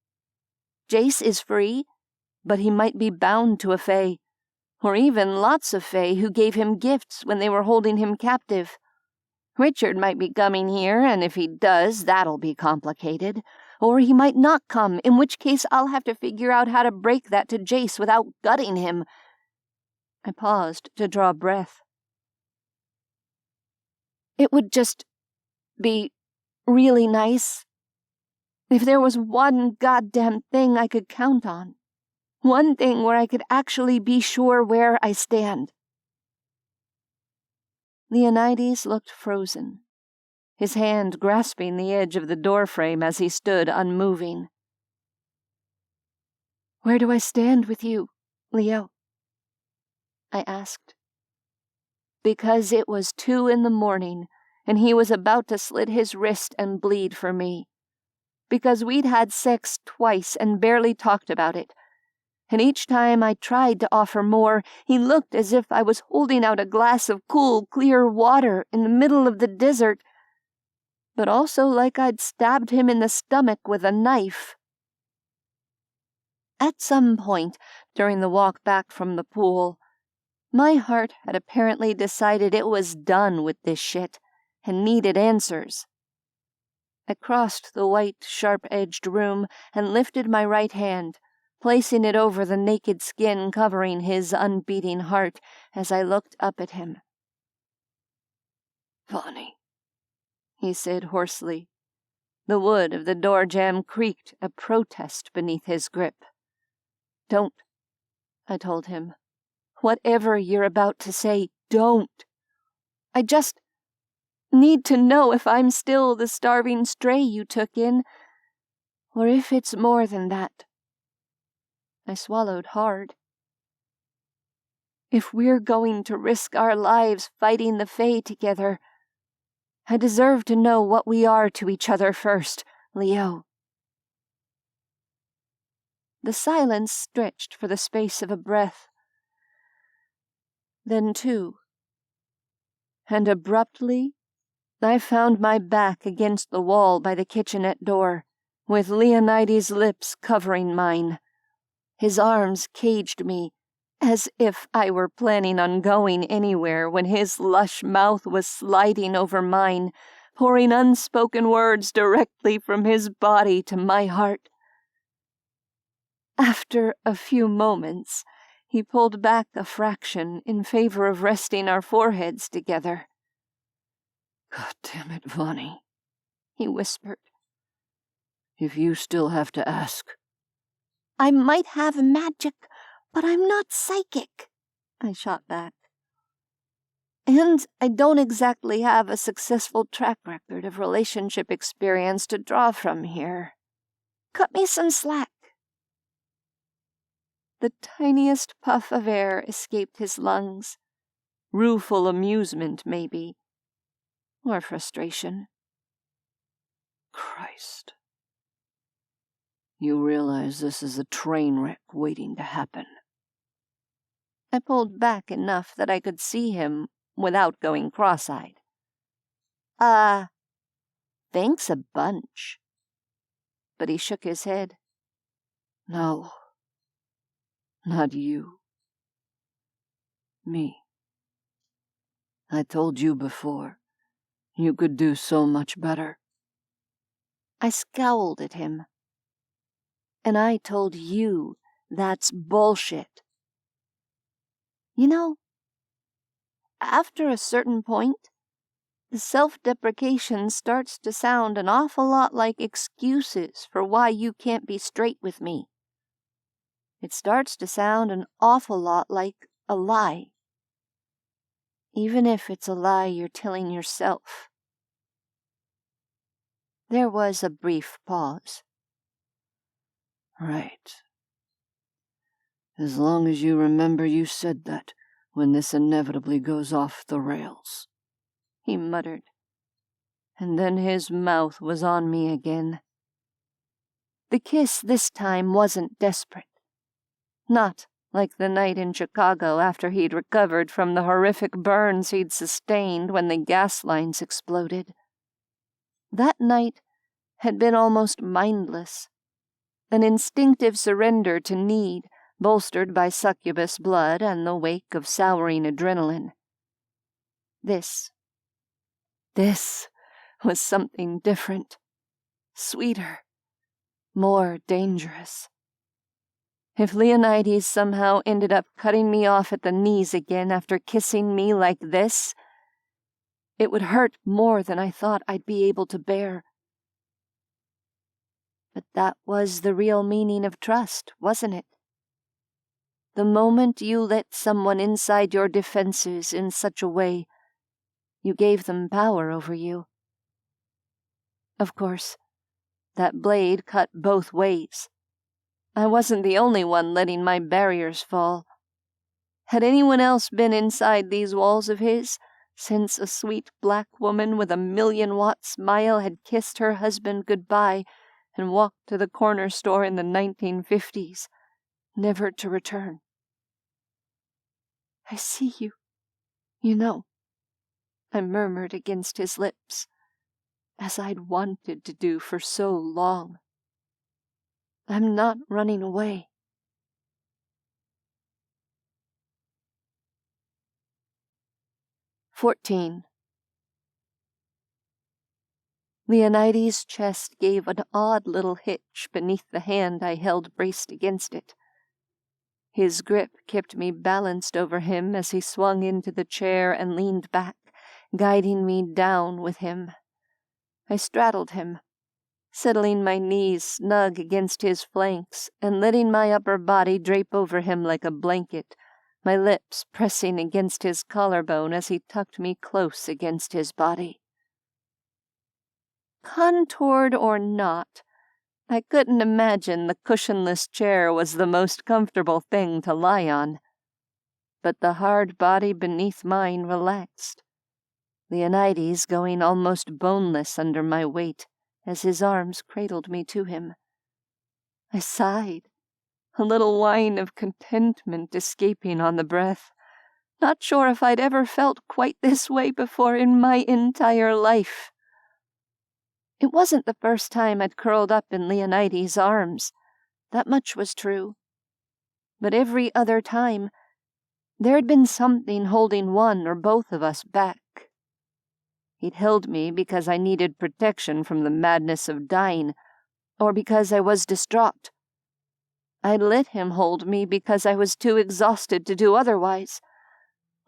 Jace is free, but he might be bound to a fae, or even lots of fae who gave him gifts when they were holding him captive. Richard might be coming here, and if he does, that'll be complicated. Or he might not come, in which case I'll have to figure out how to break that to Jace without gutting him." I paused to draw breath. "It would just be really nice if there was one goddamn thing I could count on. One thing where I could actually be sure where I stand." Leonides looked frozen, his hand grasping the edge of the doorframe as he stood unmoving. "Where do I stand with you, Leo?" I asked. Because it was 2 a.m, and he was about to slit his wrist and bleed for me. Because we'd had sex twice and barely talked about it. And each time I tried to offer more, he looked as if I was holding out a glass of cool, clear water in the middle of the desert, but also like I'd stabbed him in the stomach with a knife. At some point during the walk back from the pool, my heart had apparently decided it was done with this shit and needed answers. I crossed the white, sharp-edged room and lifted my right hand, placing it over the naked skin covering his unbeating heart as I looked up at him. "Vonnie," he said hoarsely. The wood of the door jamb creaked, a protest beneath his grip. "Don't," I told him. "Whatever you're about to say, don't. I just need to know if I'm still the starving stray you took in, or if it's more than that." I swallowed hard. If we're going to risk our lives fighting the Fae together, I deserve to know what we are to each other first, Leo. The silence stretched for the space of a breath, then 2, and abruptly I found my back against the wall by the kitchenette door, with Leonides' lips covering mine. His arms caged me, as if I were planning on going anywhere when his lush mouth was sliding over mine, pouring unspoken words directly from his body to my heart. After a few moments, he pulled back a fraction in favor of resting our foreheads together. "God damn it, Vonnie," he whispered. "If you still have to ask." "I might have magic, but I'm not psychic," I shot back. "And I don't exactly have a successful track record of relationship experience to draw from here. Cut me some slack." The tiniest puff of air escaped his lungs. Rueful amusement, maybe. Or frustration. "Christ. You realize this is a train wreck waiting to happen." I pulled back enough that I could see him without going cross-eyed. Thanks a bunch." But he shook his head. "No. Not you. Me. I told you before. You could do so much better." I scowled at him. "And I told you that's bullshit." You know, after a certain point, the self-deprecation starts to sound an awful lot like excuses for why you can't be straight with me. It starts to sound an awful lot like a lie. Even if it's a lie you're telling yourself. There was a brief pause. Right. As long as you remember you said that when this inevitably goes off the rails, he muttered. And then his mouth was on me again. The kiss this time wasn't desperate. Not like the night in Chicago after he'd recovered from the horrific burns he'd sustained when the gas lines exploded. That night had been almost mindless, an instinctive surrender to need, bolstered by succubus blood and the wake of souring adrenaline. This was something different, sweeter, more dangerous. If Leonides somehow ended up cutting me off at the knees again after kissing me like this, it would hurt more than I thought I'd be able to bear. But that was the real meaning of trust, wasn't it? The moment you let someone inside your defenses in such a way, you gave them power over you. Of course, that blade cut both ways. I wasn't the only one letting my barriers fall. Had anyone else been inside these walls of his since a sweet black woman with a 1,000,000-watt smile had kissed her husband goodbye and walked to the corner store in the 1950s, never to return? I see you, you know, I murmured against his lips, as I'd wanted to do for so long. I'm not running away. "14. Leonides' chest gave an odd little hitch beneath the hand I held braced against it. His grip kept me balanced over him as he swung into the chair and leaned back, guiding me down with him. I straddled him, settling my knees snug against his flanks and letting my upper body drape over him like a blanket, my lips pressing against his collarbone as he tucked me close against his body. Contoured or not, I couldn't imagine the cushionless chair was the most comfortable thing to lie on. But the hard body beneath mine relaxed, Leonides going almost boneless under my weight as his arms cradled me to him. I sighed, a little whine of contentment escaping on the breath, not sure if I'd ever felt quite this way before in my entire life. It wasn't the first time I'd curled up in Leonides' arms, that much was true. But every other time, there'd been something holding one or both of us back. He'd held me because I needed protection from the madness of dying, or because I was distraught. I'd let him hold me because I was too exhausted to do otherwise,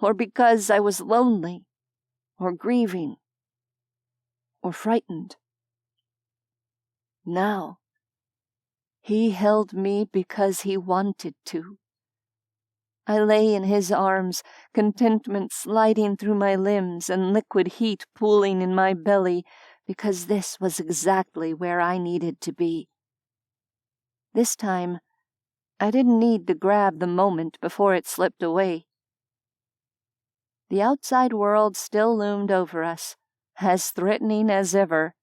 or because I was lonely, or grieving, or frightened. Now, he held me because he wanted to. I lay in his arms, contentment sliding through my limbs and liquid heat pooling in my belly, because this was exactly where I needed to be. This time, I didn't need to grab the moment before it slipped away. The outside world still loomed over us, as threatening as ever,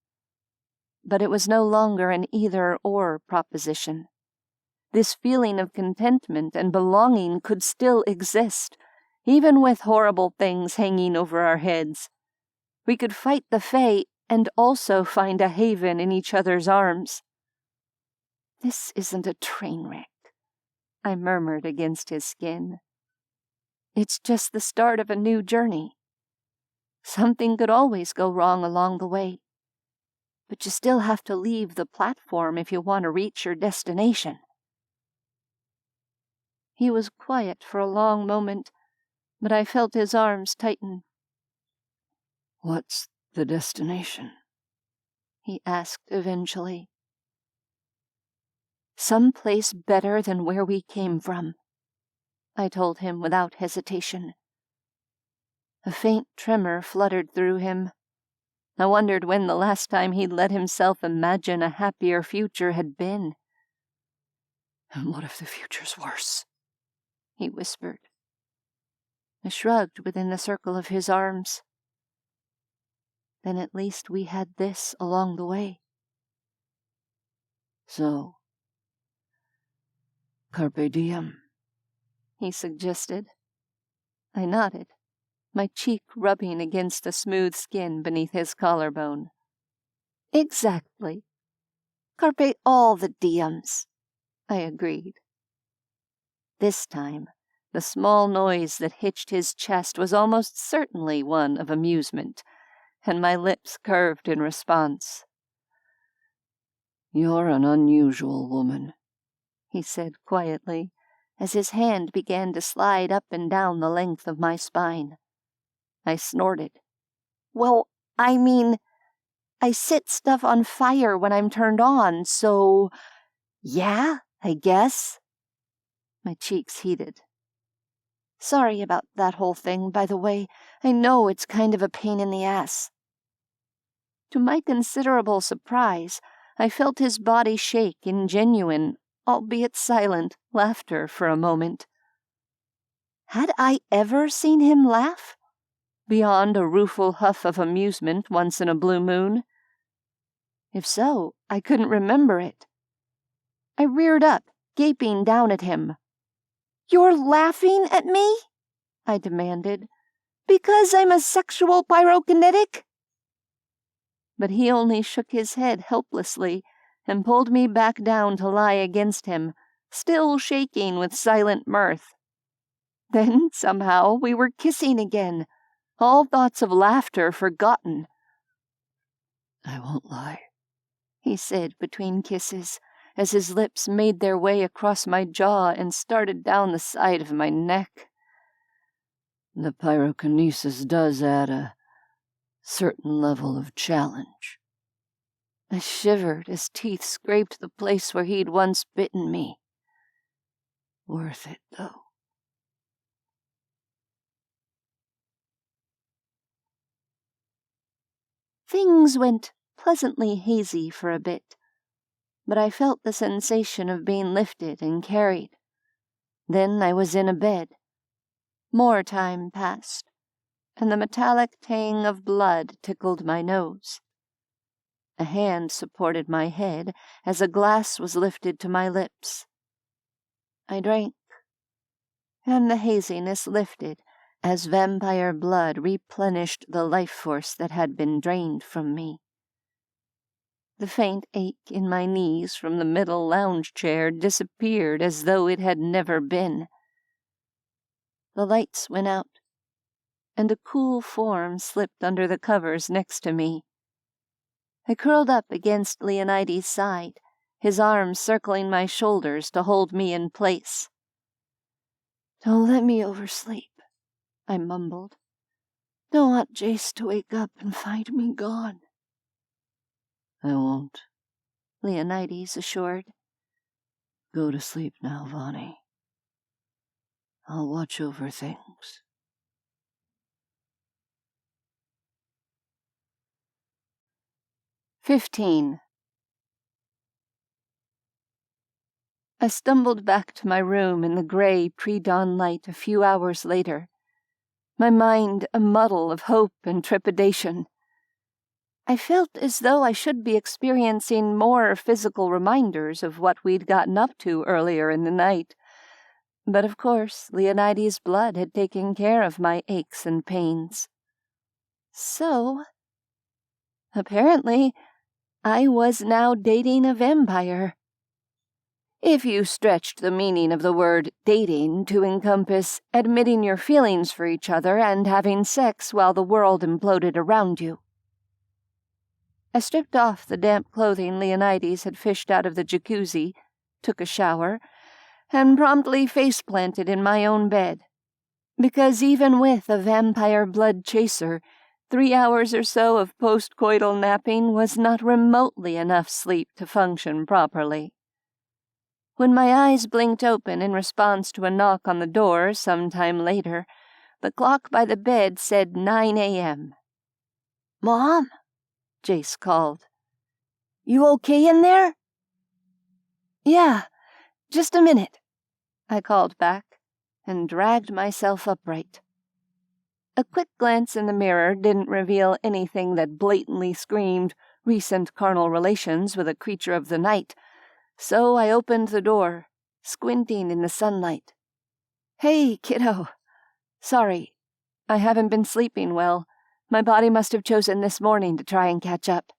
but it was no longer an either-or proposition. This feeling of contentment and belonging could still exist, even with horrible things hanging over our heads. We could fight the Fae and also find a haven in each other's arms. "This isn't a train wreck," I murmured against his skin. "It's just the start of a new journey. Something could always go wrong along the way, but you still have to leave the platform if you want to reach your destination." He was quiet for a long moment, but I felt his arms tighten. "What's the destination?" he asked eventually. "Someplace better than where we came from," I told him without hesitation. A faint tremor fluttered through him. I wondered when the last time he'd let himself imagine a happier future had been. And what if the future's worse? He whispered. I shrugged within the circle of his arms. Then at least we had this along the way. So, carpe diem, he suggested. I nodded, my cheek rubbing against the smooth skin beneath his collarbone. Exactly. Carpe all the diems, I agreed. This time, the small noise that hitched his chest was almost certainly one of amusement, and my lips curved in response. You're an unusual woman, he said quietly, as his hand began to slide up and down the length of my spine. I snorted. Well, I mean, I set stuff on fire when I'm turned on, so yeah, I guess. My cheeks heated. Sorry about that whole thing, by the way. I know it's kind of a pain in the ass. To my considerable surprise, I felt his body shake in genuine, albeit silent, laughter for a moment. Had I ever seen him laugh? Beyond a rueful huff of amusement once in a blue moon? If so, I couldn't remember it. I reared up, gaping down at him. You're laughing at me? I demanded. Because I'm a sexual pyrokinetic? But he only shook his head helplessly and pulled me back down to lie against him, still shaking with silent mirth. Then, somehow, we were kissing again, all thoughts of laughter forgotten. I won't lie, he said between kisses, as his lips made their way across my jaw and started down the side of my neck. The pyrokinesis does add a certain level of challenge. I shivered as teeth scraped the place where he'd once bitten me. Worth it, though. Things went pleasantly hazy for a bit, but I felt the sensation of being lifted and carried. Then I was in a bed. More time passed, and the metallic tang of blood tickled my nose. A hand supported my head as a glass was lifted to my lips. I drank, and the haziness lifted as vampire blood replenished the life force that had been drained from me. The faint ache in my knees from the middle lounge chair disappeared as though it had never been. The lights went out, and a cool form slipped under the covers next to me. I curled up against Leonides' side, his arms circling my shoulders to hold me in place. Don't let me oversleep, I mumbled. Don't want Jace to wake up and find me gone. I won't, Leonides assured. Go to sleep now, Vonnie. I'll watch over things. "15. I stumbled back to my room in the gray pre-dawn light a few hours later, my mind a muddle of hope and trepidation. I felt as though I should be experiencing more physical reminders of what we'd gotten up to earlier in the night. But of course, Leonides' blood had taken care of my aches and pains. So, apparently, I was now dating a vampire. If you stretched the meaning of the word dating to encompass admitting your feelings for each other and having sex while the world imploded around you. I stripped off the damp clothing Leonides had fished out of the jacuzzi, took a shower, and promptly face-planted in my own bed. Because even with a vampire blood chaser, 3 hours or so of post-coital napping was not remotely enough sleep to function properly. When my eyes blinked open in response to a knock on the door some time later, the clock by the bed said 9 a.m. "Mom," Jace called. "You okay in there?" "Yeah. Just a minute, I called back, and dragged myself upright. A quick glance in the mirror didn't reveal anything that blatantly screamed recent carnal relations with a creature of the night, so I opened the door, squinting in the sunlight. Hey, kiddo. Sorry, I haven't been sleeping well. My body must have chosen this morning to try and catch up.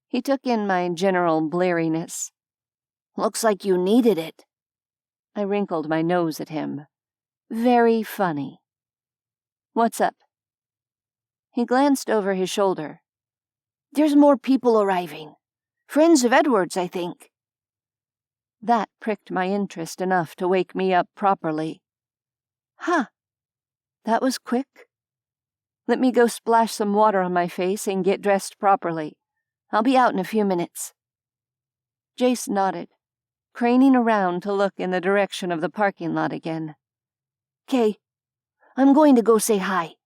He took in my general bleariness. Looks like you needed it. I wrinkled my nose at him. Very funny. What's up? He glanced over his shoulder. There's more people arriving. Friends of Edward's, I think. That pricked my interest enough to wake me up properly. Huh. That was quick. Let me go splash some water on my face and get dressed properly. I'll be out in a few minutes. Jace nodded, craning around to look in the direction of the parking lot again. 'Kay. I'm going to go say hi.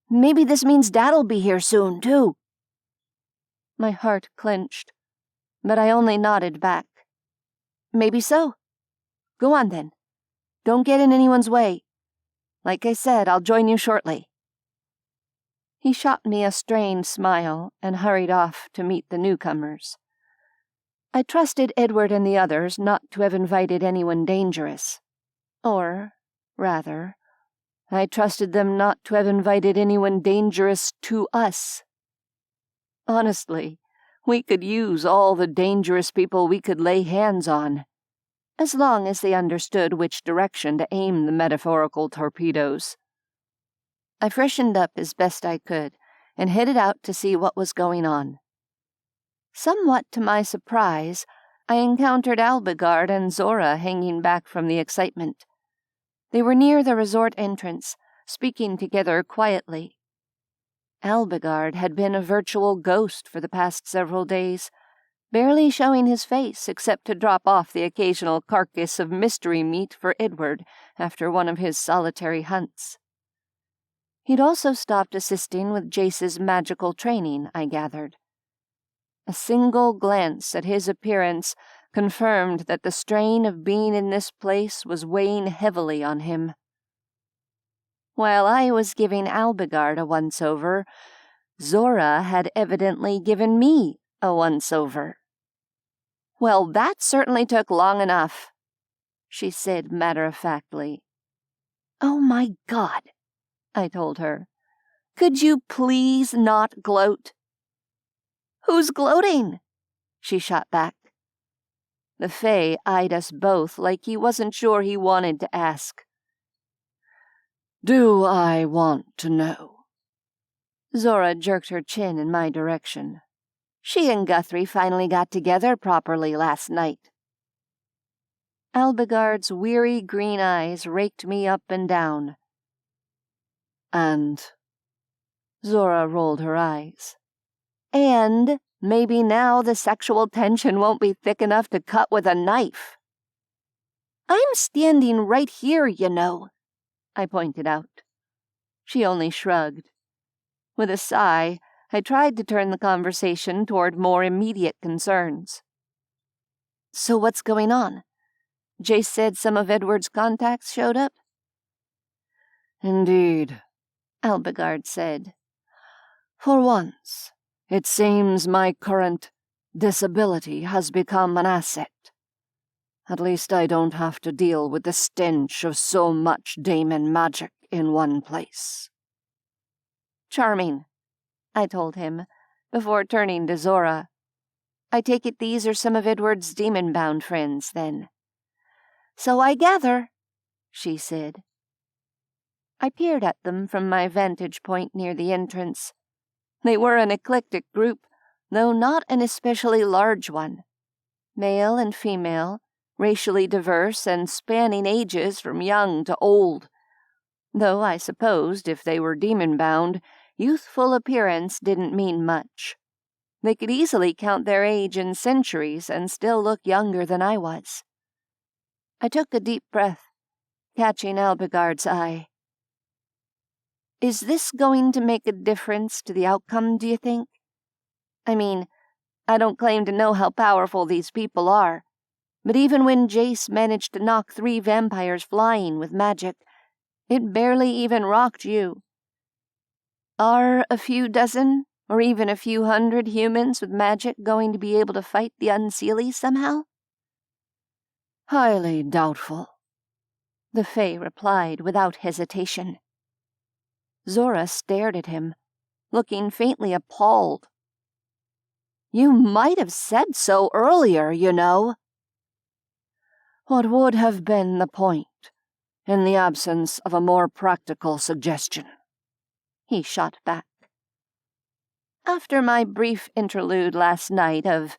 Maybe this means Dad'll be here soon, too. My heart clenched, but I only nodded back. Maybe so. Go on then. Don't get in anyone's way. Like I said, I'll join you shortly. He shot me a strained smile and hurried off to meet the newcomers. I trusted Edward and the others not to have invited anyone dangerous. Or, rather, I trusted them not to have invited anyone dangerous to us. Honestly, we could use all the dangerous people we could lay hands on, as long as they understood which direction to aim the metaphorical torpedoes. I freshened up as best I could and headed out to see what was going on. Somewhat to my surprise, I encountered Alagard and Zora hanging back from the excitement. They were near the resort entrance, speaking together quietly. Alagard had been a virtual ghost for the past several days, barely showing his face except to drop off the occasional carcass of mystery meat for Edward after one of his solitary hunts. He'd also stopped assisting with Jace's magical training, I gathered. A single glance at his appearance confirmed that the strain of being in this place was weighing heavily on him. While I was giving Alagard a once-over, Zora had evidently given me a once-over. "Well, that certainly took long enough," she said matter-of-factly. "Oh my God," I told her. "Could you please not gloat?" "Who's gloating?" she shot back. The Fae eyed us both like he wasn't sure he wanted to ask. Do I want to know? Zora jerked her chin in my direction. She and Guthrie finally got together properly last night. Alagard's weary green eyes raked me up and down. And? Zora rolled her eyes. And maybe now the sexual tension won't be thick enough to cut with a knife. "I'm standing right here, you know," I pointed out. She only shrugged. With a sigh, I tried to turn the conversation toward more immediate concerns. "So what's going on? Jace said some of Edward's contacts showed up?" "Indeed," Alagard said. "For once, it seems my current disability has become an asset. At least I don't have to deal with the stench of so much demon magic in one place." "Charming," I told him, before turning to Zora. "I take it these are some of Edward's demon-bound friends, then." "So I gather," she said. I peered at them from my vantage point near the entrance. They were an eclectic group, though not an especially large one. Male and female, racially diverse and spanning ages from young to old. Though I supposed if they were demon-bound, youthful appearance didn't mean much. They could easily count their age in centuries and still look younger than I was. I took a deep breath, catching Alagard's eye. "Is this going to make a difference to the outcome, do you think? I mean, I don't claim to know how powerful these people are, But even when Jace managed to knock 3 vampires flying with magic, it barely even rocked you. Are a few dozen, or even a few hundred humans with magic going to be able to fight the Unseelie somehow? Highly doubtful, the Fae replied without hesitation. Zora stared at him, looking faintly appalled. You might have said so earlier, you know. What would have been the point, in the absence of a more practical suggestion? He shot back. After my brief interlude last night of,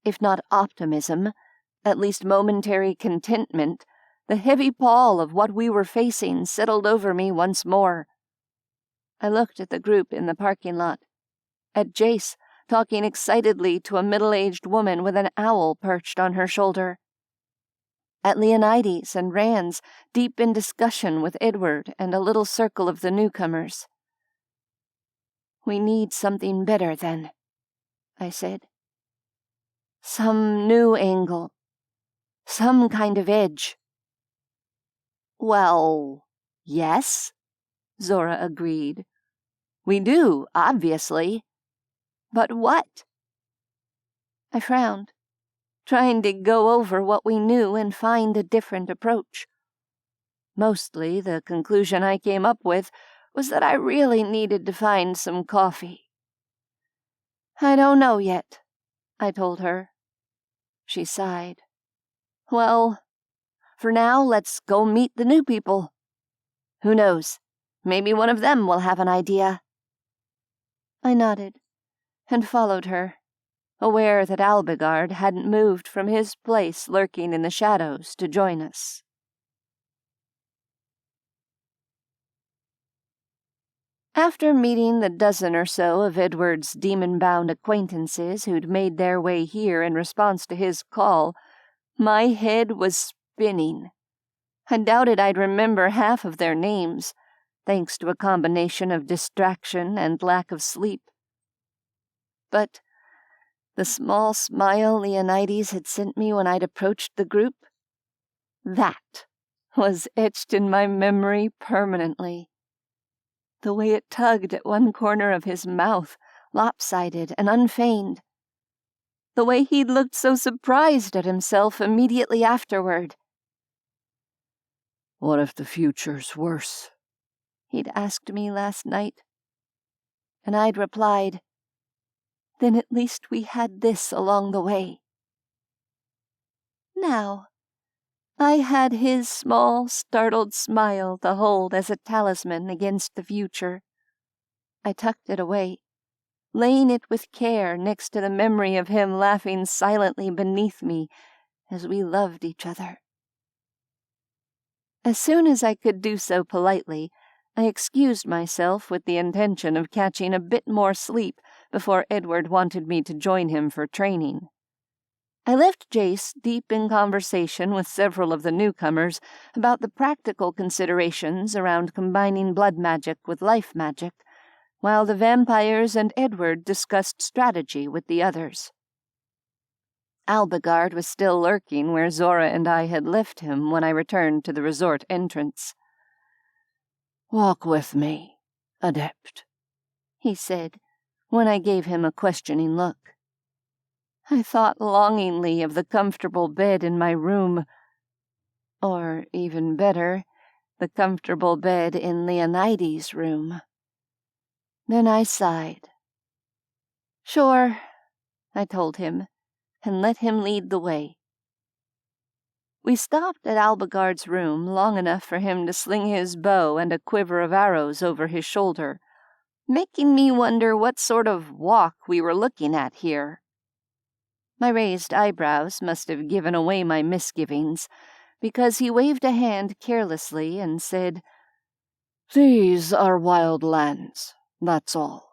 if not optimism, at least momentary contentment, the heavy pall of what we were facing settled over me once more. I looked at the group in the parking lot, at Jace talking excitedly to a middle-aged woman with an owl perched on her shoulder, at Leonides and Rands deep in discussion with Edward and a little circle of the newcomers. We need something better, then, I said. Some new angle. Some kind of edge. Well, yes, Zora agreed. We do, obviously. But what? I frowned, trying to go over what we knew and find a different approach. Mostly, the conclusion I came up with was that I really needed to find some coffee. I don't know yet, I told her. She sighed. Well, for now, let's go meet the new people. Who knows? Maybe one of them will have an idea. I nodded and followed her, aware that Alagard hadn't moved from his place lurking in the shadows to join us. After meeting the dozen or so of Edward's demon-bound acquaintances who'd made their way here in response to his call, my head was spinning. I doubted I'd remember half of their names, thanks to a combination of distraction and lack of sleep. But the small smile Leonides had sent me when I'd approached the group, that was etched in my memory permanently. The way it tugged at one corner of his mouth, lopsided and unfeigned. The way he'd looked so surprised at himself immediately afterward. What if the future's worse? He'd asked me last night. And I'd replied, then at least we had this along the way. Now, I had his small, startled smile to hold as a talisman against the future. I tucked it away, laying it with care next to the memory of him laughing silently beneath me as we loved each other. As soon as I could do so politely, I excused myself with the intention of catching a bit more sleep before Edward wanted me to join him for training. I left Jace deep in conversation with several of the newcomers about the practical considerations around combining blood magic with life magic, while the vampires and Edward discussed strategy with the others. Alagard was still lurking where Zora and I had left him when I returned to the resort entrance. Walk with me, Adept, he said, when I gave him a questioning look. I thought longingly of the comfortable bed in my room, or, even better, the comfortable bed in Leonides' room. Then I sighed. Sure, I told him, and let him lead the way. We stopped at Alagard's room long enough for him to sling his bow and a quiver of arrows over his shoulder, making me wonder what sort of walk we were looking at here. My raised eyebrows must have given away my misgivings, because he waved a hand carelessly and said, These are wild lands, that's all.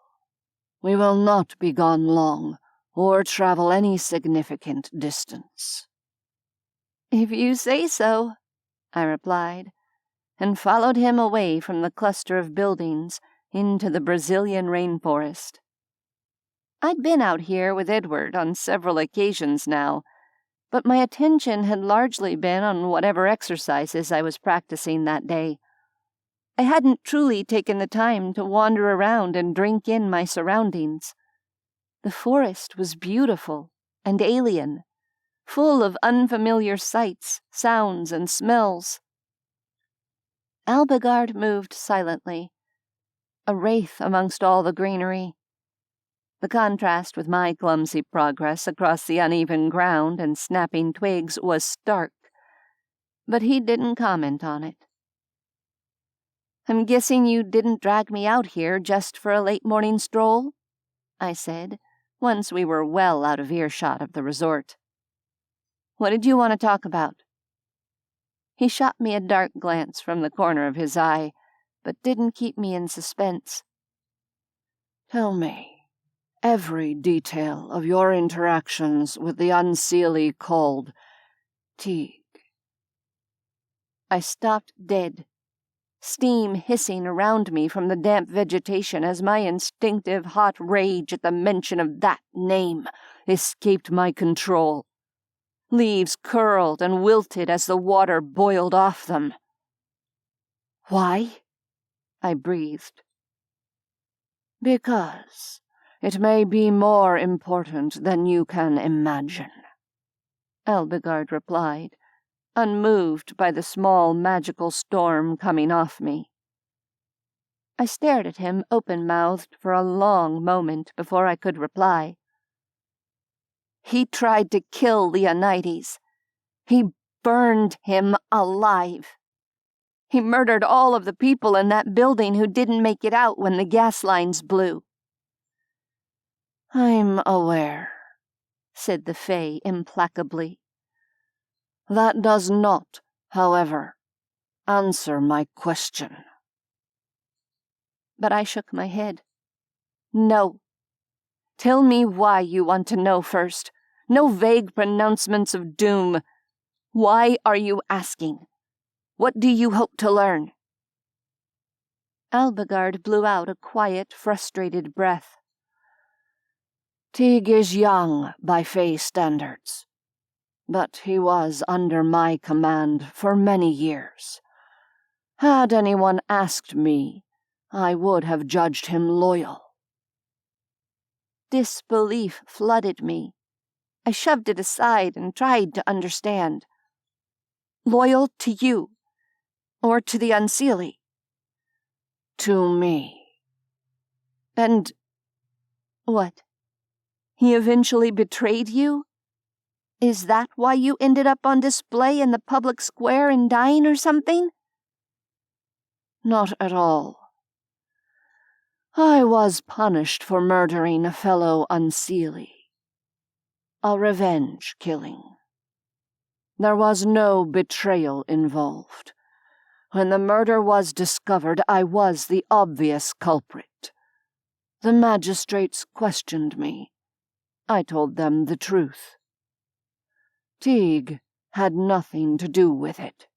We will not be gone long, or travel any significant distance. If you say so, I replied, and followed him away from the cluster of buildings into the Brazilian rainforest. I'd been out here with Edward on several occasions now, but my attention had largely been on whatever exercises I was practicing that day. I hadn't truly taken the time to wander around and drink in my surroundings. The forest was beautiful and alien, full of unfamiliar sights, sounds, and smells. Alagard moved silently, a wraith amongst all the greenery. The contrast with my clumsy progress across the uneven ground and snapping twigs was stark, but he didn't comment on it. "I'm guessing you didn't drag me out here just for a late morning stroll?" I said, once we were well out of earshot of the resort. "What did you want to talk about?" He shot me a dark glance from the corner of his eye, but didn't keep me in suspense. "Tell me every detail of your interactions with the unseelie called Teague." I stopped dead, steam hissing around me from the damp vegetation as my instinctive hot rage at the mention of that name escaped my control. Leaves curled and wilted as the water boiled off them. "Why?" I breathed. "Because it may be more important than you can imagine," Alagard replied, unmoved by the small magical storm coming off me. I stared at him open-mouthed for a long moment before I could reply. "He tried to kill Leonides. He burned him alive. He murdered all of the people in that building who didn't make it out when the gas lines blew." "I'm aware," said the Fae implacably. "That does not, however, answer my question." But I shook my head. "No. Tell me why you want to know first. No vague pronouncements of doom. Why are you asking? What do you hope to learn?" Alagard blew out a quiet, frustrated breath. "Teague is young by Fae standards, but he was under my command for many years. Had anyone asked me, I would have judged him loyal." Disbelief flooded me. I shoved it aside and tried to understand. "Loyal to you? Or to the unseelie?" "To me." "And what? He eventually betrayed you? Is that why you ended up on display in the public square and dying or something?" "Not at all. I was punished for murdering a fellow unseelie. A revenge killing. There was no betrayal involved. When the murder was discovered, I was the obvious culprit. The magistrates questioned me. I told them the truth. Teague had nothing to do with it.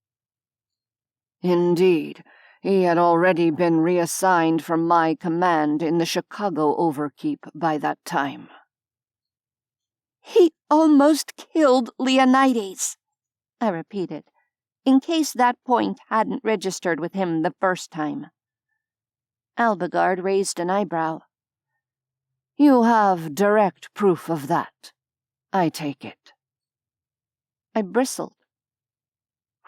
Indeed, he had already been reassigned from my command in the Chicago Overkeep by that time." "He almost killed Leonides," I repeated, in case that point hadn't registered with him the first time. Alagard raised an eyebrow. "You have direct proof of that, I take it." I bristled.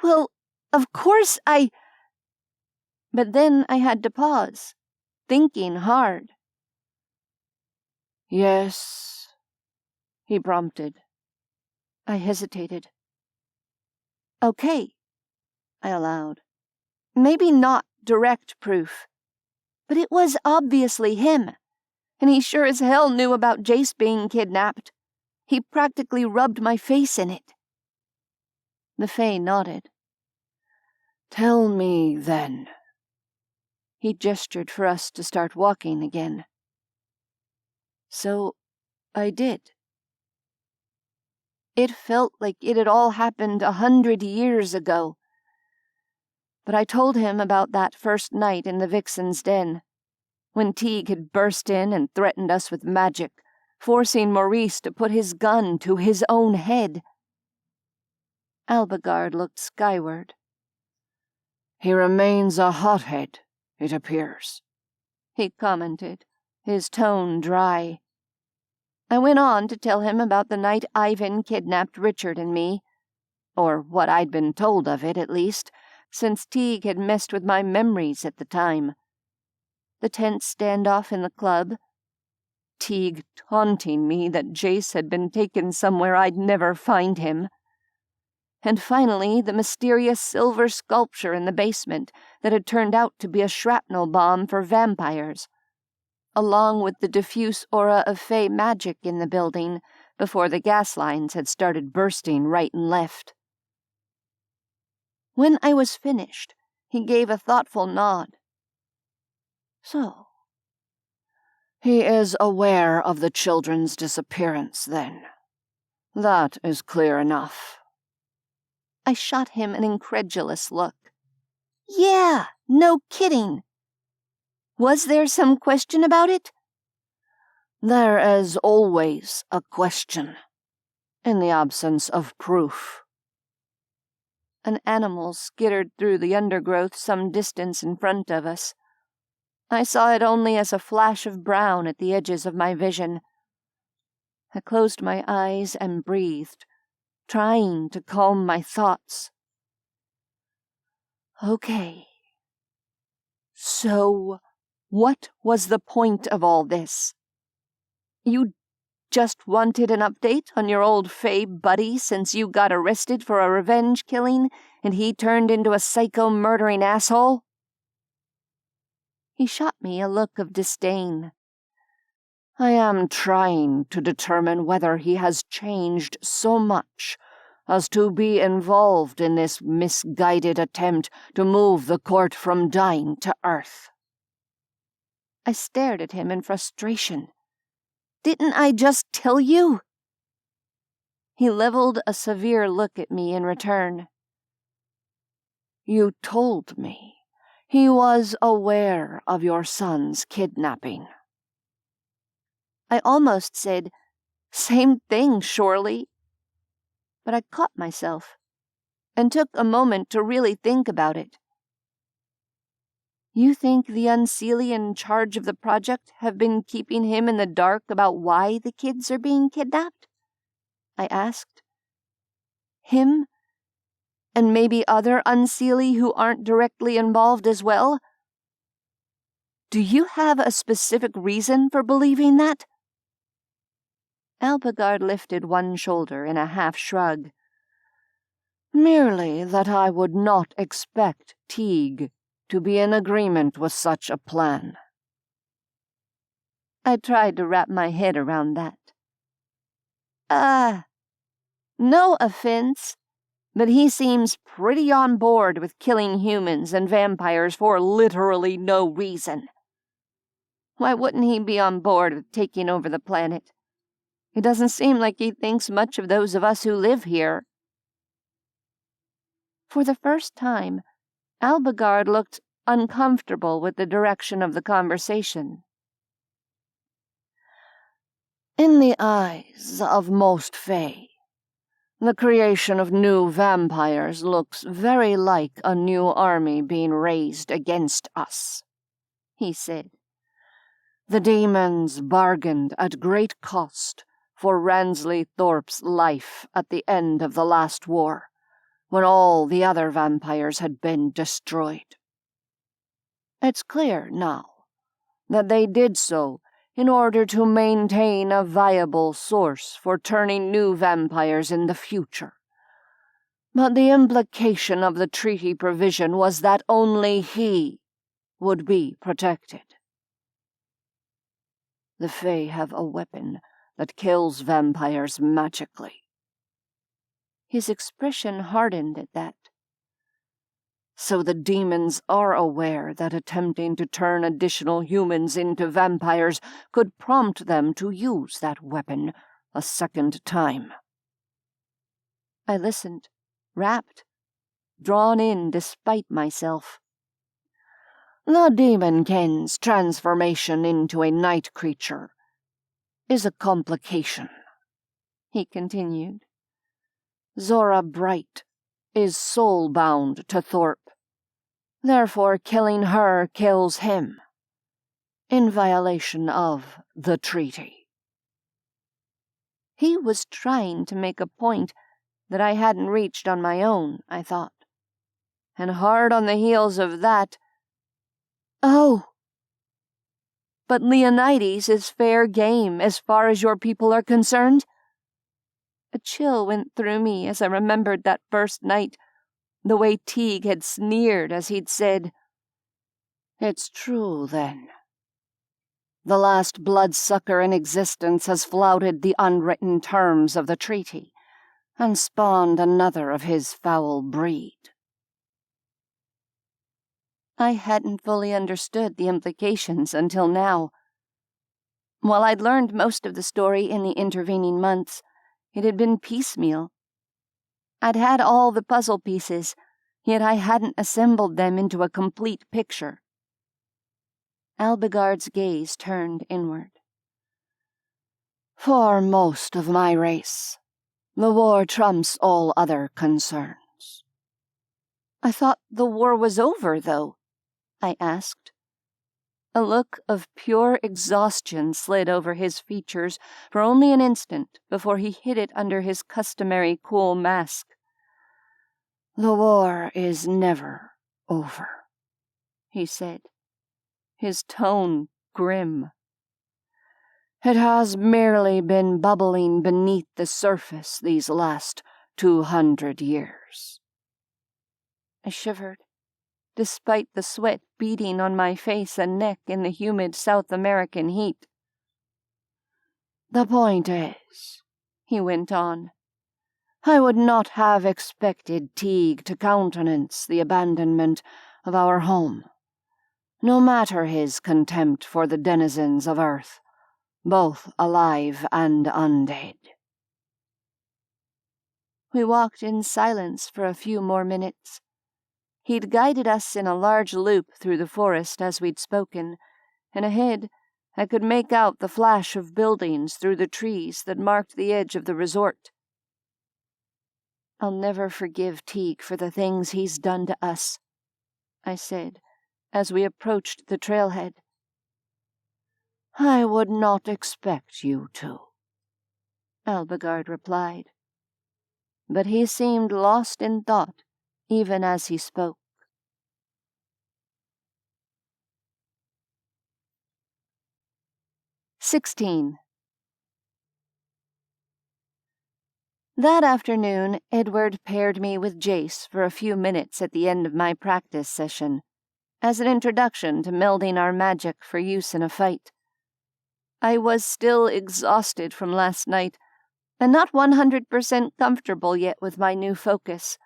"Well, of course I—" But then I had to pause, thinking hard. "Yes," he prompted. I hesitated. "Okay," I allowed. "Maybe not direct proof, but it was obviously him, and he sure as hell knew about Jace being kidnapped. He practically rubbed my face in it." The Fae nodded. "Tell me, then." He gestured for us to start walking again. So I did. It felt like it had all happened 100 years ago. But I told him about that first night in the Vixen's den, when Teague had burst in and threatened us with magic, forcing Maurice to put his gun to his own head. Alagard looked skyward. "He remains a hothead, it appears," he commented, his tone dry. I went on to tell him about the night Ivan kidnapped Richard and me, or what I'd been told of it, at least, since Teague had messed with my memories at the time. The tense standoff in the club, Teague taunting me that Jace had been taken somewhere I'd never find him, and finally the mysterious silver sculpture in the basement that had turned out to be a shrapnel bomb for vampires, along with the diffuse aura of fey magic in the building before the gas lines had started bursting right and left. When I was finished, he gave a thoughtful nod. "So, he is aware of the children's disappearance, then. That is clear enough." I shot him an incredulous look. Yeah, no kidding. Was there some question about it? There is always a question, in the absence of proof. An animal skittered through the undergrowth some distance in front of us. I saw it only as a flash of brown at the edges of my vision. I closed my eyes and breathed, trying to calm my thoughts. Okay. So, what was the point of all this? You just wanted an update on your old Fey buddy since you got arrested for a revenge killing and he turned into a psycho-murdering asshole? He shot me a look of disdain. I am trying to determine whether he has changed so much as to be involved in this misguided attempt to move the court from dying to earth. I stared at him in frustration. Didn't I just tell you? He leveled a severe look at me in return. You told me he was aware of your son's kidnapping. I almost said, same thing, surely. But I caught myself and took a moment to really think about it. You think the Unseelie in charge of the project have been keeping him in the dark about why the kids are being kidnapped? I asked. Him? And maybe other Unseelie who aren't directly involved as well? Do you have a specific reason for believing that? Alagard lifted one shoulder in a half shrug. Merely that I would not expect Teague to be in agreement with such a plan. I tried to wrap my head around that. No offense, but he seems pretty on board with killing humans and vampires for literally no reason. Why wouldn't he be on board with taking over the planet? It doesn't seem like he thinks much of those of us who live here. For the first time, Alagard looked uncomfortable with the direction of the conversation. In the eyes of most Fae, the creation of new vampires looks very like a new army being raised against us, he said. The demons bargained at great cost for Ransley Thorpe's life at the end of the last war, when all the other vampires had been destroyed. It's clear now that they did so in order to maintain a viable source for turning new vampires in the future. But the implication of the treaty provision was that only he would be protected. The Fae have a weapon that kills vampires magically. His expression hardened at that. So the demons are aware that attempting to turn additional humans into vampires could prompt them to use that weapon a second time. I listened, rapt, drawn in despite myself. The demonkin's transformation into a night creature is a complication, he continued. Zora Bright is soul-bound to Thorpe. Therefore, killing her kills him, in violation of the treaty." He was trying to make a point that I hadn't reached on my own, I thought. And hard on the heels of that, "Oh, but Leonides is fair game as far as your people are concerned?" A chill went through me as I remembered that first night, the way Teague had sneered as he'd said, "It's true, then. The last bloodsucker in existence has flouted the unwritten terms of the treaty and spawned another of his foul breed." I hadn't fully understood the implications until now. While I'd learned most of the story in the intervening months, it had been piecemeal. I'd had all the puzzle pieces, yet I hadn't assembled them into a complete picture. Alagard's gaze turned inward. "For most of my race, the war trumps all other concerns." "I thought the war was over, though," I asked. A look of pure exhaustion slid over his features for only an instant before he hid it under his customary cool mask. "The war is never over," he said, his tone grim. "It has merely been bubbling beneath the surface these last 200 years. I shivered, despite the sweat beading on my face and neck in the humid South American heat. "The point is," he went on, "I would not have expected Teague to countenance the abandonment of our home, no matter his contempt for the denizens of Earth, both alive and undead." We walked in silence for a few more minutes. He'd guided us in a large loop through the forest as we'd spoken, and ahead I could make out the flash of buildings through the trees that marked the edge of the resort. "I'll never forgive Teague for the things he's done to us," I said, as we approached the trailhead. "I would not expect you to," Alagard replied. But he seemed lost in thought, even as he spoke. "16. That afternoon, Edward paired me with Jace for a few minutes at the end of my practice session, as an introduction to melding our magic for use in a fight. I was still exhausted from last night, and not 100% comfortable yet with my new focus,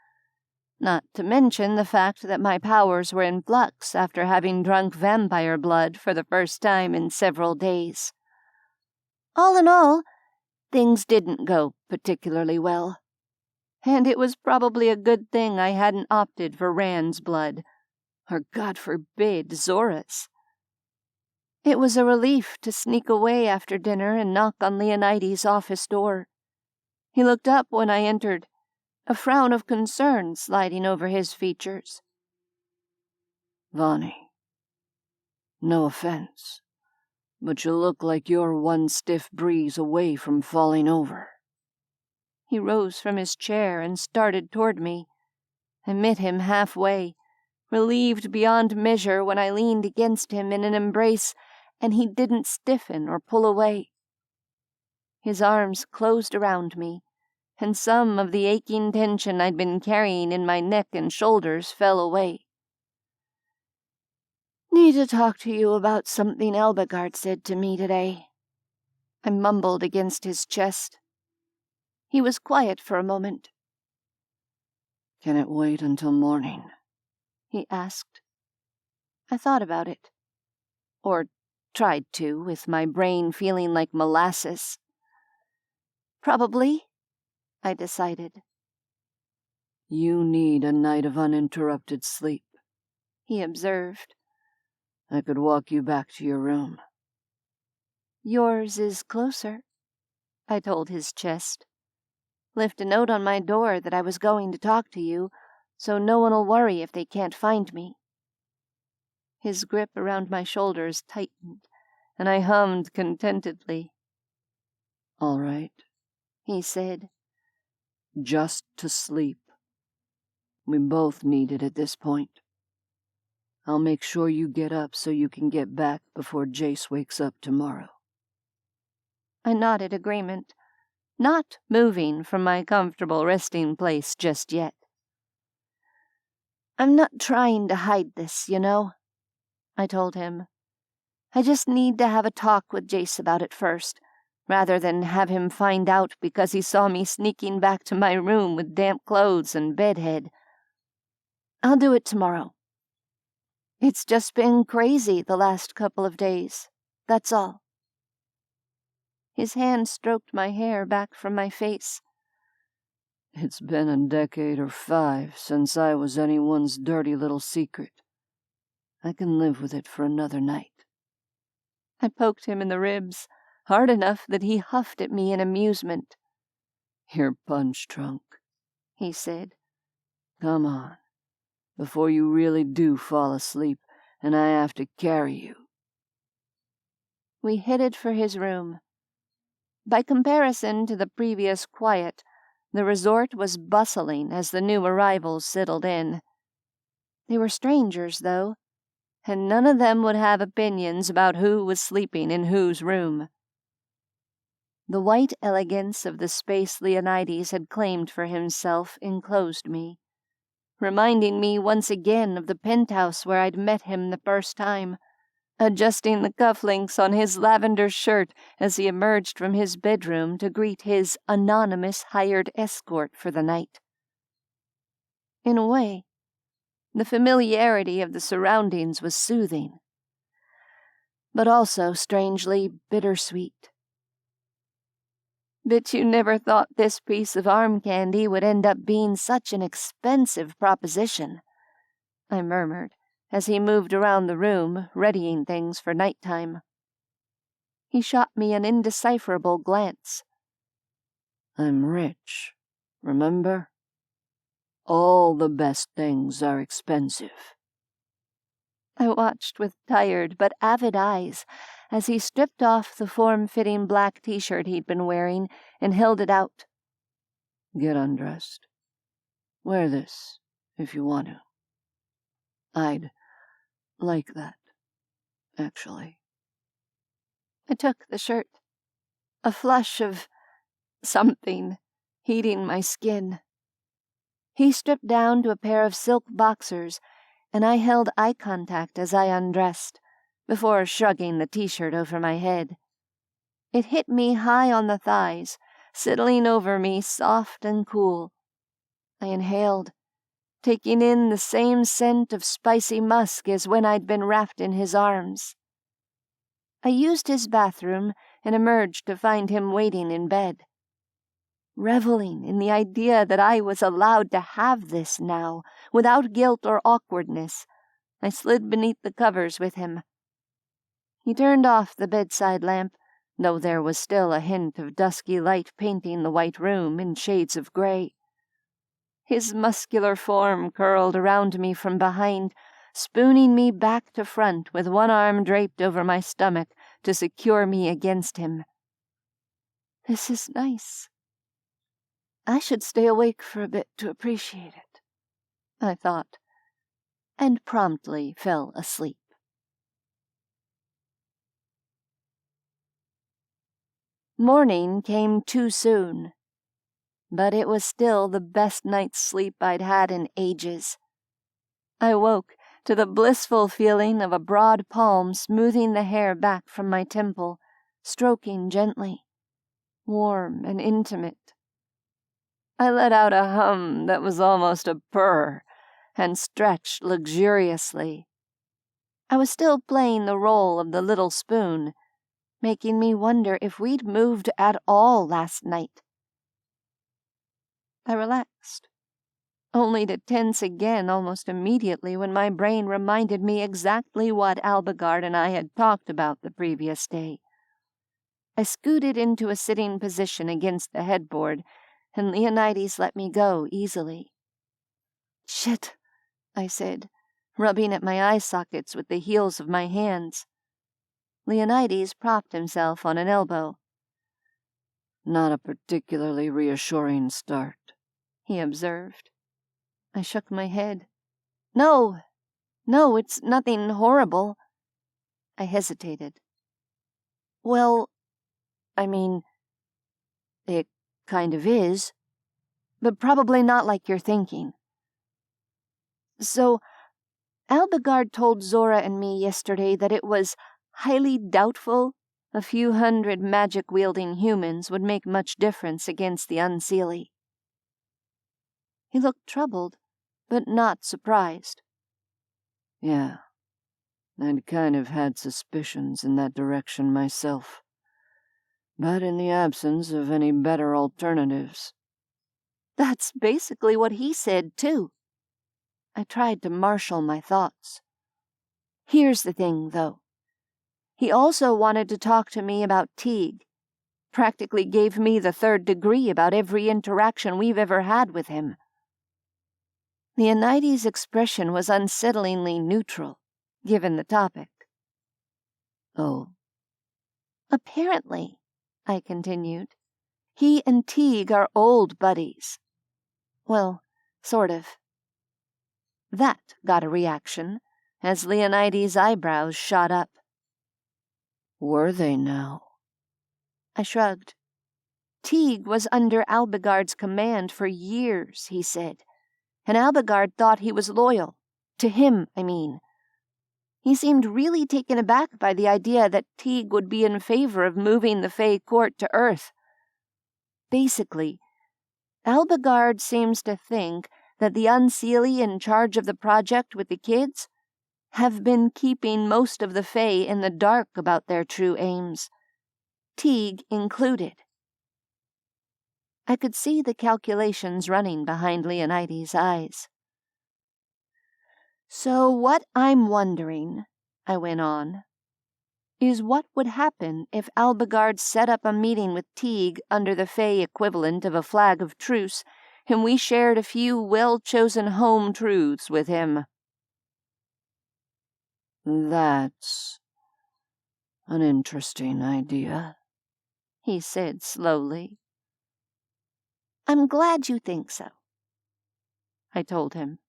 not to mention the fact that my powers were in flux after having drunk vampire blood for the first time in several days. All in all, things didn't go particularly well, and it was probably a good thing I hadn't opted for Rand's blood, or God forbid, Zora's. It was a relief to sneak away after dinner and knock on Leonides' office door. He looked up when I entered, a frown of concern sliding over his features. "Vonnie, no offense, but you look like you're one stiff breeze away from falling over." He rose from his chair and started toward me. I met him halfway, relieved beyond measure when I leaned against him in an embrace and he didn't stiffen or pull away. His arms closed around me, and some of the aching tension I'd been carrying in my neck and shoulders fell away. "Need to talk to you about something Alagard said to me today," I mumbled against his chest. He was quiet for a moment. "Can it wait until morning?" he asked. I thought about it. Or tried to, with my brain feeling like molasses. Probably, I decided. "You need a night of uninterrupted sleep," he observed. "I could walk you back to your room." "Yours is closer," I told his chest. Left a note on my door that I was going to talk to you, so no one'll worry if they can't find me." His grip around my shoulders tightened, and I hummed contentedly. "All right," he said. "Just to sleep. We both need it at this point. I'll make sure you get up so you can get back before Jace wakes up tomorrow." I nodded agreement, not moving from my comfortable resting place just yet. "I'm not trying to hide this, you know," I told him. "I just need to have a talk with Jace about it first, rather than have him find out because he saw me sneaking back to my room with damp clothes and bedhead. I'll do it tomorrow. It's just been crazy the last couple of days, that's all." His hand stroked my hair back from my face. "It's been a decade or 5 since I was anyone's dirty little secret. I can live with it for another night." I poked him in the ribs, hard enough that he huffed at me in amusement. "You're punch drunk," he said. "Come on, before you really do fall asleep and I have to carry you." We headed for his room. By comparison to the previous quiet, the resort was bustling as the new arrivals settled in. They were strangers, though, and none of them would have opinions about who was sleeping in whose room. The white elegance of the space Leonides had claimed for himself enclosed me, reminding me once again of the penthouse where I'd met him the first time, adjusting the cufflinks on his lavender shirt as he emerged from his bedroom to greet his anonymous hired escort for the night. In a way, the familiarity of the surroundings was soothing, but also strangely bittersweet. "Bet you never thought this piece of arm candy would end up being such an expensive proposition," I murmured, as he moved around the room, readying things for nighttime. He shot me an indecipherable glance. "I'm rich, remember? All the best things are expensive." I watched with tired but avid eyes as he stripped off the form-fitting black t-shirt he'd been wearing and held it out. "Get undressed. Wear this, if you want to. I'd like that, actually." I took the shirt, a flush of something heating my skin. He stripped down to a pair of silk boxers, and I held eye contact as I undressed, before shrugging the t-shirt over my head. It hit me high on the thighs, settling over me soft and cool. I inhaled, taking in the same scent of spicy musk as when I'd been wrapped in his arms. I used his bathroom and emerged to find him waiting in bed. Reveling in the idea that I was allowed to have this now, without guilt or awkwardness, I slid beneath the covers with him. He turned off the bedside lamp, though there was still a hint of dusky light painting the white room in shades of gray. His muscular form curled around me from behind, spooning me back to front with one arm draped over my stomach to secure me against him. This is nice. I should stay awake for a bit to appreciate it, I thought, and promptly fell asleep. Morning came too soon, but it was still the best night's sleep I'd had in ages. I woke to the blissful feeling of a broad palm smoothing the hair back from my temple, stroking gently, warm and intimate. I let out a hum that was almost a purr, and stretched luxuriously. I was still playing the role of the little spoon, making me wonder if we'd moved at all last night. I relaxed, only to tense again almost immediately when my brain reminded me exactly what Alagard and I had talked about the previous day. I scooted into a sitting position against the headboard and Leonides let me go easily. "Shit," I said, rubbing at my eye sockets with the heels of my hands. Leonides propped himself on an elbow. "Not a particularly reassuring start," he observed. I shook my head. No, it's nothing horrible." I hesitated. "Well, I mean, it kind of is, but probably not like you're thinking. So, Alagard told Zora and me yesterday that it was highly doubtful a few hundred magic-wielding humans would make much difference against the Unseelie." He looked troubled, but not surprised. "Yeah, I'd kind of had suspicions in that direction myself. But in the absence of any better alternatives." "That's basically what he said, too." I tried to marshal my thoughts. "Here's the thing, though. He also wanted to talk to me about Teague. Practically gave me the third degree about every interaction we've ever had with him." Leonides' expression was unsettlingly neutral, given the topic. "Oh." "Apparently," I continued, "he and Teague are old buddies. Well, sort of." That got a reaction, as Leonides' eyebrows shot up. "Were they now?" I shrugged. "Teague was under Alagard's command for years," he said, "and Alagard thought he was loyal. To him, I mean. He seemed really taken aback by the idea that Teague would be in favor of moving the Fey court to Earth. Basically, Alagard seems to think that the Unseelie in charge of the project with the kids have been keeping most of the Fey in the dark about their true aims, Teague included." I could see the calculations running behind Leonides' eyes. "So what I'm wondering," I went on, "is what would happen if Alagard set up a meeting with Teague under the Fey equivalent of a flag of truce, and we shared a few well-chosen home truths with him?" "That's an interesting idea," he said slowly. "I'm glad you think so," I told him,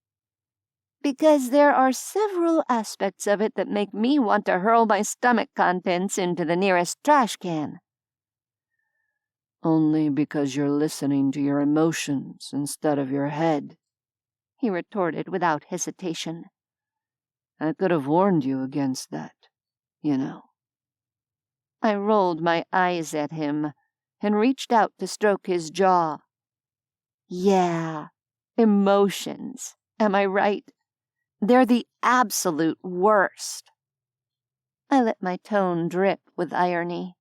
"because there are several aspects of it that make me want to hurl my stomach contents into the nearest trash can." "Only because you're listening to your emotions instead of your head," he retorted without hesitation. "I could have warned you against that, you know." I rolled my eyes at him and reached out to stroke his jaw. "Yeah, emotions. Am I right? They're the absolute worst." I let my tone drip with irony.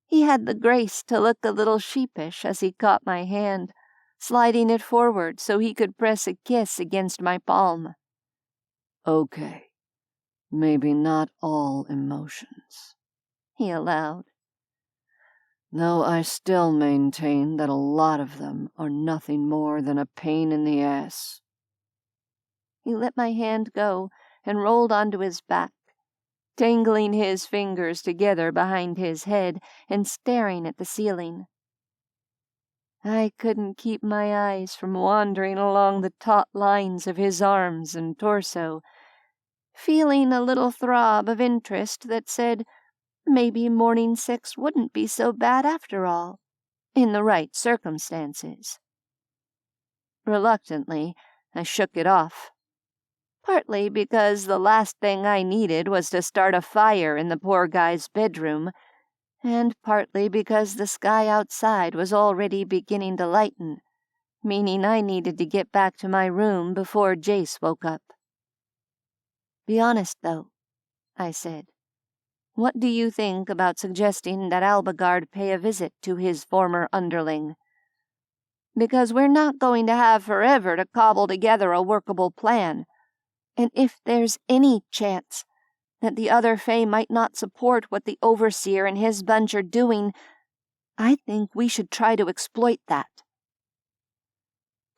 He had the grace to look a little sheepish as he caught my hand, sliding it forward so he could press a kiss against my palm. "Okay, maybe not all emotions," he allowed. "Though I still maintain that a lot of them are nothing more than a pain in the ass." He let my hand go and rolled onto his back, tangling his fingers together behind his head and staring at the ceiling. I couldn't keep my eyes from wandering along the taut lines of his arms and torso, feeling a little throb of interest that said maybe morning sex wouldn't be so bad after all, in the right circumstances. Reluctantly, I shook it off, partly because the last thing I needed was to start a fire in the poor guy's bedroom, and partly because the sky outside was already beginning to lighten, meaning I needed to get back to my room before Jace woke up. "Be honest, though," I said. "What do you think about suggesting that Alagard pay a visit to his former underling? Because we're not going to have forever to cobble together a workable plan, and if there's any chance that the other Fae might not support what the Overseer and his bunch are doing, I think we should try to exploit that."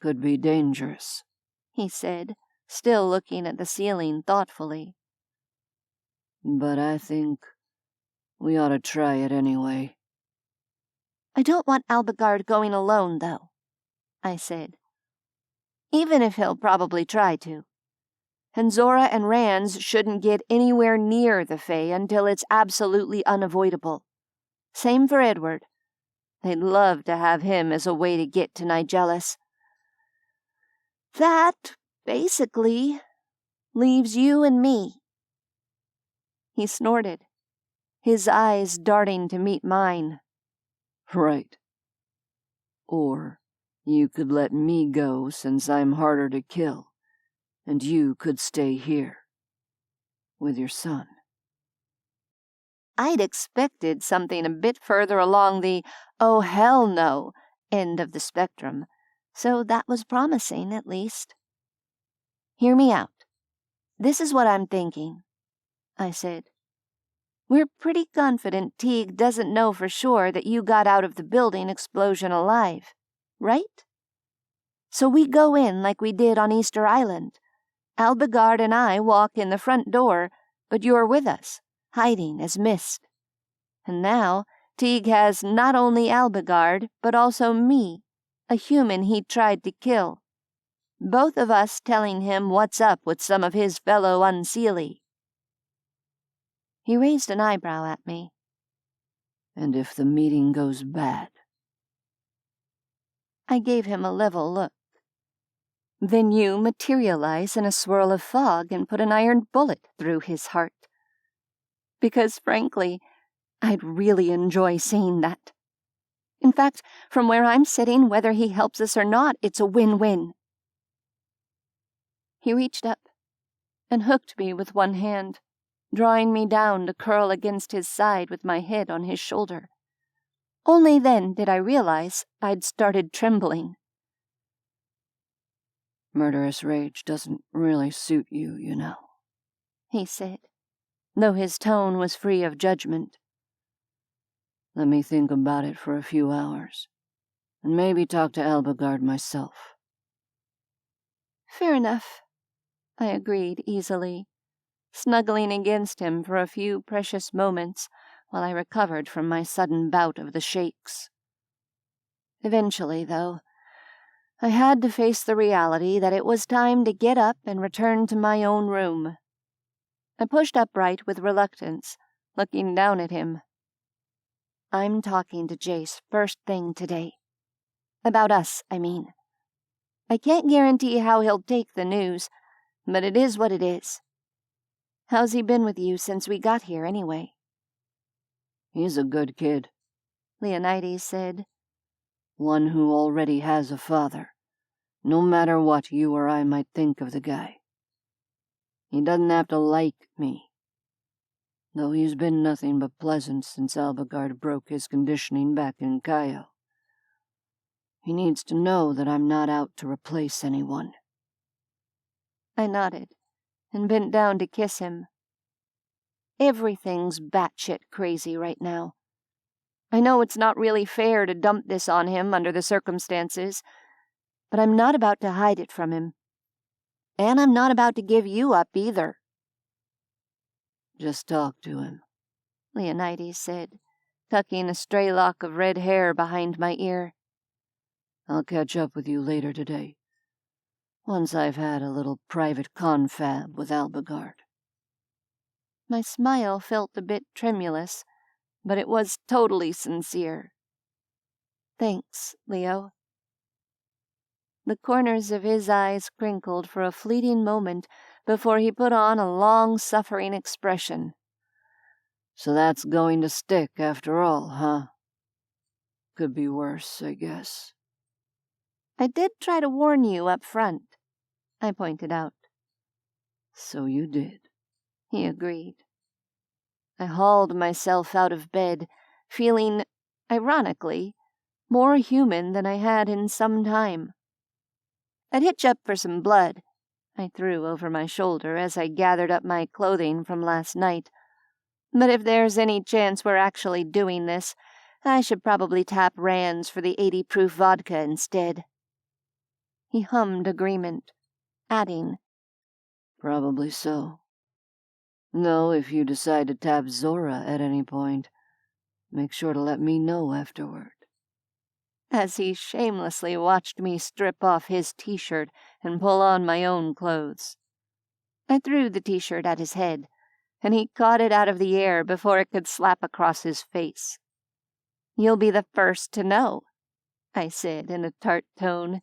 could be dangerous," he said, still looking at the ceiling thoughtfully. "but I think we ought to try it anyway." "I don't want Alagard going alone, though," I said. "Even if he'll probably try to. And Zora and Rands shouldn't get anywhere near the Fae until it's absolutely unavoidable. Same for Edward. They'd love to have him as a way to get to Nigellus. That, basically, leaves you and me." He snorted, his eyes darting to meet mine. "Right. Or you could let me go since I'm harder to kill, and you could stay here with your son." I'd expected something a bit further along the "oh hell no" end of the spectrum, so that was promising at least. "Hear me out. This is what I'm thinking," I said. "We're pretty confident Teague doesn't know for sure that you got out of the building explosion alive, right? So we go in like we did on Easter Island. Alagard and I walk in the front door, but you're with us, hiding as mist. And now Teague has not only Alagard, but also me, a human he tried to kill. Both of us telling him what's up with some of his fellow Unseelie." He raised an eyebrow at me. "And if the meeting goes bad?" I gave him a level look. "Then you materialize in a swirl of fog and put an iron bullet through his heart. Because, frankly, I'd really enjoy seeing that. In fact, from where I'm sitting, whether he helps us or not, it's a win-win." He reached up and hooked me with one hand, drawing me down to curl against his side with my head on his shoulder. Only then did I realize I'd started trembling. "Murderous rage doesn't really suit you, you know," he said, though his tone was free of judgment. "Let me think about it for a few hours, and maybe talk to Alagard myself." "Fair enough," I agreed easily, snuggling against him for a few precious moments while I recovered from my sudden bout of the shakes. Eventually, though, I had to face the reality that it was time to get up and return to my own room. I pushed upright with reluctance, looking down at him. "I'm talking to Jace first thing today. About us, I mean. I can't guarantee how he'll take the news, but it is what it is. How's he been with you since we got here, anyway?" "He's a good kid," Leonides said. "One who already has a father, no matter what you or I might think of the guy. He doesn't have to like me, though he's been nothing but pleasant since Alagard broke his conditioning back in Caio. He needs to know that I'm not out to replace anyone." I nodded and bent down to kiss him. Everything's batshit crazy right now. I know it's not really fair to dump this on him under the circumstances, but I'm not about to hide it from him. And I'm not about to give you up either. "Just talk to him," Leonides said, tucking a stray lock of red hair behind my ear. "I'll catch up with you later today, once I've had a little private confab with Alagard." My smile felt a bit tremulous, but it was totally sincere. "Thanks, Leo." The corners of his eyes crinkled for a fleeting moment before he put on a long-suffering expression. "So that's going to stick after all, huh? Could be worse, I guess." "I did try to warn you up front," I pointed out. "So you did," he agreed. I hauled myself out of bed, feeling, ironically, more human than I had in some time. "I'd hitch up for some blood," I threw over my shoulder as I gathered up my clothing from last night. "But if there's any chance we're actually doing this, I should probably tap Rands for the 80-proof vodka instead." He hummed agreement, adding, "Probably so. No, if you decide to tap Zora at any point, make sure to let me know afterward." as he shamelessly watched me strip off his t-shirt and pull on my own clothes. I threw the t-shirt at his head, and he caught it out of the air before it could slap across his face. "You'll be the first to know," I said in a tart tone,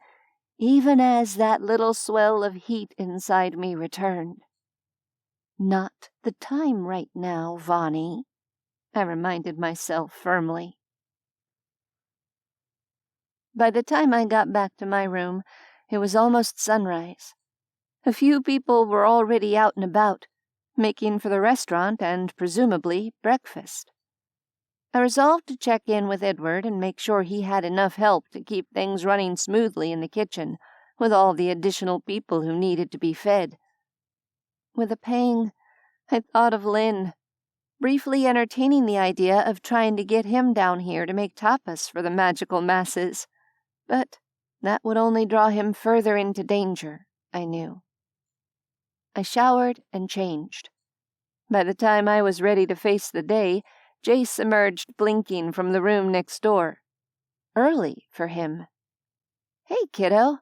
even as that little swell of heat inside me returned. "Not the time right now, Vonnie," I reminded myself firmly. By the time I got back to my room, it was almost sunrise. A few people were already out and about, making for the restaurant and, presumably, breakfast. I resolved to check in with Edward and make sure he had enough help to keep things running smoothly in the kitchen, with all the additional people who needed to be fed. With a pang, I thought of Lynn, briefly entertaining the idea of trying to get him down here to make tapas for the magical masses. But that would only draw him further into danger, I knew. I showered and changed. By the time I was ready to face the day, Jace emerged blinking from the room next door. Early for him. "Hey, kiddo,"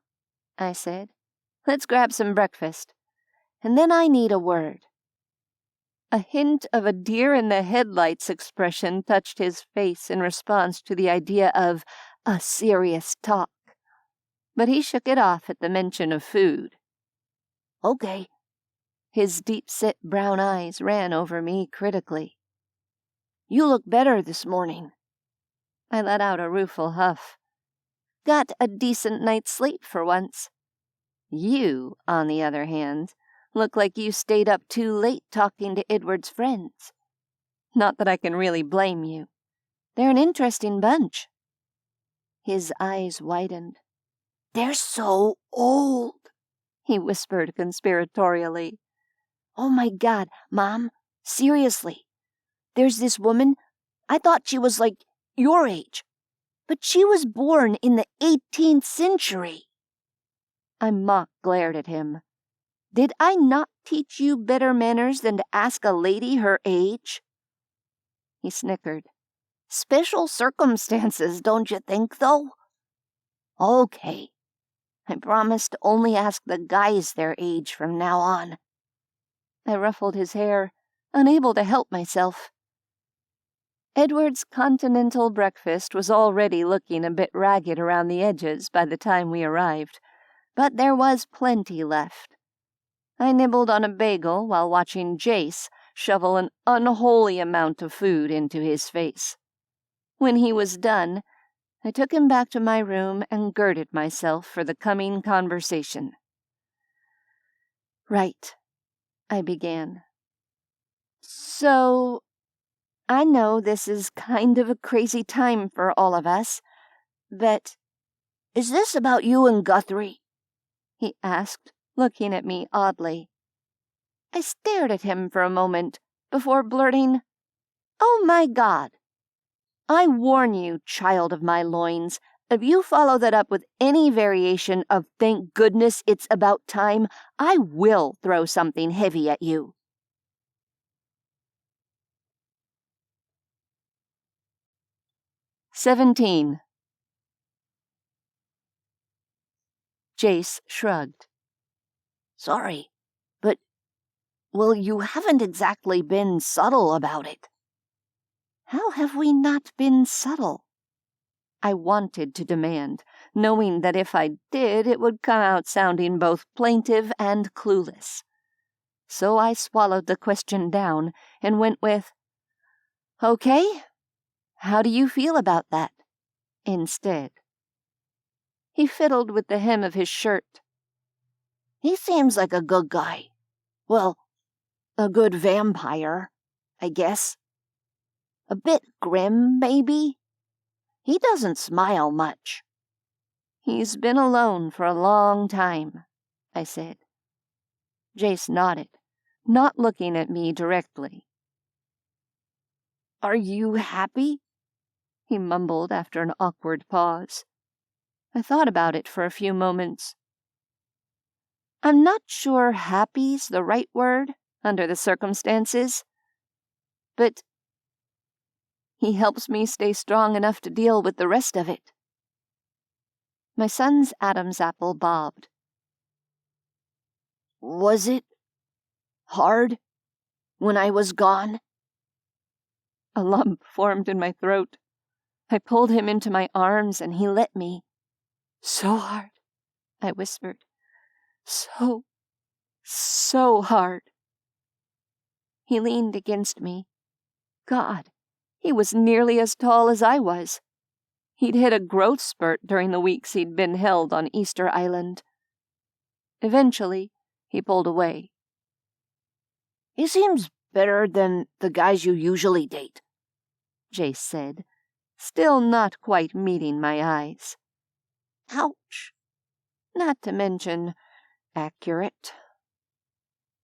I said. "Let's grab some breakfast. And then I need a word." A hint of a deer-in-the-headlights expression touched his face in response to the idea of a serious talk. But he shook it off at the mention of food. "Okay." His deep-set brown eyes ran over me critically. "You look better this morning." I let out a rueful huff. "Got a decent night's sleep for once. You, on the other hand, look like you stayed up too late talking to Edward's friends. Not that I can really blame you. They're an interesting bunch." His eyes widened. "They're so old," he whispered conspiratorially. "Oh my God, Mom, seriously. There's this woman, I thought she was like your age, but she was born in the 18th century. I mock glared at him. "Did I not teach you better manners than to ask a lady her age?" He snickered. "Special circumstances, don't you think, though?" "Okay. I promise to only ask the guys their age from now on." I ruffled his hair, unable to help myself. Edward's continental breakfast was already looking a bit ragged around the edges by the time we arrived, but there was plenty left. I nibbled on a bagel while watching Jace shovel an unholy amount of food into his face. When he was done, I took him back to my room and girded myself for the coming conversation. "Right," I began. "So, I know this is kind of a crazy time for all of us, but is this about you and Guthrie?" he asked, looking at me oddly. I stared at him for a moment before blurting, "Oh my God! I warn you, child of my loins, if you follow that up with any variation of thank goodness it's about time, I will throw something heavy at you." "17. Jace shrugged. "Sorry, but, well, you haven't exactly been subtle about it." "How have we not been subtle?" I wanted to demand, knowing that if I did, it would come out sounding both plaintive and clueless. So I swallowed the question down and went with, "Okay, how do you feel about that?" instead. He fiddled with the hem of his shirt. "He seems like a good guy. Well, a good vampire, I guess. A bit grim, maybe. He doesn't smile much." "He's been alone for a long time," I said. Jace nodded, not looking at me directly. "Are you happy?" he mumbled after an awkward pause. I thought about it for a few moments, I'm not sure happy's the right word under the circumstances, but he helps me stay strong enough to deal with the rest of it. My son's Adam's apple bobbed. Was it hard when I was gone? A lump formed in my throat. I pulled him into my arms and he let me. So hard, I whispered. So hard. He leaned against me. God, he was nearly as tall as I was. He'd hit a growth spurt during the weeks he'd been held on Easter Island. Eventually, he pulled away. He seems better than the guys you usually date, Jace said, still not quite meeting my eyes. Ouch. Not to mention accurate.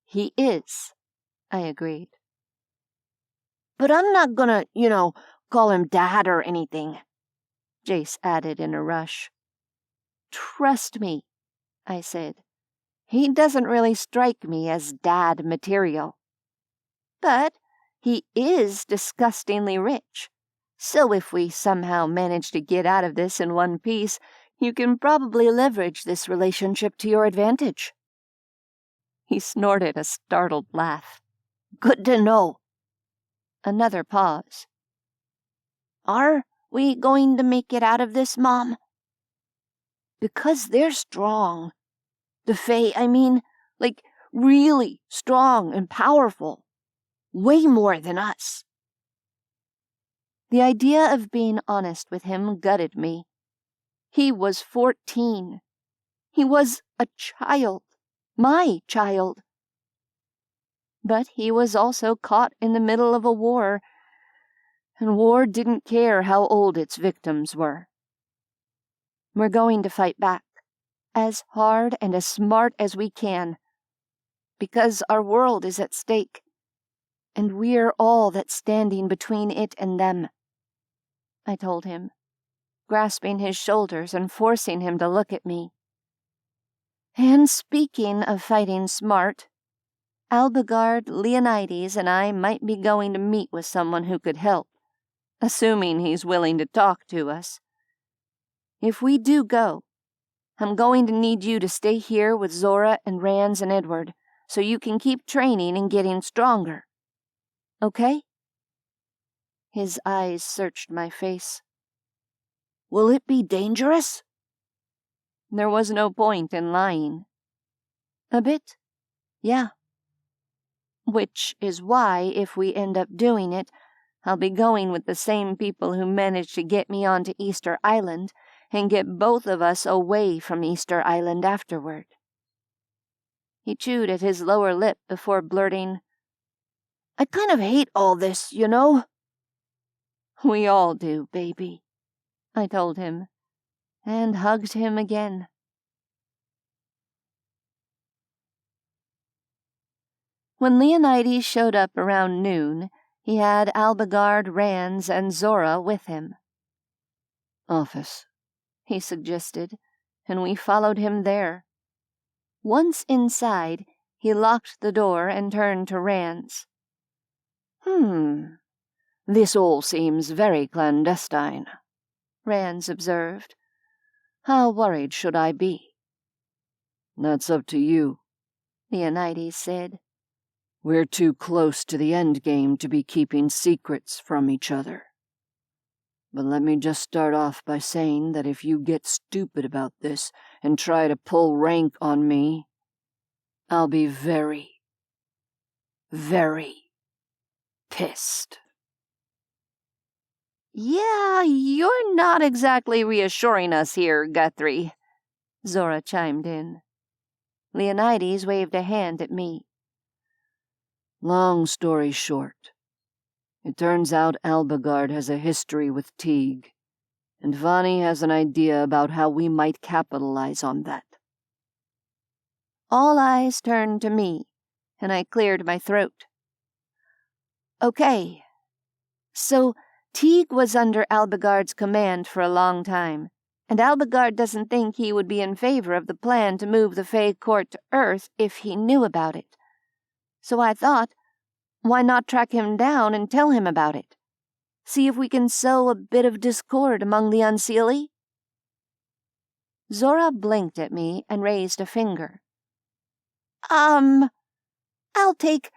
He is, I agreed. But I'm not gonna, call him Dad or anything, Jace added in a rush. Trust me, I said. He doesn't really strike me as dad material. But he is disgustingly rich. So if we somehow manage to get out of this in one piece, you can probably leverage this relationship to your advantage. He snorted a startled laugh. Good to know. Another pause. Are we going to make it out of this, Mom? Because they're strong. The Fae, like really strong and powerful. Way more than us. The idea of being honest with him gutted me. He was 14. He was a child. My child. But he was also caught in the middle of a war, and war didn't care how old its victims were. We're going to fight back, as hard and as smart as we can, because our world is at stake, and we're all that's standing between it and them, I told him, grasping his shoulders and forcing him to look at me. And speaking of fighting smart, Alagard, Leonides, and I might be going to meet with someone who could help, assuming he's willing to talk to us. If we do go, I'm going to need you to stay here with Zora and Rans and Edward, so you can keep training and getting stronger. Okay? His eyes searched my face. Will it be dangerous? There was no point in lying. A bit, yeah. Which is why, if we end up doing it, I'll be going with the same people who managed to get me onto Easter Island and get both of us away from Easter Island afterward. He chewed at his lower lip before blurting, I kind of hate all this, We all do, baby, I told him, and hugged him again. When Leonides showed up around noon, he had Alagard, Rans, and Zora with him. Office, he suggested, and we followed him there. Once inside, he locked the door and turned to Rans. This all seems very clandestine, Rans observed. How worried should I be? That's up to you, Leonides said. We're too close to the end game to be keeping secrets from each other. But let me just start off by saying that if you get stupid about this and try to pull rank on me, I'll be very, very pissed. Yeah, you're not exactly reassuring us here, Guthrie, Zora chimed in. Leonides waved a hand at me. Long story short, it turns out Alagard has a history with Teague, and Vani has an idea about how we might capitalize on that. All eyes turned to me, and I cleared my throat. Okay, so Teague was under Alagard's command for a long time, and Alagard doesn't think he would be in favor of the plan to move the Fae court to Earth if he knew about it. So I thought, why not track him down and tell him about it? See if we can sow a bit of discord among the Unseelie? Zora blinked at me and raised a finger. I'll take...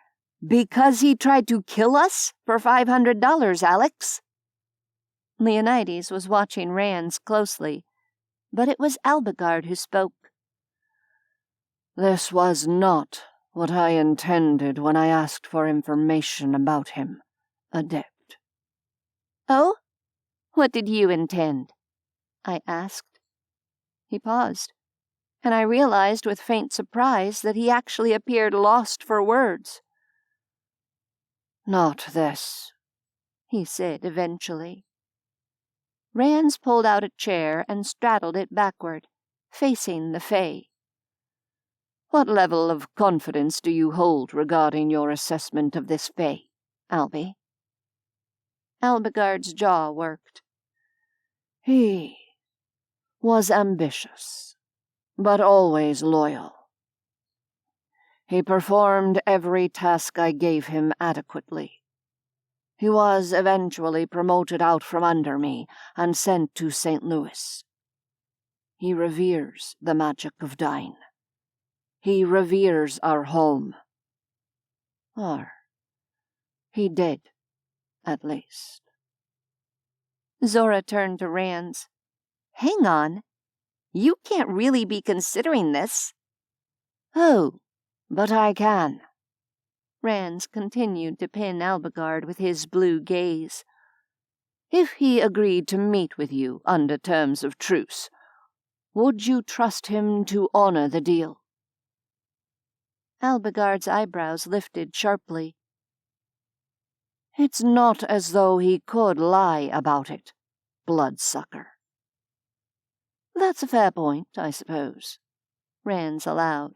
Because he tried to kill us for $500, Alex? Leonides was watching Rands closely, but it was Alagard who spoke. This was not what I intended when I asked for information about him, Adept. Oh? What did you intend? I asked. He paused, and I realized with faint surprise that he actually appeared lost for words. Not this, he said eventually. Rands pulled out a chair and straddled it backward, facing the Fae. What level of confidence do you hold regarding your assessment of this Fae, Albie? Alagard's jaw worked. He was ambitious, but always loyal. He performed every task I gave him adequately. He was eventually promoted out from under me and sent to St. Louis. He reveres the magic of dying. He reveres our home. Or he did, at least. Zora turned to Rands. Hang on. You can't really be considering this. Oh, but I can. Rands continued to pin Alagard with his blue gaze. If he agreed to meet with you under terms of truce, would you trust him to honor the deal? Alagard's eyebrows lifted sharply. It's not as though he could lie about it, bloodsucker. That's a fair point, I suppose, Rands allowed.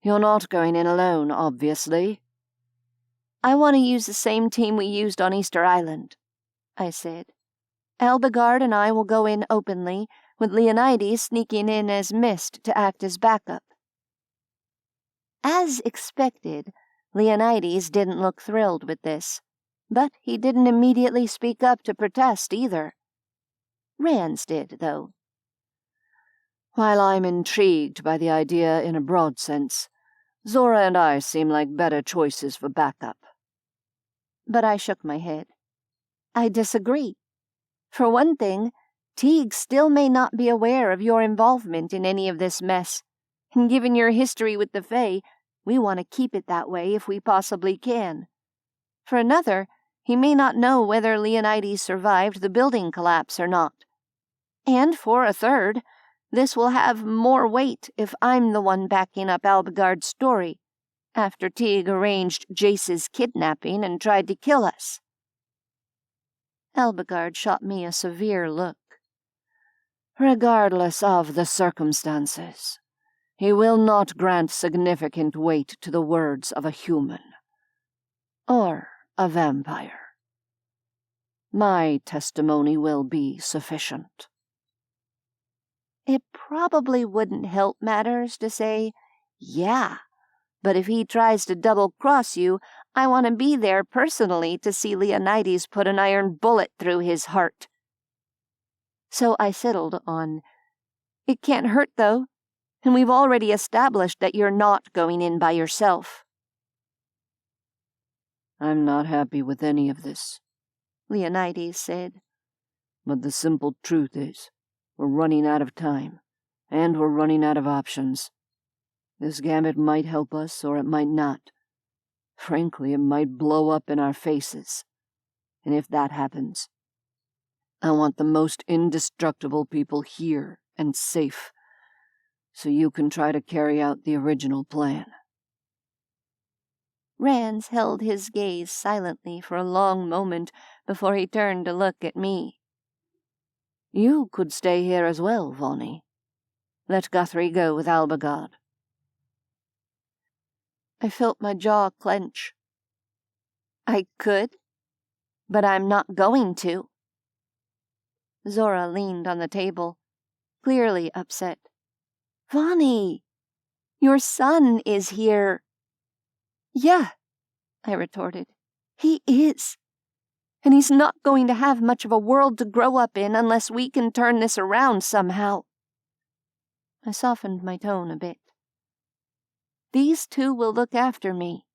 You're not going in alone, obviously. I want to use the same team we used on Easter Island, I said. Alagard and I will go in openly, with Leonides sneaking in as Mist to act as backup. As expected, Leonides didn't look thrilled with this, but he didn't immediately speak up to protest either. Rands did, though. While I'm intrigued by the idea in a broad sense, Zora and I seem like better choices for backup. But I shook my head. I disagree. For one thing, Teague still may not be aware of your involvement in any of this mess, and given your history with the Fae, we want to keep it that way if we possibly can. For another, he may not know whether Leonides survived the building collapse or not. And for a third, this will have more weight if I'm the one backing up Alagard's story, after Teague arranged Jace's kidnapping and tried to kill us. Alagard shot me a severe look. Regardless of the circumstances, he will not grant significant weight to the words of a human. Or a vampire. My testimony will be sufficient. It probably wouldn't help matters to say, yeah, but if he tries to double-cross you, I want to be there personally to see Leonides put an iron bullet through his heart. So I settled on, it can't hurt, though, and we've already established that you're not going in by yourself. I'm not happy with any of this, Leonides said. But the simple truth is, we're running out of time, and we're running out of options. This gambit might help us, or it might not. Frankly, it might blow up in our faces. And if that happens, I want the most indestructible people here and safe, so you can try to carry out the original plan. Rands held his gaze silently for a long moment before he turned to look at me. You could stay here as well, Vonnie. Let Guthrie go with Alagard. I felt my jaw clench. I could, but I'm not going to. Zora leaned on the table, clearly upset. "Vonnie, your son is here." "Yeah," I retorted. "He is. And he's not going to have much of a world to grow up in unless we can turn this around somehow." I softened my tone a bit. "These two will look after me.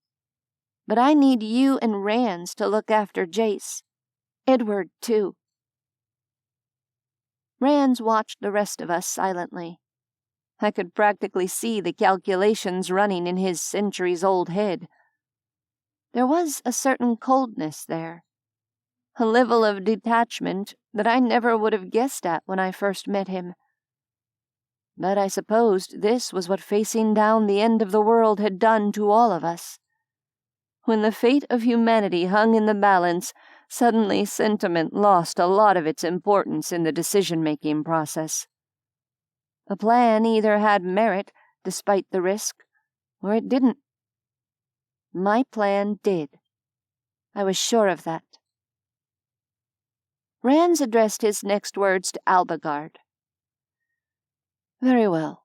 But I need you and Rands to look after Jace. Edward, too." Rands watched the rest of us silently. I could practically see the calculations running in his centuries-old head. There was a certain coldness there, a level of detachment that I never would have guessed at when I first met him. But I supposed this was what facing down the end of the world had done to all of us. When the fate of humanity hung in the balance, suddenly sentiment lost a lot of its importance in the decision-making process. A plan either had merit, despite the risk, or it didn't. My plan did. I was sure of that. Rands addressed his next words to Alagard. "Very well.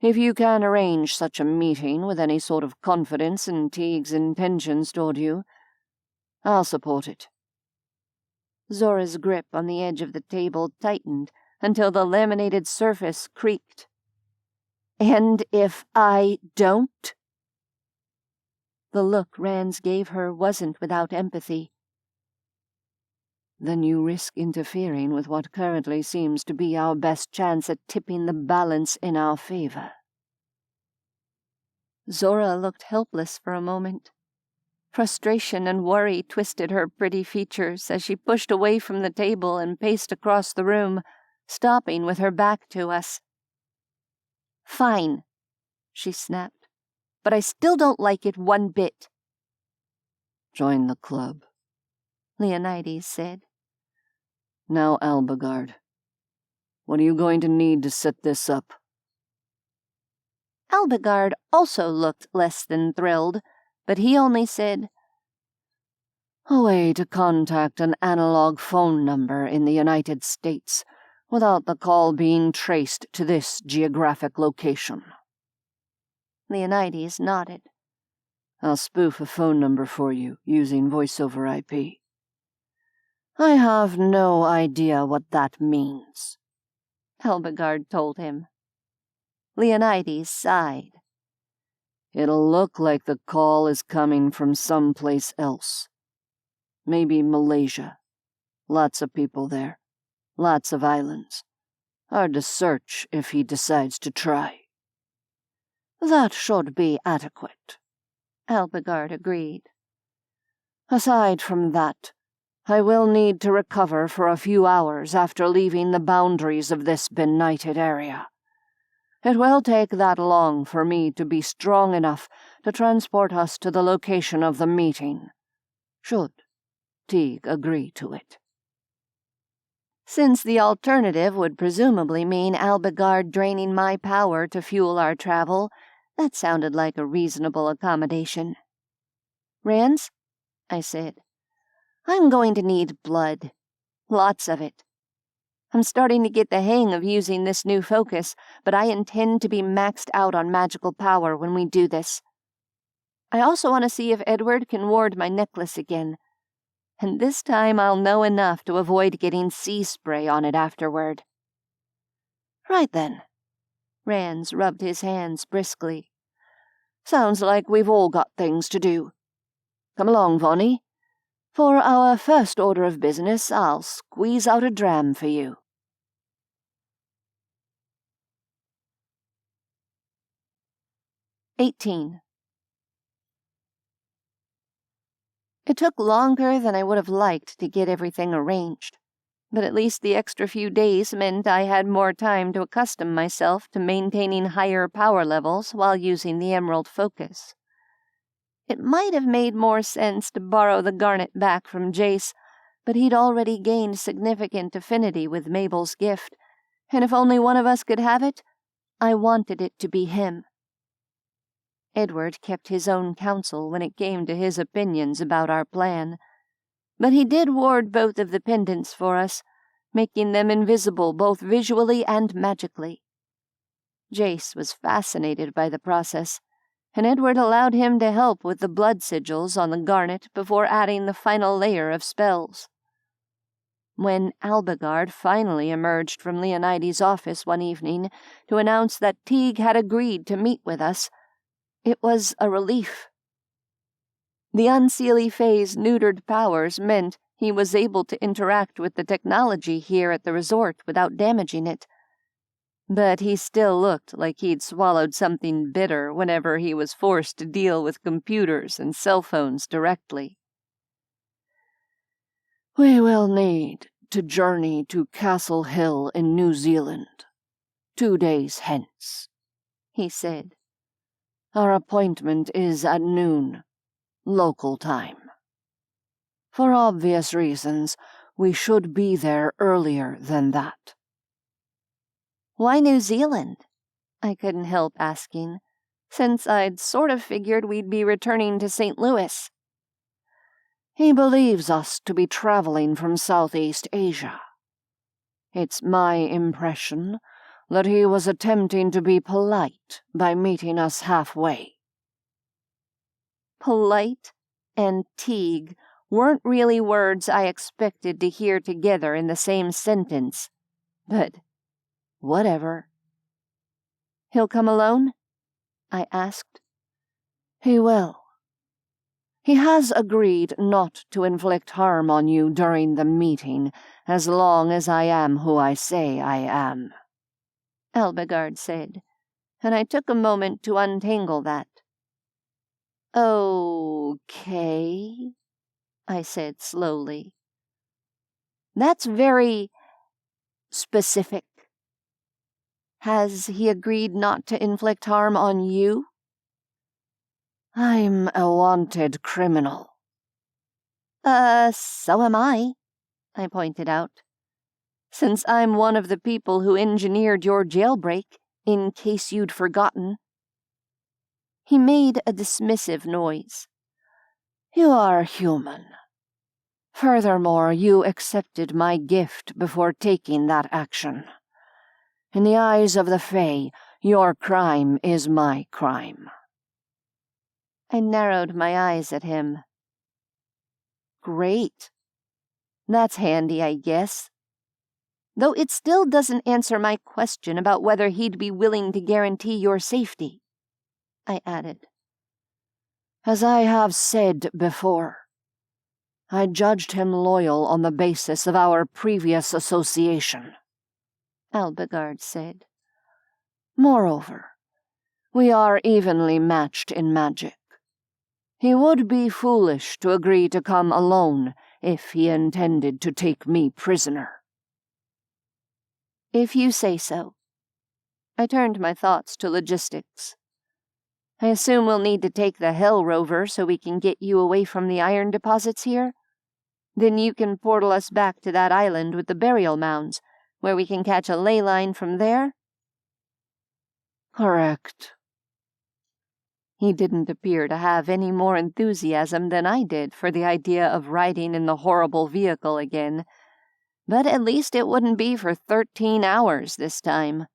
If you can arrange such a meeting with any sort of confidence in Teague's intentions toward you, I'll support it." Zora's grip on the edge of the table tightened until the laminated surface creaked. "And if I don't?" The look Rands gave her wasn't without empathy. "Then you risk interfering with what currently seems to be our best chance at tipping the balance in our favor." Zora looked helpless for a moment. Frustration and worry twisted her pretty features as she pushed away from the table and paced across the room, stopping with her back to us. "Fine," she snapped, "but I still don't like it one bit." "Join the club," Leonides said. "Now, Alagard, what are you going to need to set this up?" Alagard also looked less than thrilled, but he only said, "A way to contact an analog phone number in the United States without the call being traced to this geographic location." Leonides nodded. "I'll spoof a phone number for you using voice-over IP. I have no idea what that means," Alagard told him. Leonides sighed. "It'll look like the call is coming from someplace else. Maybe Malaysia. Lots of people there. Lots of islands. Hard to search if he decides to try." "That should be adequate," Alagard agreed. "Aside from that, I will need to recover for a few hours after leaving the boundaries of this benighted area. It will take that long for me to be strong enough to transport us to the location of the meeting, should Teague agree to it." Since the alternative would presumably mean Alagard draining my power to fuel our travel, that sounded like a reasonable accommodation. "Rands," I said, "I'm going to need blood. Lots of it. I'm starting to get the hang of using this new focus, but I intend to be maxed out on magical power when we do this. I also want to see if Edward can ward my necklace again, and this time I'll know enough to avoid getting sea spray on it afterward." "Right then." Rands rubbed his hands briskly. "Sounds like we've all got things to do. Come along, Vonnie. For our first order of business, I'll squeeze out a dram for you." "18. It took longer than I would have liked to get everything arranged, but at least the extra few days meant I had more time to accustom myself to maintaining higher power levels while using the Emerald Focus. It might have made more sense to borrow the garnet back from Jace, but he'd already gained significant affinity with Mabel's gift, and if only one of us could have it, I wanted it to be him. Edward kept his own counsel when it came to his opinions about our plan, but he did ward both of the pendants for us, making them invisible both visually and magically. Jace was fascinated by the process, and Edward allowed him to help with the blood sigils on the garnet before adding the final layer of spells. When Alagard finally emerged from Leonides' office one evening to announce that Teague had agreed to meet with us, it was a relief. The Unseelie Fae's neutered powers meant he was able to interact with the technology here at the resort without damaging it. But he still looked like he'd swallowed something bitter whenever he was forced to deal with computers and cell phones directly. "We will need to journey to Castle Hill in New Zealand 2 days hence," he said. "Our appointment is at noon, local time. For obvious reasons, we should be there earlier than that." "Why New Zealand?" I couldn't help asking, since I'd sort of figured we'd be returning to St. Louis. "He believes us to be traveling from Southeast Asia. It's my impression that he was attempting to be polite by meeting us halfway." Polite and Teague weren't really words I expected to hear together in the same sentence, but whatever. "He'll come alone?" I asked. "He will. He has agreed not to inflict harm on you during the meeting as long as I am who I say I am," Alagard said, and I took a moment to untangle that. "Okay," I said slowly. "That's very specific. Has he agreed not to inflict harm on you?" "I'm a wanted criminal." So am I pointed out. "Since I'm one of the people who engineered your jailbreak, in case you'd forgotten." He made a dismissive noise. "You are human. Furthermore, you accepted my gift before taking that action. In the eyes of the Fae, your crime is my crime." I narrowed my eyes at him. "Great. That's handy, I guess. Though it still doesn't answer my question about whether he'd be willing to guarantee your safety," I added. "As I have said before, I judged him loyal on the basis of our previous association," Alagard said. "Moreover, we are evenly matched in magic. He would be foolish to agree to come alone if he intended to take me prisoner." "If you say so." I turned my thoughts to logistics. "I assume we'll need to take the Hell Rover so we can get you away from the iron deposits here? Then you can portal us back to that island with the burial mounds, where we can catch a ley line from there?" "Correct." He didn't appear to have any more enthusiasm than I did for the idea of riding in the horrible vehicle again, but at least it wouldn't be for 13 hours this time.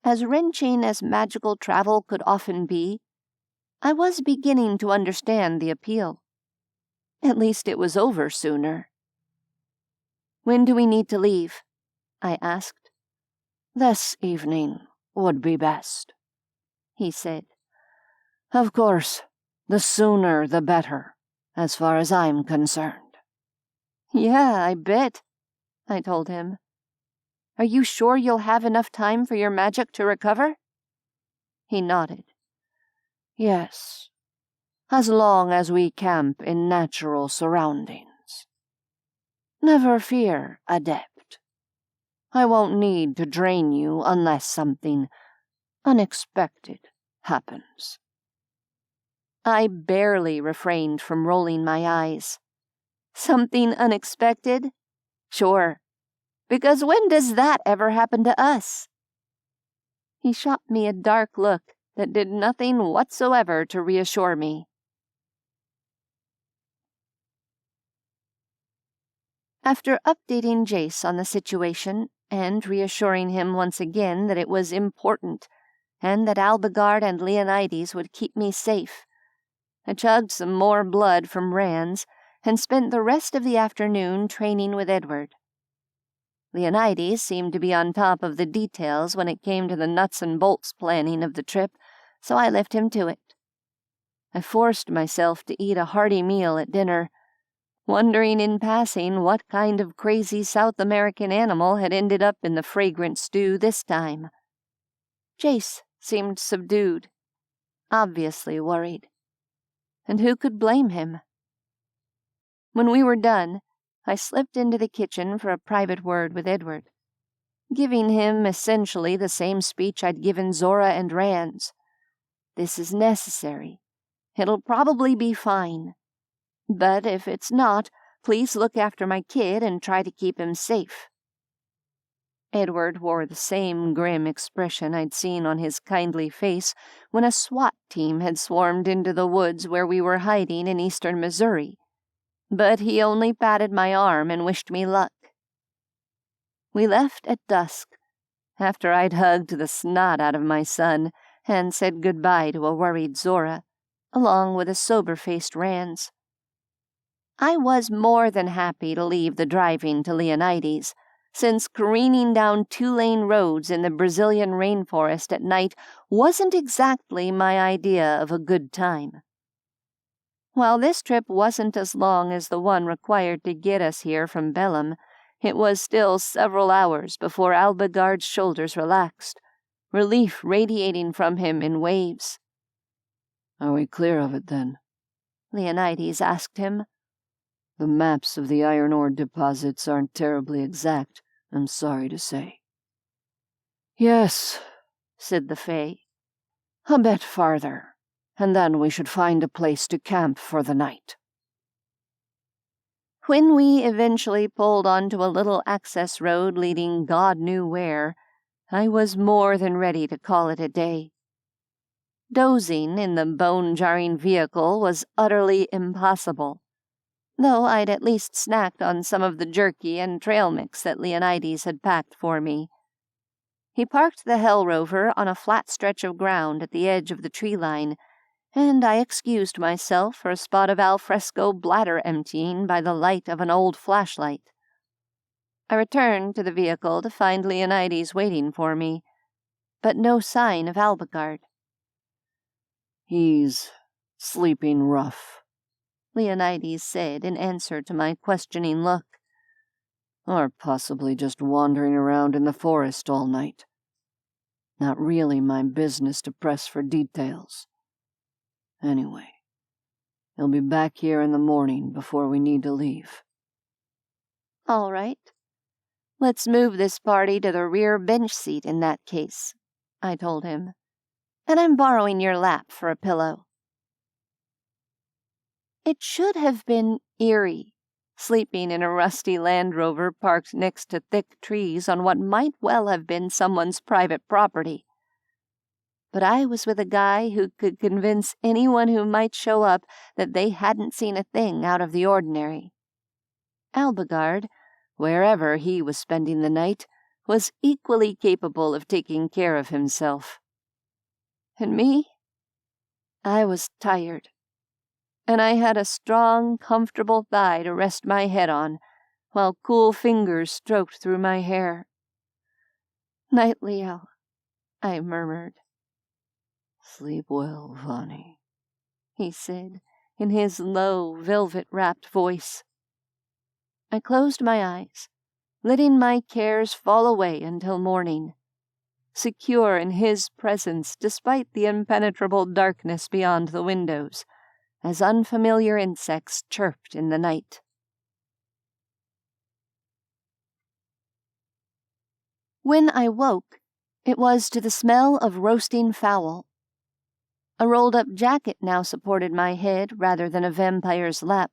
As wrenching as magical travel could often be, I was beginning to understand the appeal. At least it was over sooner. "When do we need to leave?" I asked. "This evening would be best," he said. "Of course, the sooner the better, as far as I'm concerned." "Yeah, I bet," I told him. "Are you sure you'll have enough time for your magic to recover?" He nodded. "Yes, as long as we camp in natural surroundings. Never fear, Adept. I won't need to drain you unless something unexpected happens." I barely refrained from rolling my eyes. "Something unexpected? Sure. Because when does that ever happen to us?" He shot me a dark look that did nothing whatsoever to reassure me. After updating Jace on the situation and reassuring him once again that it was important and that Alagard and Leonides would keep me safe, I chugged some more blood from Rand's and spent the rest of the afternoon training with Edward. Leonides seemed to be on top of the details when it came to the nuts and bolts planning of the trip, so I left him to it. I forced myself to eat a hearty meal at dinner, wondering in passing what kind of crazy South American animal had ended up in the fragrant stew this time. Jace seemed subdued, obviously worried. And who could blame him? When we were done, I slipped into the kitchen for a private word with Edward, giving him essentially the same speech I'd given Zora and Rands. This is necessary. It'll probably be fine. But if it's not, please look after my kid and try to keep him safe. Edward wore the same grim expression I'd seen on his kindly face when a SWAT team had swarmed into the woods where we were hiding in eastern Missouri, but he only patted my arm and wished me luck. We left at dusk, after I'd hugged the snot out of my son and said goodbye to a worried Zora, along with a sober-faced Rands. I was more than happy to leave the driving to Leonides, since careening down two-lane roads in the Brazilian rainforest at night wasn't exactly my idea of a good time. While this trip wasn't as long as the one required to get us here from Bellum, it was still several hours before Alagard's shoulders relaxed, relief radiating from him in waves. "Are we clear of it, then?" Leonides asked him. "The maps of the iron ore deposits aren't terribly exact, I'm sorry to say." "Yes," said the Fae. "A bit farther, and then we should find a place to camp for the night." When we eventually pulled onto a little access road leading God knew where, I was more than ready to call it a day. Dozing in the bone-jarring vehicle was utterly impossible, though I'd at least snacked on some of the jerky and trail mix that Leonides had packed for me. He parked the Hell Rover on a flat stretch of ground at the edge of the tree line, and I excused myself for a spot of alfresco bladder emptying by the light of an old flashlight. I returned to the vehicle to find Leonides waiting for me, but no sign of Alagard. "He's sleeping rough," Leonides said in answer to my questioning look. "Or possibly just wandering around in the forest all night. Not really my business to press for details. Anyway, he'll be back here in the morning before we need to leave." All right. Let's move this party to the rear bench seat in that case, I told him. And I'm borrowing your lap for a pillow. It should have been eerie, sleeping in a rusty Land Rover parked next to thick trees on what might well have been someone's private property. But I was with a guy who could convince anyone who might show up that they hadn't seen a thing out of the ordinary. Alagard, wherever he was spending the night, was equally capable of taking care of himself. And me? I was tired, and I had a strong, comfortable thigh to rest my head on, while cool fingers stroked through my hair. "Night, Leo," I murmured. "Sleep well, Vani," he said, in his low, velvet-wrapped voice. I closed my eyes, letting my cares fall away until morning, secure in his presence despite the impenetrable darkness beyond the windows, as unfamiliar insects chirped in the night. When I woke, it was to the smell of roasting fowl. A rolled-up jacket now supported my head rather than a vampire's lap.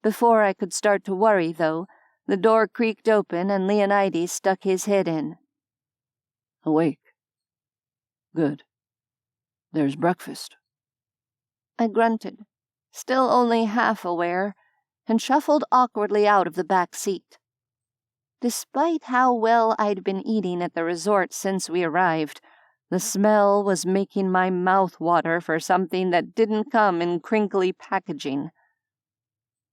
Before I could start to worry, though, the door creaked open and Leonides stuck his head in. "Awake. Good. There's breakfast." I grunted, still only half aware, and shuffled awkwardly out of the back seat. Despite how well I'd been eating at the resort since we arrived, the smell was making my mouth water for something that didn't come in crinkly packaging.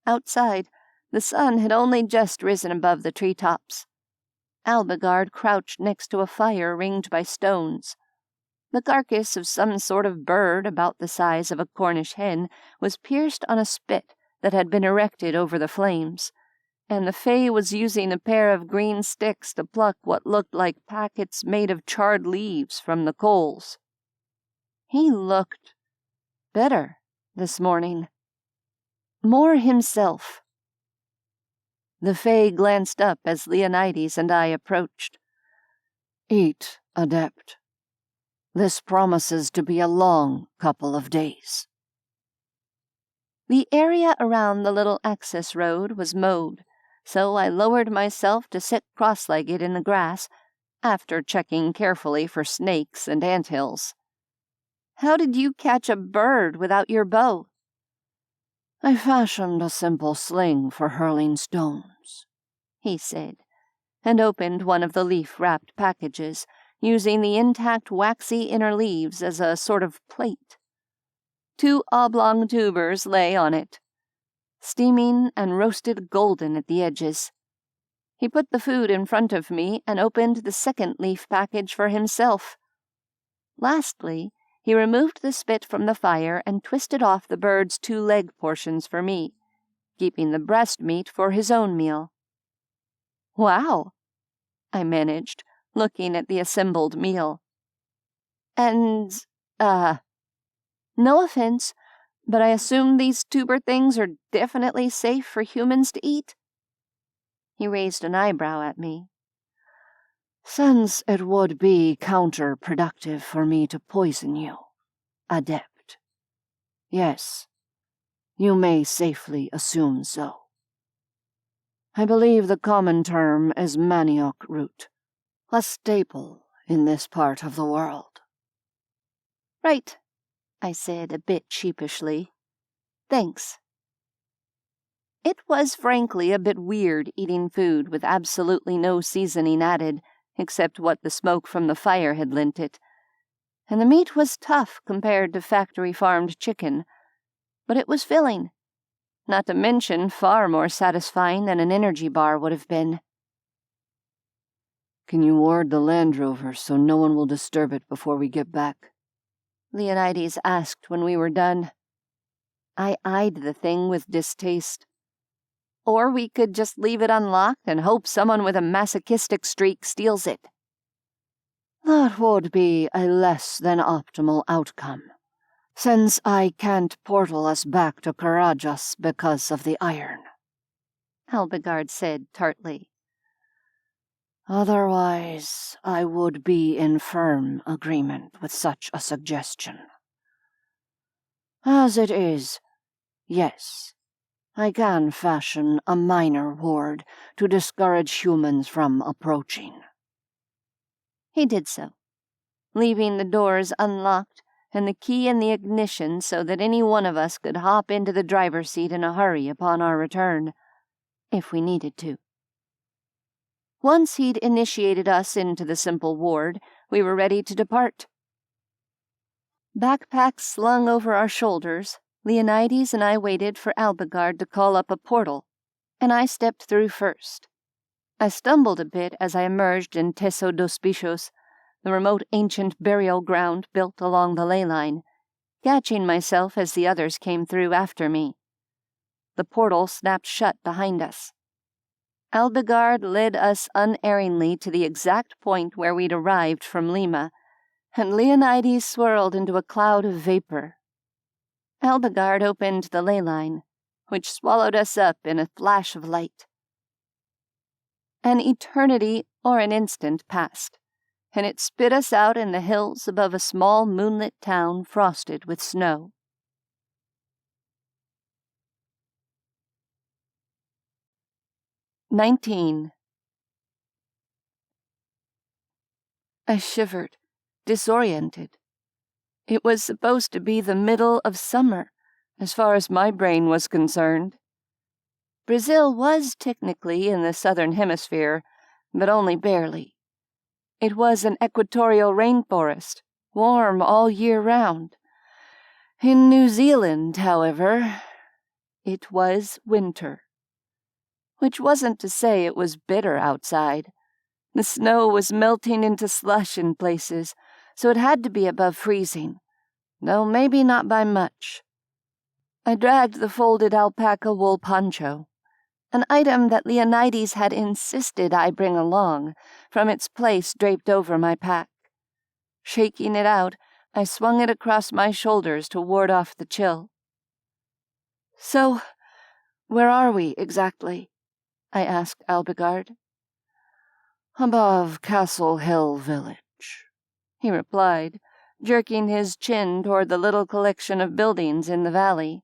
Outside, the sun had only just risen above the treetops. Alagard crouched next to a fire ringed by stones. The carcass of some sort of bird about the size of a Cornish hen was pierced on a spit that had been erected over the flames, and the Fae was using a pair of green sticks to pluck what looked like packets made of charred leaves from the coals. He looked better this morning. More himself. The Fae glanced up as Leonides and I approached. "Eat, Adept. This promises to be a long couple of days." The area around the little access road was mowed, so I lowered myself to sit cross-legged in the grass, after checking carefully for snakes and anthills. How did you catch a bird without your bow? "I fashioned a simple sling for hurling stones," he said, and opened one of the leaf-wrapped packages, using the intact waxy inner leaves as a sort of plate. 2 oblong tubers lay on it, steaming and roasted golden at the edges. He put the food in front of me and opened the second leaf package for himself. Lastly, he removed the spit from the fire and twisted off the bird's 2 leg portions for me, keeping the breast meat for his own meal. "Wow," I managed, looking at the assembled meal. "And, no offense, but I assume these tuber things are definitely safe for humans to eat?" He raised an eyebrow at me. "Since it would be counterproductive for me to poison you, Adept. Yes, you may safely assume so. I believe the common term is manioc root, a staple in this part of the world." "Right," I said a bit sheepishly. "Thanks." It was frankly a bit weird eating food with absolutely no seasoning added, except what the smoke from the fire had lent it. And the meat was tough compared to factory-farmed chicken, but it was filling, not to mention far more satisfying than an energy bar would have been. "Can you ward the Land Rover so no one will disturb it before we get back?" Leonides asked when we were done. I eyed the thing with distaste. Or we could just leave it unlocked and hope someone with a masochistic streak steals it. "That would be a less than optimal outcome, since I can't portal us back to Karajas because of the iron," Alagard said tartly. "Otherwise, I would be in firm agreement with such a suggestion. As it is, yes, I can fashion a minor ward to discourage humans from approaching." He did so, leaving the doors unlocked and the key in the ignition so that any one of us could hop into the driver's seat in a hurry upon our return, if we needed to. Once he'd initiated us into the simple ward, we were ready to depart. Backpacks slung over our shoulders, Leonides and I waited for Alagard to call up a portal, and I stepped through first. I stumbled a bit as I emerged in Teso dos Bichos, the remote ancient burial ground built along the ley line, catching myself as the others came through after me. The portal snapped shut behind us. Alagard led us unerringly to the exact point where we'd arrived from Lima, and Leonides swirled into a cloud of vapor. Alagard opened the ley line, which swallowed us up in a flash of light. An eternity or an instant passed, and it spit us out in the hills above a small moonlit town frosted with snow. 19. I shivered, disoriented. It was supposed to be the middle of summer, as far as my brain was concerned. Brazil was technically in the southern hemisphere, but only barely. It was an equatorial rainforest, warm all year round. In New Zealand, however, it was winter. Which wasn't to say it was bitter outside. The snow was melting into slush in places, so it had to be above freezing, though maybe not by much. I dragged the folded alpaca wool poncho, an item that Leonides had insisted I bring along, from its place draped over my pack. Shaking it out, I swung it across my shoulders to ward off the chill. "So, where are we, exactly?" I asked Alagard. "Above Castle Hill Village," he replied, jerking his chin toward the little collection of buildings in the valley.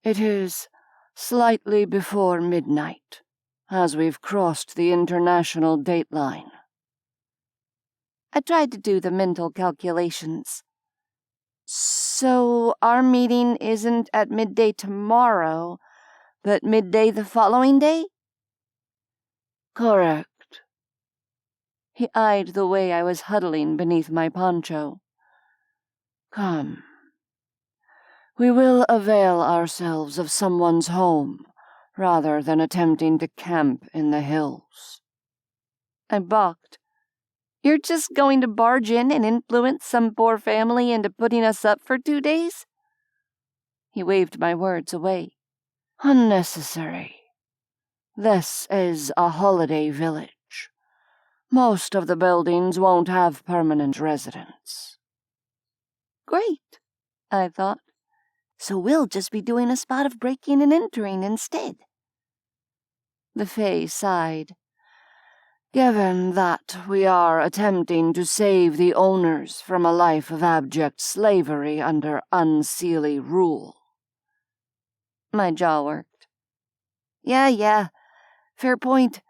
"It is slightly before midnight, as we've crossed the international dateline." I tried to do the mental calculations. "So our meeting isn't at midday tomorrow, but midday the following day?" "Correct." He eyed the way I was huddling beneath my poncho. "Come. We will avail ourselves of someone's home, rather than attempting to camp in the hills." I balked. "You're just going to barge in and influence some poor family into putting us up for 2 days?" He waved my words away. "Unnecessary. This is a holiday village. Most of the buildings won't have permanent residents." Great, I thought. So we'll just be doing a spot of breaking and entering instead. The Fae sighed. "Given that we are attempting to save the owners from a life of abject slavery under unseelie rule." My jaw worked. Yeah. Fair point.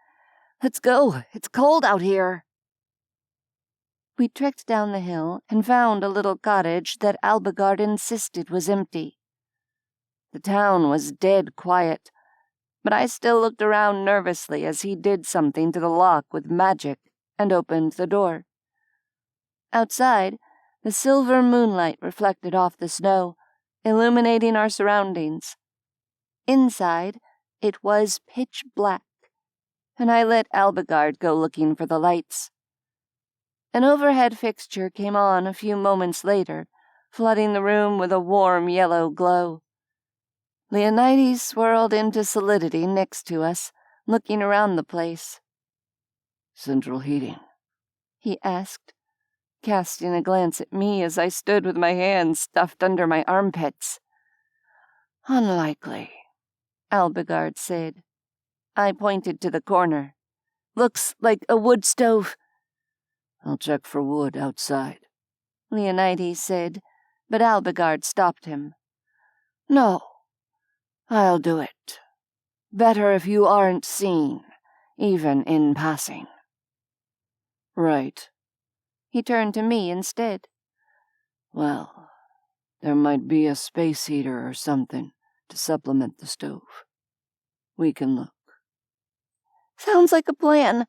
Let's go. It's cold out here." We trekked down the hill and found a little cottage that Alagard insisted was empty. The town was dead quiet, but I still looked around nervously as he did something to the lock with magic and opened the door. Outside, the silver moonlight reflected off the snow, illuminating our surroundings. Inside, it was pitch black, and I let Alagard go looking for the lights. An overhead fixture came on a few moments later, flooding the room with a warm yellow glow. Leonides swirled into solidity next to us, looking around the place. "Central heating?" he asked, casting a glance at me as I stood with my hands stuffed under my armpits. "Unlikely," Alagard said. I pointed to the corner. "Looks like a wood stove." "I'll check for wood outside," Leonides said, but Alagard stopped him. "No, I'll do it. Better if you aren't seen, even in passing." "Right." He turned to me instead. "Well, there might be a space heater or something to supplement the stove. We can look." "Sounds like a plan,"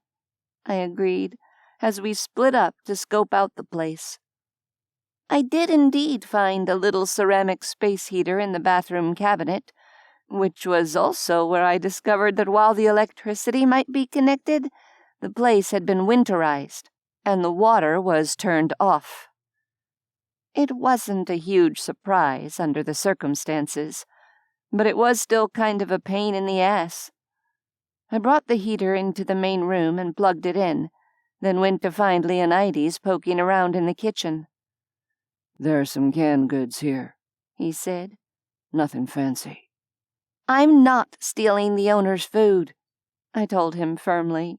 I agreed, as we split up to scope out the place. I did indeed find a little ceramic space heater in the bathroom cabinet, which was also where I discovered that while the electricity might be connected, the place had been winterized, and the water was turned off. It wasn't a huge surprise under the circumstances, but it was still kind of a pain in the ass. I brought the heater into the main room and plugged it in, then went to find Leonides poking around in the kitchen. "There are some canned goods here," he said. "Nothing fancy." "I'm not stealing the owner's food," I told him firmly.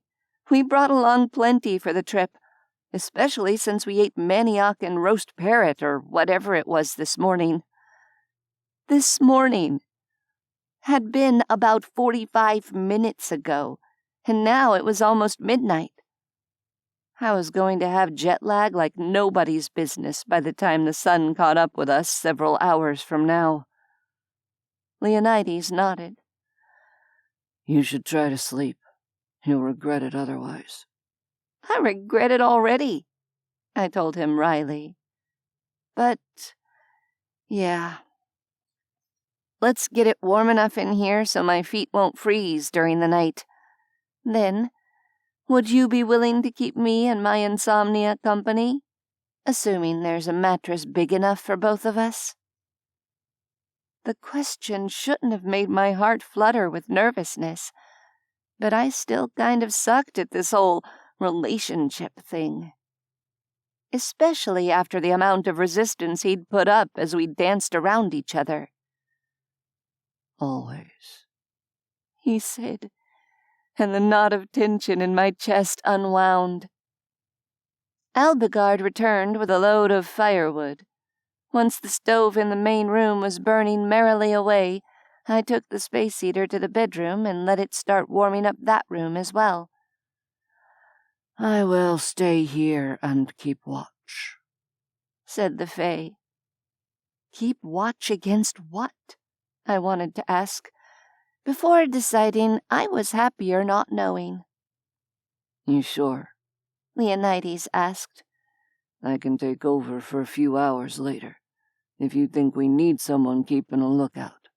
"We brought along plenty for the trip, especially since we ate manioc and roast parrot or whatever it was this morning." This morning had been about 45 minutes ago, and now it was almost midnight. I was going to have jet lag like nobody's business by the time the sun caught up with us several hours from now. Leonides nodded. You should try to sleep. You'll regret it otherwise. I regret it already, I told him wryly. But, yeah. Let's get it warm enough in here so my feet won't freeze during the night. Then, would you be willing to keep me and my insomnia company? Assuming there's a mattress big enough for both of us? The question shouldn't have made my heart flutter with nervousness, but I still kind of sucked at this whole relationship thing. Especially after the amount of resistance he'd put up as we danced around each other. Always, he said, and the knot of tension in my chest unwound. Alagard returned with a load of firewood. Once the stove in the main room was burning merrily away, I took the space heater to the bedroom and let it start warming up that room as well. I will stay here and keep watch, said the Fae. Keep watch against what? I wanted to ask. Before deciding, I was happier not knowing. You sure? Leonides asked. I can take over for a few hours later, if you think we need someone keeping a lookout.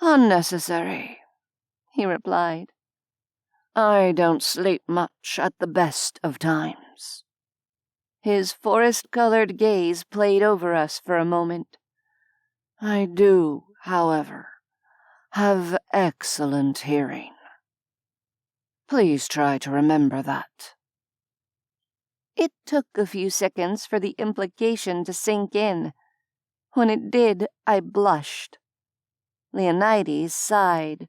Unnecessary, he replied. I don't sleep much at the best of times. His forest-colored gaze played over us for a moment. I do, however, have excellent hearing. Please try to remember that. It took a few seconds for the implication to sink in. When it did, I blushed. Leonides sighed.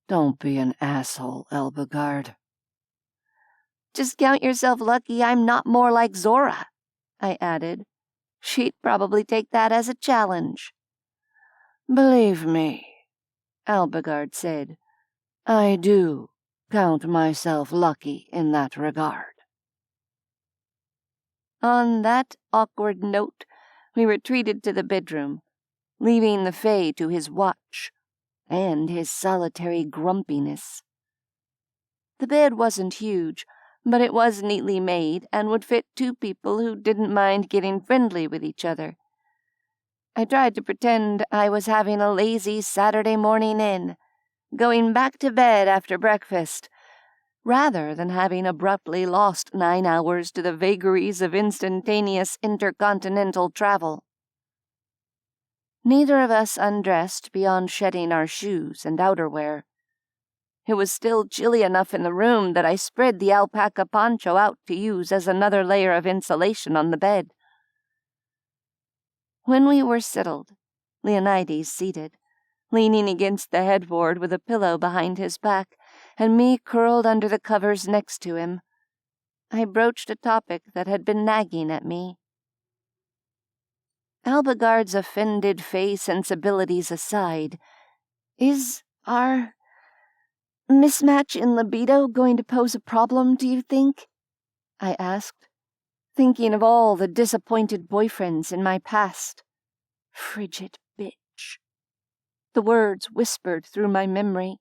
Don't be an asshole, Alagard. Just count yourself lucky I'm not more like Zora, I added. She'd probably take that as a challenge. Believe me, Alagard said, I do count myself lucky in that regard. On that awkward note, we retreated to the bedroom, leaving the Fae to his watch and his solitary grumpiness. The bed wasn't huge, but it was neatly made and would fit two people who didn't mind getting friendly with each other. I tried to pretend I was having a lazy Saturday morning in, going back to bed after breakfast, rather than having abruptly lost 9 hours to the vagaries of instantaneous intercontinental travel. Neither of us undressed beyond shedding our shoes and outerwear. It was still chilly enough in the room that I spread the alpaca poncho out to use as another layer of insulation on the bed. When we were settled, Leonides seated, leaning against the headboard with a pillow behind his back, and me curled under the covers next to him, I broached a topic that had been nagging at me. Alagard's offended Fae sensibilities aside, is our mismatch in libido going to pose a problem, do you think? I asked, thinking of all the disappointed boyfriends in my past. Frigid bitch. The words whispered through my memory.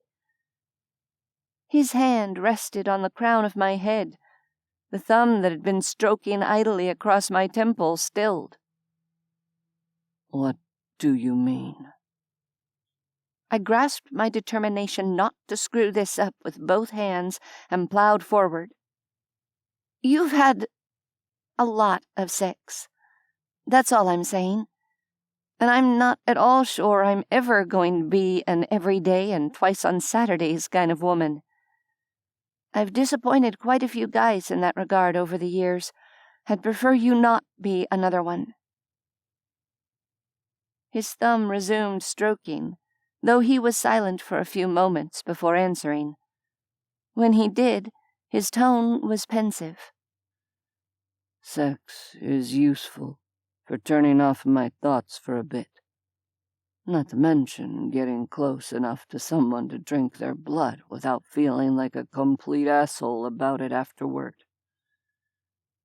His hand rested on the crown of my head, the thumb that had been stroking idly across my temple stilled. What do you mean? I grasped my determination not to screw this up with both hands and plowed forward. You've had a lot of sex. That's all I'm saying. And I'm not at all sure I'm ever going to be an everyday and twice on Saturdays kind of woman. I've disappointed quite a few guys in that regard over the years. I'd prefer you not be another one. His thumb resumed stroking, though he was silent for a few moments before answering. When he did, his tone was pensive. Sex is useful for turning off my thoughts for a bit. Not to mention getting close enough to someone to drink their blood without feeling like a complete asshole about it afterward.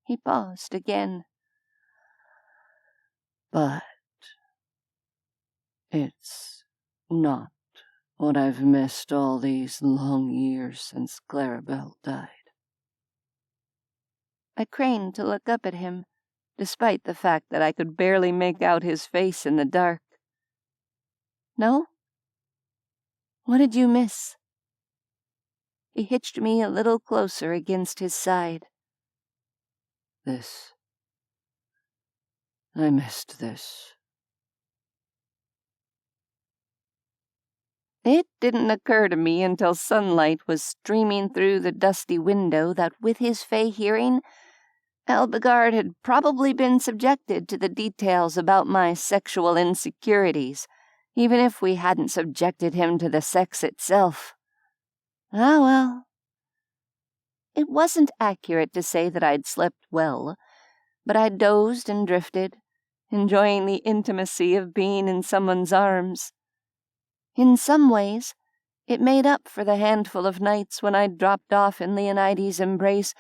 He paused again. But it's not what I've missed all these long years since Clarabelle died. I craned to look up at him, despite the fact that I could barely make out his face in the dark. No? What did you miss? He hitched me a little closer against his side. This. I missed this. It didn't occur to me until sunlight was streaming through the dusty window that with his fey hearing, Alagard had probably been subjected to the details about my sexual insecurities, even if we hadn't subjected him to the sex itself. Ah, well. It wasn't accurate to say that I'd slept well, but I dozed and drifted, enjoying the intimacy of being in someone's arms. In some ways, it made up for the handful of nights when I'd dropped off in Leonides' embrace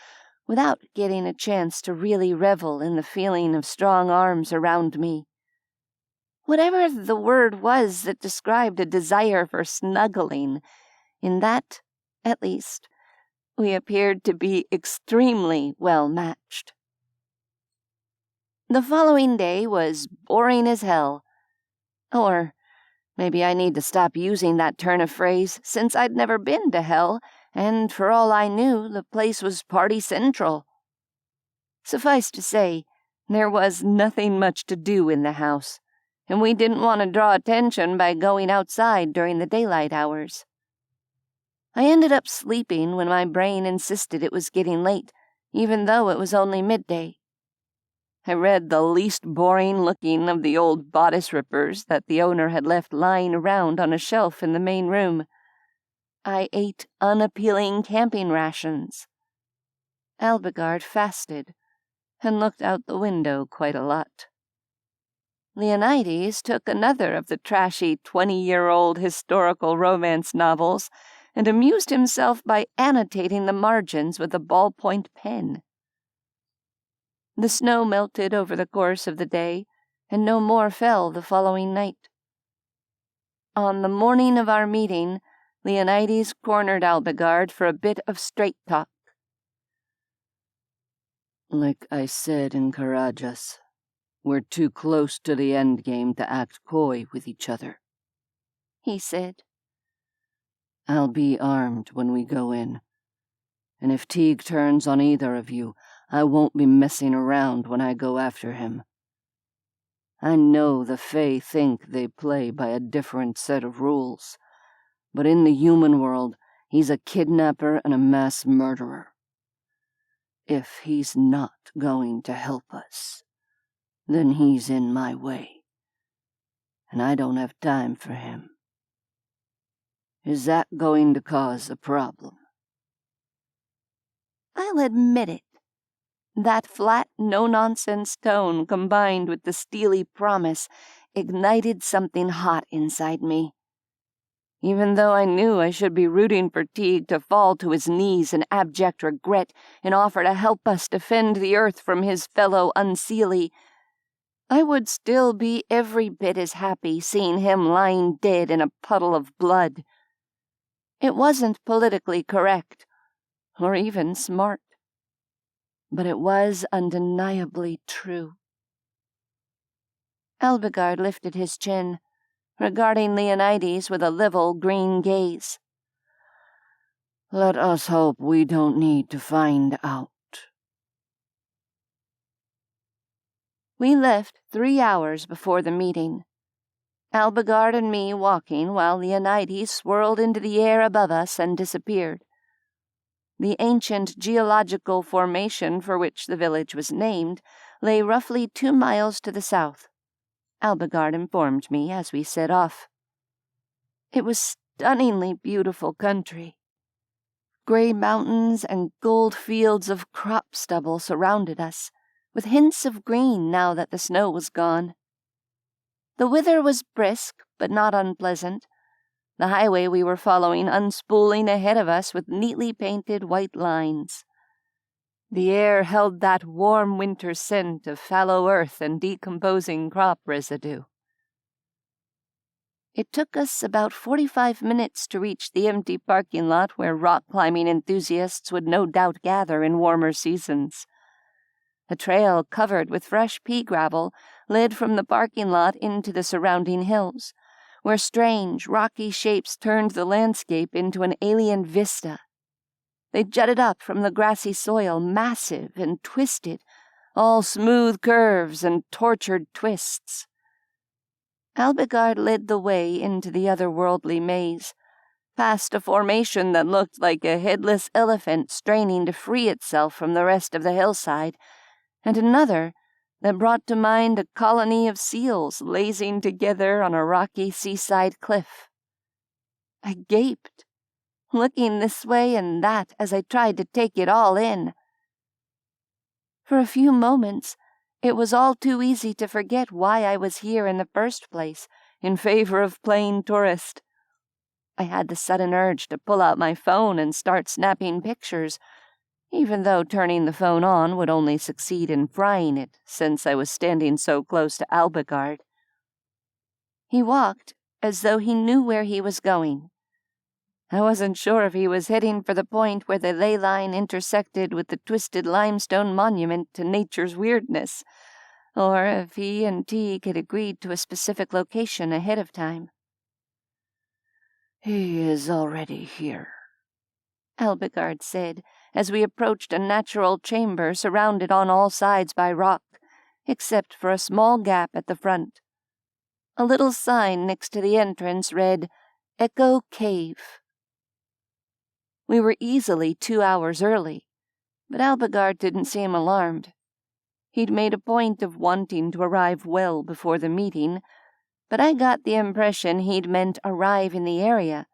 without getting a chance to really revel in the feeling of strong arms around me. Whatever the word was that described a desire for snuggling, in that, at least, we appeared to be extremely well matched. The following day was boring as hell. Or maybe I need to stop using that turn of phrase, since I'd never been to hell, and for all I knew, the place was party central. Suffice to say, there was nothing much to do in the house, and we didn't want to draw attention by going outside during the daylight hours. I ended up sleeping when my brain insisted it was getting late, even though it was only midday. I read the least boring-looking of the old bodice rippers that the owner had left lying around on a shelf in the main room. I ate unappealing camping rations. Alagard fasted and looked out the window quite a lot. Leonides took another of the trashy 20-year-old historical romance novels and amused himself by annotating the margins with a ballpoint pen. The snow melted over the course of the day, and no more fell the following night. On the morning of our meeting, Leonides cornered Alagard for a bit of straight talk. Like I said in Karajas, we're too close to the endgame to act coy with each other, he said. I'll be armed when we go in, and if Teague turns on either of you, I won't be messing around when I go after him. I know the Fae think they play by a different set of rules, but in the human world, he's a kidnapper and a mass murderer. If he's not going to help us, then he's in my way, and I don't have time for him. Is that going to cause a problem? I'll admit it. That flat, no-nonsense tone combined with the steely promise ignited something hot inside me. Even though I knew I should be rooting for Teague to fall to his knees in abject regret and offer to help us defend the earth from his fellow Unseelie, I would still be every bit as happy seeing him lying dead in a puddle of blood. It wasn't politically correct, or even smart, but it was undeniably true. Alagard lifted his chin, regarding Leonides with a level green gaze. Let us hope we don't need to find out. We left 3 hours before the meeting. Alagard and me walking while Leonides swirled into the air above us and disappeared. The ancient geological formation for which the village was named lay roughly 2 miles to the south. Alagard informed me as we set off. It was stunningly beautiful country. Gray mountains and gold fields of crop stubble surrounded us, with hints of green now that the snow was gone. The weather was brisk, but not unpleasant, the highway we were following unspooling ahead of us with neatly painted white lines. The air held that warm winter scent of fallow earth and decomposing crop residue. It took us about 45 minutes to reach the empty parking lot where rock-climbing enthusiasts would no doubt gather in warmer seasons. A trail covered with fresh pea gravel led from the parking lot into the surrounding hills, where strange, rocky shapes turned the landscape into an alien vista. They jutted up from the grassy soil, massive and twisted, all smooth curves and tortured twists. Alagard led the way into the otherworldly maze, past a formation that looked like a headless elephant straining to free itself from the rest of the hillside, and another that brought to mind a colony of seals lazing together on a rocky seaside cliff. I gaped, looking this way and that as I tried to take it all in. For a few moments, it was all too easy to forget why I was here in the first place, in favor of playing tourist. I had the sudden urge to pull out my phone and start snapping pictures, even though turning the phone on would only succeed in frying it, since I was standing so close to Alagard. He walked as though he knew where he was going. I wasn't sure if he was heading for the point where the ley line intersected with the twisted limestone monument to nature's weirdness, or if he and Teague had agreed to a specific location ahead of time. "He is already here," Alagard said, as we approached a natural chamber surrounded on all sides by rock, except for a small gap at the front. A little sign next to the entrance read, "Echo Cave." We were easily 2 hours early, but Alagard didn't seem alarmed. He'd made a point of wanting to arrive well before the meeting, but I got the impression he'd meant arrive in the area,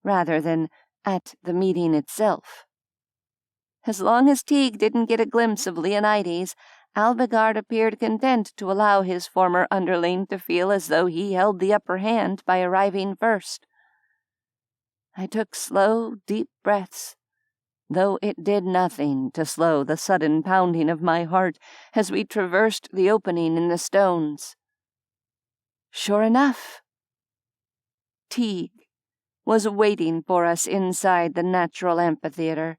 rather than at the meeting itself. As long as Teague didn't get a glimpse of Leonides, Alagard appeared content to allow his former underling to feel as though he held the upper hand by arriving first. I took slow, deep breaths, though it did nothing to slow the sudden pounding of my heart as we traversed the opening in the stones. Sure enough, Teague was waiting for us inside the natural amphitheater,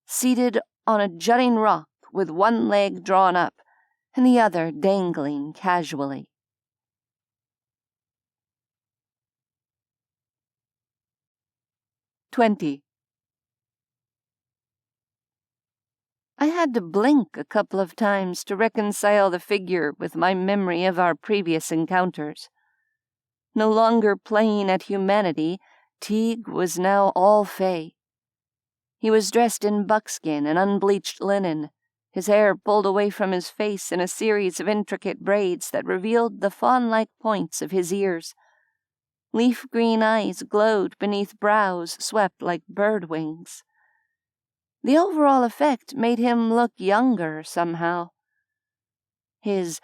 seated on a jutting rock with one leg drawn up and the other dangling casually. 20. I had to blink a couple of times to reconcile the figure with my memory of our previous encounters. No longer playing at humanity, Teague was now all fey. He was dressed in buckskin and unbleached linen, his hair pulled away from his face in a series of intricate braids that revealed the fawn-like points of his ears. Leaf-green eyes glowed beneath brows swept like bird wings. The overall effect made him look younger somehow. His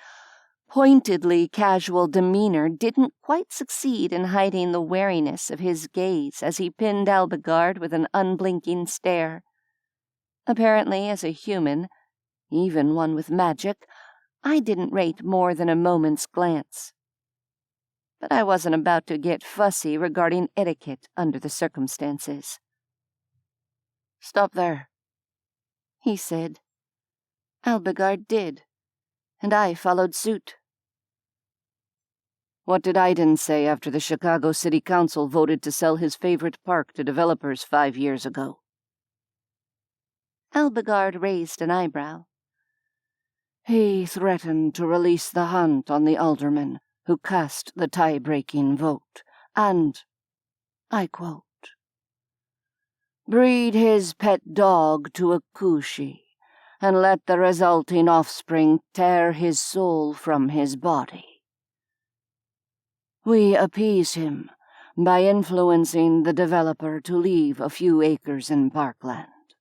pointedly casual demeanor didn't quite succeed in hiding the wariness of his gaze as he pinned Alagard with an unblinking stare. Apparently, as a human, even one with magic, I didn't rate more than a moment's glance. But I wasn't about to get fussy regarding etiquette under the circumstances. "Stop there," he said. Alagard did, and I followed suit. "What did Aiden say after the Chicago City Council voted to sell his favorite park to developers 5 years ago?" Alagard raised an eyebrow. "He threatened to release the hunt on the alderman who cast the tie-breaking vote, and, I quote, breed his pet dog to a coochie, and let the resulting offspring tear his soul from his body. We appease him by influencing the developer to leave a few acres in parkland."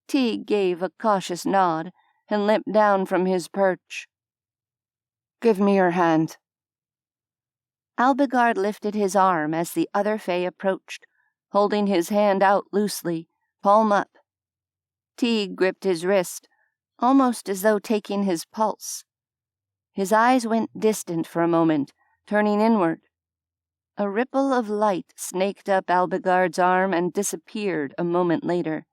Teague gave a cautious nod and limped down from his perch. "Give me your hand." Alagard lifted his arm as the other Fae approached, holding his hand out loosely, palm up. Teague gripped his wrist, almost as though taking his pulse. His eyes went distant for a moment, turning inward. A ripple of light snaked up Alagard's arm and disappeared a moment later.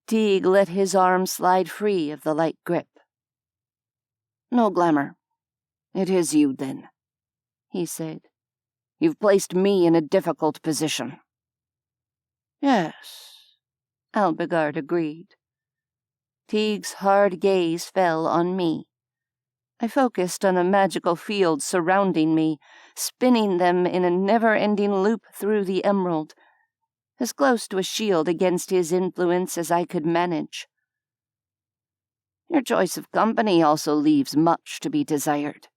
Teague let his arm slide free of the light grip. "No glamour. It is you, then," he said. "You've placed me in a difficult position." "Yes," Alagard agreed. Teague's hard gaze fell on me. I focused on the magical fields surrounding me, spinning them in a never-ending loop through the emerald, as close to a shield against his influence as I could manage. "Your choice of company also leaves much to be desired,"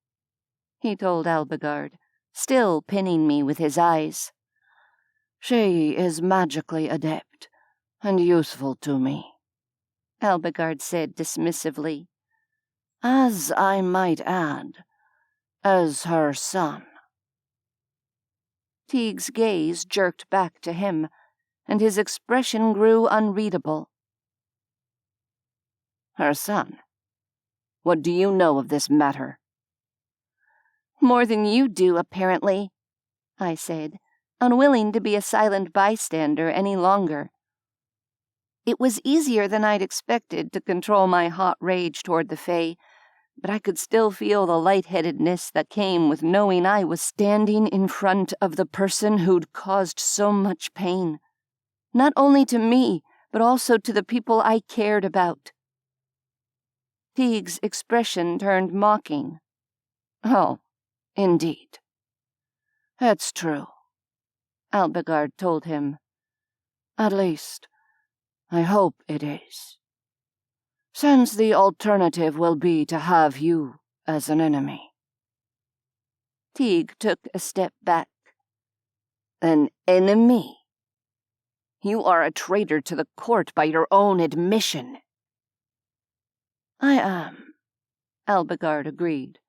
he told Alagard, still pinning me with his eyes. "She is magically adept and useful to me," Alagard said dismissively. "As I might add, as her son." Teague's gaze jerked back to him, and his expression grew unreadable. "Her son? What do you know of this matter?" "More than you do, apparently," I said, unwilling to be a silent bystander any longer. It was easier than I'd expected to control my hot rage toward the Fae, but I could still feel the lightheadedness that came with knowing I was standing in front of the person who'd caused so much pain, not only to me, but also to the people I cared about. Teague's expression turned mocking. "Oh, indeed. It's true," Alagard told him. "At least, I hope it is. Since the alternative will be to have you as an enemy." Teague took a step back. "An enemy? You are a traitor to the court by your own admission." "I am," Alagard agreed.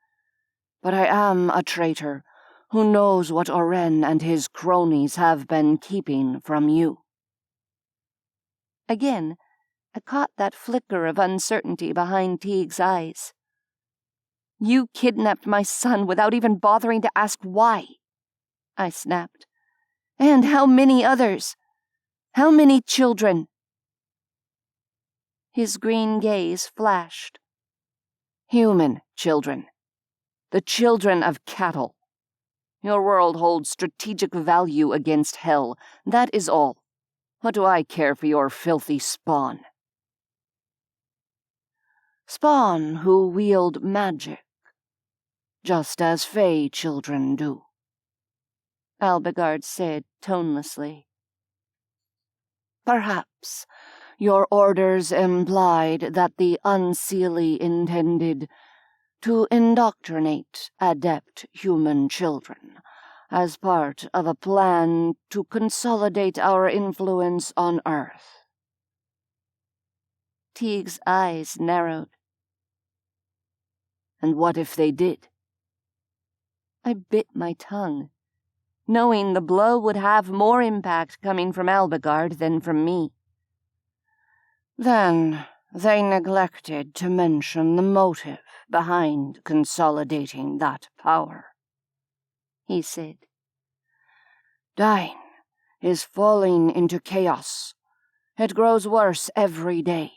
"But I am a traitor who knows what Oren and his cronies have been keeping from you." Again, I caught that flicker of uncertainty behind Teague's eyes. "You kidnapped my son without even bothering to ask why," I snapped. "And how many others? How many children?" His green gaze flashed. "Human children. The children of cattle. Your world holds strategic value against hell. That is all. What do I care for your filthy spawn?" "Spawn who wield magic, just as Fae children do," Alagard said tonelessly. "Perhaps your orders implied that the Unseelie intended to indoctrinate adept human children as part of a plan to consolidate our influence on Earth." Teague's eyes narrowed. "And what if they did?" I bit my tongue, knowing the blow would have more impact coming from Alagard than from me. "Then they neglected to mention the motive behind consolidating that power," he said. "Dying is falling into chaos. It grows worse every day.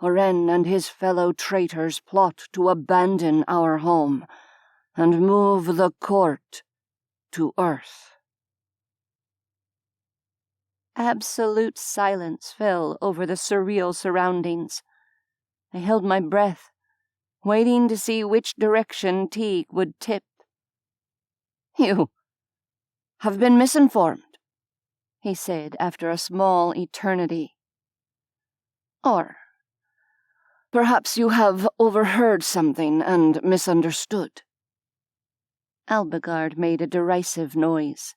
Oren and his fellow traitors plot to abandon our home and move the court to Earth." Absolute silence fell over the surreal surroundings. I held my breath, waiting to see which direction Teague would tip. "You have been misinformed," he said after a small eternity. "Or perhaps you have overheard something and misunderstood." Alagard made a derisive noise.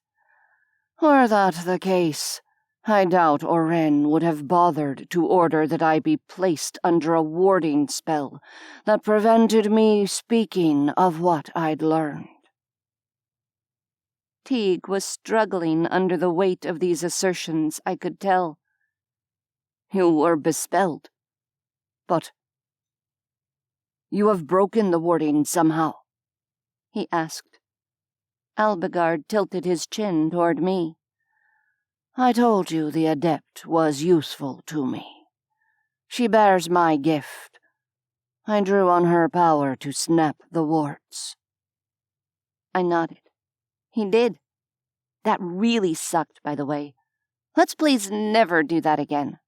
"Were that the case, I doubt Oren would have bothered to order that I be placed under a warding spell that prevented me speaking of what I'd learned." Teague was struggling under the weight of these assertions, I could tell. "You were bespelled. But you have broken the warding somehow?" he asked. Alagard tilted his chin toward me. I told you the adept was useful to me. She bears my gift. I drew on her power to snap the warts. I nodded. He did. That really sucked, by the way. Let's please never do that again.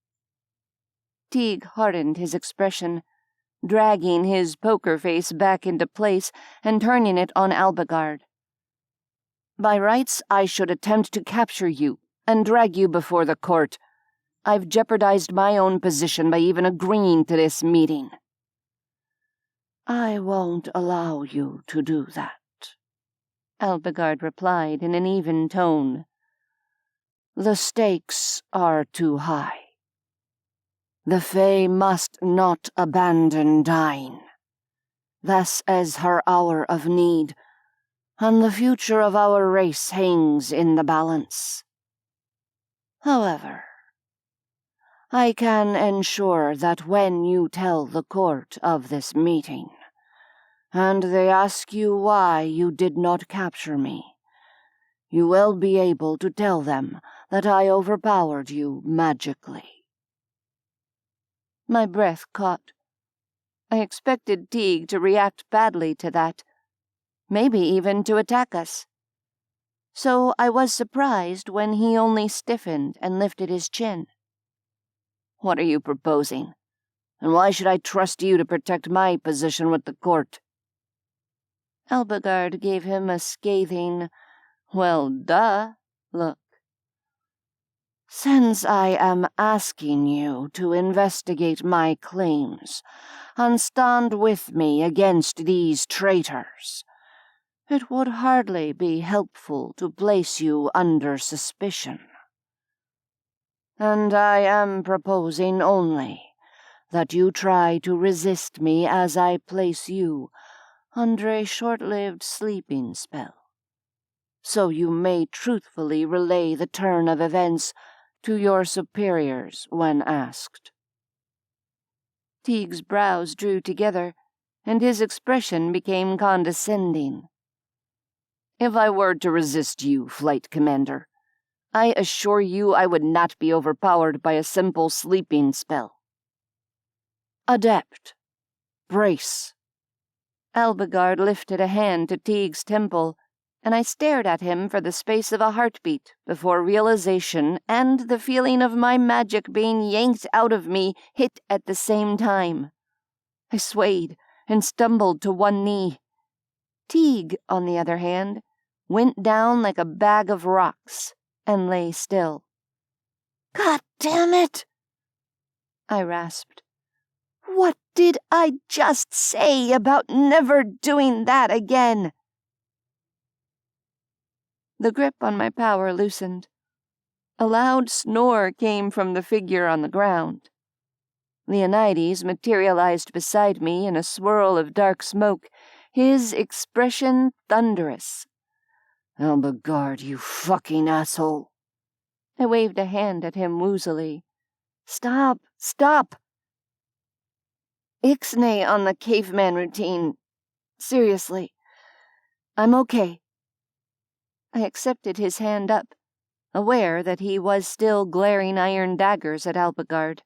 Teague hardened his expression, dragging his poker face back into place and turning it on Alagard. By rights, I should attempt to capture you and drag you before the court. I've jeopardized my own position by even agreeing to this meeting. I won't allow you to do that, Alagard replied in an even tone. The stakes are too high. The Fae must not abandon dying. This is her hour of need, and the future of our race hangs in the balance. However, I can ensure that when you tell the court of this meeting, and they ask you why you did not capture me, you will be able to tell them that I overpowered you magically. My breath caught. I expected Teague to react badly to that, maybe even to attack us. So I was surprised when he only stiffened and lifted his chin. What are you proposing? And why should I trust you to protect my position with the court? Alagard gave him a scathing, well, duh, look. Since I am asking you to investigate my claims and stand with me against these traitors, it would hardly be helpful to place you under suspicion. And I am proposing only that you try to resist me as I place you under a short-lived sleeping spell, so you may truthfully relay the turn of events to your superiors when asked. Teague's brows drew together, and his expression became condescending. If I were to resist you, Flight Commander, I assure you I would not be overpowered by a simple sleeping spell. Adept, brace. Alagard lifted a hand to Teague's temple, and I stared at him for the space of a heartbeat before realization and the feeling of my magic being yanked out of me hit at the same time. I swayed and stumbled to one knee. Teague, on the other hand, went down like a bag of rocks and lay still. God damn it! I rasped. What did I just say about never doing that again? The grip on my power loosened. A loud snore came from the figure on the ground. Leonides materialized beside me in a swirl of dark smoke, his expression thunderous. Alagard, you fucking asshole. I waved a hand at him woozily. Stop! Stop! Ixnay on the caveman routine. Seriously. I'm okay. I accepted his hand up, aware that he was still glaring iron daggers at Alagard.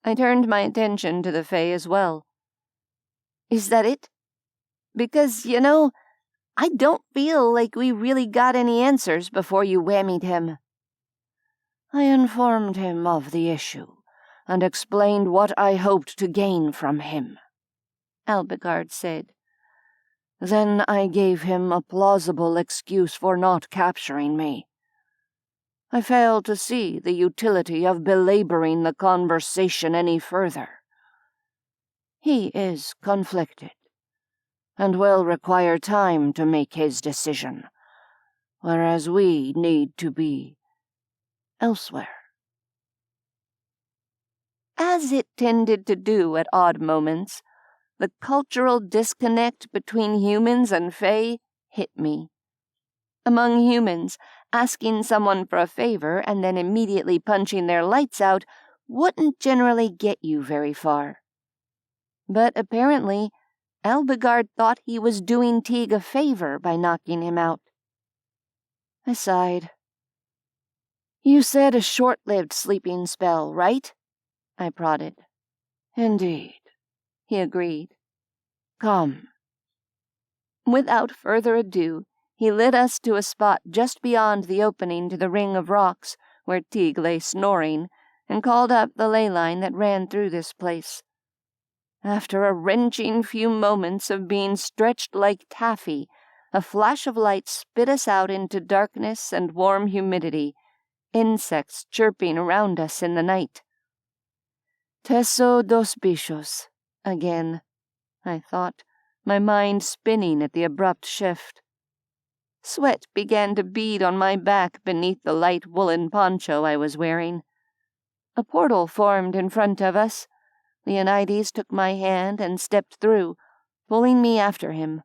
I turned my attention to the Fae as well. Is that it? Because, I don't feel like we really got any answers before you whammied him. I informed him of the issue and explained what I hoped to gain from him, Alagard said. Then I gave him a plausible excuse for not capturing me. I failed to see the utility of belaboring the conversation any further. He is conflicted, and will require time to make his decision, whereas we need to be elsewhere. As it tended to do at odd moments, the cultural disconnect between humans and Fae hit me. Among humans, asking someone for a favor and then immediately punching their lights out wouldn't generally get you very far. But apparently, Alagard thought he was doing Teague a favor by knocking him out. I sighed. You said a short-lived sleeping spell, right? I prodded. Indeed, he agreed. Come. Without further ado, he led us to a spot just beyond the opening to the ring of rocks where Teague lay snoring, and called up the ley line that ran through this place. After a wrenching few moments of being stretched like taffy, a flash of light spit us out into darkness and warm humidity, insects chirping around us in the night. Teso dos bichos, again, I thought, my mind spinning at the abrupt shift. Sweat began to bead on my back beneath the light woolen poncho I was wearing. A portal formed in front of us. Leonides took my hand and stepped through, pulling me after him.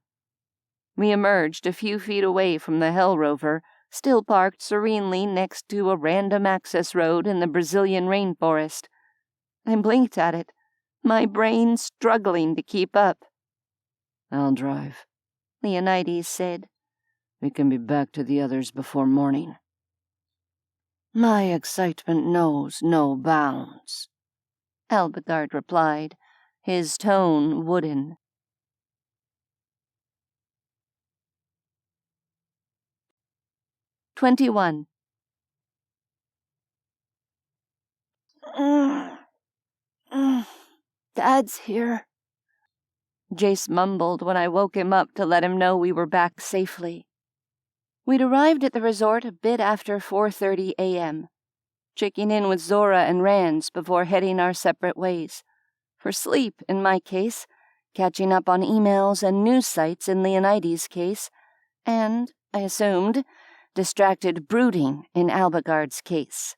We emerged a few feet away from the Hell Rover, still parked serenely next to a random access road in the Brazilian rainforest. I blinked at it, my brain struggling to keep up. I'll drive, Leonides said. We can be back to the others before morning. My excitement knows no bounds, Alagard replied, his tone wooden. 21. Dad's here, Jace mumbled when I woke him up to let him know we were back safely. We'd arrived at the resort a bit after 4:30 a.m., checking in with Zora and Rands before heading our separate ways. For sleep, in my case, catching up on emails and news sites in Leonides' case, and, I assumed, distracted brooding in Alagard's case.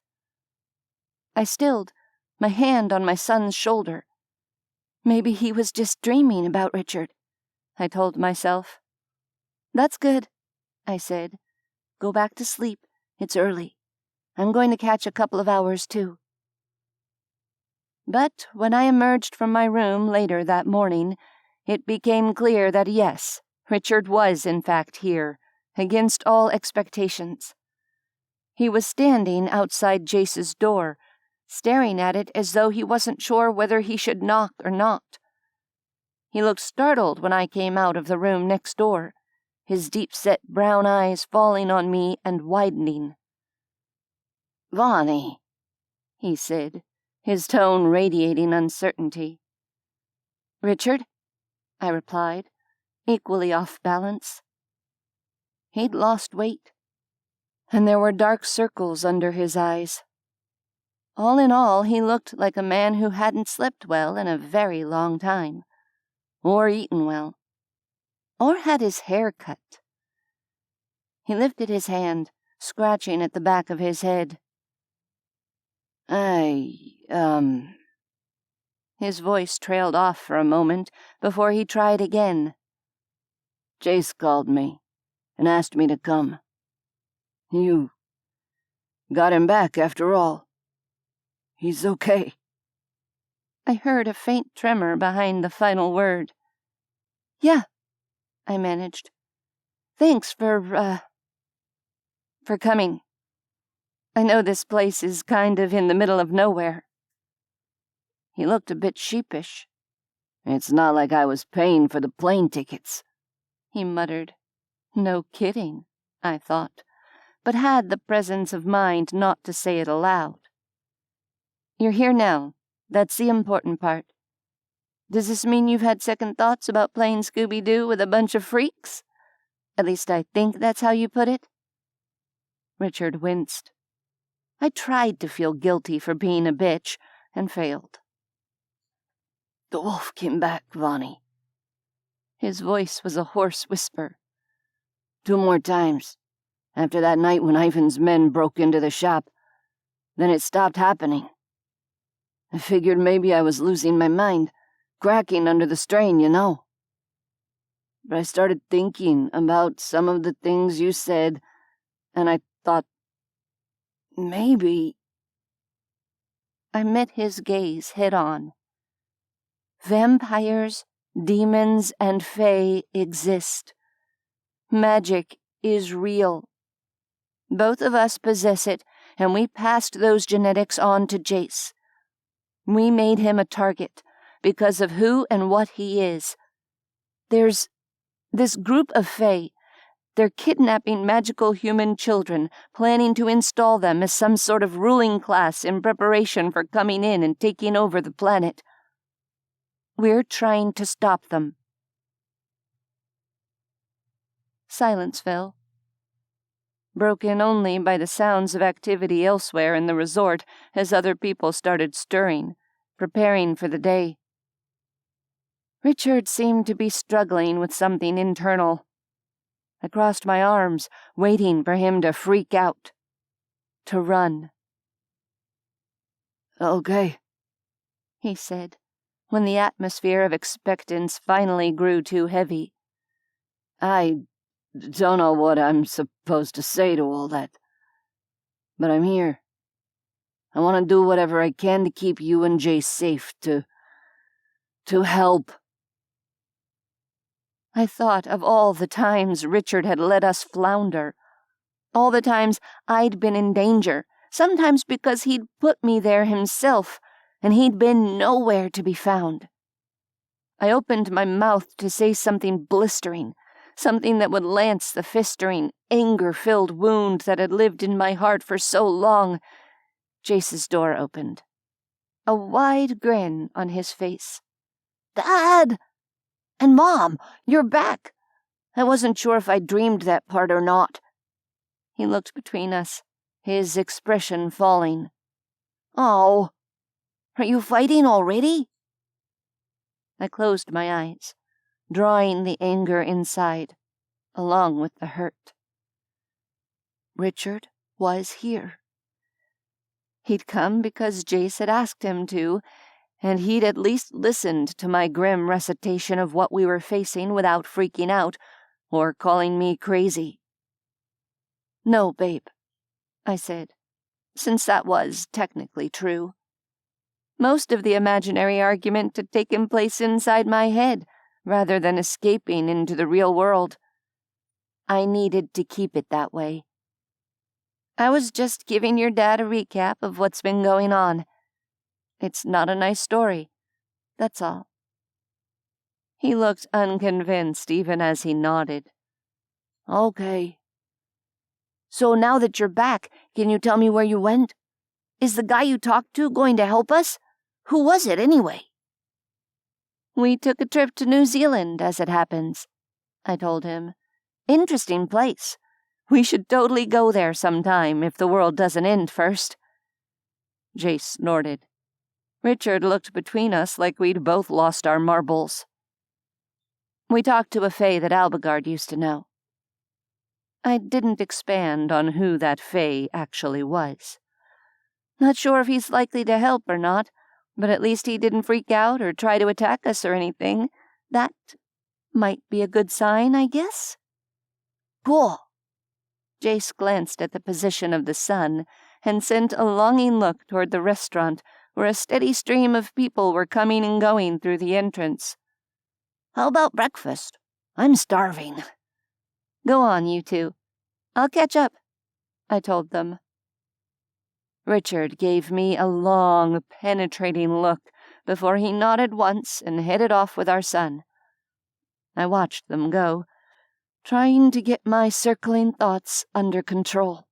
I stilled, my hand on my son's shoulder. Maybe he was just dreaming about Richard, I told myself. That's good, I said. Go back to sleep. It's early. I'm going to catch a couple of hours, too. But when I emerged from my room later that morning, it became clear that yes, Richard was in fact here, against all expectations. He was standing outside Jace's door, staring at it as though he wasn't sure whether he should knock or not. He looked startled when I came out of the room next door, his deep-set brown eyes falling on me and widening. "Vonnie," he said, his tone radiating uncertainty. "Richard?" I replied, equally off balance. He'd lost weight, and there were dark circles under his eyes. All in all, he looked like a man who hadn't slept well in a very long time, or eaten well, or had his hair cut. He lifted his hand, scratching at the back of his head. His voice trailed off for a moment before he tried again. Jace called me and asked me to come. You got him back after all. He's okay. I heard a faint tremor behind the final word. Yeah, I managed. Thanks for coming. I know this place is kind of in the middle of nowhere. He looked a bit sheepish. It's not like I was paying for the plane tickets, he muttered. No kidding, I thought, but had the presence of mind not to say it aloud. You're here now. That's the important part. Does this mean you've had second thoughts about playing Scooby-Doo with a bunch of freaks? At least I think that's how you put it. Richard winced. I tried to feel guilty for being a bitch, and failed. The wolf came back, Vonnie. His voice was a hoarse whisper. 2 more times, after that night when Ivan's men broke into the shop. Then it stopped happening. I figured maybe I was losing my mind, cracking under the strain, you know. But I started thinking about some of the things you said, and I thought, maybe... I met his gaze head on. Vampires, demons, and fae exist. Magic is real. Both of us possess it, and we passed those genetics on to Jace. We made him a target because of who and what he is. There's this group of Fae. They're kidnapping magical human children, planning to install them as some sort of ruling class in preparation for coming in and taking over the planet. We're trying to stop them. Silence fell, broken only by the sounds of activity elsewhere in the resort as other people started stirring, preparing for the day. Richard seemed to be struggling with something internal. I crossed my arms, waiting for him to freak out, to run. "Okay," he said, when the atmosphere of expectance finally grew too heavy. "I don't know what I'm supposed to say to all that, but I'm here. I want to do whatever I can to keep you and Jace safe, to help." I thought of all the times Richard had let us flounder, all the times I'd been in danger, sometimes because he'd put me there himself, and he'd been nowhere to be found. I opened my mouth to say something blistering, something that would lance the festering, anger-filled wound that had lived in my heart for so long. Jace's door opened, a wide grin on his face. "Dad! And Mom, you're back! I wasn't sure if I dreamed that part or not." He looked between us, his expression falling. "Oh, are you fighting already?" I closed my eyes, drawing the anger inside, along with the hurt. Richard was here. He'd come because Jace had asked him to, and he'd at least listened to my grim recitation of what we were facing without freaking out or calling me crazy. "No, babe," I said, since that was technically true. Most of the imaginary argument had taken place inside my head, rather than escaping into the real world. I needed to keep it that way. I was just giving your dad a recap of what's been going on. It's not a nice story, that's all. He looked unconvinced even as he nodded. "Okay. So now that you're back, can you tell me where you went? Is the guy you talked to going to help us? Who was it, anyway?" "We took a trip to New Zealand, as it happens," I told him. "Interesting place. We should totally go there sometime if the world doesn't end first." Jace snorted. Richard looked between us like we'd both lost our marbles. "We talked to a Fae that Alagard used to know." I didn't expand on who that Fae actually was. Not sure if he's likely to help or not, but at least he didn't freak out or try to attack us or anything. That might be a good sign, I guess. "Cool." Jace glanced at the position of the sun and sent a longing look toward the restaurant where a steady stream of people were coming and going through the entrance. "How about breakfast? I'm starving." "Go on, you two. I'll catch up," I told them. Richard gave me a long, penetrating look before he nodded once and headed off with our son. I watched them go, trying to get my circling thoughts under control.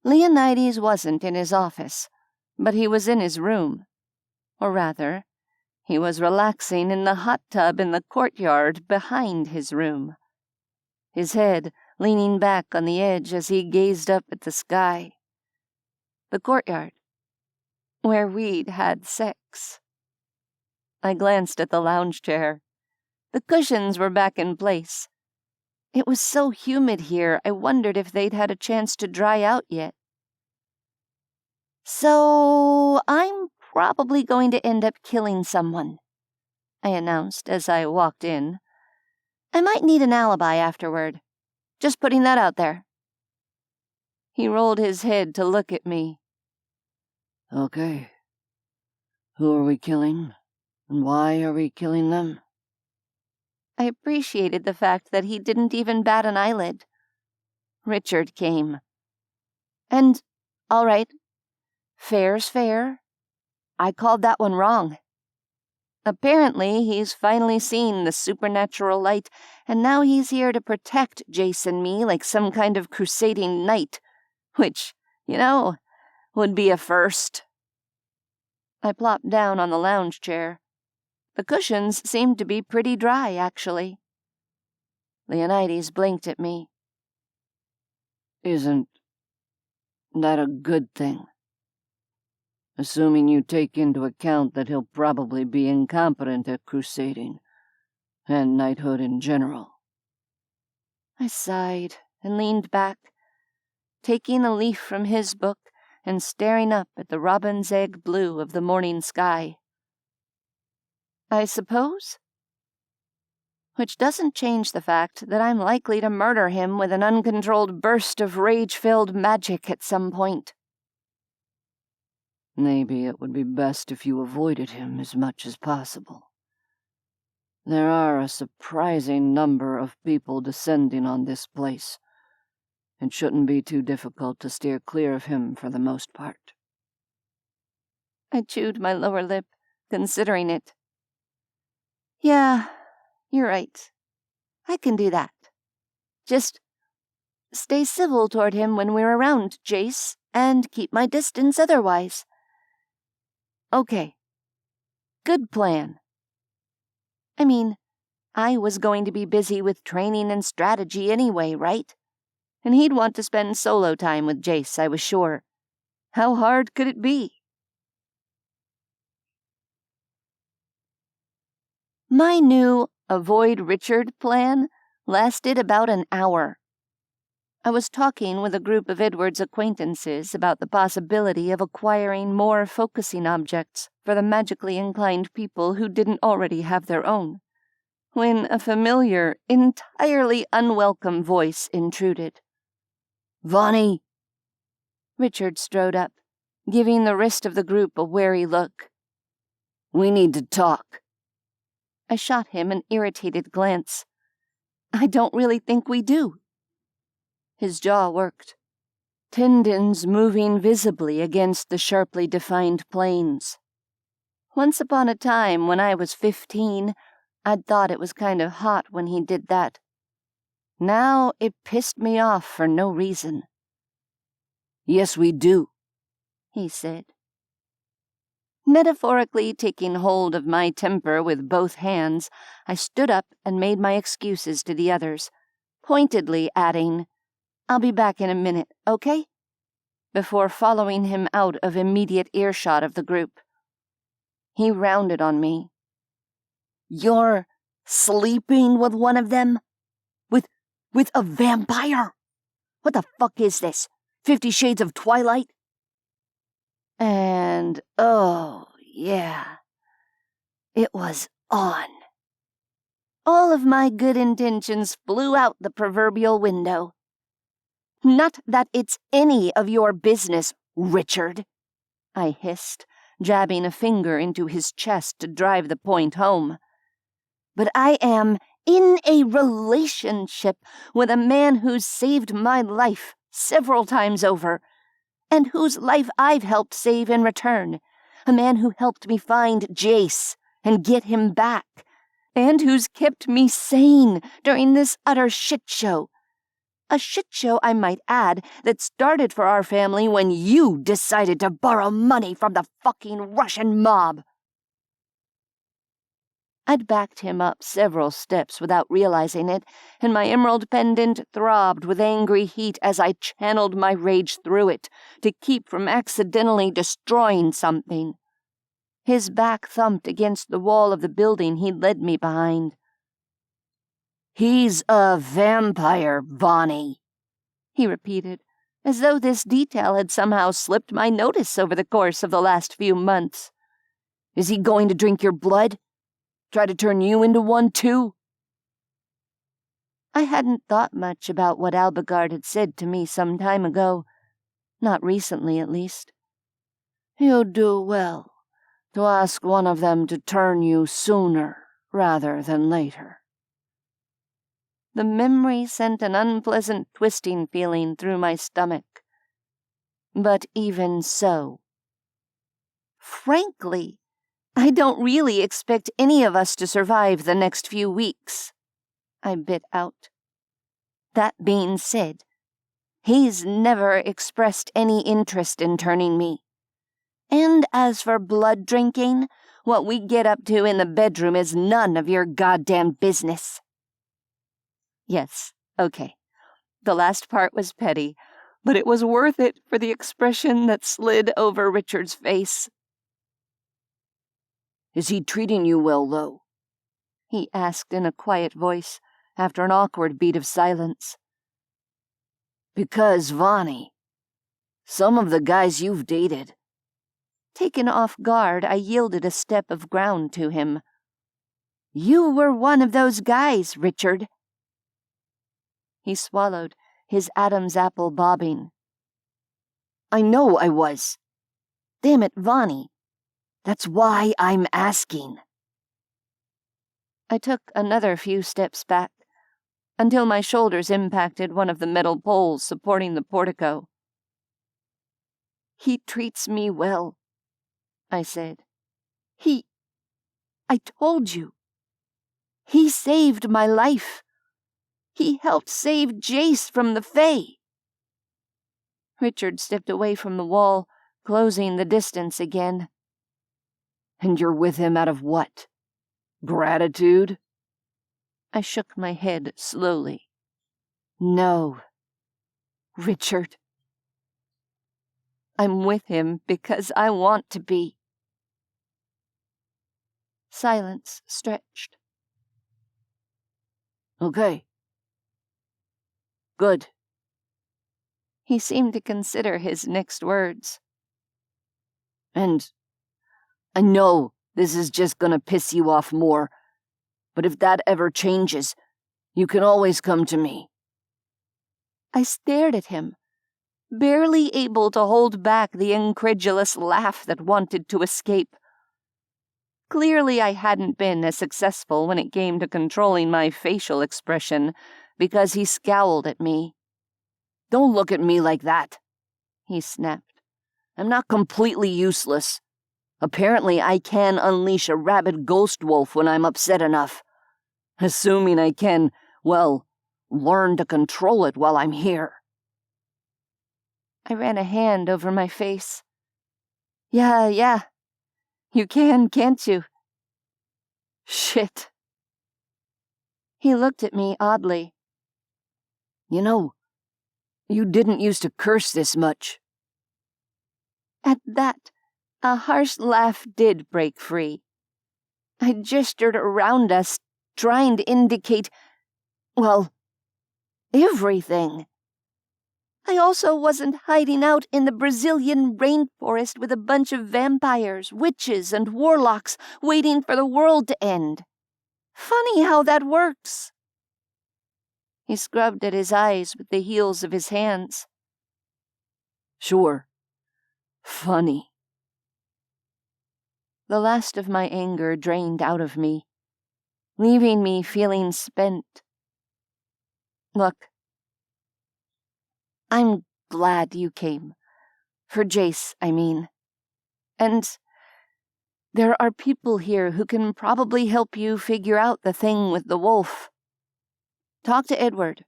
Leonides wasn't in his office, but he was in his room. Or rather, he was relaxing in the hot tub in the courtyard behind his room, his head leaning back on the edge as he gazed up at the sky. The courtyard, where we'd had sex. I glanced at the lounge chair. The cushions were back in place. It was so humid here, I wondered if they'd had a chance to dry out yet. "So, I'm probably going to end up killing someone," I announced as I walked in. "I might need an alibi afterward. Just putting that out there." He rolled his head to look at me. "Okay. Who are we killing? And why are we killing them?" I appreciated the fact that he didn't even bat an eyelid. Richard came. And, all right, fair's fair. I called that one wrong. Apparently, he's finally seen the supernatural light, and now he's here to protect Jace and me like some kind of crusading knight, which, would be a first. I plopped down on the lounge chair. The cushions seemed to be pretty dry, actually. Leonides blinked at me. Isn't that a good thing? Assuming you take into account that he'll probably be incompetent at crusading, and knighthood in general. I sighed and leaned back, taking a leaf from his book and staring up at the robin's egg blue of the morning sky. I suppose? Which doesn't change the fact that I'm likely to murder him with an uncontrolled burst of rage-filled magic at some point. Maybe it would be best if you avoided him as much as possible. There are a surprising number of people descending on this place. It shouldn't be too difficult to steer clear of him for the most part. I chewed my lower lip, considering it. Yeah, you're right. I can do that. Just stay civil toward him when we're around, Jace, and keep my distance otherwise. Okay. Good plan. I mean, I was going to be busy with training and strategy anyway, right? And he'd want to spend solo time with Jace, I was sure. How hard could it be? My new Avoid Richard plan lasted about an hour. I was talking with a group of Edward's acquaintances about the possibility of acquiring more focusing objects for the magically inclined people who didn't already have their own, when a familiar, entirely unwelcome voice intruded. Vonnie! Richard strode up, giving the rest of the group a wary look. We need to talk. I shot him an irritated glance. I don't really think we do. His jaw worked, tendons moving visibly against the sharply defined planes. Once upon a time, when I was 15, I'd thought it was kind of hot when he did that. Now it pissed me off for no reason. Yes, we do, he said. Metaphorically taking hold of my temper with both hands, I stood up and made my excuses to the others, pointedly adding, I'll be back in a minute, okay? Before following him out of immediate earshot of the group. He rounded on me. You're sleeping with one of them? With a vampire? What the fuck is this? 50 Shades of Twilight? And, oh, yeah, it was on. All of my good intentions flew out the proverbial window. Not that it's any of your business, Richard, I hissed, jabbing a finger into his chest to drive the point home. But I am in a relationship with a man who's saved my life several times over, and whose life I've helped save in return, a man who helped me find Jace and get him back, and who's kept me sane during this utter shit show. A shit show, I might add, that started for our family when you decided to borrow money from the fucking Russian mob. I'd backed him up several steps without realizing it, and my emerald pendant throbbed with angry heat as I channeled my rage through it to keep from accidentally destroying something. His back thumped against the wall of the building he'd led me behind. He's a vampire, Vonnie, he repeated, as though this detail had somehow slipped my notice over the course of the last few months. Is he going to drink your blood? Try to turn you into one, too? I hadn't thought much about what Alagard had said to me some time ago. Not recently, at least. You'd do well to ask one of them to turn you sooner rather than later, The memory sent an unpleasant twisting feeling through my stomach. But even so, frankly, I don't really expect any of us to survive the next few weeks, I bit out. That being said, he's never expressed any interest in turning me. And as for blood drinking, what we get up to in the bedroom is none of your goddamn business. Yes, okay. The last part was petty, but it was worth it for the expression that slid over Richard's face. Is he treating you well, though? He asked in a quiet voice, after an awkward beat of silence. Because, Vonnie, some of the guys you've dated. Taken off guard, I yielded a step of ground to him. You were one of those guys, Richard. He swallowed, his Adam's apple bobbing. I know I was. Damn it, Vonnie. That's why I'm asking. I took another few steps back, until my shoulders impacted one of the metal poles supporting the portico. He treats me well, I said. I told you. He saved my life. He helped save Jace from the Fae. Richard stepped away from the wall, closing the distance again. And you're with him out of what? Gratitude? I shook my head slowly. No, Richard. I'm with him because I want to be. Silence stretched. Okay. Good. He seemed to consider his next words. And I know this is just gonna piss you off more, but if that ever changes, you can always come to me. I stared at him, barely able to hold back the incredulous laugh that wanted to escape. Clearly I hadn't been as successful when it came to controlling my facial expression, because he scowled at me. Don't look at me like that, he snapped. I'm not completely useless. Apparently I can unleash a rabid ghost wolf when I'm upset enough. Assuming I can, well, learn to control it while I'm here. I ran a hand over my face. Yeah. You can, can't you? Shit. He looked at me oddly. You know, you didn't used to curse this much. At that, a harsh laugh did break free. I gestured around us, trying to indicate, well, everything. I also wasn't hiding out in the Brazilian rainforest with a bunch of vampires, witches, and warlocks waiting for the world to end. Funny how that works. He scrubbed at his eyes with the heels of his hands. Sure. Funny. The last of my anger drained out of me, leaving me feeling spent. Look, I'm glad you came. For Jace, I mean. And there are people here who can probably help you figure out the thing with the wolf. Talk to Edward,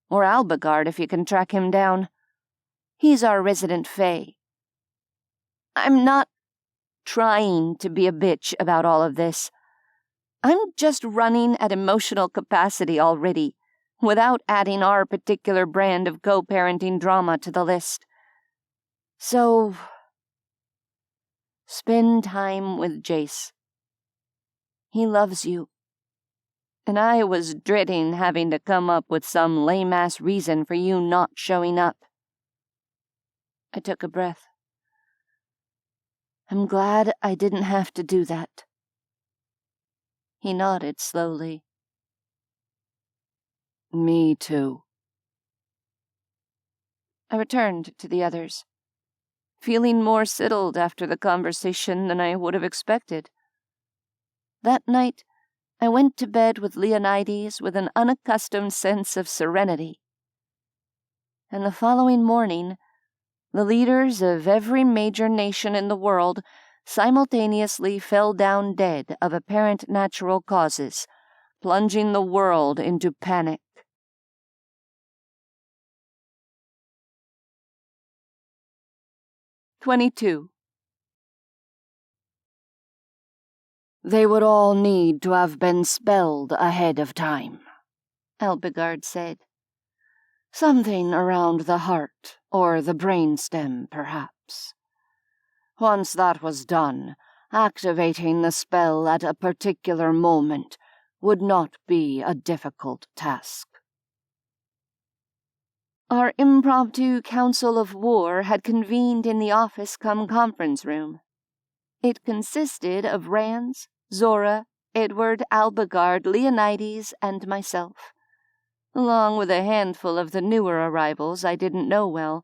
or Alagard if you can track him down. He's our resident Fae. I'm not trying to be a bitch about all of this. I'm just running at emotional capacity already, without adding our particular brand of co-parenting drama to the list. So, spend time with Jace. He loves you. And I was dreading having to come up with some lame-ass reason for you not showing up. I took a breath. I'm glad I didn't have to do that. He nodded slowly. Me too. I returned to the others, feeling more settled after the conversation than I would have expected. That night, I went to bed with Leonides with an unaccustomed sense of serenity. And the following morning, the leaders of every major nation in the world simultaneously fell down dead of apparent natural causes, plunging the world into panic. "22. They would all need to have been spelled ahead of time," Alagard said. "Something around the heart or the brainstem, perhaps. Once that was done, activating the spell at a particular moment would not be a difficult task." Our impromptu council of war had convened in the office-cum-conference room. It consisted of Rands, Zora, Edward, Alagard, Leonides, and myself, along with a handful of the newer arrivals I didn't know well,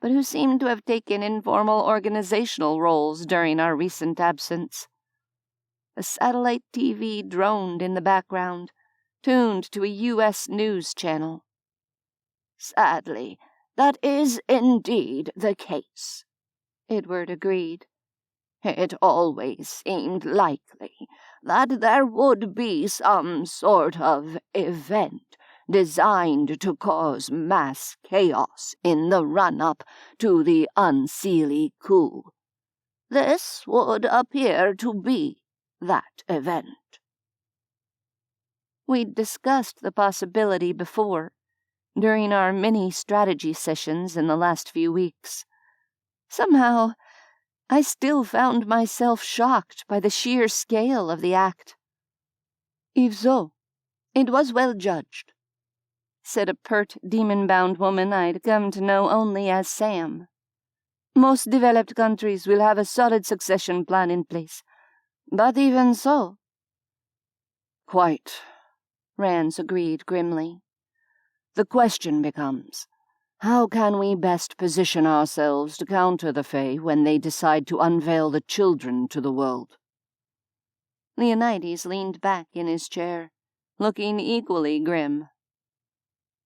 but who seemed to have taken informal organizational roles during our recent absence. A satellite TV droned in the background, tuned to a U.S. news channel. "Sadly, that is indeed the case," Edward agreed. "It always seemed likely that there would be some sort of event designed to cause mass chaos in the run-up to the unseelie coup. This would appear to be that event." We'd discussed the possibility before, during our many strategy sessions in the last few weeks. Somehow, I still found myself shocked by the sheer scale of the act. "If so, it was well judged," said a pert, demon-bound woman I'd come to know only as Sam. "Most developed countries will have a solid succession plan in place. But even so—" "Quite," Rands agreed grimly. "The question becomes, how can we best position ourselves to counter the Fae when they decide to unveil the children to the world?" Leonides leaned back in his chair, looking equally grim.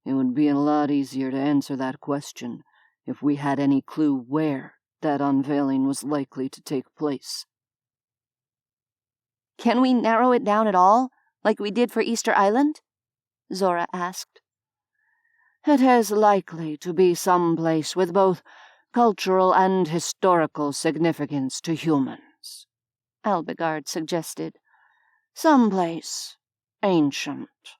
"It would be a lot easier to answer that question if we had any clue where that unveiling was likely to take place." "Can we narrow it down at all, like we did for Easter Island?" Zora asked. "It is likely to be some place with both cultural and historical significance to humans," Alagard suggested. "Some place ancient."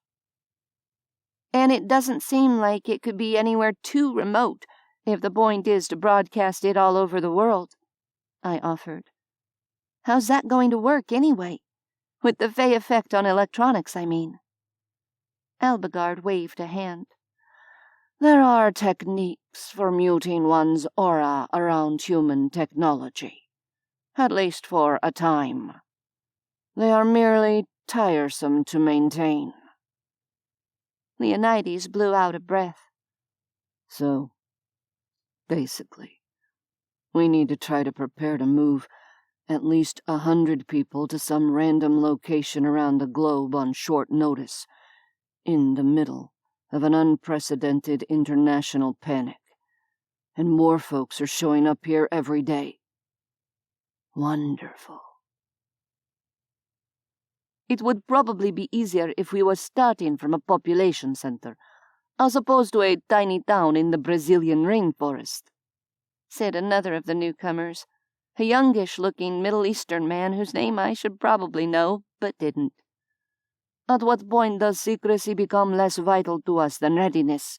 "And it doesn't seem like it could be anywhere too remote if the point is to broadcast it all over the world," I offered. "How's that going to work, anyway? With the Fae effect on electronics, I mean." Alagard waved a hand. "There are techniques for muting one's aura around human technology, at least for a time. They are merely tiresome to maintain." Leonides blew out a breath. "So, basically, we need to try to prepare to move at least 100 people to some random location around the globe on short notice, in the middle of an unprecedented international panic. And more folks are showing up here every day. Wonderful." "It would probably be easier if we were starting from a population center, as opposed to a tiny town in the Brazilian rainforest," said another of the newcomers, a youngish-looking Middle Eastern man whose name I should probably know, but didn't. "At what point does secrecy become less vital to us than readiness?"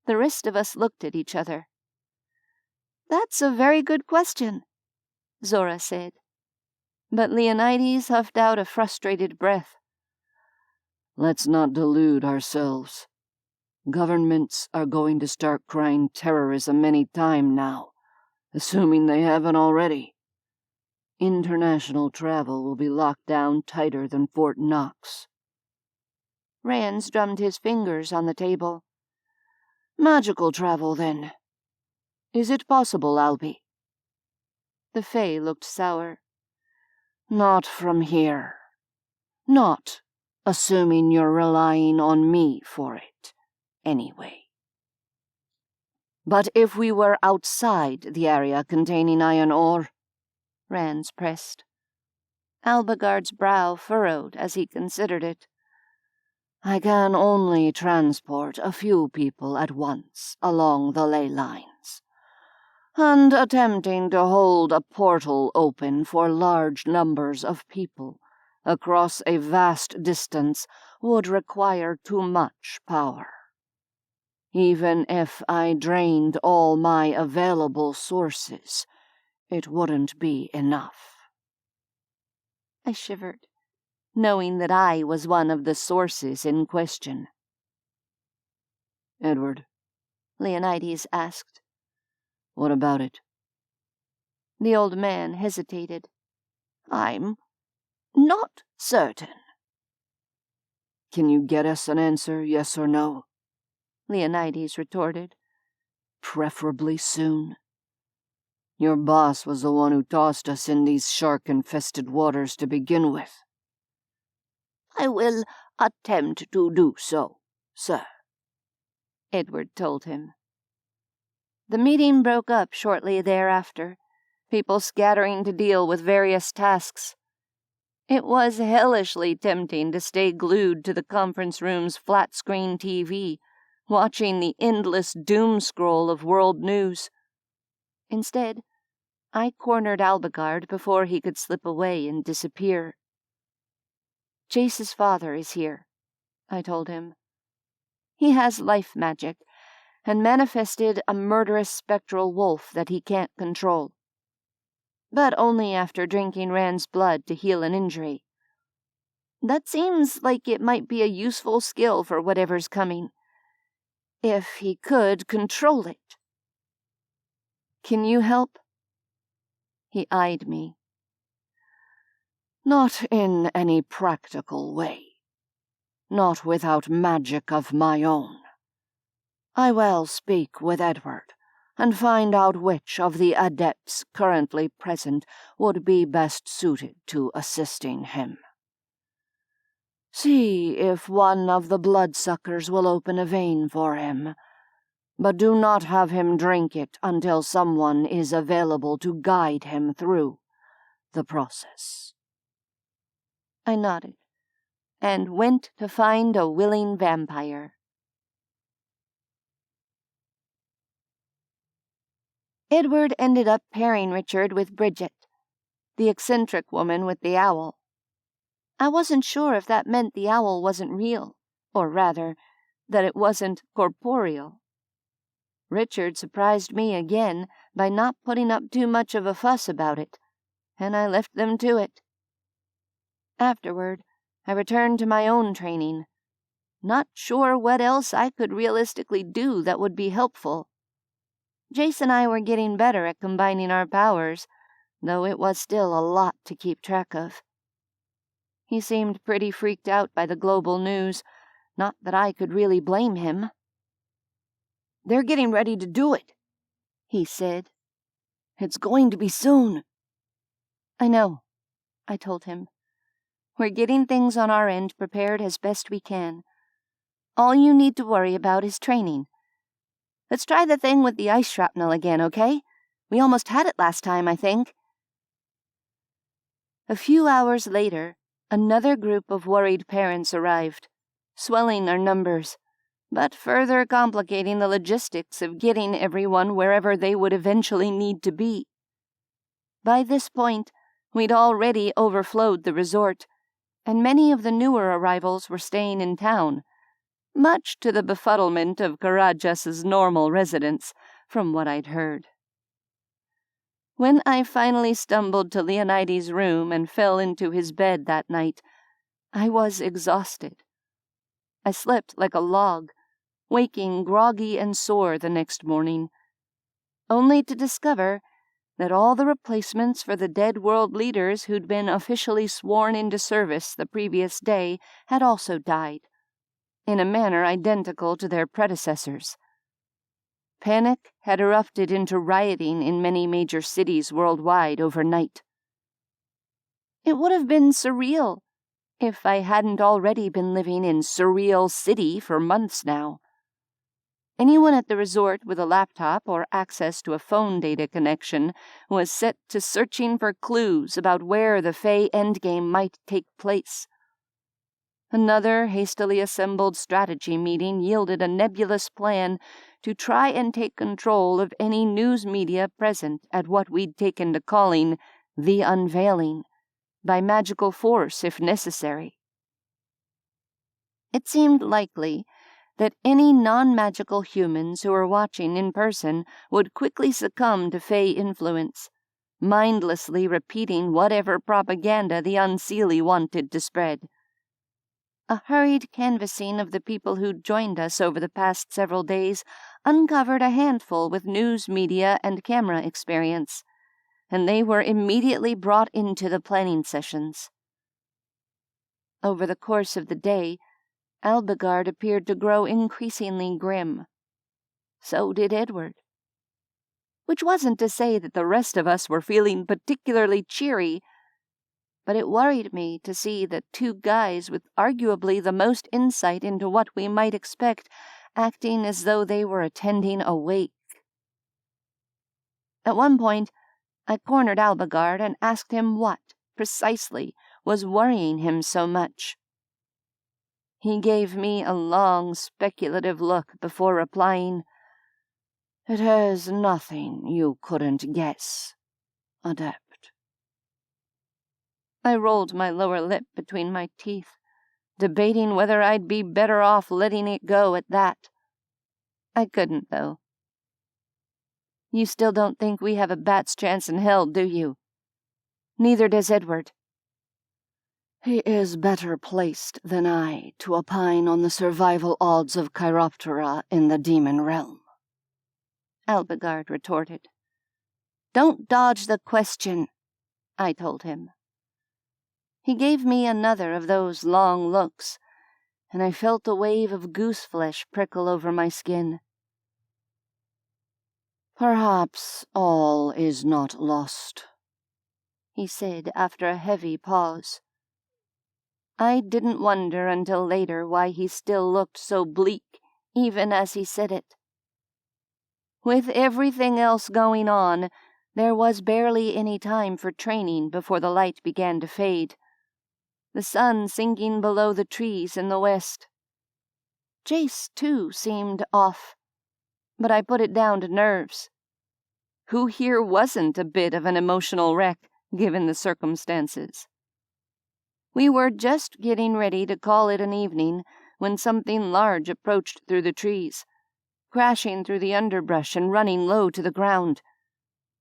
The rest of us looked at each other. "That's a very good question," Zora said. But Leonides huffed out a frustrated breath. "Let's not delude ourselves. Governments are going to start crying terrorism any time now, assuming they haven't already. International travel will be locked down tighter than Fort Knox." Rands drummed his fingers on the table. "Magical travel, then. Is it possible, Albie?" The Fae looked sour. "Not from here. Not assuming you're relying on me for it, anyway. But if we were outside the area containing iron ore, Rance pressed. Alagard's brow furrowed as he considered it. I can only transport a few people at once along the ley lines, and attempting to hold a portal open for large numbers of people across a vast distance would require too much power. Even if I drained all my available sources, it wouldn't be enough. I shivered, knowing that I was one of the sources in question. Edward, Leonides asked. What about it? The old man hesitated. I'm not certain. Can you get us an answer, yes or no? Leonides retorted. Preferably soon. Your boss was the one who tossed us in these shark-infested waters to begin with. I will attempt to do so, sir, Edward told him. The meeting broke up shortly thereafter, people scattering to deal with various tasks. It was hellishly tempting to stay glued to the conference room's flat-screen TV, watching the endless doom scroll of world news. Instead, I cornered Alagard before he could slip away and disappear. Jace's father is here, I told him. He has life magic, and manifested a murderous spectral wolf that he can't control. But only after drinking Rand's blood to heal an injury. That seems like it might be a useful skill for whatever's coming, if he could control it. Can you help? He eyed me. Not in any practical way. Not without magic of my own. I will speak with Edward and find out which of the adepts currently present would be best suited to assisting him. See if one of the bloodsuckers will open a vein for him, but do not have him drink it until someone is available to guide him through the process. I nodded, and went to find a willing vampire. Edward ended up pairing Richard with Bridget, the eccentric woman with the owl. I wasn't sure if that meant the owl wasn't real, or rather, that it wasn't corporeal. Richard surprised me again by not putting up too much of a fuss about it, and I left them to it. Afterward, I returned to my own training, not sure what else I could realistically do that would be helpful. Jace and I were getting better at combining our powers, though it was still a lot to keep track of. He seemed pretty freaked out by the global news, not that I could really blame him. They're getting ready to do it, he said. It's going to be soon. I know, I told him. We're getting things on our end prepared as best we can. All you need to worry about is training. Let's try the thing with the ice shrapnel again, okay? We almost had it last time, I think. A few hours later, another group of worried parents arrived, swelling our numbers, but further complicating the logistics of getting everyone wherever they would eventually need to be. By this point, we'd already overflowed the resort, and many of the newer arrivals were staying in town, much to the befuddlement of Karajas's normal residents, from what I'd heard. When I finally stumbled to Leonides' room and fell into his bed that night, I was exhausted. I slept like a log, waking groggy and sore the next morning, only to discover that all the replacements for the dead world leaders who'd been officially sworn into service the previous day had also died, in a manner identical to their predecessors. Panic had erupted into rioting in many major cities worldwide overnight. It would have been surreal if I hadn't already been living in Surreal City for months now. Anyone at the resort with a laptop or access to a phone data connection was set to searching for clues about where the Fae endgame might take place. Another hastily assembled strategy meeting yielded a nebulous plan to try and take control of any news media present at what we'd taken to calling the unveiling, by magical force if necessary. It seemed likely that any non-magical humans who were watching in person would quickly succumb to Fae influence, mindlessly repeating whatever propaganda the Unseelie wanted to spread. A hurried canvassing of the people who'd joined us over the past several days uncovered a handful with news media and camera experience, and they were immediately brought into the planning sessions. Over the course of the day, Alagard appeared to grow increasingly grim. So did Edward. Which wasn't to say that the rest of us were feeling particularly cheery, but it worried me to see that two guys with arguably the most insight into what we might expect acting as though they were attending a wake. At one point, I cornered Alagard and asked him what, precisely, was worrying him so much. He gave me a long, speculative look before replying, "It has nothing you couldn't guess, Adept." I rolled my lower lip between my teeth, debating whether I'd be better off letting it go at that. I couldn't, though. "You still don't think we have a bat's chance in hell, do you?" "Neither does Edward." "He is better placed than I to opine on the survival odds of Chiroptera in the demon realm," Alagard retorted. "Don't dodge the question," I told him. He gave me another of those long looks, and I felt a wave of gooseflesh prickle over my skin. "Perhaps all is not lost," he said after a heavy pause. I didn't wonder until later why he still looked so bleak, even as he said it. With everything else going on, there was barely any time for training before the light began to fade, the sun sinking below the trees in the west. Jace, too, seemed off, but I put it down to nerves. Who here wasn't a bit of an emotional wreck, given the circumstances? We were just getting ready to call it an evening when something large approached through the trees, crashing through the underbrush and running low to the ground.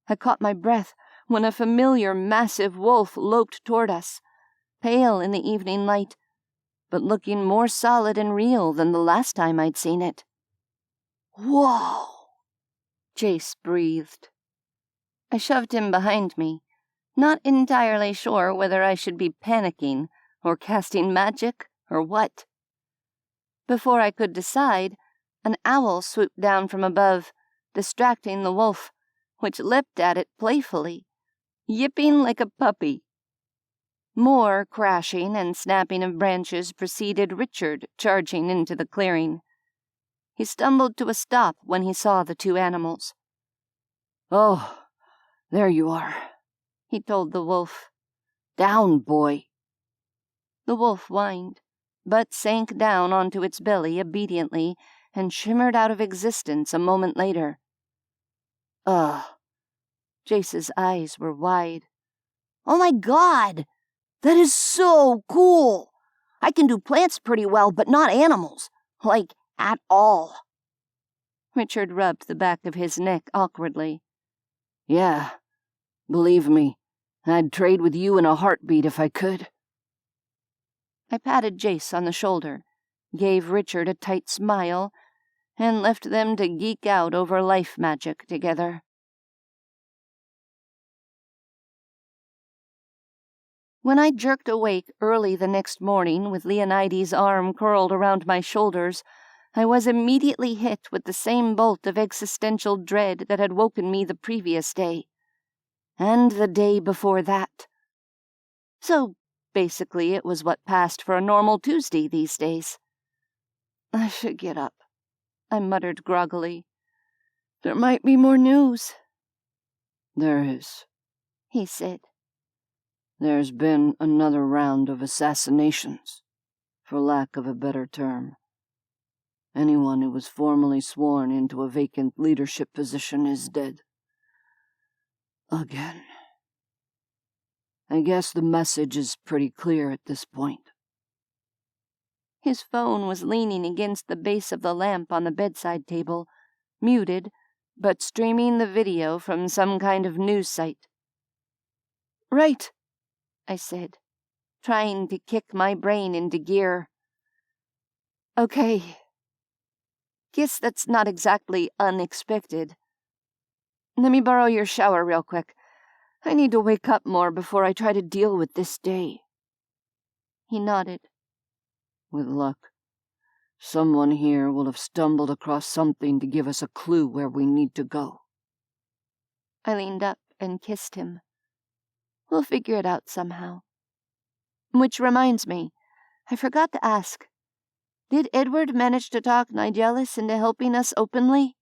I caught my breath when a familiar, massive wolf loped toward us, pale in the evening light, but looking more solid and real than the last time I'd seen it. "Whoa!" Jace breathed. I shoved him behind me, not entirely sure whether I should be panicking or casting magic or what. Before I could decide, an owl swooped down from above, distracting the wolf, which leapt at it playfully, yipping like a puppy. More crashing and snapping of branches preceded Richard charging into the clearing. He stumbled to a stop when he saw the two animals. "Oh, there you are," he told the wolf. "Down, boy." The wolf whined, but sank down onto its belly obediently and shimmered out of existence a moment later. Jace's eyes were wide. "Oh my God! That is so cool! I can do plants pretty well, but not animals. Like, at all." Richard rubbed the back of his neck awkwardly. "Yeah, believe me, I'd trade with you in a heartbeat if I could." I patted Jace on the shoulder, gave Richard a tight smile, and left them to geek out over life magic together. When I jerked awake early the next morning with Leonides' arm curled around my shoulders, I was immediately hit with the same bolt of existential dread that had woken me the previous day, and the day before that. "So, Basically, it was what passed for a normal Tuesday these days. I should get up, I muttered groggily. There might be more news. There is, he said. There's been another round of assassinations, for lack of a better term. Anyone who was formally sworn into a vacant leadership position is dead. Again. I guess the message is pretty clear at this point. His phone was leaning against the base of the lamp on the bedside table, muted, but streaming the video from some kind of news site. Right, I said, trying to kick my brain into gear. Okay. Guess that's not exactly unexpected. Let me borrow your shower real quick. I need to wake up more before I try to deal with this day. He nodded. With luck, someone here will have stumbled across something to give us a clue where we need to go. I leaned up and kissed him. We'll figure it out somehow. Which reminds me, I forgot to ask. Did Edward manage to talk Nigelis into helping us openly?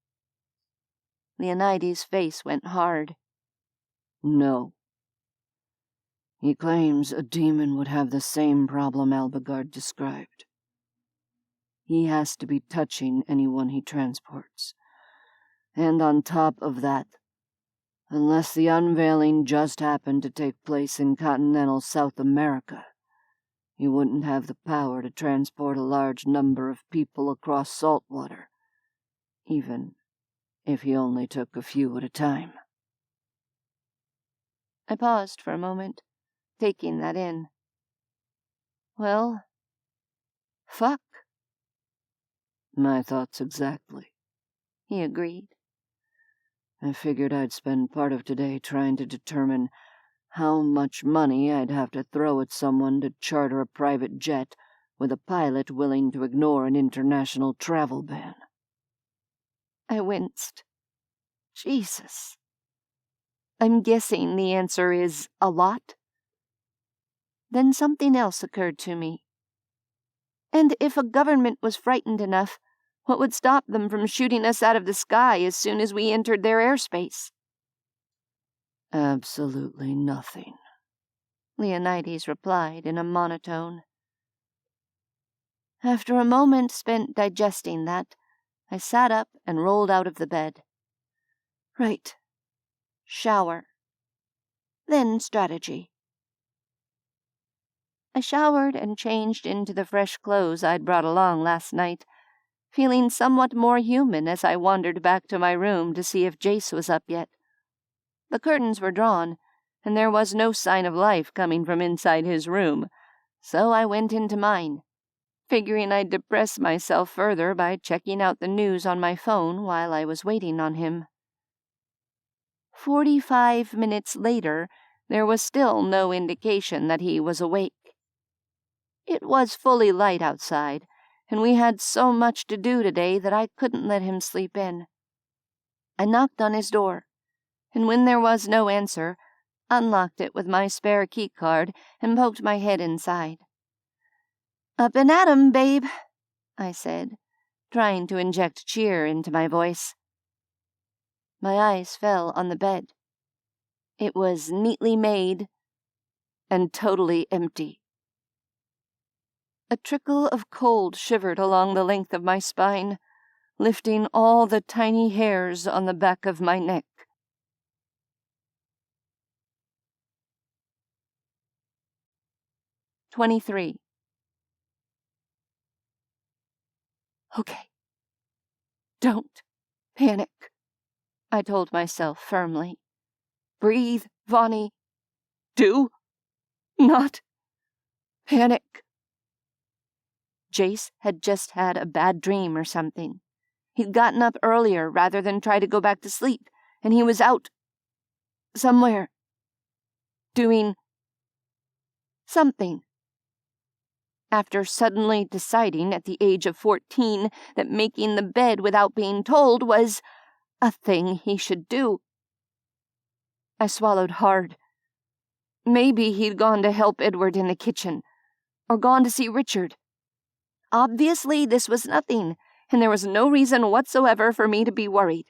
Leonides' face went hard. No. He claims a demon would have the same problem Alagard described. He has to be touching anyone he transports. And on top of that, unless the unveiling just happened to take place in continental South America, he wouldn't have the power to transport a large number of people across salt water, even if he only took a few at a time. I paused for a moment, taking that in. Well, fuck. My thoughts exactly, he agreed. I figured I'd spend part of today trying to determine how much money I'd have to throw at someone to charter a private jet with a pilot willing to ignore an international travel ban. I winced. Jesus. I'm guessing the answer is a lot. Then something else occurred to me. And if a government was frightened enough, what would stop them from shooting us out of the sky as soon as we entered their airspace? Absolutely nothing, Leonides replied in a monotone. After a moment spent digesting that, I sat up and rolled out of the bed. Right. Shower. Then strategy. I showered and changed into the fresh clothes I'd brought along last night, feeling somewhat more human as I wandered back to my room to see if Jace was up yet. The curtains were drawn, and there was no sign of life coming from inside his room, so I went into mine, figuring I'd depress myself further by checking out the news on my phone while I was waiting on him. 45 minutes later, there was still no indication that he was awake. It was fully light outside, and we had so much to do today that I couldn't let him sleep in. I knocked on his door, and when there was no answer, unlocked it with my spare key card and poked my head inside. "Up and at 'em, babe," I said, trying to inject cheer into my voice. My eyes fell on the bed. It was neatly made and totally empty. A trickle of cold shivered along the length of my spine, lifting all the tiny hairs on the back of my neck. "23. Okay. Don't panic," I told myself firmly. "Breathe, Vonnie. Do not panic." Jace had just had a bad dream or something. He'd gotten up earlier rather than try to go back to sleep, and he was out somewhere doing something. After suddenly deciding at the age of 14 that making the bed without being told was a thing he should do. I swallowed hard. Maybe he'd gone to help Edward in the kitchen, or gone to see Richard. Obviously, this was nothing, and there was no reason whatsoever for me to be worried.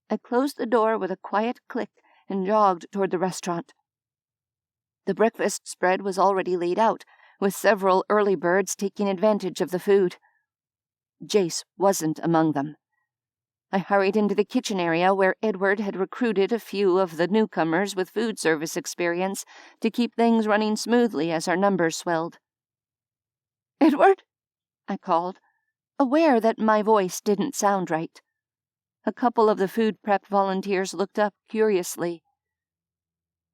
I closed the door with a quiet click and jogged toward the restaurant. The breakfast spread was already laid out, with several early birds taking advantage of the food. Jace wasn't among them. I hurried into the kitchen area where Edward had recruited a few of the newcomers with food service experience to keep things running smoothly as our numbers swelled. "Edward?" I called, aware that my voice didn't sound right. A couple of the food prep volunteers looked up curiously.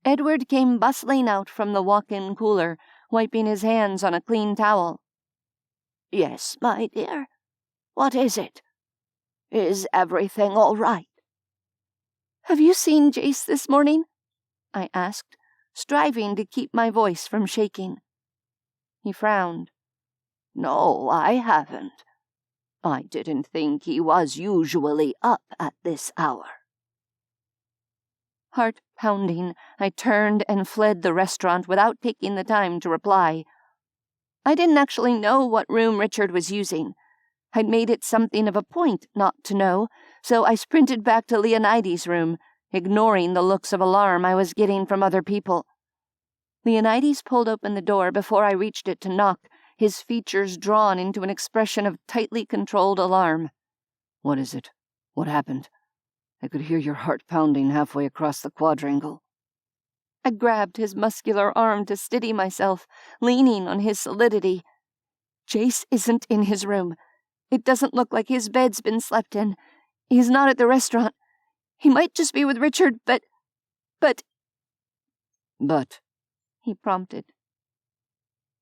Edward came bustling out from the walk-in cooler, wiping his hands on a clean towel. "Yes, my dear. What is it? Is everything all right?" "Have you seen Jace this morning?" I asked, striving to keep my voice from shaking. He frowned. "No, I haven't. I didn't think he was usually up at this hour." Heart pounding, I turned and fled the restaurant without taking the time to reply. I didn't actually know what room Richard was using. I'd made it something of a point not to know, so I sprinted back to Leonides' room, ignoring the looks of alarm I was getting from other people. Leonides pulled open the door before I reached it to knock, his features drawn into an expression of tightly controlled alarm. "What is it? What happened? I could hear your heart pounding halfway across the quadrangle." I grabbed his muscular arm to steady myself, leaning on his solidity. Jace isn't in his room. It doesn't look like his bed's been slept in. He's not at the restaurant. He might just be with Richard, but... But? He prompted.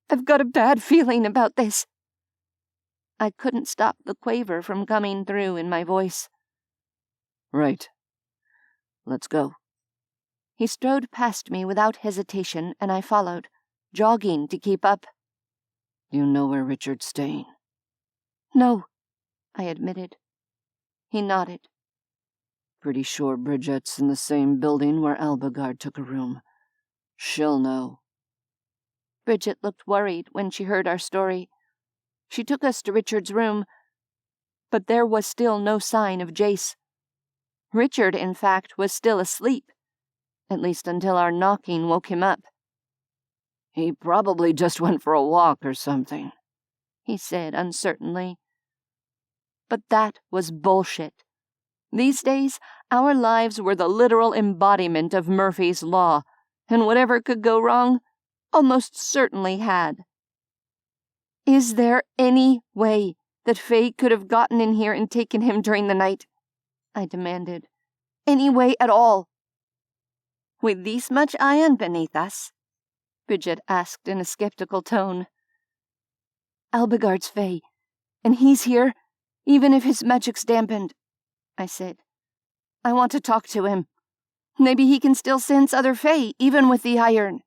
"I've got a bad feeling about this." I couldn't stop the quaver from coming through in my voice. "Right. Let's go." He strode past me without hesitation, and I followed, jogging to keep up. "You know where Richard's staying?" "No," I admitted. He nodded. "Pretty sure Bridget's in the same building where Alagard took a room. She'll know." Bridget looked worried when she heard our story. She took us to Richard's room, but there was still no sign of Jace. Richard, in fact, was still asleep, at least until our knocking woke him up. "He probably just went for a walk or something," he said uncertainly. But that was bullshit. These days, our lives were the literal embodiment of Murphy's Law, and whatever could go wrong almost certainly had. "Is there any way that Faye could have gotten in here and taken him during the night?" I demanded. "Any way at all?" "With this much iron beneath us?" Bridget asked in a skeptical tone. "Alagard's Faye, and he's here, even if his magic's dampened," I said. "I want to talk to him. Maybe he can still sense other Faye, even with the iron."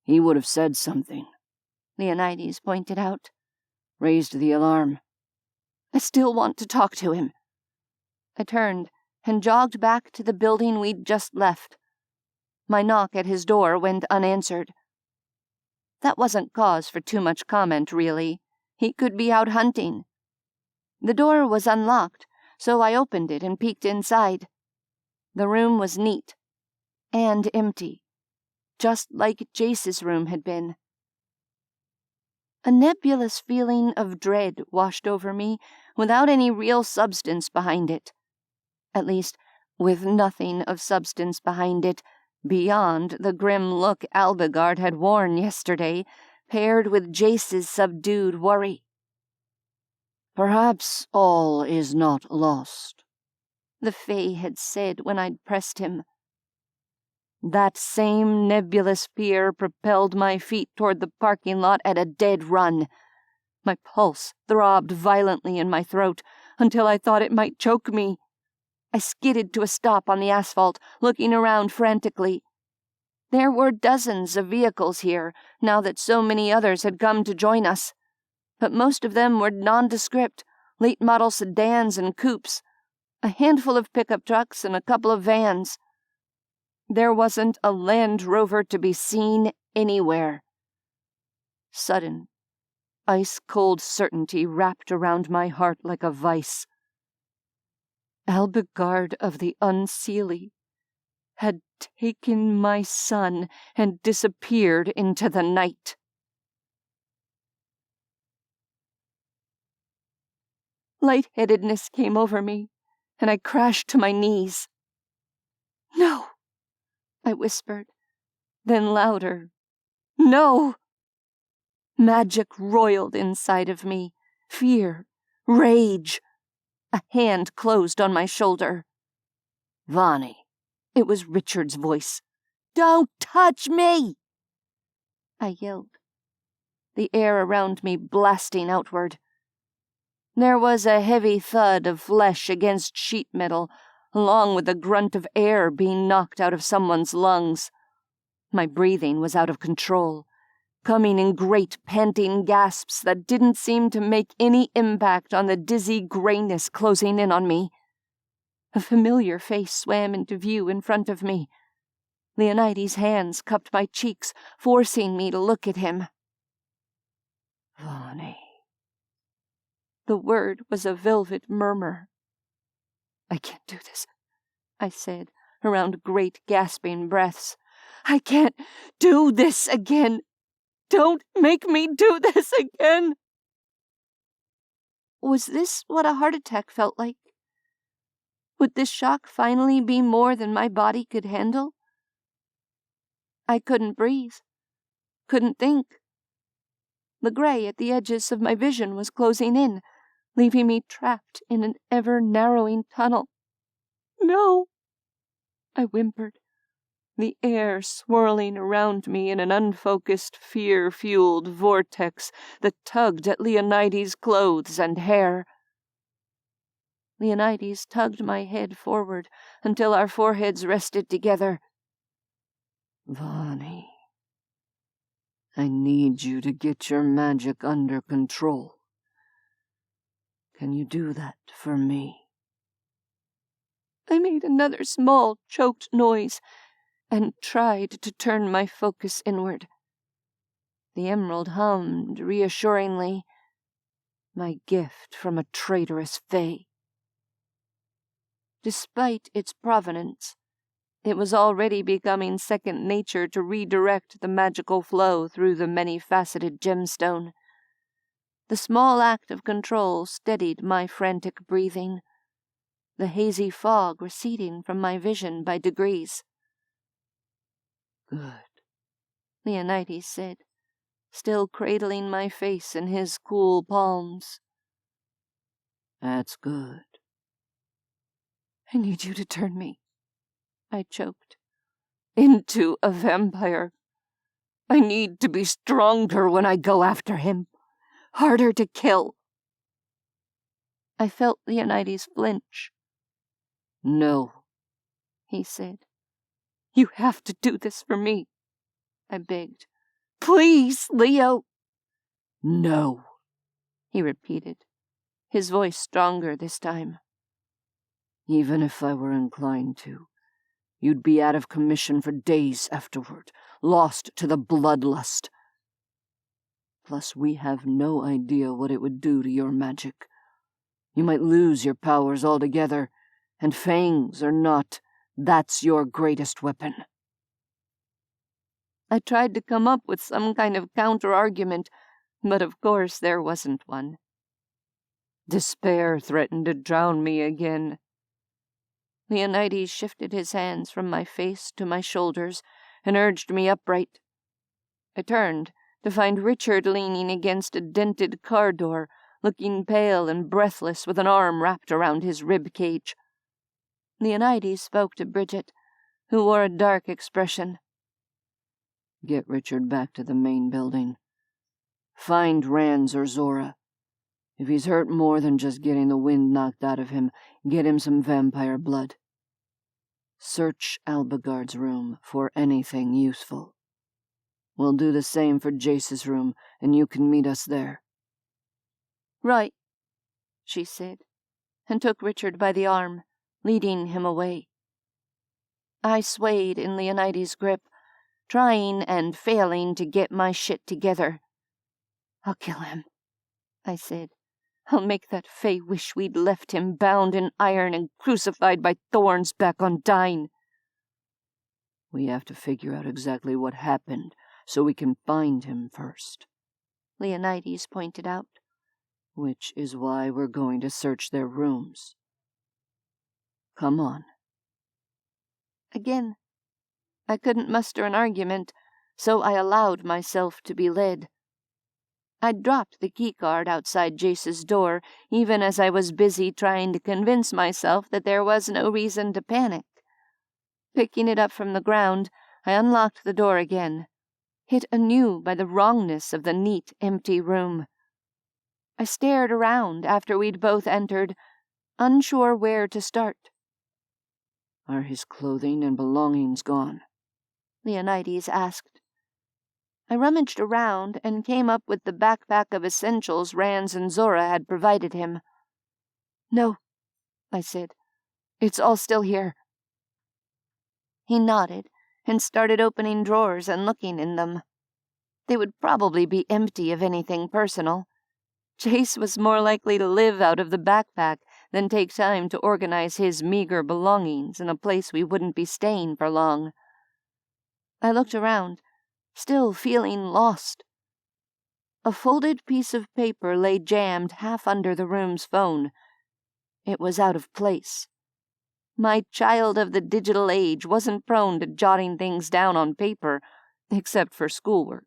"He would have said something," Leonides pointed out. "Raised the alarm." "I still want to talk to him." I turned and jogged back to the building we'd just left. My knock at his door went unanswered. That wasn't cause for too much comment, really. He could be out hunting. The door was unlocked, so I opened it and peeked inside. The room was neat and empty, just like Jace's room had been. A nebulous feeling of dread washed over me without any real substance behind it. At least, with nothing of substance behind it beyond the grim look Alagard had worn yesterday, paired with Jace's subdued worry. "Perhaps all is not lost," the Fae had said when I'd pressed him. That same nebulous fear propelled my feet toward the parking lot at a dead run. My pulse throbbed violently in my throat until I thought it might choke me. I skidded to a stop on the asphalt, looking around frantically. There were dozens of vehicles here, now that so many others had come to join us, but most of them were nondescript, late-model sedans and coupes, a handful of pickup trucks and a couple of vans. There wasn't a Land Rover to be seen anywhere. Sudden, ice-cold certainty wrapped around my heart like a vice. Alagard of the Unseelie had taken my son and disappeared into the night. Lightheadedness came over me, and I crashed to my knees. "No," I whispered, then louder, "No!" Magic roiled inside of me, fear, rage. A hand closed on my shoulder. "Vani." It was Richard's voice. "Don't touch me!" I yelled, the air around me blasting outward. There was a heavy thud of flesh against sheet metal, along with the grunt of air being knocked out of someone's lungs. My breathing was out of control, coming in great panting gasps that didn't seem to make any impact on the dizzy grayness closing in on me. A familiar face swam into view in front of me. Leonides' hands cupped my cheeks, forcing me to look at him. "Vani." The word was a velvet murmur. "I can't do this," I said, around great gasping breaths. "I can't do this again! Don't make me do this again!" Was this what a heart attack felt like? Would this shock finally be more than my body could handle? I couldn't breathe, couldn't think. The gray at the edges of my vision was closing in, leaving me trapped in an ever-narrowing tunnel. "No," I whimpered, the air swirling around me in an unfocused, fear-fueled vortex that tugged at Leonides' clothes and hair. Leonides tugged my head forward until our foreheads rested together. "Vani, I need you to get your magic under control. Can you do that for me?" I made another small, choked noise and tried to turn my focus inward. The emerald hummed reassuringly, my gift from a traitorous fae. Despite its provenance, it was already becoming second nature to redirect the magical flow through the many-faceted gemstone. The small act of control steadied my frantic breathing, the hazy fog receding from my vision by degrees. "Good," Leonides said, still cradling my face in his cool palms. "That's good." "I need you to turn me," I choked, "into a vampire. I need to be stronger when I go after him, harder to kill." I felt Leonides flinch. "No," he said. "You have to do this for me," I begged. "Please, Leo." "No," he repeated, his voice stronger this time. "Even if I were inclined to, you'd be out of commission for days afterward, lost to the bloodlust. Plus, we have no idea what it would do to your magic. You might lose your powers altogether, and fangs or not, that's your greatest weapon." I tried to come up with some kind of counter-argument, but of course there wasn't one. Despair threatened to drown me again. Leonides shifted his hands from my face to my shoulders and urged me upright. I turned to find Richard leaning against a dented car door, looking pale and breathless with an arm wrapped around his rib cage. Leonides spoke to Bridget, who wore a dark expression. "Get Richard back to the main building. Find Rans or Zora. If he's hurt more than just getting the wind knocked out of him, get him some vampire blood. Search Alagard's room for anything useful. We'll do the same for Jace's room, and you can meet us there." "Right," she said, and took Richard by the arm, leading him away. I swayed in Leonides' grip, trying and failing to get my shit together. "I'll kill him," I said. "I'll make that Fae wish we'd left him bound in iron and crucified by thorns back on Dyne." "We have to figure out exactly what happened so we can find him first," Leonides pointed out. "Which is why we're going to search their rooms. Come on." Again, I couldn't muster an argument, so I allowed myself to be led. I'd dropped the keycard outside Jace's door, even as I was busy trying to convince myself that there was no reason to panic. Picking it up from the ground, I unlocked the door again, hit anew by the wrongness of the neat, empty room. I stared around after we'd both entered, unsure where to start. "Are his clothing and belongings gone?" Leonides asked. I rummaged around and came up with the backpack of essentials Rans and Zora had provided him. "No," I said. "It's all still here." He nodded and started opening drawers and looking in them. They would probably be empty of anything personal. Jace was more likely to live out of the backpack than take time to organize his meager belongings in a place we wouldn't be staying for long. I looked around, still feeling lost. A folded piece of paper lay jammed half under the room's phone. It was out of place. My child of the digital age wasn't prone to jotting things down on paper, except for schoolwork.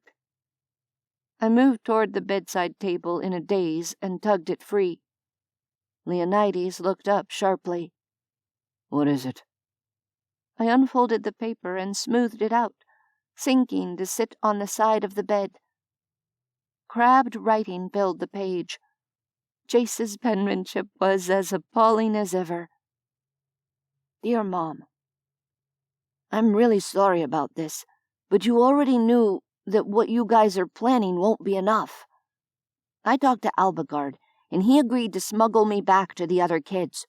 I moved toward the bedside table in a daze and tugged it free. Leonides looked up sharply. "What is it?" I unfolded the paper and smoothed it out, sinking to sit on the side of the bed. Crabbed writing filled the page. Jace's penmanship was as appalling as ever. "Dear Mom, I'm really sorry about this, but you already knew that what you guys are planning won't be enough. I talked to Alagard, and he agreed to smuggle me back to the other kids.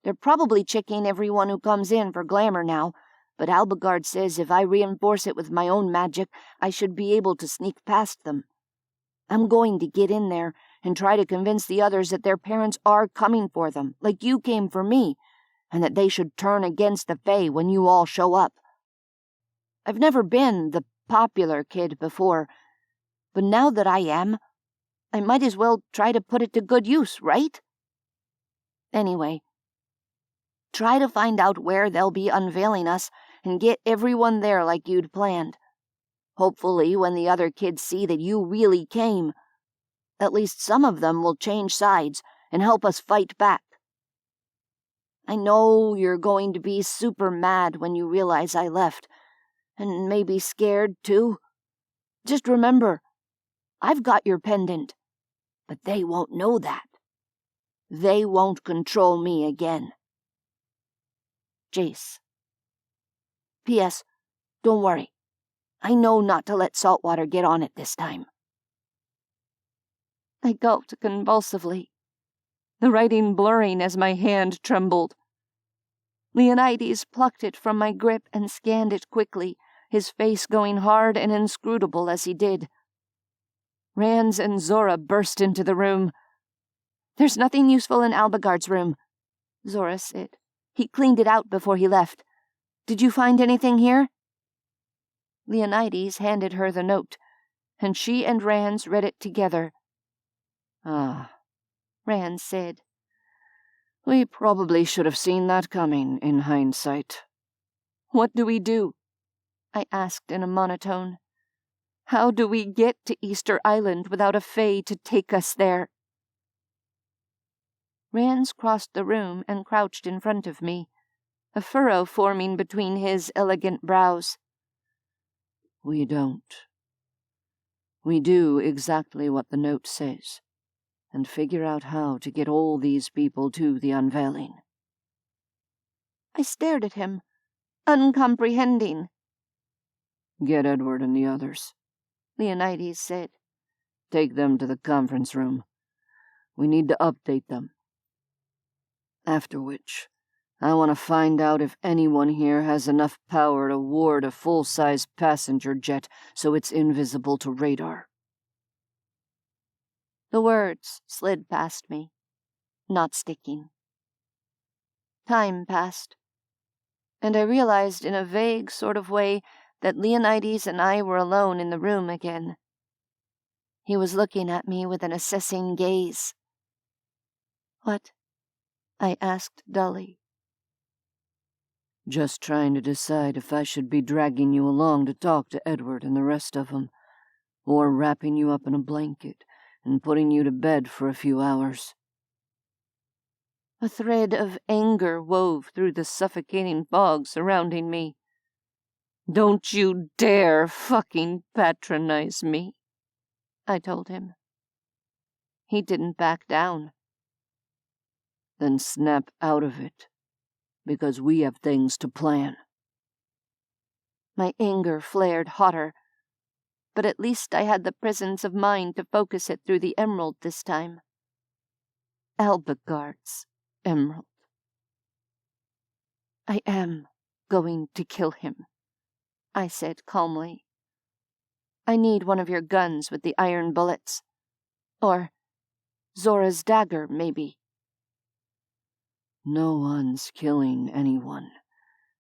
They're probably checking everyone who comes in for glamour now, but Alagard says if I reinforce it with my own magic, I should be able to sneak past them. I'm going to get in there and try to convince the others that their parents are coming for them, like you came for me, and that they should turn against the Fae when you all show up. I've never been the popular kid before, but now that I am, I might as well try to put it to good use, right? Anyway, try to find out where they'll be unveiling us and get everyone there like you'd planned. Hopefully, when the other kids see that you really came, at least some of them will change sides and help us fight back. I know you're going to be super mad when you realize I left, and maybe scared, too. Just remember, I've got your pendant, but they won't know that. They won't control me again. Jace. P.S. Don't worry. I know not to let Saltwater get on it this time." I gulped convulsively, the writing blurring as my hand trembled. Leonides plucked it from my grip and scanned it quickly, his face going hard and inscrutable as he did. Rans and Zora burst into the room. "There's nothing useful in Alagard's room," Zora said. "He cleaned it out before he left. Did you find anything here?" Leonides handed her the note, and she and Rans read it together. "Ah," Rans said. "We probably should have seen that coming in hindsight." "What do we do?" I asked in a monotone. "How do we get to Easter Island without a Fae to take us there?" Rans crossed the room and crouched in front of me, a furrow forming between his elegant brows. "We don't. We do exactly what the note says, and figure out how to get all these people to the unveiling." I stared at him, uncomprehending. "Get Edward and the others," Leonides said. "Take them to the conference room. We need to update them. After which, I want to find out if anyone here has enough power to ward a full-size passenger jet so it's invisible to radar." The words slid past me, not sticking. Time passed, and I realized in a vague sort of way that Leonides and I were alone in the room again. He was looking at me with an assessing gaze. "What?" I asked dully. "Just trying to decide if I should be dragging you along to talk to Edward and the rest of them, or wrapping you up in a blanket and putting you to bed for a few hours." A thread of anger wove through the suffocating fog surrounding me. "Don't you dare fucking patronize me," I told him. He didn't back down. "Then snap out of it, because we have things to plan." My anger flared hotter, but at least I had the presence of mind to focus it through the emerald this time. Alagard's emerald. "I am going to kill him," I said calmly. "I need one of your guns with the iron bullets. Or Zora's dagger, maybe." "No one's killing anyone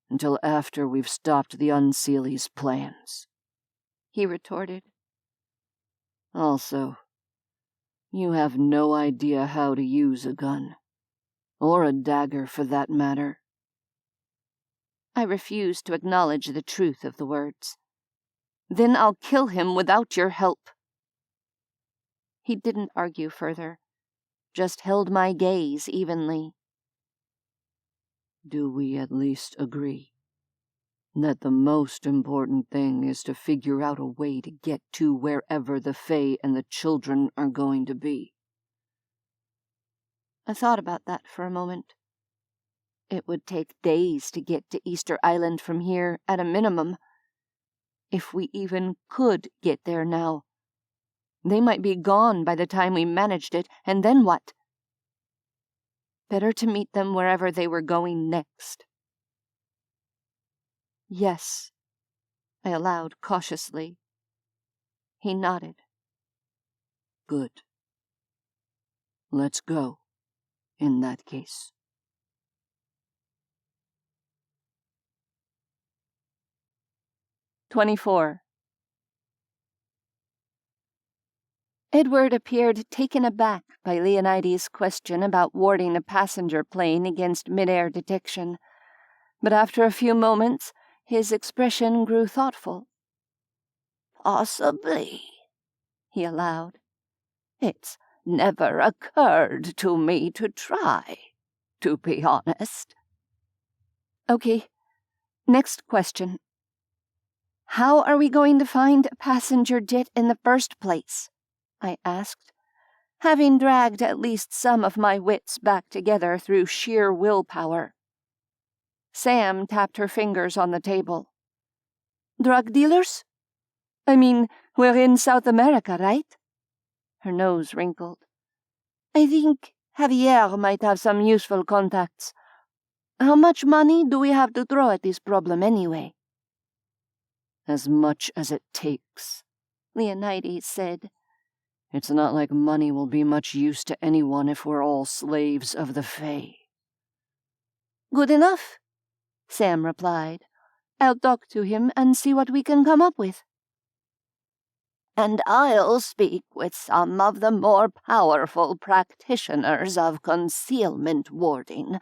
until after we've stopped the Unseelies' plans," he retorted. "Also, you have no idea how to use a gun. Or a dagger, for that matter." I refused to acknowledge the truth of the words. "Then I'll kill him without your help." He didn't argue further, just held my gaze evenly. "Do we at least agree that the most important thing is to figure out a way to get to wherever the Fae and the children are going to be?" I thought about that for a moment. It would take days to get to Easter Island from here, at a minimum. If we even could get there now. They might be gone by the time we managed it, and then what? Better to meet them wherever they were going next. "Yes," I allowed cautiously. He nodded. "Good. Let's go, in that case." 24. Edward appeared taken aback by Leonides' question about warding a passenger plane against mid-air detection, but after a few moments his expression grew thoughtful. "Possibly," he allowed. "It's never occurred to me to try, to be honest." Okay, next question. How are we going to find a passenger jet in the first place? I asked, having dragged at least some of my wits back together through sheer willpower. Sam tapped her fingers on the table. "Drug dealers? I mean, we're in South America, right?" Her nose wrinkled. "I think Javier might have some useful contacts. How much money do we have to throw at this problem anyway?" "As much as it takes," Leonides said. "It's not like money will be much use to anyone if we're all slaves of the Fae." "Good enough," Sam replied. "I'll talk to him and see what we can come up with." "And I'll speak with some of the more powerful practitioners of concealment warding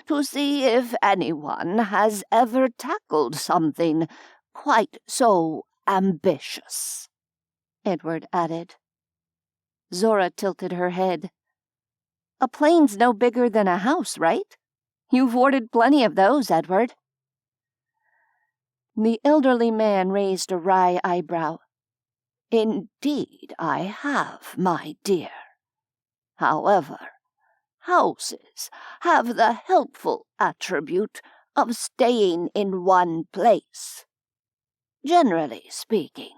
to see if anyone has ever tackled something quite so ambitious," Edward added. Zora tilted her head. "A plane's no bigger than a house, right? You've warded plenty of those, Edward." The elderly man raised a wry eyebrow. "Indeed I have, my dear. However, houses have the helpful attribute of staying in one place, generally speaking."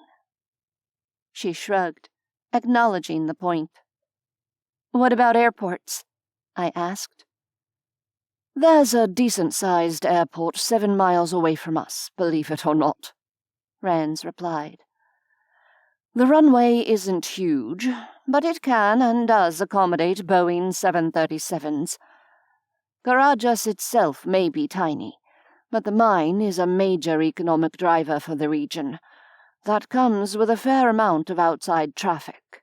She shrugged, acknowledging the point. "What about airports?" I asked. There's a decent-sized airport 7 miles away from us, believe it or not, Rands replied. The runway isn't huge, but it can and does accommodate Boeing 737s. Garajas itself may be tiny, but the mine is a major economic driver for the region. That comes with a fair amount of outside traffic.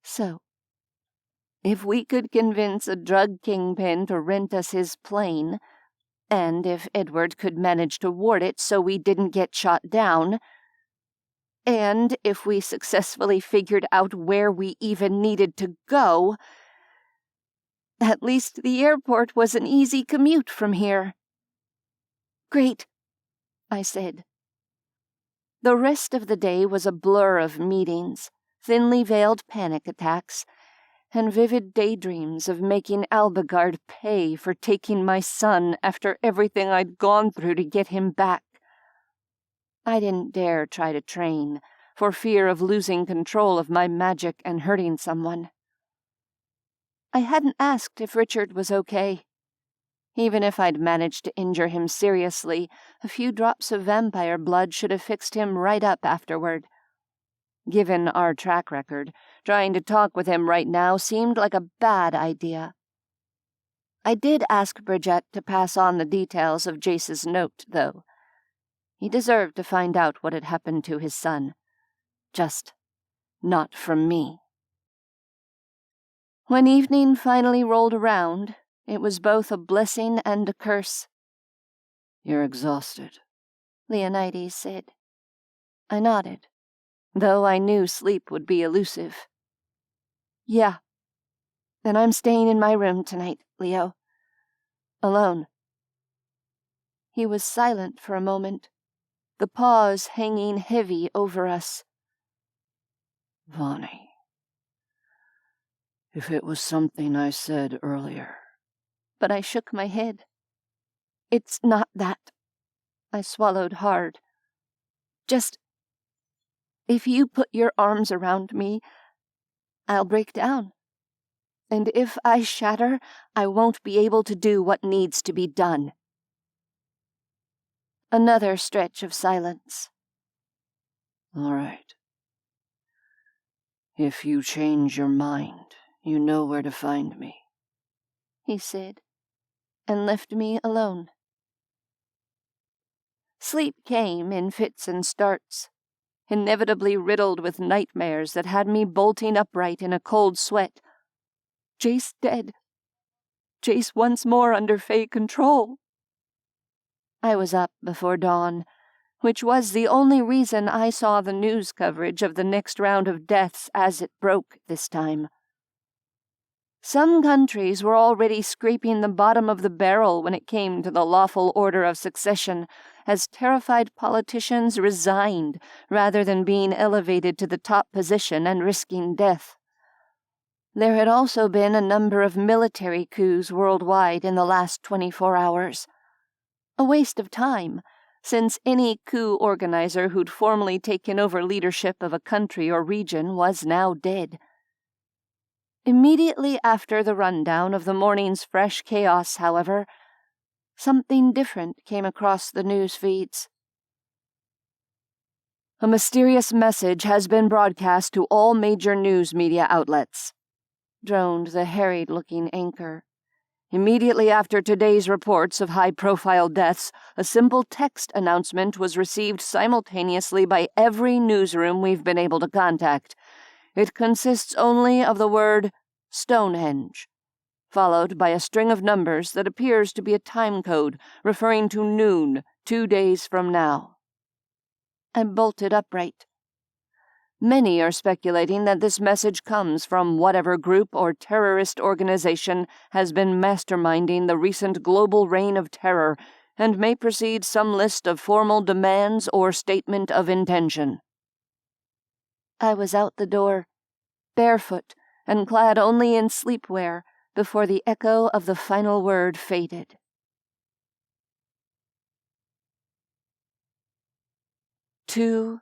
So, if we could convince a drug kingpin to rent us his plane, and if Edward could manage to ward it so we didn't get shot down, and if we successfully figured out where we even needed to go, at least the airport was an easy commute from here. Great, I said. The rest of the day was a blur of meetings, thinly veiled panic attacks, and vivid daydreams of making Alagard pay for taking my son after everything I'd gone through to get him back. I didn't dare try to train, for fear of losing control of my magic and hurting someone. I hadn't asked if Richard was okay. Even if I'd managed to injure him seriously, a few drops of vampire blood should have fixed him right up afterward. Given our track record, trying to talk with him right now seemed like a bad idea. I did ask Bridget to pass on the details of Jace's note, though. He deserved to find out what had happened to his son. Just not from me. When evening finally rolled around, it was both a blessing and a curse. You're exhausted, Leonides said. I nodded, though I knew sleep would be elusive. Yeah. Then I'm staying in my room tonight, Leo. Alone. He was silent for a moment, the pause hanging heavy over us. Vonnie, if it was something I said earlier. But I shook my head. It's not that. I swallowed hard. Just, if you put your arms around me, I'll break down. And if I shatter, I won't be able to do what needs to be done. Another stretch of silence. All right. If you change your mind, you know where to find me, he said, and left me alone. Sleep came in fits and starts, inevitably riddled with nightmares that had me bolting upright in a cold sweat. Jace dead. Jace once more under Fae control. I was up before dawn, which was the only reason I saw the news coverage of the next round of deaths as it broke this time. Some countries were already scraping the bottom of the barrel when it came to the lawful order of succession, as terrified politicians resigned rather than being elevated to the top position and risking death. There had also been a number of military coups worldwide in the last 24 hours. A waste of time, since any coup organizer who'd formally taken over leadership of a country or region was now dead. Immediately after the rundown of the morning's fresh chaos, however, something different came across the news feeds. A mysterious message has been broadcast to all major news media outlets, droned the harried-looking anchor. Immediately after today's reports of high-profile deaths, a simple text announcement was received simultaneously by every newsroom we've been able to contact. It consists only of the word Stonehenge, followed by a string of numbers that appears to be a time code referring to noon 2 days from now. I bolted upright. Many are speculating that this message comes from whatever group or terrorist organization has been masterminding the recent global reign of terror and may precede some list of formal demands or statement of intention. I was out the door, barefoot and clad only in sleepwear, before the echo of the final word faded. 2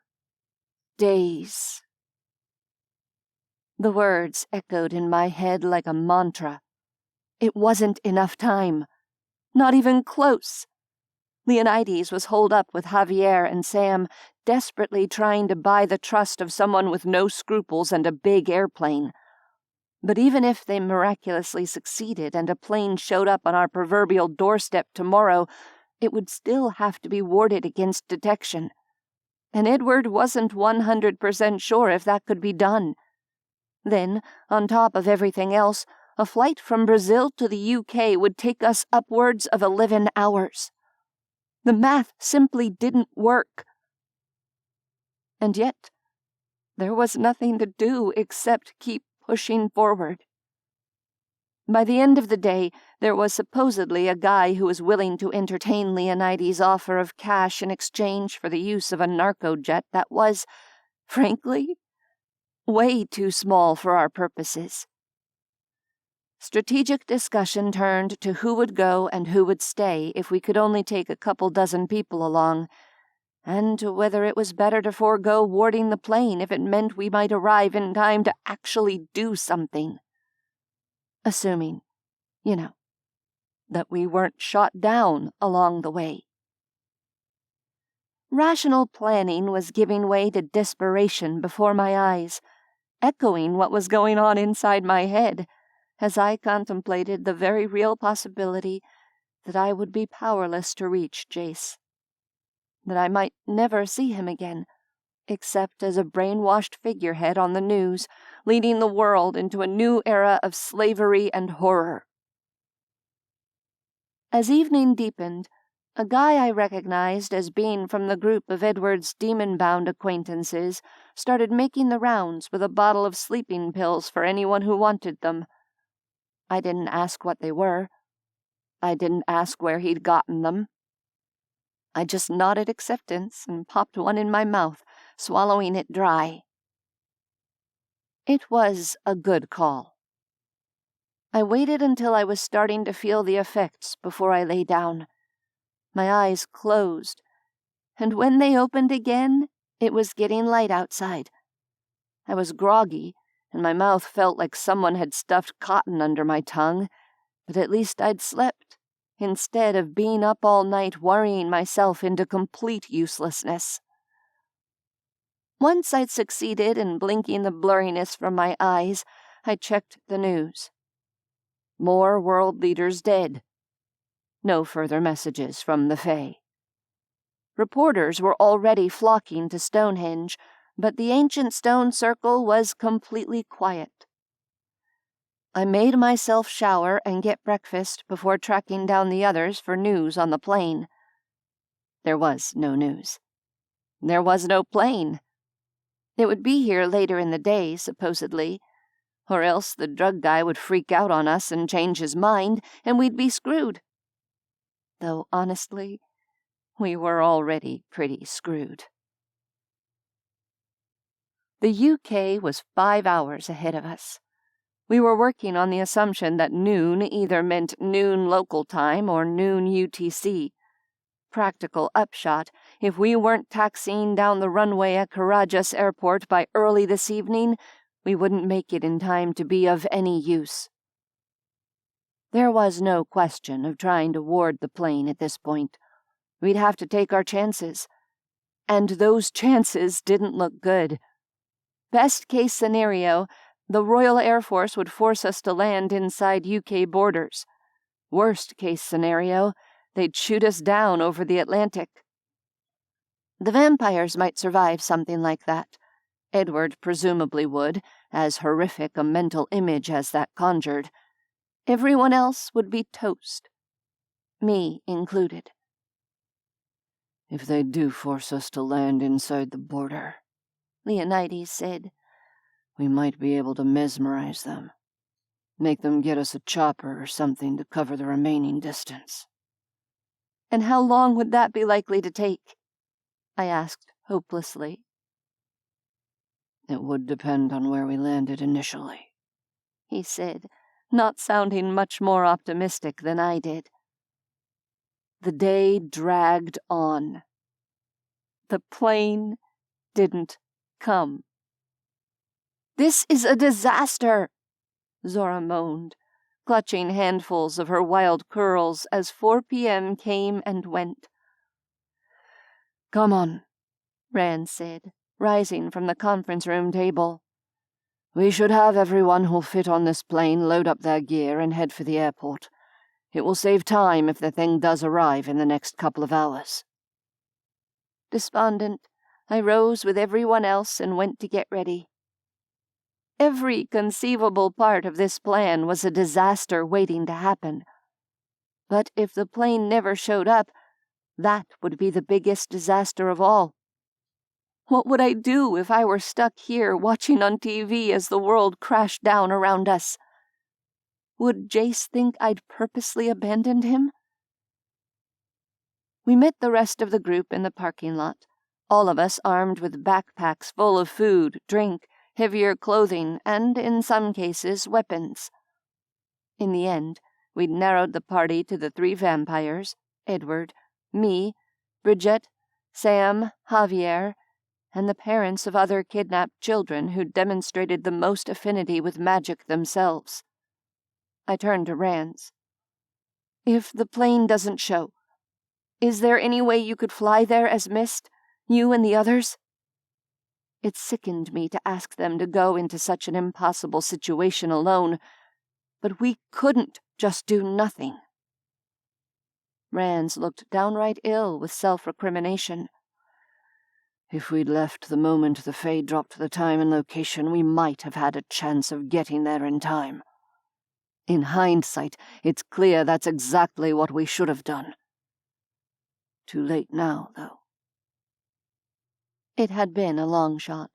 days. The words echoed in my head like a mantra, It wasn't enough time. Not even close. Leonides was holed up with Javier and Sam, desperately trying to buy the trust of someone with no scruples and a big airplane. But even if they miraculously succeeded and a plane showed up on our proverbial doorstep tomorrow, it would still have to be warded against detection. And Edward wasn't 100% sure if that could be done. Then, on top of everything else, a flight from Brazil to the UK would take us upwards of 11 hours. The math simply didn't work. And yet, there was nothing to do except keep pushing forward. By the end of the day, there was supposedly a guy who was willing to entertain Leonides' offer of cash in exchange for the use of a narco-jet that was, frankly, way too small for our purposes. Strategic discussion turned to who would go and who would stay if we could only take a couple dozen people along, and to whether it was better to forego warding the plane if it meant we might arrive in time to actually do something. Assuming, that we weren't shot down along the way. Rational planning was giving way to desperation before my eyes, echoing what was going on inside my head, as I contemplated the very real possibility that I would be powerless to reach Jace, that I might never see him again, except as a brainwashed figurehead on the news, leading the world into a new era of slavery and horror. As evening deepened, a guy I recognized as being from the group of Edward's demon-bound acquaintances started making the rounds with a bottle of sleeping pills for anyone who wanted them. I didn't ask what they were. I didn't ask where he'd gotten them. I just nodded acceptance and popped one in my mouth, swallowing it dry. It was a good call. I waited until I was starting to feel the effects before I lay down. My eyes closed, and when they opened again, it was getting light outside. I was groggy, and my mouth felt like someone had stuffed cotton under my tongue, but at least I'd slept, instead of being up all night worrying myself into complete uselessness. Once I'd succeeded in blinking the blurriness from my eyes, I checked the news. More world leaders dead. No further messages from the Fae. Reporters were already flocking to Stonehenge, but the ancient stone circle was completely quiet. I made myself shower and get breakfast before tracking down the others for news on the plane. There was no news. There was no plane. It would be here later in the day, supposedly, or else the drug guy would freak out on us and change his mind, and we'd be screwed. Though, honestly, we were already pretty screwed. The UK was 5 hours ahead of us. We were working on the assumption that noon either meant noon local time or noon UTC. Practical upshot, if we weren't taxiing down the runway at Caracas Airport by early this evening, we wouldn't make it in time to be of any use. There was no question of trying to ward the plane at this point. We'd have to take our chances. And those chances didn't look good. Best case scenario, the Royal Air Force would force us to land inside UK borders. Worst case scenario, they'd shoot us down over the Atlantic. The vampires might survive something like that. Edward presumably would, as horrific a mental image as that conjured. Everyone else would be toast. Me included. If they do force us to land inside the border, Leonides said, we might be able to mesmerize them. Make them get us a chopper or something to cover the remaining distance. And how long would that be likely to take? I asked hopelessly. It would depend on where we landed initially, he said, not sounding much more optimistic than I did. The day dragged on. The plane didn't come. "This is a disaster," Zora moaned, clutching handfuls of her wild curls as 4 p.m. came and went. "Come on," Rand said, rising from the conference room table. "We should have everyone who'll fit on this plane load up their gear and head for the airport. It will save time if the thing does arrive in the next couple of hours." Despondent, I rose with everyone else and went to get ready. Every conceivable part of this plan was a disaster waiting to happen. But if the plane never showed up, that would be the biggest disaster of all. What would I do if I were stuck here watching on TV as the world crashed down around us? Would Jace think I'd purposely abandoned him? We met the rest of the group in the parking lot, all of us armed with backpacks full of food, drink, heavier clothing, and, in some cases, weapons. In the end, we'd narrowed the party to the 3 vampires, Edward, me, Bridget, Sam, Javier, and the parents of other kidnapped children who demonstrated the most affinity with magic themselves. I turned to Rance. "If the plane doesn't show, is there any way you could fly there as Mist, you and the others?" It sickened me to ask them to go into such an impossible situation alone, but we couldn't just do nothing. Rance looked downright ill with self-recrimination. "If we'd left the moment the Fae dropped the time and location, we might have had a chance of getting there in time. In hindsight, it's clear that's exactly what we should have done. Too late now, though." It had been a long shot.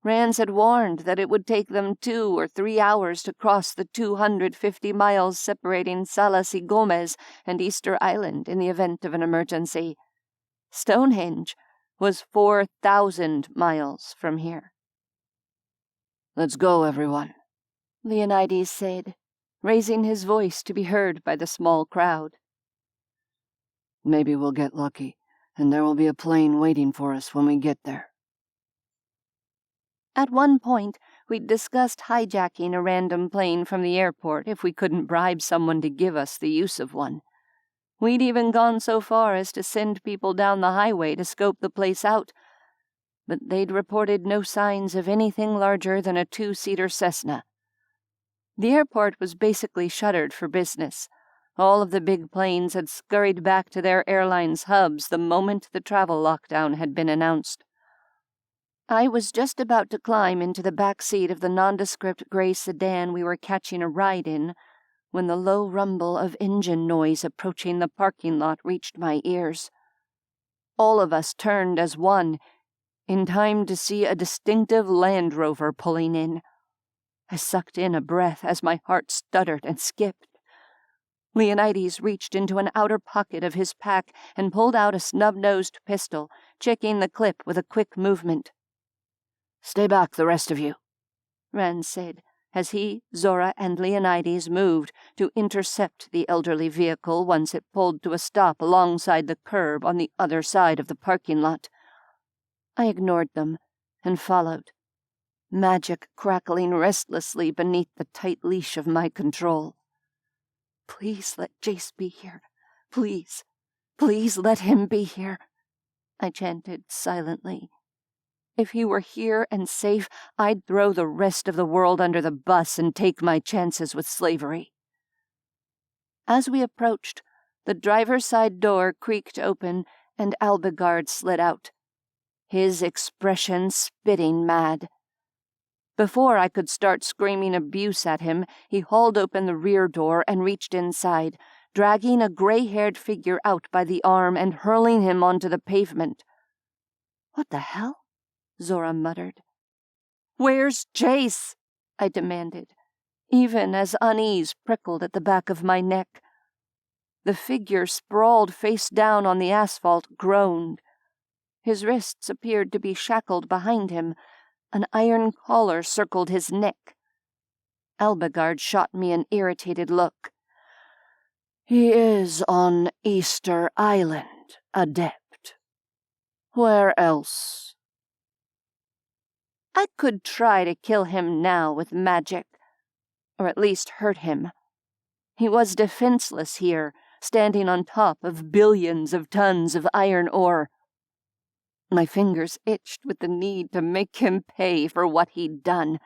Rance had warned that it would take them 2 or 3 hours to cross the 250 miles separating Salas y Gomez and Easter Island in the event of an emergency. Stonehenge was 4,000 miles from here. "Let's go, everyone," Leonides said, raising his voice to be heard by the small crowd. "Maybe we'll get lucky, and there will be a plane waiting for us when we get there." At one point, we'd discussed hijacking a random plane from the airport if we couldn't bribe someone to give us the use of one. We'd even gone so far as to send people down the highway to scope the place out, but they'd reported no signs of anything larger than a 2-seater Cessna. The airport was basically shuttered for business. All of the big planes had scurried back to their airlines' hubs the moment the travel lockdown had been announced. I was just about to climb into the back seat of the nondescript gray sedan we were catching a ride in when the low rumble of engine noise approaching the parking lot reached my ears. All of us turned as one, in time to see a distinctive Land Rover pulling in. I sucked in a breath as my heart stuttered and skipped. Leonides reached into an outer pocket of his pack and pulled out a snub-nosed pistol, checking the clip with a quick movement. "Stay back, the rest of you," Rand said, as he, Zora, and Leonides moved to intercept the elderly vehicle once it pulled to a stop alongside the curb on the other side of the parking lot. I ignored them and followed, magic crackling restlessly beneath the tight leash of my control. "Please let Jace be here. Please, please let him be here," I chanted silently. If he were here and safe, I'd throw the rest of the world under the bus and take my chances with slavery. As we approached, the driver's side door creaked open and Alagard slid out, his expression spitting mad. Before I could start screaming abuse at him, he hauled open the rear door and reached inside, dragging a gray-haired figure out by the arm and hurling him onto the pavement. "What the hell?" Zora muttered. "Where's Jace?" I demanded, even as unease prickled at the back of my neck. The figure sprawled face down on the asphalt groaned. His wrists appeared to be shackled behind him. An iron collar circled his neck. Alagard shot me an irritated look. "He is on Easter Island, Adept. Where else?" I could try to kill him now with magic, or at least hurt him. He was defenseless here, standing on top of billions of tons of iron ore. My fingers itched with the need to make him pay for what he'd done.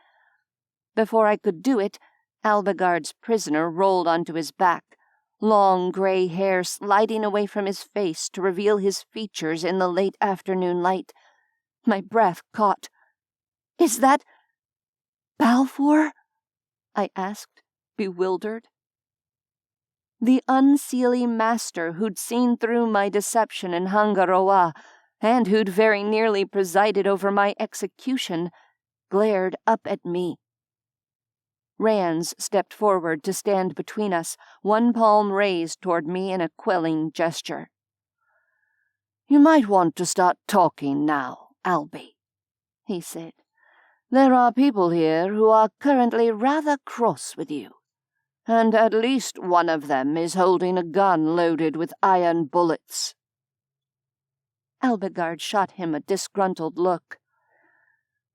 Before I could do it, Alagard's prisoner rolled onto his back, long gray hair sliding away from his face to reveal his features in the late afternoon light. My breath caught. "Is that Balfour?" I asked, bewildered. The unseelie master who'd seen through my deception in Hangaroa, and who'd very nearly presided over my execution, glared up at me. Rans stepped forward to stand between us, one palm raised toward me in a quelling gesture. "You might want to start talking now, Albie," he said. "There are people here who are currently rather cross with you, and at least one of them is holding a gun loaded with iron bullets." Alagard shot him a disgruntled look.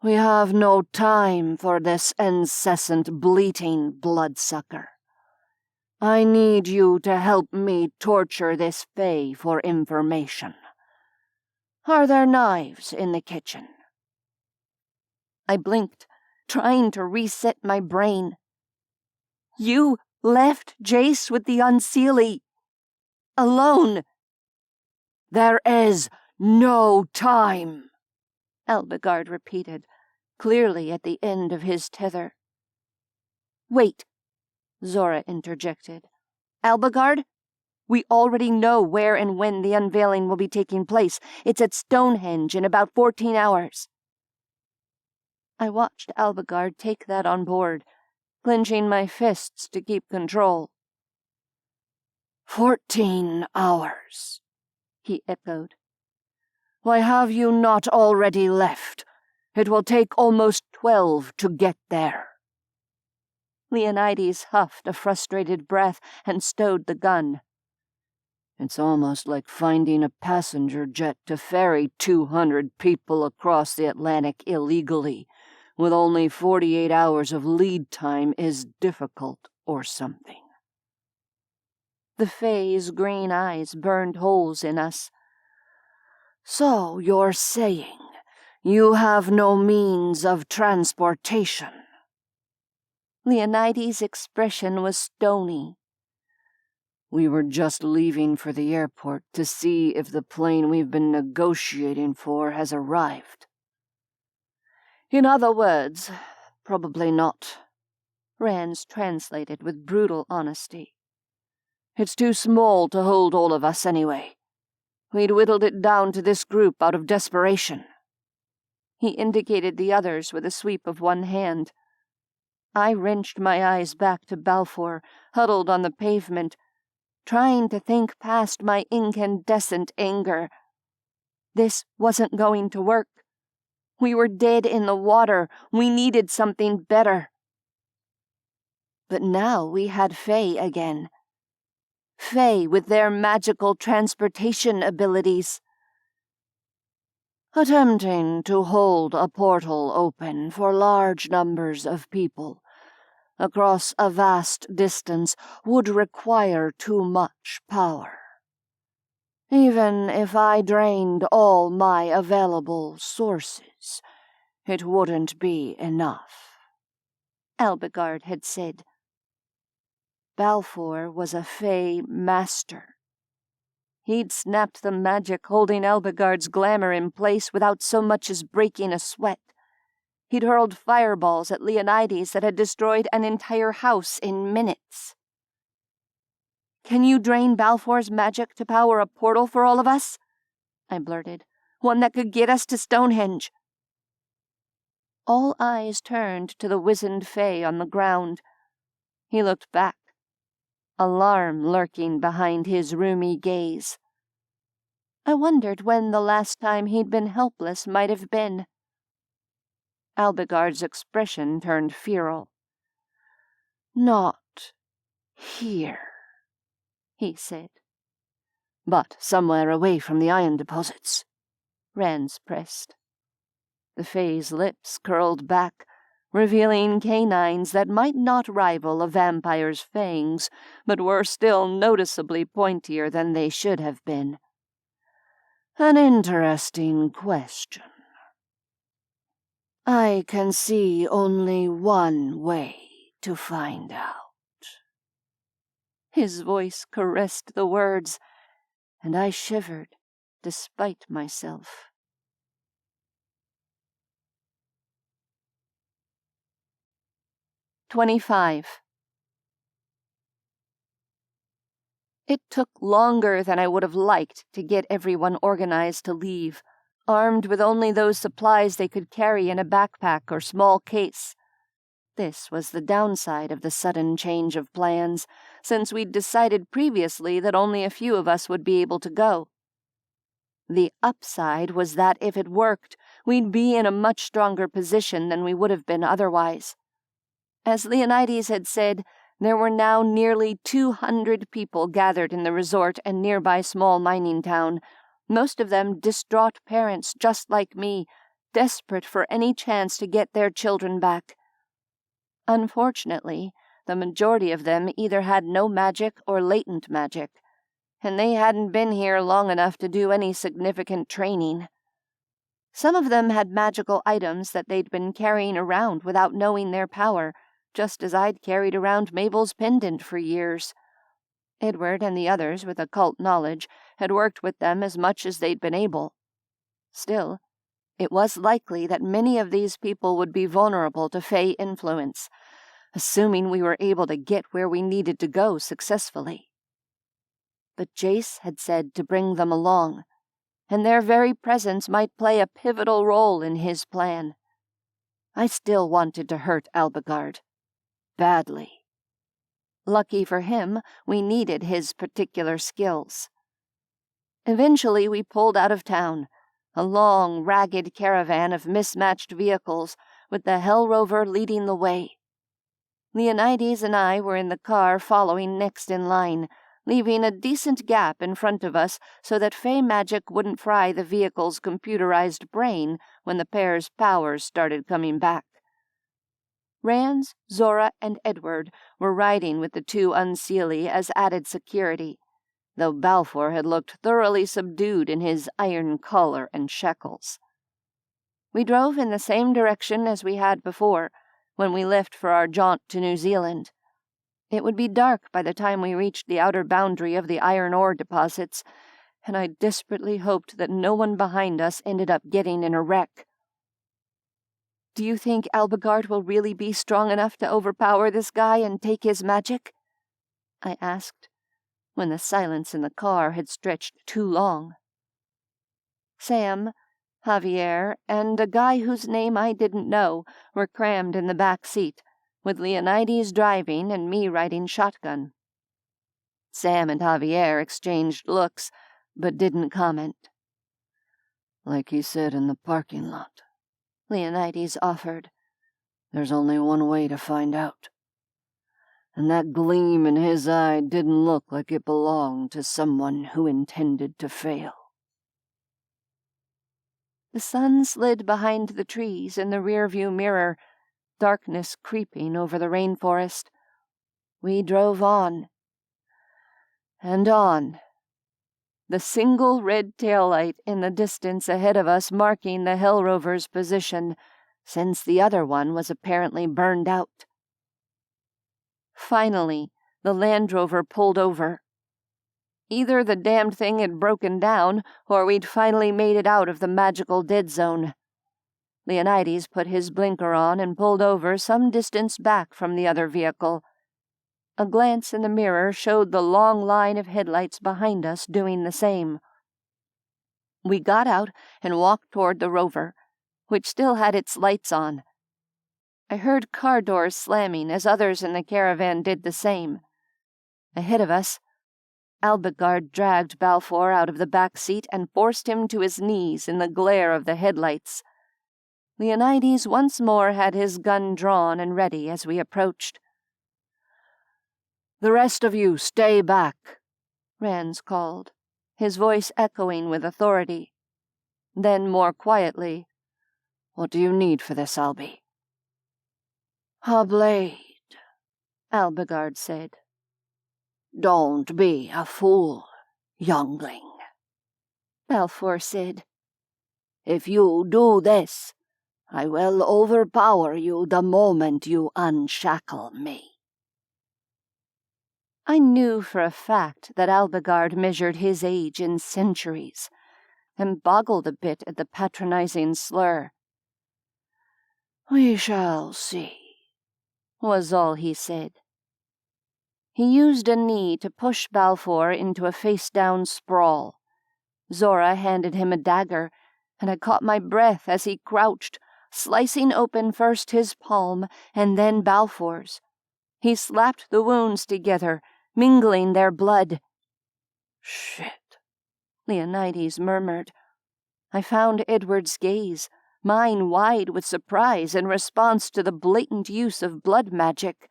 "We have no time for this incessant bleating, bloodsucker. I need you to help me torture this Fae for information. Are there knives in the kitchen?" I blinked, trying to reset my brain. "You left Jace with the unseelie. Alone." "There is no time," Alagard repeated, clearly at the end of his tether. "Wait," Zora interjected. "Alagard? We already know where and when the unveiling will be taking place. It's at Stonehenge in about 14 hours. I watched Alagard take that on board, clenching my fists to keep control. 14 hours, he echoed. Why have you not already left? It will take almost 12 to get there. Leonides huffed a frustrated breath and stowed the gun. It's almost like finding a passenger jet to ferry 200 people across the Atlantic illegally, with only 48 hours of lead time is difficult or something. The Fae's green eyes burned holes in us. So you're saying you have no means of transportation? Leonides' expression was stony. We were just leaving for the airport to see if the plane we've been negotiating for has arrived. In other words, probably not. Rans translated with brutal honesty. It's too small to hold all of us anyway. We'd whittled it down to this group out of desperation. He indicated the others with a sweep of one hand. I wrenched my eyes back to Balfour, huddled on the pavement, trying to think past my incandescent anger. This wasn't going to work. We were dead in the water. We needed something better. But now we had Fae again. Fae with their magical transportation abilities. Attempting to hold a portal open for large numbers of people across a vast distance would require too much power. Even if I drained all my available sources, it wouldn't be enough, Alagard had said. Balfour was a Fae master. He'd snapped the magic holding Alagard's glamour in place without so much as breaking a sweat. He'd hurled fireballs at Leonides that had destroyed an entire house in minutes. Can you drain Balfour's magic to power a portal for all of us? I blurted. One that could get us to Stonehenge. All eyes turned to the wizened Fae on the ground. He looked back, alarm lurking behind his rheumy gaze. I wondered when the last time he'd been helpless might have been. Alagard's expression turned feral. Not here, he said. But somewhere away from the iron deposits, Rans pressed. The Fae's lips curled back, revealing canines that might not rival a vampire's fangs, but were still noticeably pointier than they should have been. An interesting question. I can see only one way to find out. His voice caressed the words, and I shivered despite myself. 25. It took longer than I would have liked to get everyone organized to leave, armed with only those supplies they could carry in a backpack or small case. This was the downside of the sudden change of plans, since we'd decided previously that only a few of us would be able to go. The upside was that if it worked, we'd be in a much stronger position than we would have been otherwise. As Leonides had said, there were now nearly 200 people gathered in the resort and nearby small mining town, most of them distraught parents just like me, desperate for any chance to get their children back. Unfortunately, the majority of them either had no magic or latent magic, and they hadn't been here long enough to do any significant training. Some of them had magical items that they'd been carrying around without knowing their power, just as I'd carried around Mabel's pendant for years. Edward and the others with occult knowledge had worked with them as much as they'd been able. Still, it was likely that many of these people would be vulnerable to Fey influence, assuming we were able to get where we needed to go successfully. But Jace had said to bring them along, and their very presence might play a pivotal role in his plan. I still wanted to hurt Alagard. Badly. Lucky for him, we needed his particular skills. Eventually we pulled out of town, a long, ragged caravan of mismatched vehicles, with the Hell Rover leading the way. Leonides and I were in the car following next in line, leaving a decent gap in front of us so that Fey magic wouldn't fry the vehicle's computerized brain when the pair's powers started coming back. Rans, Zora, and Edward were riding with the two Unseelie as added security, though Balfour had looked thoroughly subdued in his iron collar and shackles. We drove in the same direction as we had before, when we left for our jaunt to New Zealand. It would be dark by the time we reached the outer boundary of the iron ore deposits, and I desperately hoped that no one behind us ended up getting in a wreck. "Do you think Alagard will really be strong enough to overpower this guy and take his magic?" I asked, when the silence in the car had stretched too long. Sam, Javier, and a guy whose name I didn't know were crammed in the back seat, with Leonides driving and me riding shotgun. Sam and Javier exchanged looks, but didn't comment. "Like he said in the parking lot," Leonides offered. "There's only one way to find out. And that gleam in his eye didn't look like it belonged to someone who intended to fail." The sun slid behind the trees in the rearview mirror, darkness creeping over the rainforest. We drove on. And on. The single red taillight in the distance ahead of us marking the Hell Rover's position, since the other one was apparently burned out. Finally, the Land Rover pulled over. Either the damned thing had broken down, or we'd finally made it out of the magical dead zone. Leonides put his blinker on and pulled over some distance back from the other vehicle. A glance in the mirror showed the long line of headlights behind us doing the same. We got out and walked toward the Rover, which still had its lights on. I heard car doors slamming as others in the caravan did the same. Ahead of us, Alagard dragged Balfour out of the back seat and forced him to his knees in the glare of the headlights. Leonides once more had his gun drawn and ready as we approached. "The rest of you, stay back," Rans called, his voice echoing with authority. Then more quietly, "What do you need for this, Albie?" "A blade," Alagard said. "Don't be a fool, youngling," Balfour said. "If you do this, I will overpower you the moment you unshackle me." I knew for a fact that Alagard measured his age in centuries, and boggled a bit at the patronizing slur. "We shall see," was all he said. He used a knee to push Balfour into a face-down sprawl. Zora handed him a dagger, and I caught my breath as he crouched, slicing open first his palm and then Balfour's. He slapped the wounds together, mingling their blood. "Shit," Leonides murmured. I found Edward's gaze, mine wide with surprise in response to the blatant use of blood magic.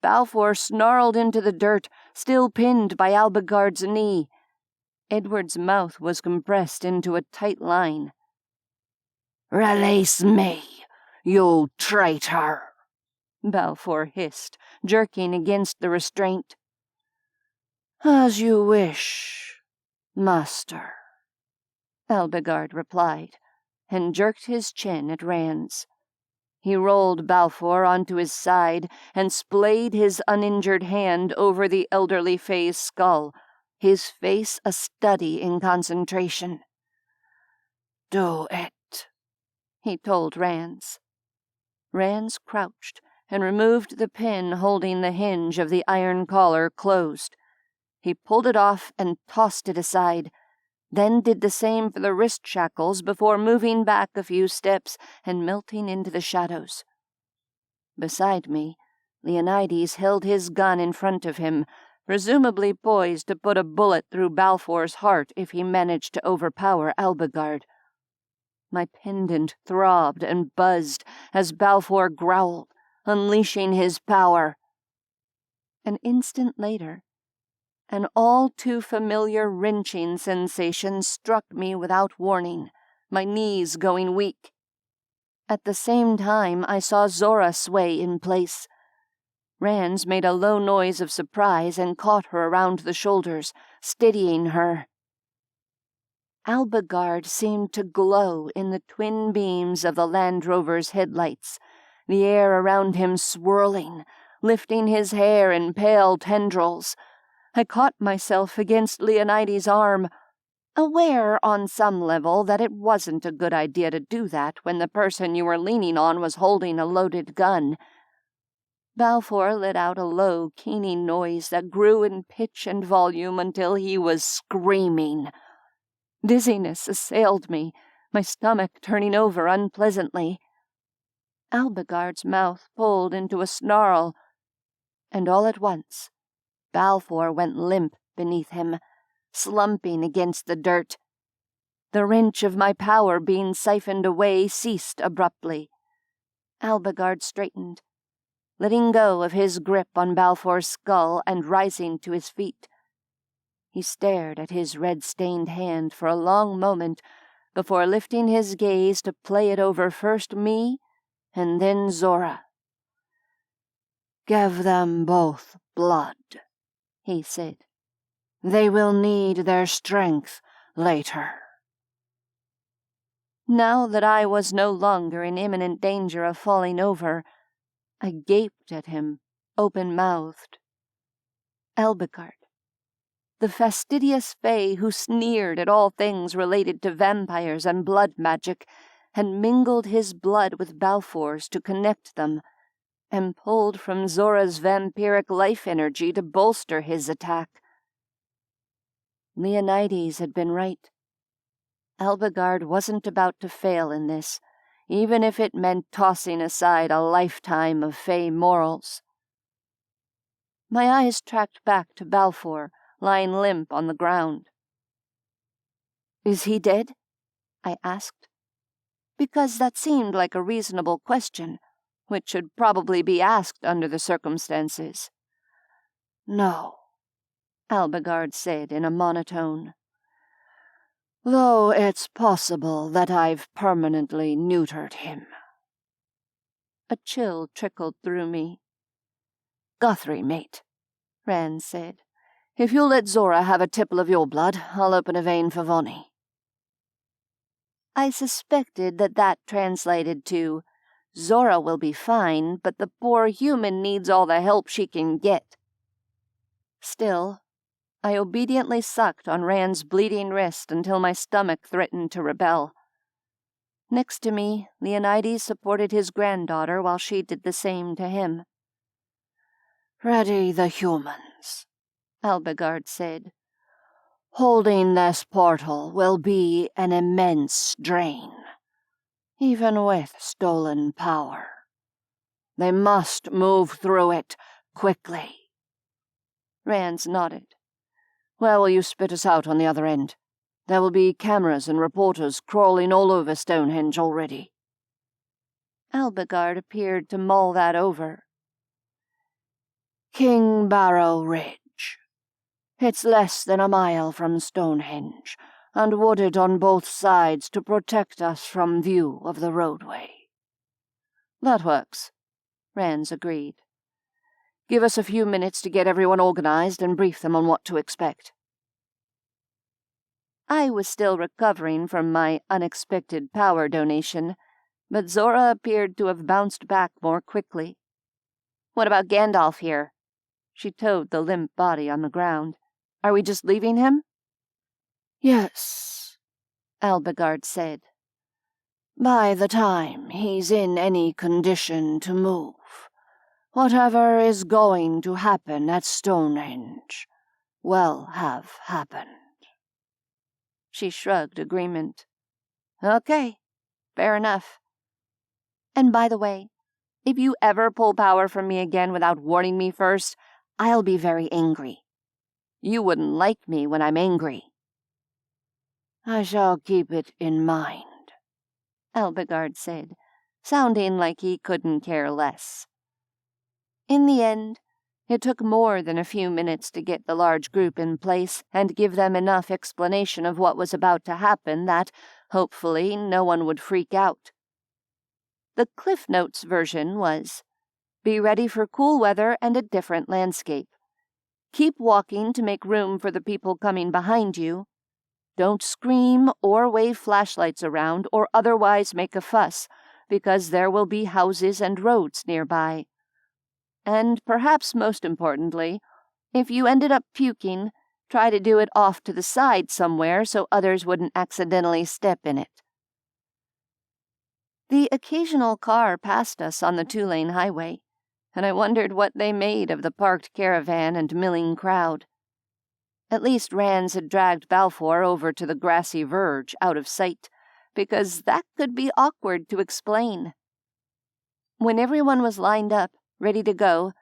Balfour snarled into the dirt, still pinned by Alagard's knee. Edward's mouth was compressed into a tight line. "Release me, you traitor," Balfour hissed, jerking against the restraint. "As you wish, master," Alagard replied, and jerked his chin at Rand's. He rolled Balfour onto his side and splayed his uninjured hand over the elderly Fae's skull, his face a study in concentration. "Do it," he told Rand's. Rand's crouched and removed the pin holding the hinge of the iron collar closed. He pulled it off and tossed it aside, then did the same for the wrist shackles before moving back a few steps and melting into the shadows. Beside me, Leonides held his gun in front of him, presumably poised to put a bullet through Balfour's heart if he managed to overpower Alagard. My pendant throbbed and buzzed as Balfour growled, unleashing his power. An instant later, an all-too-familiar wrenching sensation struck me without warning, my knees going weak. At the same time, I saw Zora sway in place. Rand's made a low noise of surprise and caught her around the shoulders, steadying her. Alagard seemed to glow in the twin beams of the Land Rover's headlights, the air around him swirling, lifting his hair in pale tendrils. I caught myself against Leonides' arm, aware on some level that it wasn't a good idea to do that when the person you were leaning on was holding a loaded gun. Balfour let out a low, keening noise that grew in pitch and volume until he was screaming. Dizziness assailed me, my stomach turning over unpleasantly. Alagard's mouth pulled into a snarl, and all at once, Balfour went limp beneath him, slumping against the dirt. The wrench of my power being siphoned away ceased abruptly. Alagard straightened, letting go of his grip on Balfour's skull and rising to his feet. He stared at his red-stained hand for a long moment before lifting his gaze to play it over first me and then Zora. "Give them both blood," he said. "They will need their strength later." Now that I was no longer in imminent danger of falling over, I gaped at him, open-mouthed. Alagard, the fastidious Fae who sneered at all things related to vampires and blood magic, had mingled his blood with Balfour's to connect them, and pulled from Zora's vampiric life energy to bolster his attack. Leonides had been right. Alagard wasn't about to fail in this, even if it meant tossing aside a lifetime of Fae morals. My eyes tracked back to Balfour, lying limp on the ground. "Is he dead?" I asked, because that seemed like a reasonable question, which should probably be asked under the circumstances. "No," Alagard said in a monotone. "Though it's possible that I've permanently neutered him." A chill trickled through me. "Guthrie, mate," Rand said. "If you'll let Zora have a tipple of your blood, I'll open a vein for Vonnie." I suspected that translated to, "Zora will be fine, but the poor human needs all the help she can get." Still, I obediently sucked on Rand's bleeding wrist until my stomach threatened to rebel. Next to me, Leonides supported his granddaughter while she did the same to him. "Ready the humans," Alagard said. "Holding this portal will be an immense drain, even with stolen power. They must move through it quickly." Rand nodded. "Where will you spit us out on the other end? There will be cameras and reporters crawling all over Stonehenge already." Alagard appeared to mull that over. "King Barrow Ridge. It's less than a mile from Stonehenge, and wooded on both sides to protect us from view of the roadway." "That works," Rand agreed. "Give us a few minutes to get everyone organized and brief them on what to expect." I was still recovering from my unexpected power donation, but Zora appeared to have bounced back more quickly. "What about Gandalf here?" She toed the limp body on the ground. "Are we just leaving him?" "Yes," Alagard said. "By the time he's in any condition to move, whatever is going to happen at Stonehenge will have happened." She shrugged agreement. "Okay, fair enough. And by the way, if you ever pull power from me again without warning me first, I'll be very angry. You wouldn't like me when I'm angry." "I shall keep it in mind," Alagard said, sounding like he couldn't care less. In the end, it took more than a few minutes to get the large group in place and give them enough explanation of what was about to happen that, hopefully, no one would freak out. The Cliff Notes version was, "Be ready for cool weather and a different landscape. Keep walking to make room for the people coming behind you. Don't scream or wave flashlights around or otherwise make a fuss, because there will be houses and roads nearby. And perhaps most importantly, if you ended up puking, try to do it off to the side somewhere so others wouldn't accidentally step in it." The occasional car passed us on the 2-lane highway, and I wondered what they made of the parked caravan and milling crowd. At least Rand had dragged Balfour over to the grassy verge out of sight, because that could be awkward to explain. When everyone was lined up, ready to go,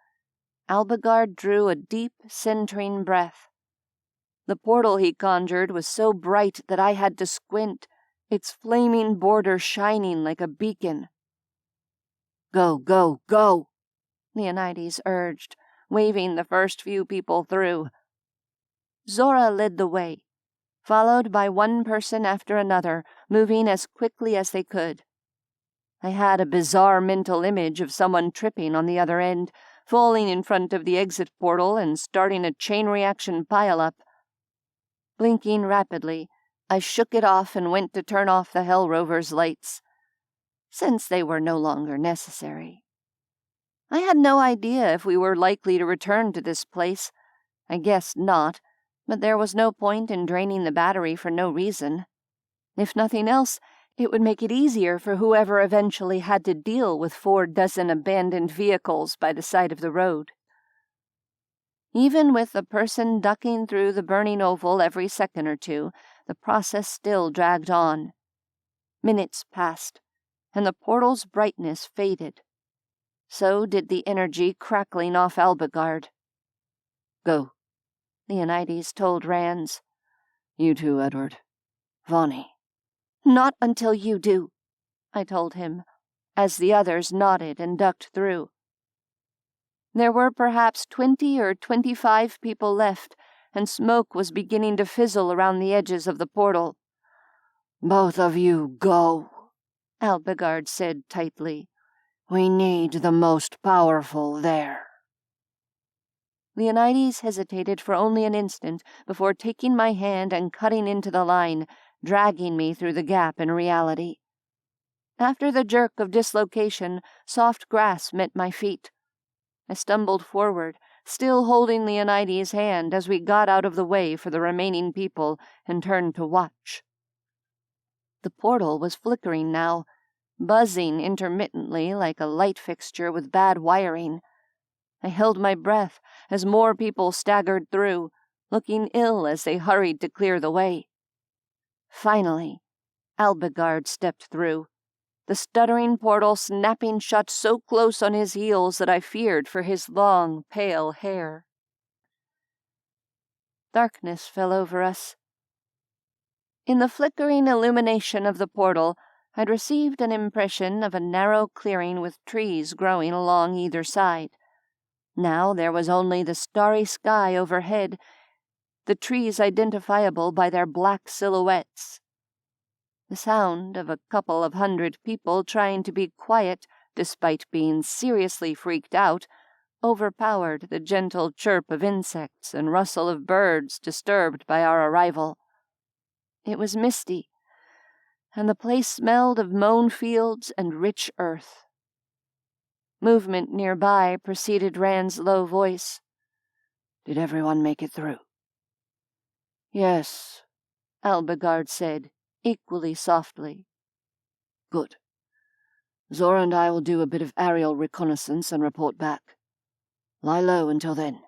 Alagard drew a deep, centering breath. The portal he conjured was so bright that I had to squint, its flaming border shining like a beacon. "Go, go, go," Leonides urged, waving the first few people through. Zora led the way, followed by one person after another, moving as quickly as they could. I had a bizarre mental image of someone tripping on the other end, falling in front of the exit portal and starting a chain reaction pile-up. Blinking rapidly, I shook it off and went to turn off the Hell Rover's lights, since they were no longer necessary. I had no idea if we were likely to return to this place. I guessed not, but there was no point in draining the battery for no reason. If nothing else, it would make it easier for whoever eventually had to deal with 4 dozen abandoned vehicles by the side of the road. Even with a person ducking through the burning oval every second or two, the process still dragged on. Minutes passed, and the portal's brightness faded. So did the energy crackling off Alagard. "Go," Leonides told Rand. "You too, Edward. Vonnie." "Not until you do," I told him, as the others nodded and ducked through. There were perhaps 20 or 25 people left, and smoke was beginning to fizzle around the edges of the portal. "Both of you go," Alagard said tightly. We need the most powerful there. Leonides hesitated for only an instant before taking my hand and cutting into the line, dragging me through the gap in reality. After the jerk of dislocation, soft grass met my feet. I stumbled forward, still holding Leonides' hand as we got out of the way for the remaining people and turned to watch. The portal was flickering now, buzzing intermittently like a light fixture with bad wiring. I held my breath as more people staggered through, looking ill as they hurried to clear the way. Finally, Alagard stepped through, the stuttering portal snapping shut so close on his heels that I feared for his long, pale hair. Darkness fell over us. In the flickering illumination of the portal, I'd received an impression of a narrow clearing with trees growing along either side. Now there was only the starry sky overhead, the trees identifiable by their black silhouettes. The sound of a couple of hundred people trying to be quiet, despite being seriously freaked out, overpowered the gentle chirp of insects and rustle of birds disturbed by our arrival. It was misty, and the place smelled of mown fields and rich earth. Movement nearby preceded Rand's low voice. Did everyone make it through? Yes, Alagard said, equally softly. Good. Zora and I will do a bit of aerial reconnaissance and report back. Lie low until then.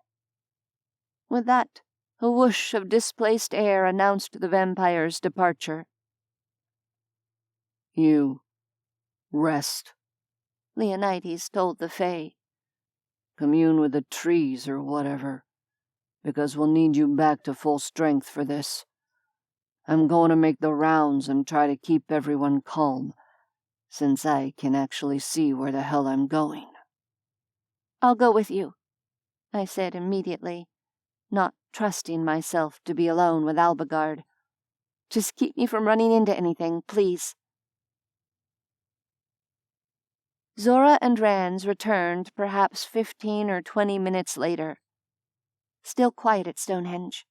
With that, a whoosh of displaced air announced the vampire's departure. You rest, Leonides told the Fae. Commune with the trees or whatever, because we'll need you back to full strength for this. I'm going to make the rounds and try to keep everyone calm, since I can actually see where the hell I'm going. I'll go with you, I said immediately, not trusting myself to be alone with Alagard. Just keep me from running into anything, please. Zora and Rans returned perhaps 15 or 20 minutes later. Still quiet at Stonehenge,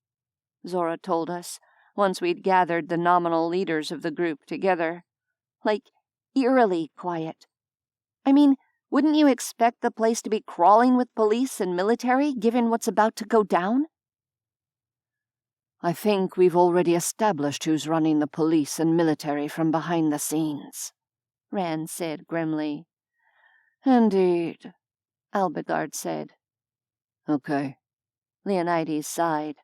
Zora told us, once we'd gathered the nominal leaders of the group together. Like, eerily quiet. I mean, wouldn't you expect the place to be crawling with police and military, given what's about to go down? I think we've already established who's running the police and military from behind the scenes, Rand said grimly. Indeed, Alagard said. Okay, Leonides sighed.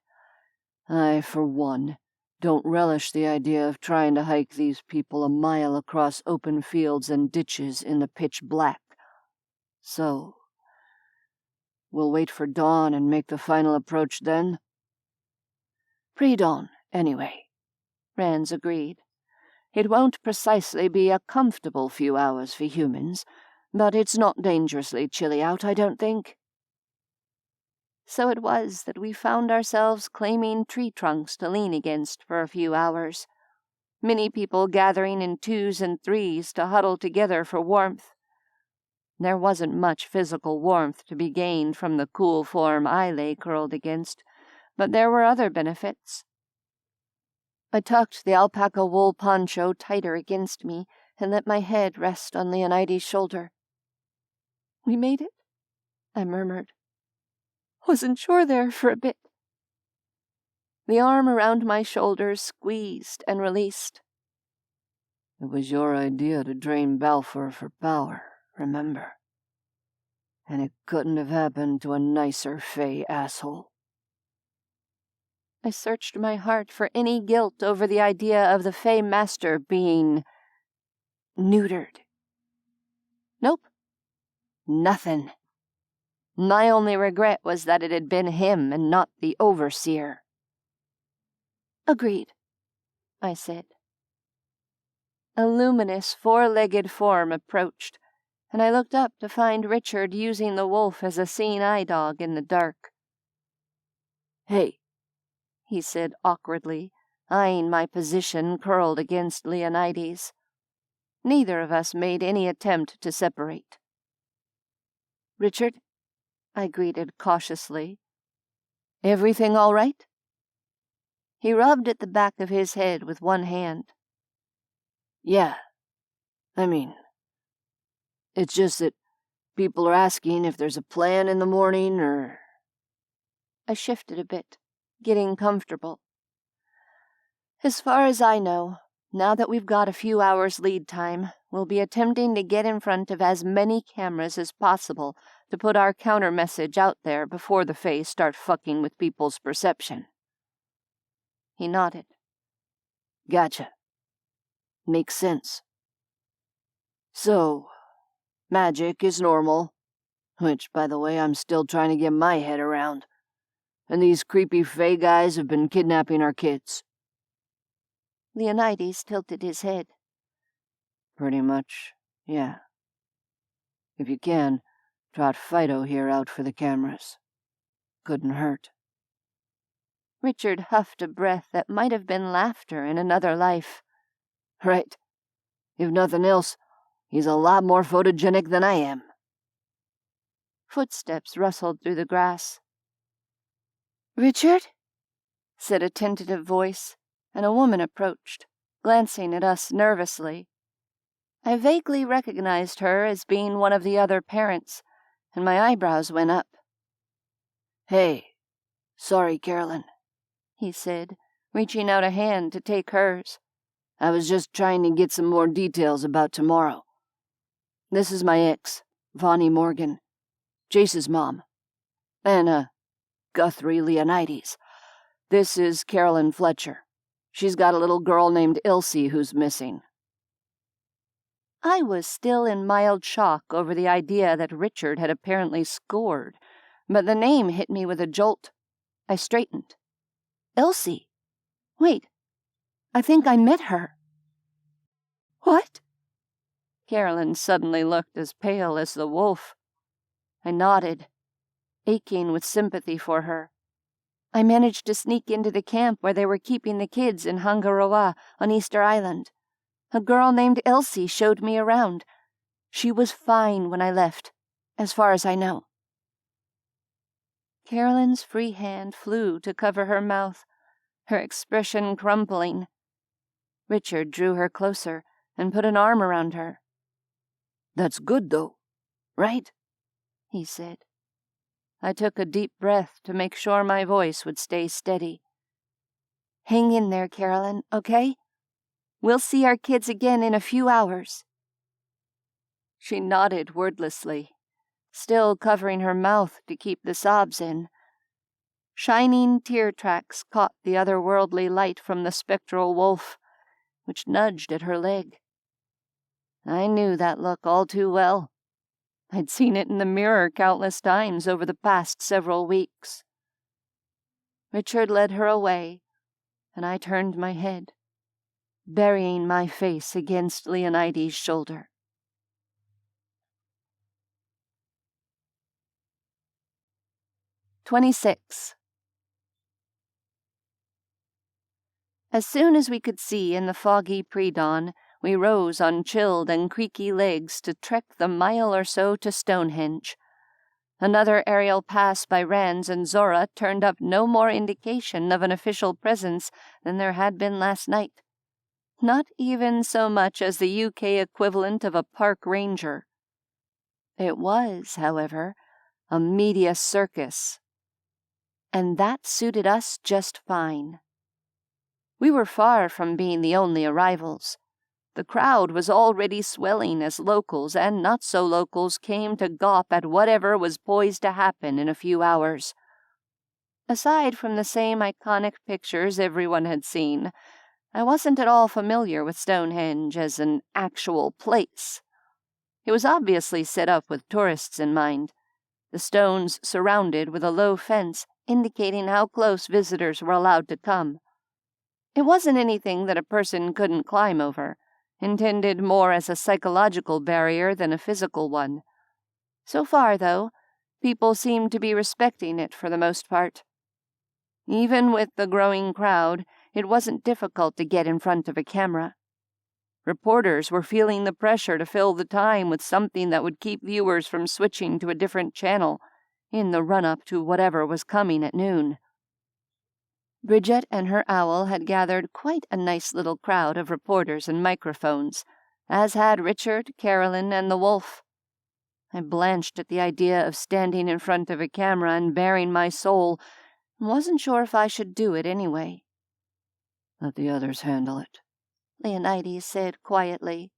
I, for one, don't relish the idea of trying to hike these people a mile across open fields and ditches in the pitch black. So, we'll wait for dawn and make the final approach then? Pre-dawn, anyway, Rans agreed. It won't precisely be a comfortable few hours for humans, but it's not dangerously chilly out, I don't think. So it was that we found ourselves claiming tree trunks to lean against for a few hours, many people gathering in 2s and 3s to huddle together for warmth. There wasn't much physical warmth to be gained from the cool form I lay curled against, but there were other benefits. I tucked the alpaca wool poncho tighter against me and let my head rest on Leonides' shoulder. We made it, I murmured. Wasn't sure there for a bit. The arm around my shoulders squeezed and released. It was your idea to drain Balfour for power, remember? And it couldn't have happened to a nicer Fae asshole. I searched my heart for any guilt over the idea of the Fae Master being neutered. Nope. Nothing. My only regret was that it had been him and not the Overseer. Agreed, I said. A luminous, four-legged form approached, and I looked up to find Richard using the wolf as a seeing eye dog in the dark. Hey, he said awkwardly, eyeing my position curled against Leonides. Neither of us made any attempt to separate. "Richard," I greeted cautiously. "Everything all right?" He rubbed at the back of his head with one hand. "Yeah. I mean, it's just that people are asking if there's a plan in the morning, or..." I shifted a bit, getting comfortable. "As far as I know, now that we've got a few hours lead time, we'll be attempting to get in front of as many cameras as possible to put our counter message out there before the Fae start fucking with people's perception." He nodded. "Gotcha. Makes sense. So, magic is normal, which, by the way, I'm still trying to get my head around. And these creepy Fae guys have been kidnapping our kids." Leonides tilted his head. "Pretty much, yeah. If you can, trot Fido here out for the cameras. Couldn't hurt." Richard huffed a breath that might have been laughter in another life. "Right. If nothing else, he's a lot more photogenic than I am." Footsteps rustled through the grass. "Richard?" said a tentative voice, and a woman approached, glancing at us nervously. I vaguely recognized her as being one of the other parents, and my eyebrows went up. "Hey, sorry, Carolyn," he said, reaching out a hand to take hers. "I was just trying to get some more details about tomorrow. This is my ex, Vonnie Morgan, Jace's mom, and, Guthrie Leonides. This is Carolyn Fletcher. She's got a little girl named Elsie who's missing." I was still in mild shock over the idea that Richard had apparently scored, but the name hit me with a jolt. I straightened. "Elsie? Wait, I think I met her." "What?" Carolyn suddenly looked as pale as the wolf. I nodded, aching with sympathy for her. "I managed to sneak into the camp where they were keeping the kids in Hangaroa on Easter Island. A girl named Elsie showed me around. She was fine when I left, as far as I know." Carolyn's free hand flew to cover her mouth, her expression crumpling. Richard drew her closer and put an arm around her. "That's good, though, right?" he said. I took a deep breath to make sure my voice would stay steady. "Hang in there, Carolyn, okay? We'll see our kids again in a few hours." She nodded wordlessly, still covering her mouth to keep the sobs in. Shining tear tracks caught the otherworldly light from the spectral wolf, which nudged at her leg. I knew that look all too well. I'd seen it in the mirror countless times over the past several weeks. Richard led her away, and I turned my head, burying my face against Leonides' shoulder. "26. As soon as we could see in the foggy pre-dawn, we rose on chilled and creaky legs to trek the mile or so to Stonehenge. Another aerial pass by Rands and Zora turned up no more indication of an official presence than there had been last night. Not even so much as the UK equivalent of a park ranger. It was, however, a media circus. And that suited us just fine. We were far from being the only arrivals. The crowd was already swelling as locals and not-so-locals came to gawp at whatever was poised to happen in a few hours. Aside from the same iconic pictures everyone had seen, I wasn't at all familiar with Stonehenge as an actual place. It was obviously set up with tourists in mind, the stones surrounded with a low fence indicating how close visitors were allowed to come. It wasn't anything that a person couldn't climb over, intended more as a psychological barrier than a physical one. So far, though, people seemed to be respecting it for the most part. Even with the growing crowd, it wasn't difficult to get in front of a camera. Reporters were feeling the pressure to fill the time with something that would keep viewers from switching to a different channel in the run-up to whatever was coming at noon. Bridget and her owl had gathered quite a nice little crowd of reporters and microphones, as had Richard, Carolyn, and the wolf. I blanched at the idea of standing in front of a camera and baring my soul, and wasn't sure if I should do it anyway. "Let the others handle it," Leonides said quietly.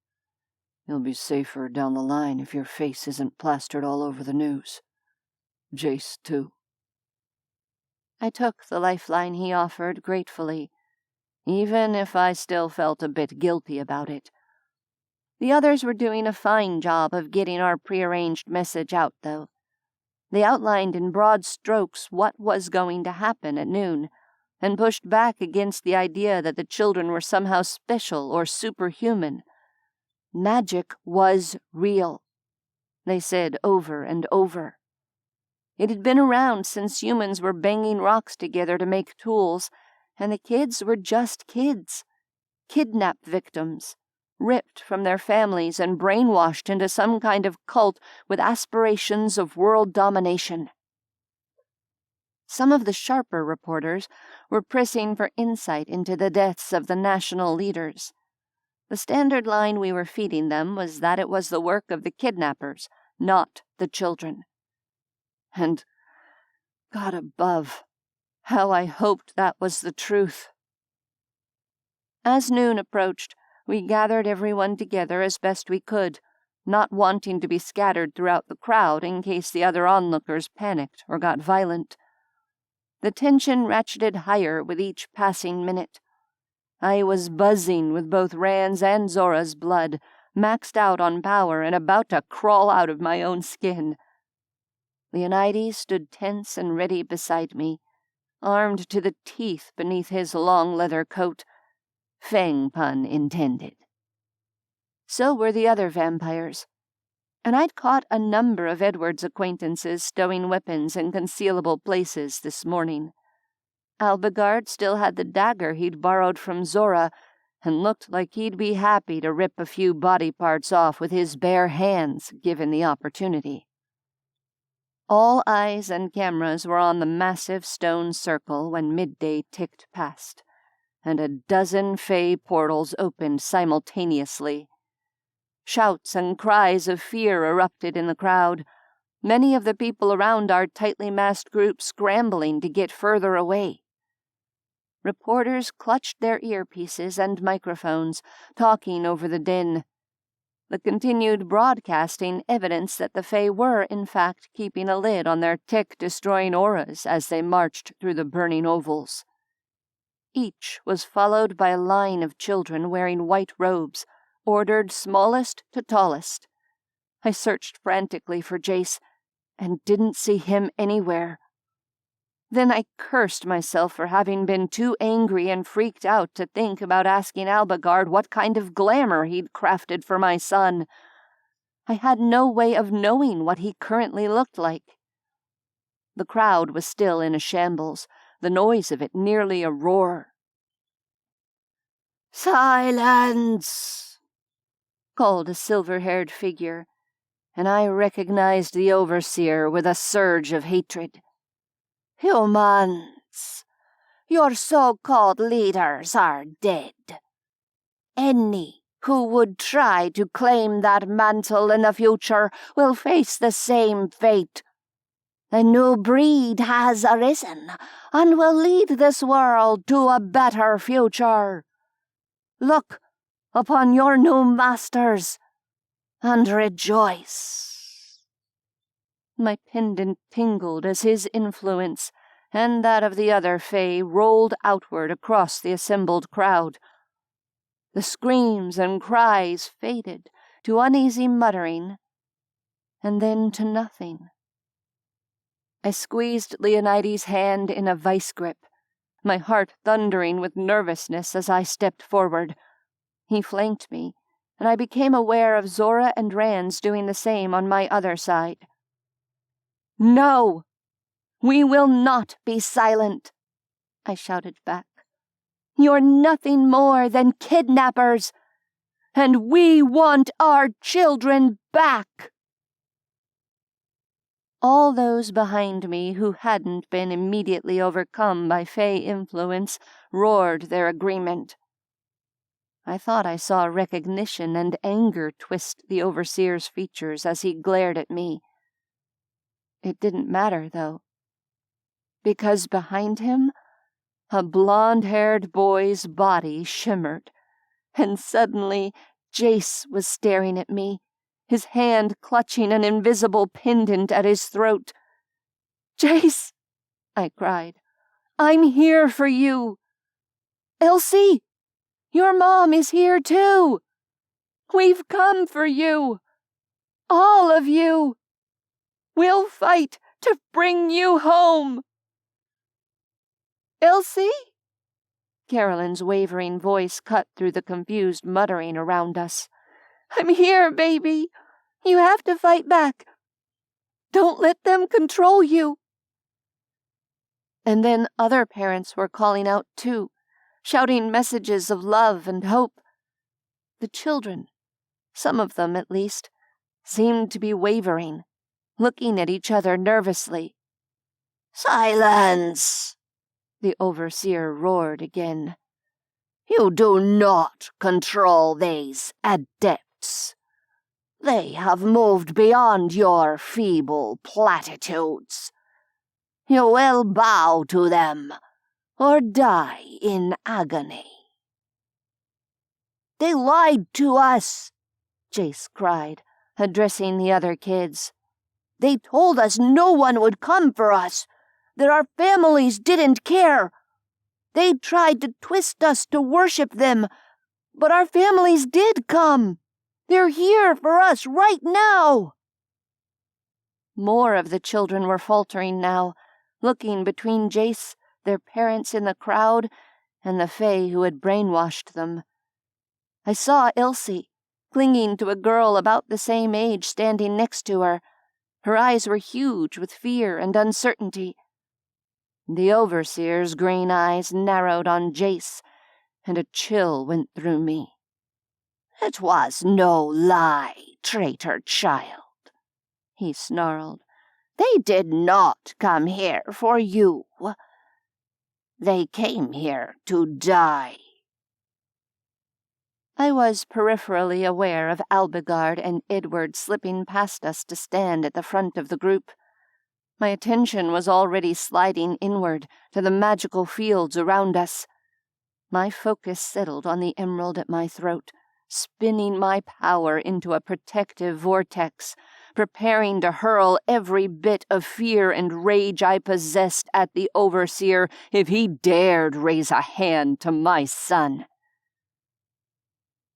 "You'll be safer down the line if your face isn't plastered all over the news. Jace, too." I took the lifeline he offered gratefully, even if I still felt a bit guilty about it. The others were doing a fine job of getting our prearranged message out, though. They outlined in broad strokes what was going to happen at noon, and pushed back against the idea that the children were somehow special or superhuman. Magic was real, they said over and over. It had been around since humans were banging rocks together to make tools, and the kids were just kids, kidnap victims, ripped from their families and brainwashed into some kind of cult with aspirations of world domination. Some of the sharper reporters were pressing for insight into the deaths of the national leaders. The standard line we were feeding them was that it was the work of the kidnappers, not the children. And, God above, how I hoped that was the truth. As noon approached, we gathered everyone together as best we could, not wanting to be scattered throughout the crowd in case the other onlookers panicked or got violent. The tension ratcheted higher with each passing minute. I was buzzing with both Rand's and Zora's blood, maxed out on power and about to crawl out of my own skin. Leonides stood tense and ready beside me, armed to the teeth beneath his long leather coat. Fang pun intended. So were the other vampires, and I'd caught a number of Edward's acquaintances stowing weapons in concealable places this morning. Alagard still had the dagger he'd borrowed from Zora, and looked like he'd be happy to rip a few body parts off with his bare hands, given the opportunity. All eyes and cameras were on the massive stone circle when midday ticked past, and a dozen Fey portals opened simultaneously. Shouts and cries of fear erupted in the crowd, many of the people around our tightly massed group scrambling to get further away. Reporters clutched their earpieces and microphones, talking over the din. The continued broadcasting evidence that the Fae were, in fact, keeping a lid on their tick-destroying auras as they marched through the burning ovals. Each was followed by a line of children wearing white robes, ordered smallest to tallest. I searched frantically for Jace, and didn't see him anywhere. Then I cursed myself for having been too angry and freaked out to think about asking Alagard what kind of glamour he'd crafted for my son. I had no way of knowing what he currently looked like. The crowd was still in a shambles, the noise of it nearly a roar. "Silence!" called a silver-haired figure, and I recognized the overseer with a surge of hatred. "Humans, your so-called leaders are dead. Any who would try to claim that mantle in the future will face the same fate. A new breed has arisen and will lead this world to a better future. Look upon your new masters and rejoice." My pendant tingled as his influence and that of the other Fae rolled outward across the assembled crowd. The screams and cries faded to uneasy muttering, and then to nothing. I squeezed Leonides' hand in a vice grip, my heart thundering with nervousness as I stepped forward. He flanked me, and I became aware of Zora and Rand's doing the same on my other side. "No! We will not be silent!" I shouted back. "You're nothing more than kidnappers! and we want our children back." All those behind me who hadn't been immediately overcome by Fey influence roared their agreement. I thought I saw recognition and anger twist the overseer's features as he glared at me. It didn't matter, though, because behind him, a blonde-haired boy's body shimmered, and suddenly Jace was staring at me, his hand clutching an invisible pendant at his throat. "Jace!" I cried. "I'm here for you! Elsie! Your mom is here too! We've come for you! All of you! We'll fight to bring you home!" "Elsie?" Carolyn's wavering voice cut through the confused muttering around us. "I'm here, baby! You have to fight back! Don't let them control you!" And then other parents were calling out too, shouting messages of love and hope. The children, some of them at least, seemed to be wavering, looking at each other nervously. "Silence!" the overseer roared again. "You do not control these adepts. They have moved beyond your feeble platitudes. You will bow to them, or die in agony." "They lied to us!" Jace cried, addressing the other kids. "They told us no one would come for us, that our families didn't care. They tried to twist us to worship them, but our families did come. They're here for us right now." More of the children were faltering now, looking between Jace, their parents in the crowd, and the Fae who had brainwashed them. I saw Elsie, clinging to a girl about the same age standing next to her. Her eyes were huge with fear and uncertainty. The overseer's green eyes narrowed on Jace, and a chill went through me. "It was no lie, traitor child," he snarled. "They did not come here for you. They came here to die." I was peripherally aware of Alagard and Edward slipping past us to stand at the front of the group. My attention was already sliding inward to the magical fields around us. My focus settled on the emerald at my throat, spinning my power into a protective vortex, preparing to hurl every bit of fear and rage I possessed at the overseer if he dared raise a hand to my son.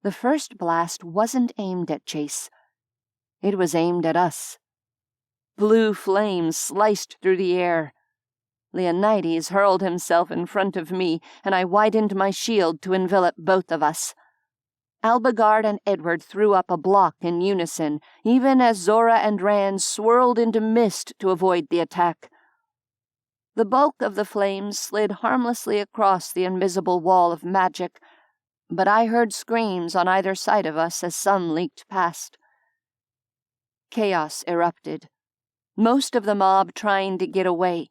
The first blast wasn't aimed at Jace. It was aimed at us. Blue flames sliced through the air. Leonides hurled himself in front of me, and I widened my shield to envelop both of us. Alagard and Edward threw up a block in unison, even as Zora and Rand swirled into mist to avoid the attack. The bulk of the flames slid harmlessly across the invisible wall of magic, but I heard screams on either side of us as some leaked past. Chaos erupted, most of the mob trying to get away,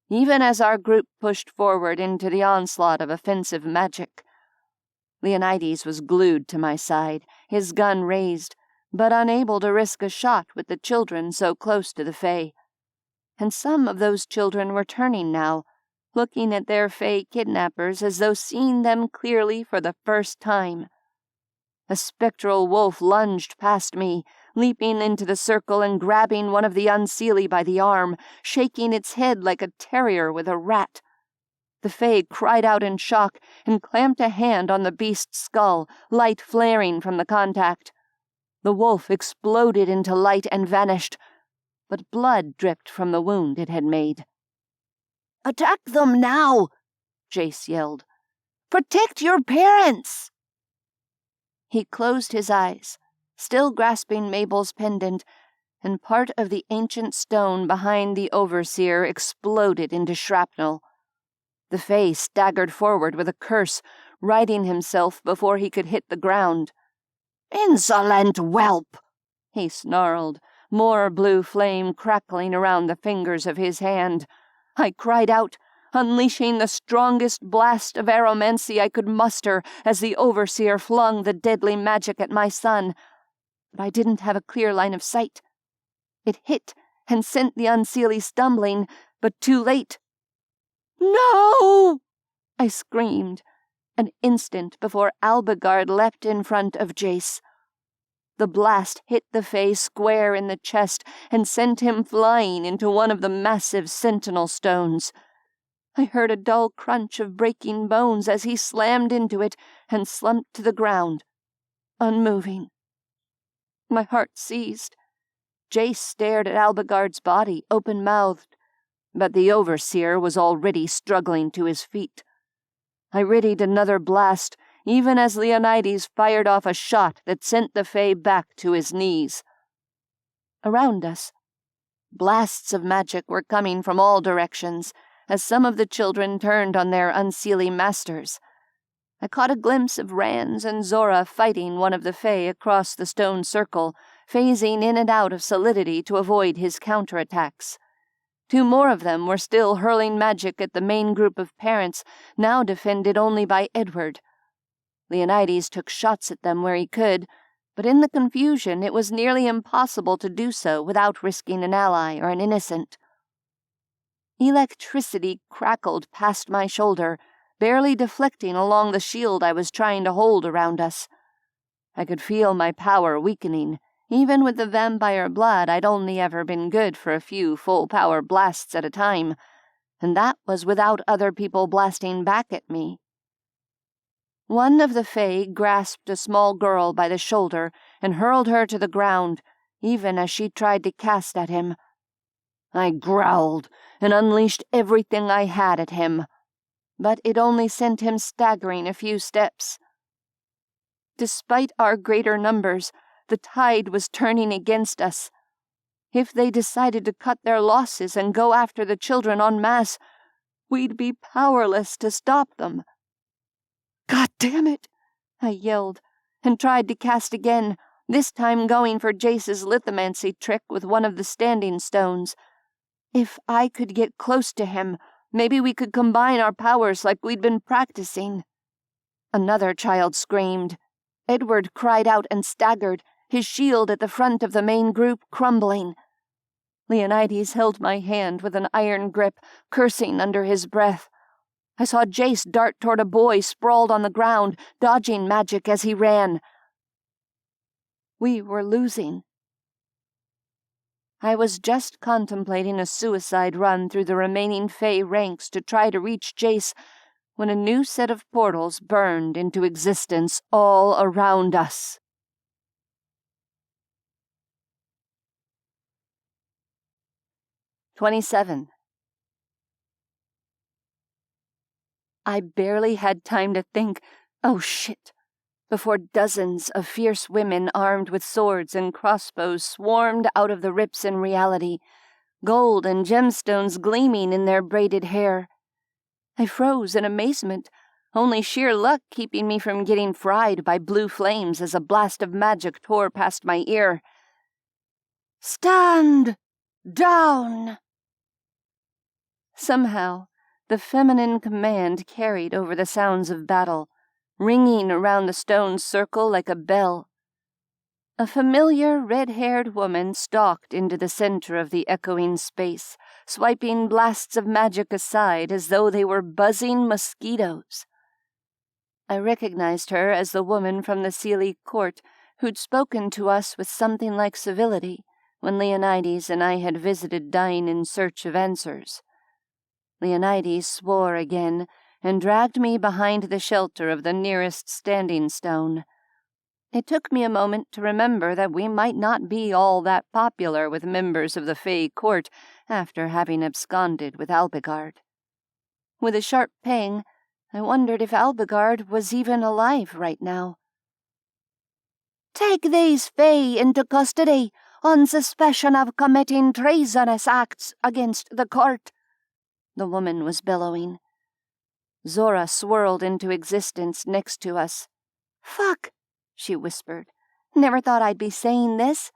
even as our group pushed forward into the onslaught of offensive magic. Leonides was glued to my side, his gun raised, but unable to risk a shot with the children so close to the Fae. And some of those children were turning now, looking at their Fae kidnappers as though seeing them clearly for the first time. A spectral wolf lunged past me, leaping into the circle and grabbing one of the unseelie by the arm, shaking its head like a terrier with a rat. The Fae cried out in shock and clamped a hand on the beast's skull, light flaring from the contact. The wolf exploded into light and vanished, but blood dripped from the wound it had made. "Attack them now!" Jace yelled. "Protect your parents!" He closed his eyes, still grasping Mabel's pendant, and part of the ancient stone behind the overseer exploded into shrapnel. The Fae staggered forward with a curse, righting himself before he could hit the ground. "Insolent whelp!" he snarled, more blue flame crackling around the fingers of his hand. I cried out, unleashing the strongest blast of aromancy I could muster as the overseer flung the deadly magic at my son. But I didn't have a clear line of sight. It hit and sent the unseelie stumbling, but too late. "No!" I screamed, an instant before Alagard leapt in front of Jace. The blast hit the Fae square in the chest and sent him flying into one of the massive sentinel stones. I heard a dull crunch of breaking bones as he slammed into it and slumped to the ground, unmoving. My heart seized. Jace stared at Alagard's body, open-mouthed, but the overseer was already struggling to his feet. I readied another blast, even as Leonides fired off a shot that sent the Fae back to his knees. Around us, blasts of magic were coming from all directions, as some of the children turned on their unseelie masters. I caught a glimpse of Rans and Zora fighting one of the Fae across the stone circle, phasing in and out of solidity to avoid his counterattacks. 2 more of them were still hurling magic at the main group of parents, now defended only by Edward. Leonides took shots at them where he could, but in the confusion it was nearly impossible to do so without risking an ally or an innocent. Electricity crackled past my shoulder, barely deflecting along the shield I was trying to hold around us. I could feel my power weakening. Even with the vampire blood, I'd only ever been good for a few full-power blasts at a time, and that was without other people blasting back at me. One of the Fae grasped a small girl by the shoulder and hurled her to the ground, even as she tried to cast at him. I growled and unleashed everything I had at him, but it only sent him staggering a few steps. Despite our greater numbers, the tide was turning against us. If they decided to cut their losses and go after the children en masse, we'd be powerless to stop them. "God damn it!" I yelled, and tried to cast again, this time going for Jace's lithomancy trick with one of the standing stones. If I could get close to him, maybe we could combine our powers like we'd been practicing. Another child screamed. Edward cried out and staggered, his shield at the front of the main group crumbling. Leonides held my hand with an iron grip, cursing under his breath. I saw Jace dart toward a boy sprawled on the ground, dodging magic as he ran. We were losing. I was just contemplating a suicide run through the remaining Fae ranks to try to reach Jace when a new set of portals burned into existence all around us. "27. I barely had time to think, "Oh shit," before dozens of fierce women armed with swords and crossbows swarmed out of the rips in reality, gold and gemstones gleaming in their braided hair. I froze in amazement, only sheer luck keeping me from getting fried by blue flames as a blast of magic tore past my ear. "Stand down!" Somehow, the feminine command carried over the sounds of battle, ringing around the stone circle like a bell. A familiar red-haired woman stalked into the center of the echoing space, swiping blasts of magic aside as though they were buzzing mosquitoes. I recognized her as the woman from the Seelie court who'd spoken to us with something like civility when Leonides and I had visited dying in search of answers. Leonides swore again and dragged me behind the shelter of the nearest standing stone. It took me a moment to remember that we might not be all that popular with members of the Fae court after having absconded with Alagard. With a sharp pang, I wondered if Alagard was even alive right now. "Take these Fae into custody on suspicion of committing treasonous acts against the court," the woman was bellowing. Zora swirled into existence next to us. "Fuck," she whispered, Never thought I'd be saying this,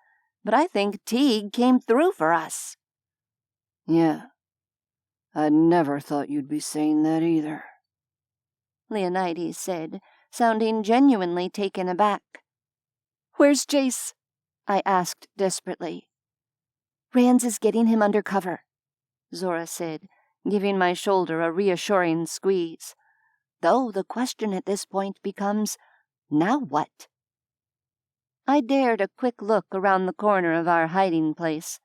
but I think Teague came through for us." "Yeah, I never thought you'd be saying that either," Leonides said, sounding genuinely taken aback. "Where's Jace?" I asked desperately. "Rans is getting him under cover," Zora said, giving my shoulder a reassuring squeeze. "Though the question at this point becomes, now what?" I dared a quick look around the corner of our hiding place.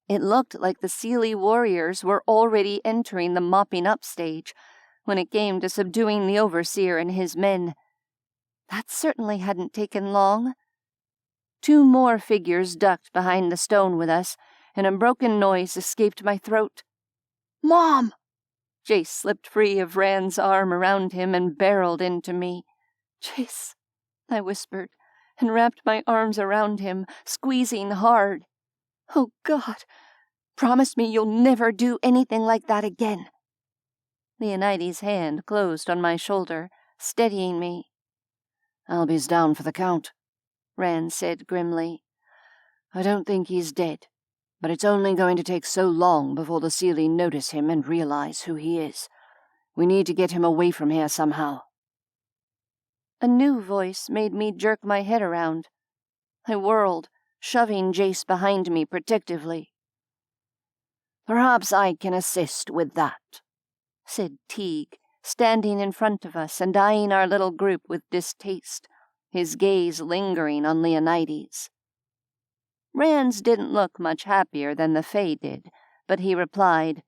It looked like the Seelie warriors were already entering the mopping up stage when it came to subduing the Overseer and his men. That certainly hadn't taken long. 2 more figures ducked behind the stone with us, and a broken noise escaped my throat. "Mom!" Jace slipped free of Rand's arm around him and barreled into me. "Jace," I whispered, and wrapped my arms around him, squeezing hard. "Oh, God, promise me you'll never do anything like that again." Leonides' hand closed on my shoulder, steadying me. "Albie's down for the count," Rand said grimly. "I don't think he's dead, but it's only going to take so long before the Seelie notice him and realize who he is. We need to get him away from here somehow." A new voice made me jerk my head around. I whirled, shoving Jace behind me protectively. "Perhaps I can assist with that," said Teague, standing in front of us and eyeing our little group with distaste, his gaze lingering on Leonides. Rands didn't look much happier than the Fae did, but he replied,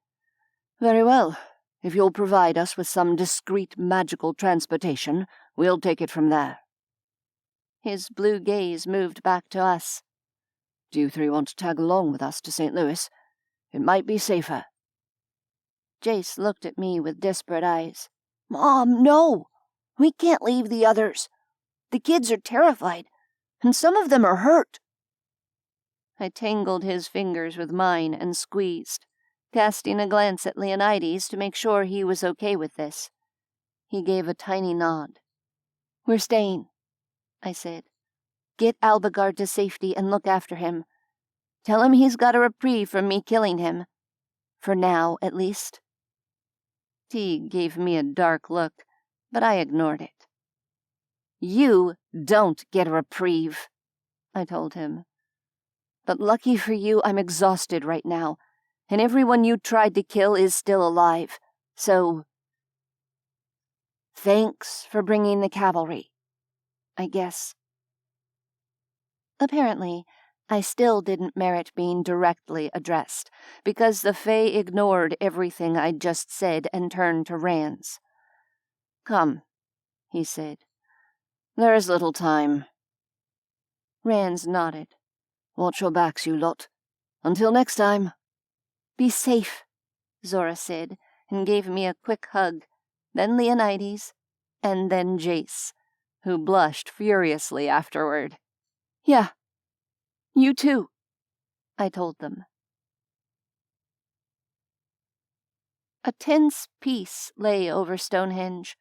"Very well. If you'll provide us with some discreet magical transportation, we'll take it from there." His blue gaze moved back to us. "Do you 3 want to tag along with us to St. Louis? It might be safer." Jace looked at me with desperate eyes. "Mom, no! We can't leave the others. The kids are terrified, and some of them are hurt." I tangled his fingers with mine and squeezed, casting a glance at Leonides to make sure he was okay with this. He gave a tiny nod. "We're staying," I said. "Get Alagard to safety and look after him. Tell him he's got a reprieve from me killing him. For now, at least." Teague gave me a dark look, but I ignored it. "You don't get a reprieve," I told him. "But lucky for you, I'm exhausted right now, and everyone you tried to kill is still alive. So, thanks for bringing the cavalry, I guess." Apparently, I still didn't merit being directly addressed, because the Fae ignored everything I'd just said and turned to Rans. "Come," he said. "There is little time." Rans nodded. "Watch your backs, you lot. Until next time." "Be safe," Zora said, and gave me a quick hug, then Leonides, and then Jace, who blushed furiously afterward. "Yeah, you too," I told them. A tense peace lay over Stonehenge,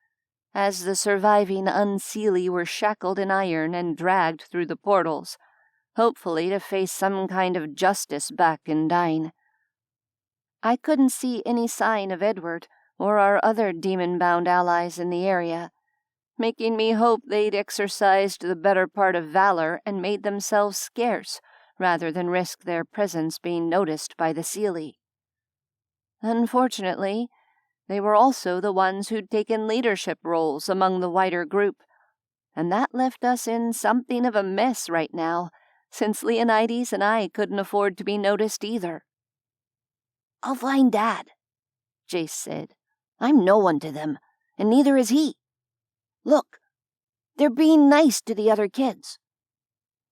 as the surviving Unseelie were shackled in iron and dragged through the portals, hopefully to face some kind of justice back in Dyne. I couldn't see any sign of Edward or our other demon-bound allies in the area, making me hope they'd exercised the better part of valor and made themselves scarce rather than risk their presence being noticed by the Seelie. Unfortunately, they were also the ones who'd taken leadership roles among the wider group, and that left us in something of a mess right now, since Leonides and I couldn't afford to be noticed either. "I'll find Dad," Jace said. "I'm no one to them, and neither is he. Look, they're being nice to the other kids.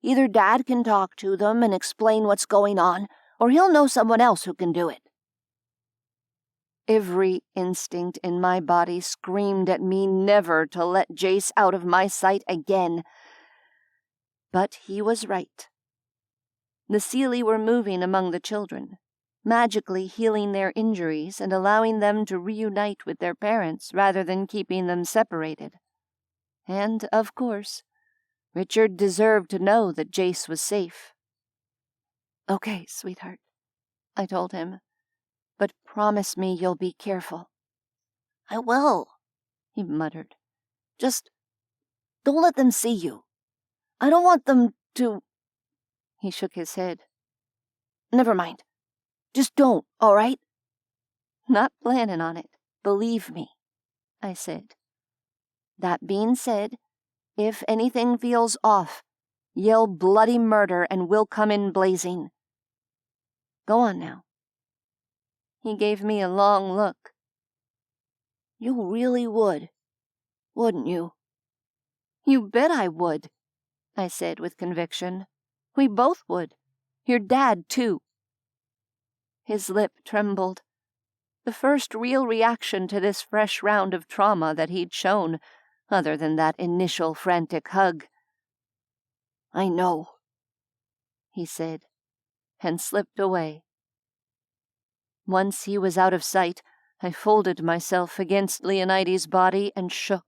Either Dad can talk to them and explain what's going on, or he'll know someone else who can do it." Every instinct in my body screamed at me never to let Jace out of my sight again. But he was right. The Seelie were moving among the children, magically healing their injuries and allowing them to reunite with their parents rather than keeping them separated. And, of course, Richard deserved to know that Jace was safe. "Okay, sweetheart," I told him, "but promise me you'll be careful." "I will," he muttered. "Just don't let them see you. I don't want them to—" He shook his head. "Never mind. Just don't, all right?" "Not planning on it, believe me," I said. "That being said, if anything feels off, yell bloody murder and we'll come in blazing. Go on now." He gave me a long look. "You really would, wouldn't you?" "You bet I would," I said with conviction. "We both would. Your dad, too." His lip trembled. The first real reaction to this fresh round of trauma that he'd shown, other than that initial frantic hug. "I know," he said, and slipped away. Once he was out of sight, I folded myself against Leonides' body and shook.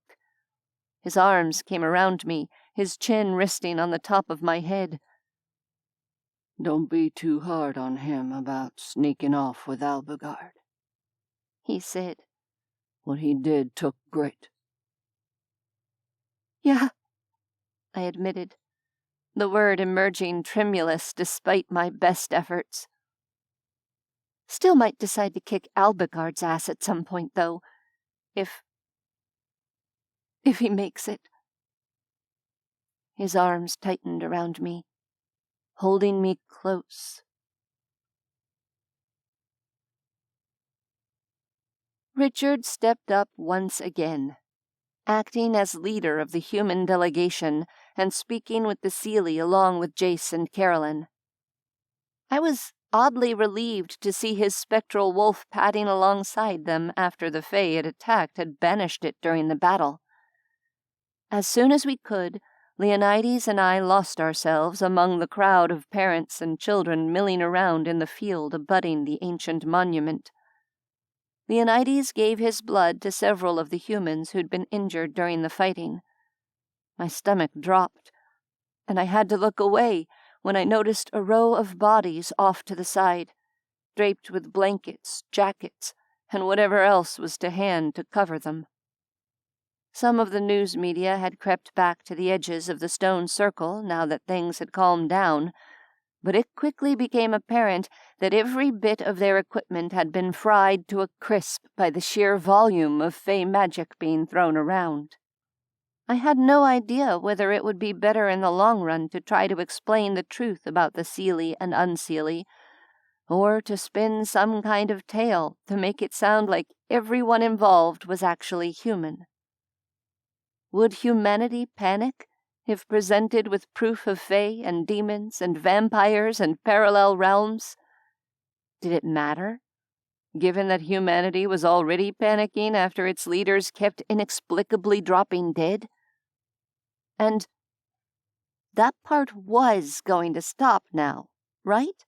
His arms came around me, his chin resting on the top of my head. "Don't be too hard on him about sneaking off with Alagard," he said. "What he did took grit." "Yeah," I admitted, the word emerging tremulous despite my best efforts. Still might decide to kick Alagard's ass at some point, though, if he makes it. His arms tightened around me, holding me close. Richard stepped up once again, acting as leader of the human delegation and speaking with the Seelie along with Jace and Carolyn. I was oddly relieved to see his spectral wolf padding alongside them after the Fae it attacked had banished it during the battle. As soon as we could, Leonides and I lost ourselves among the crowd of parents and children milling around in the field abutting the ancient monument. Leonides gave his blood to several of the humans who'd been injured during the fighting. My stomach dropped, and I had to look away when I noticed a row of bodies off to the side, draped with blankets, jackets, and whatever else was to hand to cover them. Some of the news media had crept back to the edges of the stone circle now that things had calmed down, but it quickly became apparent that every bit of their equipment had been fried to a crisp by the sheer volume of Fae magic being thrown around. I had no idea whether it would be better in the long run to try to explain the truth about the Seelie and Unseelie, or to spin some kind of tale to make it sound like everyone involved was actually human. Would humanity panic if presented with proof of Fae and demons and vampires and parallel realms? Did it matter, given that humanity was already panicking after its leaders kept inexplicably dropping dead? And that part was going to stop now, right?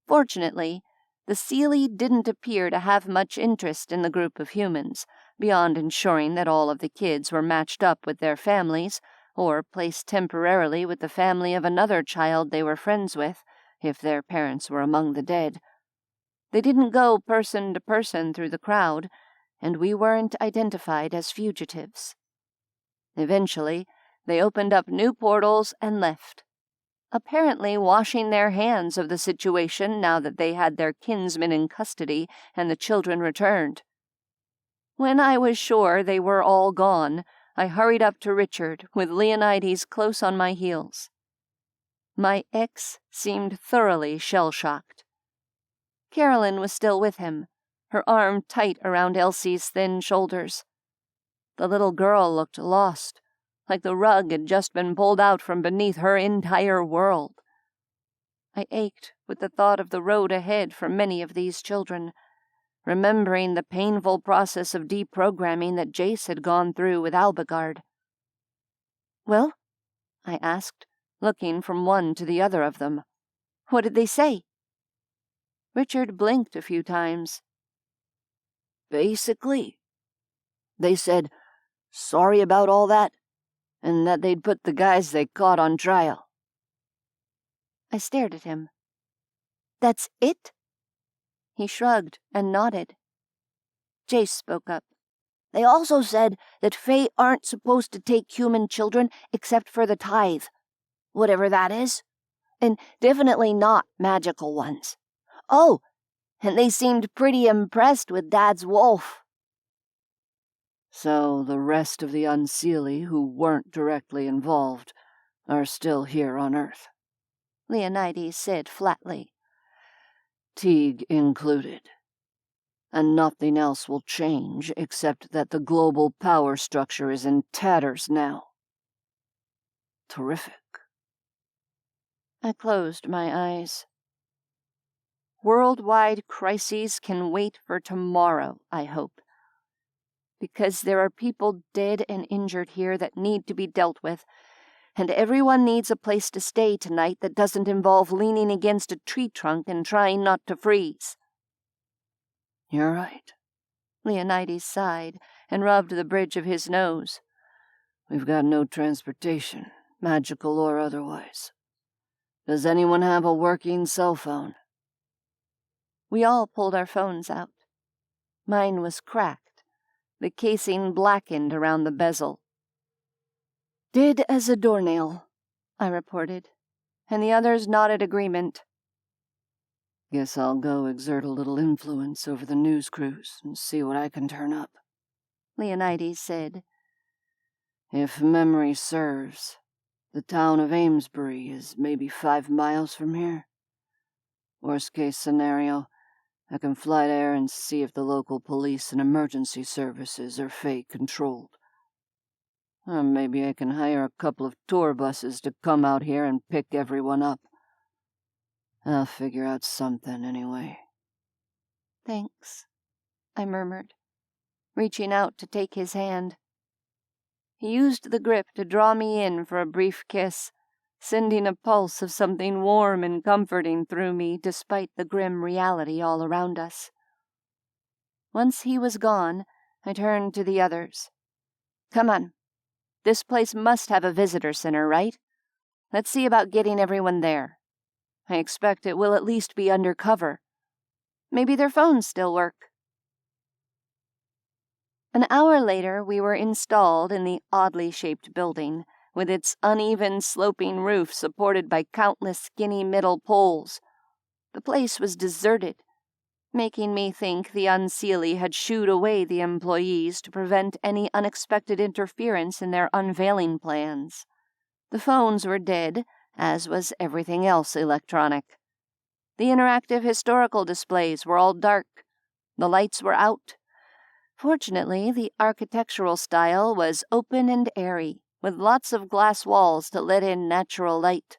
Fortunately, the Seelie didn't appear to have much interest in the group of humans, beyond ensuring that all of the kids were matched up with their families, or placed temporarily with the family of another child they were friends with, if their parents were among the dead. They didn't go person to person through the crowd, and we weren't identified as fugitives. Eventually, they opened up new portals and left, apparently washing their hands of the situation now that they had their kinsmen in custody and the children returned. When I was sure they were all gone, I hurried up to Richard, with Leonides close on my heels. My ex seemed thoroughly shell-shocked. Carolyn was still with him, her arm tight around Elsie's thin shoulders. The little girl looked lost, like the rug had just been pulled out from beneath her entire world. I ached with the thought of the road ahead for many of these children, remembering the painful process of deprogramming that Jace had gone through with Alagard. "Well?" I asked, looking from one to the other of them. "What did they say?" Richard blinked a few times. "Basically, they said, 'Sorry about all that. and that they'd put the guys they caught on trial. I stared at him. That's it? He shrugged and nodded. Jace spoke up. They also said that Fae aren't supposed to take human children except for the tithe, whatever that is, and definitely not magical ones. Oh, and they seemed pretty impressed with Dad's wolf. So the rest of the Unseelie who weren't directly involved are still here on Earth, Leonides said flatly. Teague included. And nothing else will change except that the global power structure is in tatters now. Terrific. I closed my eyes. Worldwide crises can wait for tomorrow, I hope. Because there are people dead and injured here that need to be dealt with, and everyone needs a place to stay tonight that doesn't involve leaning against a tree trunk and trying not to freeze. You're right. Leonides sighed and rubbed the bridge of his nose. We've got no transportation, magical or otherwise. Does anyone have a working cell phone? We all pulled our phones out. Mine was cracked, the casing blackened around the bezel. Dead as a doornail, I reported, and the others nodded agreement. Guess I'll go exert a little influence over the news crews and see what I can turn up, Leonides said. If memory serves, the town of Amesbury is maybe 5 miles from here. Worst case scenario, I can fly there and see if the local police and emergency services are Fae-controlled. Or maybe I can hire a couple of tour buses to come out here and pick everyone up. I'll figure out something anyway. Thanks, I murmured, reaching out to take his hand. He used the grip to draw me in for a brief kiss, sending a pulse of something warm and comforting through me despite the grim reality all around us. Once he was gone, I turned to the others. Come on. This place must have a visitor center, right? Let's see about getting everyone there. I expect it will at least be undercover. Maybe their phones still work. An hour later, we were installed in the oddly shaped building, with its uneven sloping roof supported by countless skinny metal poles. The place was deserted, making me think the Unseelie had shooed away the employees to prevent any unexpected interference in their unveiling plans. The phones were dead, as was everything else electronic. The interactive historical displays were all dark. The lights were out. Fortunately, the architectural style was open and airy, with lots of glass walls to let in natural light.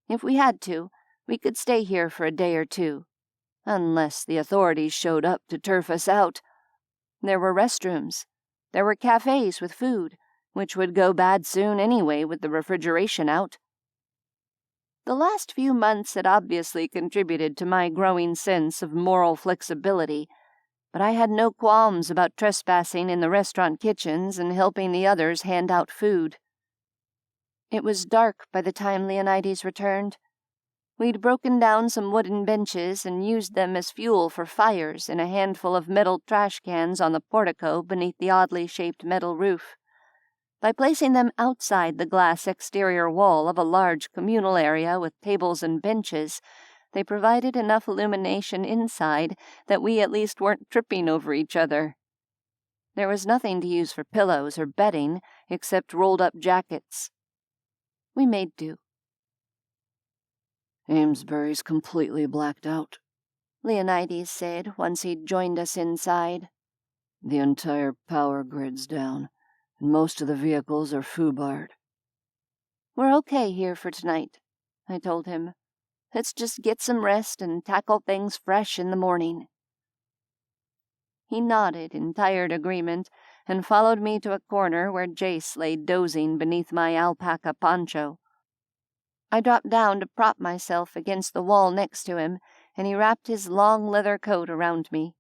If we had to, we could stay here for a day or two, unless the authorities showed up to turf us out. There were restrooms. There were cafes with food, which would go bad soon anyway with the refrigeration out. The last few months had obviously contributed to my growing sense of moral flexibility, but I had no qualms about trespassing in the restaurant kitchens and helping the others hand out food. It was dark by the time Leonides returned. We'd broken down some wooden benches and used them as fuel for fires in a handful of metal trash cans on the portico beneath the oddly shaped metal roof. By placing them outside the glass exterior wall of a large communal area with tables and benches, they provided enough illumination inside that we at least weren't tripping over each other. There was nothing to use for pillows or bedding except rolled-up jackets. We made do. Amesbury's completely blacked out, Leonides said once he'd joined us inside. The entire power grid's down, and most of the vehicles are foobarred. We're okay here for tonight, I told him. Let's just get some rest and tackle things fresh in the morning. He nodded in tired agreement and followed me to a corner where Jace lay dozing beneath my alpaca poncho. I dropped down to prop myself against the wall next to him, and he wrapped his long leather coat around me.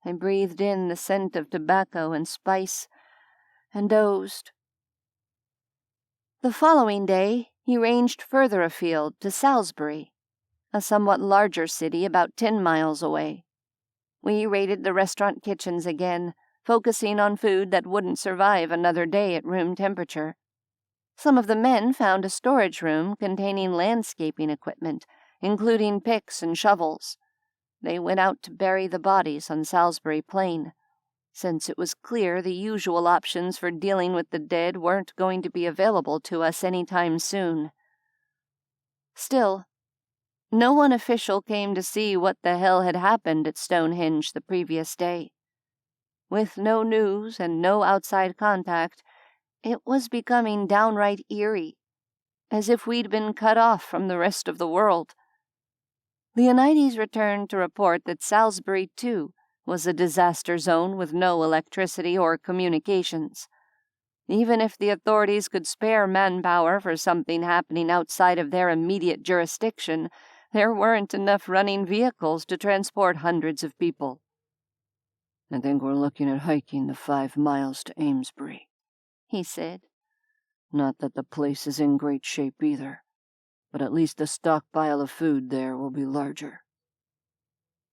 I breathed in the scent of tobacco and spice, and dozed. The following day, he ranged further afield to Salisbury, a somewhat larger city about 10 miles away. We raided the restaurant kitchens again, focusing on food that wouldn't survive another day at room temperature. Some of the men found a storage room containing landscaping equipment, including picks and shovels. They went out to bury the bodies on Salisbury Plain, since it was clear the usual options for dealing with the dead weren't going to be available to us any time soon. Still, no one official came to see what the hell had happened at Stonehenge the previous day. With no news and no outside contact, it was becoming downright eerie, as if we'd been cut off from the rest of the world. Leonides returned to report that Salisbury, too, was a disaster zone with no electricity or communications. Even if the authorities could spare manpower for something happening outside of their immediate jurisdiction, there weren't enough running vehicles to transport hundreds of people. "I think we're looking at hiking the 5 miles to Amesbury," he said. "Not that the place is in great shape either, but at least the stockpile of food there will be larger."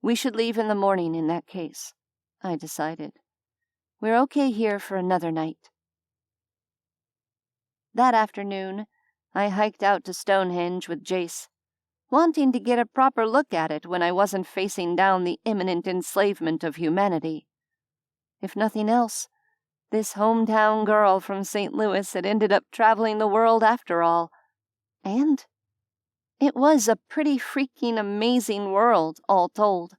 We should leave in the morning in that case, I decided. We're okay here for another night. That afternoon, I hiked out to Stonehenge with Jace, wanting to get a proper look at it when I wasn't facing down the imminent enslavement of humanity. If nothing else, this hometown girl from St. Louis had ended up traveling the world after all. And it was a pretty freaking amazing world, all told.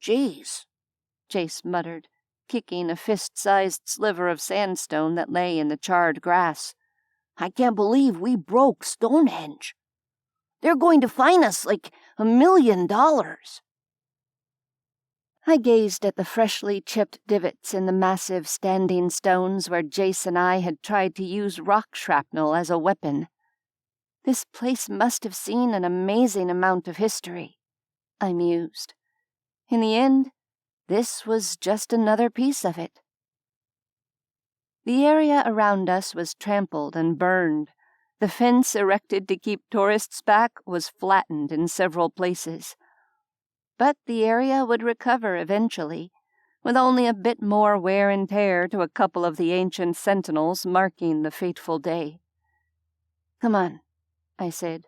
"Geez," Jace muttered, kicking a fist-sized sliver of sandstone that lay in the charred grass. "I can't believe we broke Stonehenge. They're going to fine us like $1 million. I gazed at the freshly chipped divots in the massive standing stones where Jace and I had tried to use rock shrapnel as a weapon. This place must have seen an amazing amount of history, I mused. In the end, this was just another piece of it. The area around us was trampled and burned. The fence erected to keep tourists back was flattened in several places. But the area would recover eventually, with only a bit more wear and tear to a couple of the ancient sentinels marking the fateful day. "Come on," I said.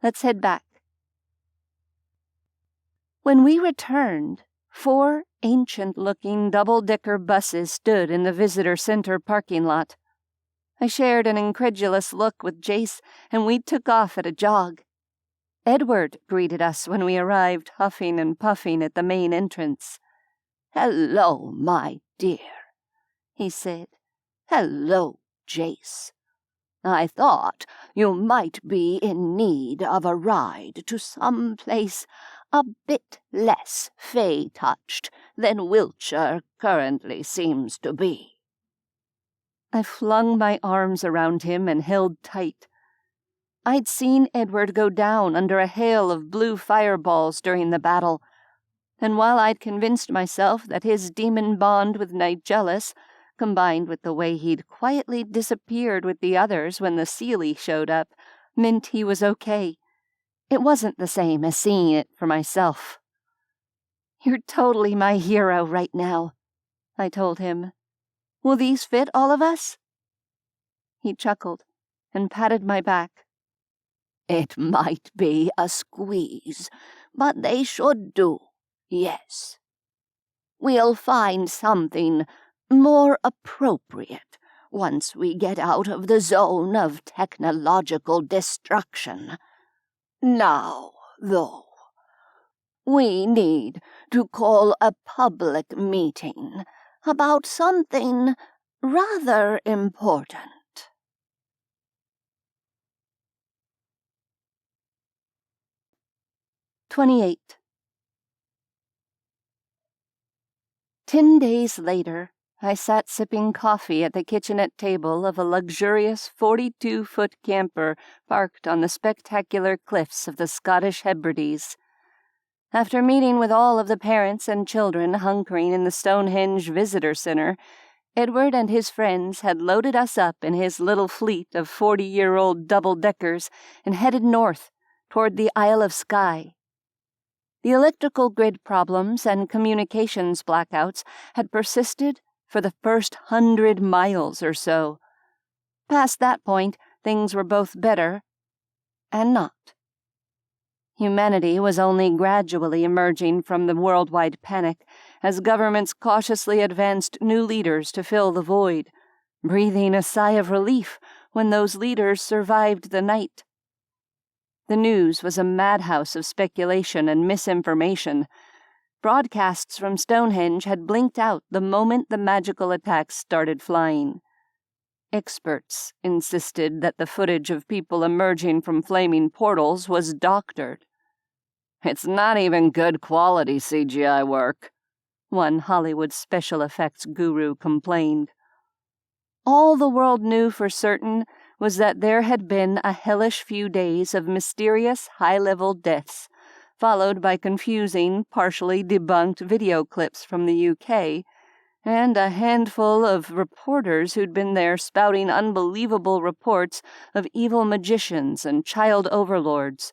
"Let's head back." When we returned, 4 ancient-looking double-decker buses stood in the visitor center parking lot. I shared an incredulous look with Jace, and we took off at a jog. Edward greeted us when we arrived, huffing and puffing at the main entrance. "Hello, my dear," he said. "Hello, Jace. I thought you might be in need of a ride to some place a bit less fey-touched than Wiltshire currently seems to be." I flung my arms around him and held tight. I'd seen Edward go down under a hail of blue fireballs during the battle, and while I'd convinced myself that his demon bond with Nigellus, combined with the way he'd quietly disappeared with the others when the Seelie showed up, meant he was okay, it wasn't the same as seeing it for myself. "You're totally my hero right now," I told him. "Will these fit all of us?" He chuckled and patted my back. "It might be a squeeze, but they should do, yes. We'll find something more appropriate once we get out of the zone of technological destruction. Now, though, we need to call a public meeting about something rather important." 28. 10 days later, I sat sipping coffee at the kitchenette table of a luxurious 42-foot camper parked on the spectacular cliffs of the Scottish Hebrides. After meeting with all of the parents and children hunkering in the Stonehenge Visitor Center, Edward and his friends had loaded us up in his little fleet of 40-year-old double-deckers and headed north, toward the Isle of Skye. The electrical grid problems and communications blackouts had persisted for the first 100 miles or so. Past that point, things were both better and not. Humanity was only gradually emerging from the worldwide panic as governments cautiously advanced new leaders to fill the void, breathing a sigh of relief when those leaders survived the night. The news was a madhouse of speculation and misinformation. Broadcasts from Stonehenge had blinked out the moment the magical attacks started flying. Experts insisted that the footage of people emerging from flaming portals was doctored. "It's not even good quality CGI work," one Hollywood special effects guru complained. All the world knew for certain was that there had been a hellish few days of mysterious high-level deaths, followed by confusing, partially debunked video clips from the UK, and a handful of reporters who'd been there spouting unbelievable reports of evil magicians and child overlords.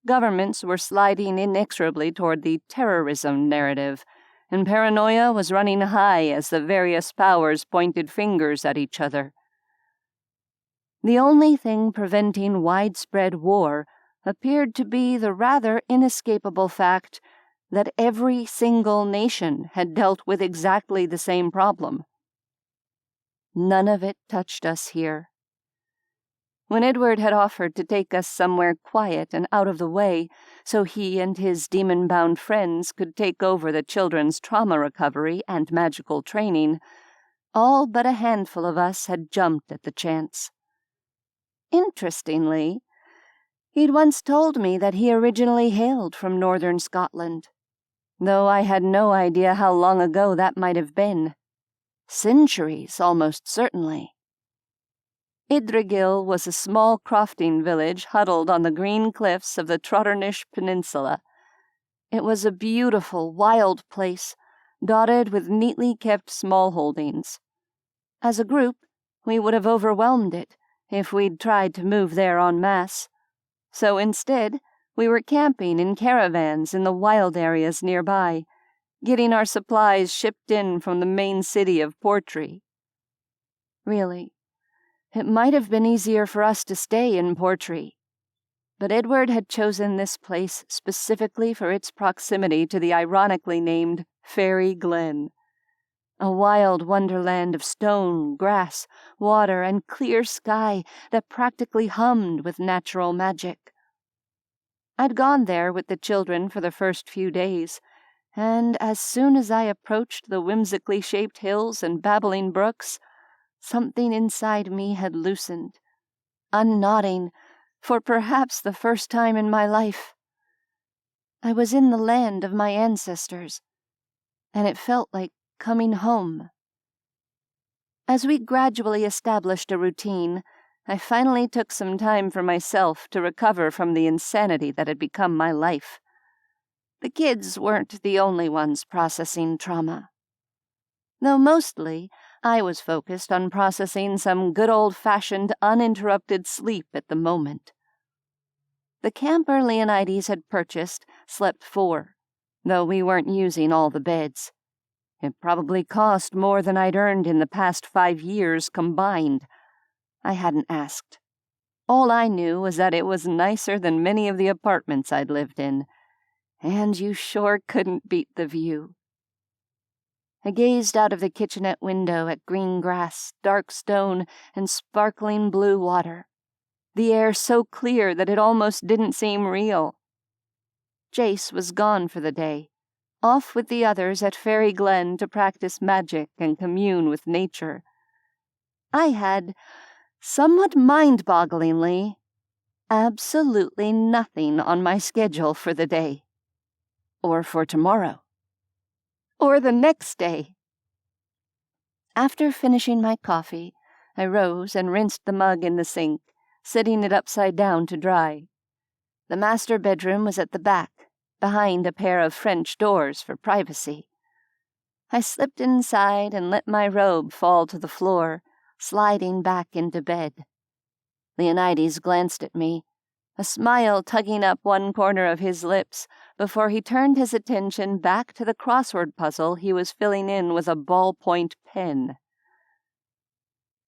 Governments were sliding inexorably toward the terrorism narrative, and paranoia was running high as the various powers pointed fingers at each other. The only thing preventing widespread war appeared to be the rather inescapable fact that every single nation had dealt with exactly the same problem. None of it touched us here. When Edward had offered to take us somewhere quiet and out of the way so he and his demon-bound friends could take over the children's trauma recovery and magical training, all but a handful of us had jumped at the chance. Interestingly, he'd once told me that he originally hailed from northern Scotland, though I had no idea how long ago that might have been. Centuries, almost certainly. Idrigil was a small crofting village huddled on the green cliffs of the Trotternish Peninsula. It was a beautiful, wild place, dotted with neatly kept small holdings. As a group, we would have overwhelmed it if we'd tried to move there en masse. So instead, we were camping in caravans in the wild areas nearby, getting our supplies shipped in from the main city of Portree. Really, it might have been easier for us to stay in Portree, but Edward had chosen this place specifically for its proximity to the ironically named Fairy Glen, a wild wonderland of stone, grass, water, and clear sky that practically hummed with natural magic. I'd gone there with the children for the first few days, and as soon as I approached the whimsically shaped hills and babbling brooks, something inside me had loosened, unknotting, for perhaps the first time in my life. I was in the land of my ancestors, and it felt like coming home. As we gradually established a routine, I finally took some time for myself to recover from the insanity that had become my life. The kids weren't the only ones processing trauma, though mostly I was focused on processing some good old-fashioned uninterrupted sleep at the moment. The camper Leonides had purchased slept 4, though we weren't using all the beds. It probably cost more than I'd earned in the past 5 years combined. I hadn't asked. All I knew was that it was nicer than many of the apartments I'd lived in, and you sure couldn't beat the view. I gazed out of the kitchenette window at green grass, dark stone, and sparkling blue water, the air so clear that it almost didn't seem real. Jace was gone for the day, off with the others at Fairy Glen to practice magic and commune with nature. I had, somewhat mind-bogglingly, absolutely nothing on my schedule for the day, or for tomorrow, or the next day. After finishing my coffee, I rose and rinsed the mug in the sink, setting it upside down to dry. The master bedroom was at the back, behind a pair of French doors for privacy. I slipped inside and let my robe fall to the floor, sliding back into bed. Leonides glanced at me, a smile tugging up one corner of his lips, before he turned his attention back to the crossword puzzle he was filling in with a ballpoint pen.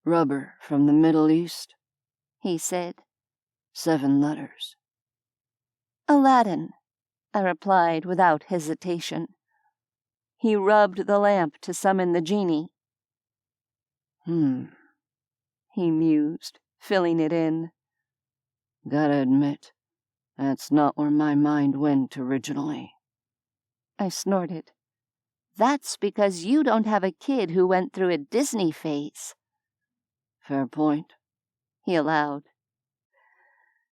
"Rubber from the Middle East," he said. 7 letters. "Aladdin," I replied without hesitation. He rubbed the lamp to summon the genie. He mused, filling it in. "Gotta admit, that's not where my mind went originally." I snorted. "That's because you don't have a kid who went through a Disney phase." "Fair point," he allowed.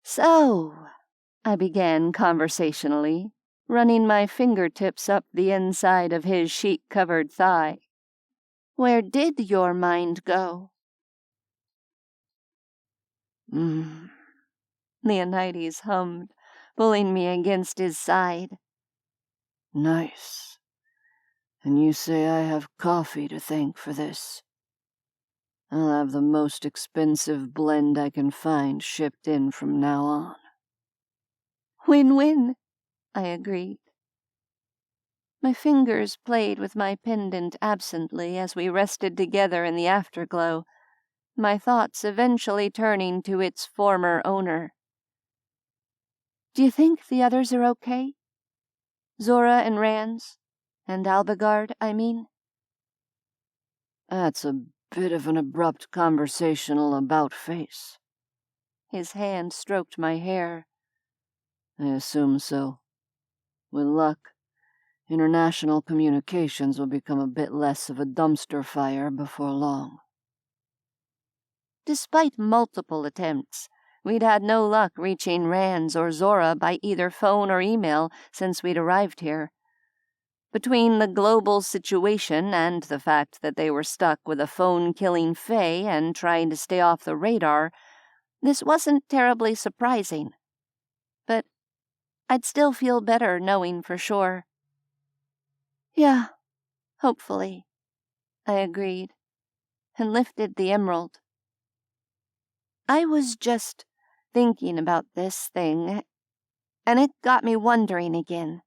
"So," I began conversationally, running my fingertips up the inside of his sheet-covered thigh. "Where did your mind go?" Leonides hummed, pulling me against his side. "Nice. And you say I have coffee to thank for this? I'll have the most expensive blend I can find shipped in from now on." "Win-win," I agreed. My fingers played with my pendant absently as we rested together in the afterglow, my thoughts eventually turning to its former owner. "Do you think the others are okay? Zora and Rans? And Alagard, I mean?" "That's a bit of an abrupt conversational about-face." His hand stroked my hair. "I assume so. With luck, international communications will become a bit less of a dumpster fire before long." Despite multiple attempts, we'd had no luck reaching Rans or Zora by either phone or email since we'd arrived here. Between the global situation and the fact that they were stuck with a phone-killing Fae and trying to stay off the radar, this wasn't terribly surprising. But I'd still feel better knowing for sure. "Yeah, hopefully," I agreed, and lifted the emerald. "I was just thinking about this thing, and it got me wondering again."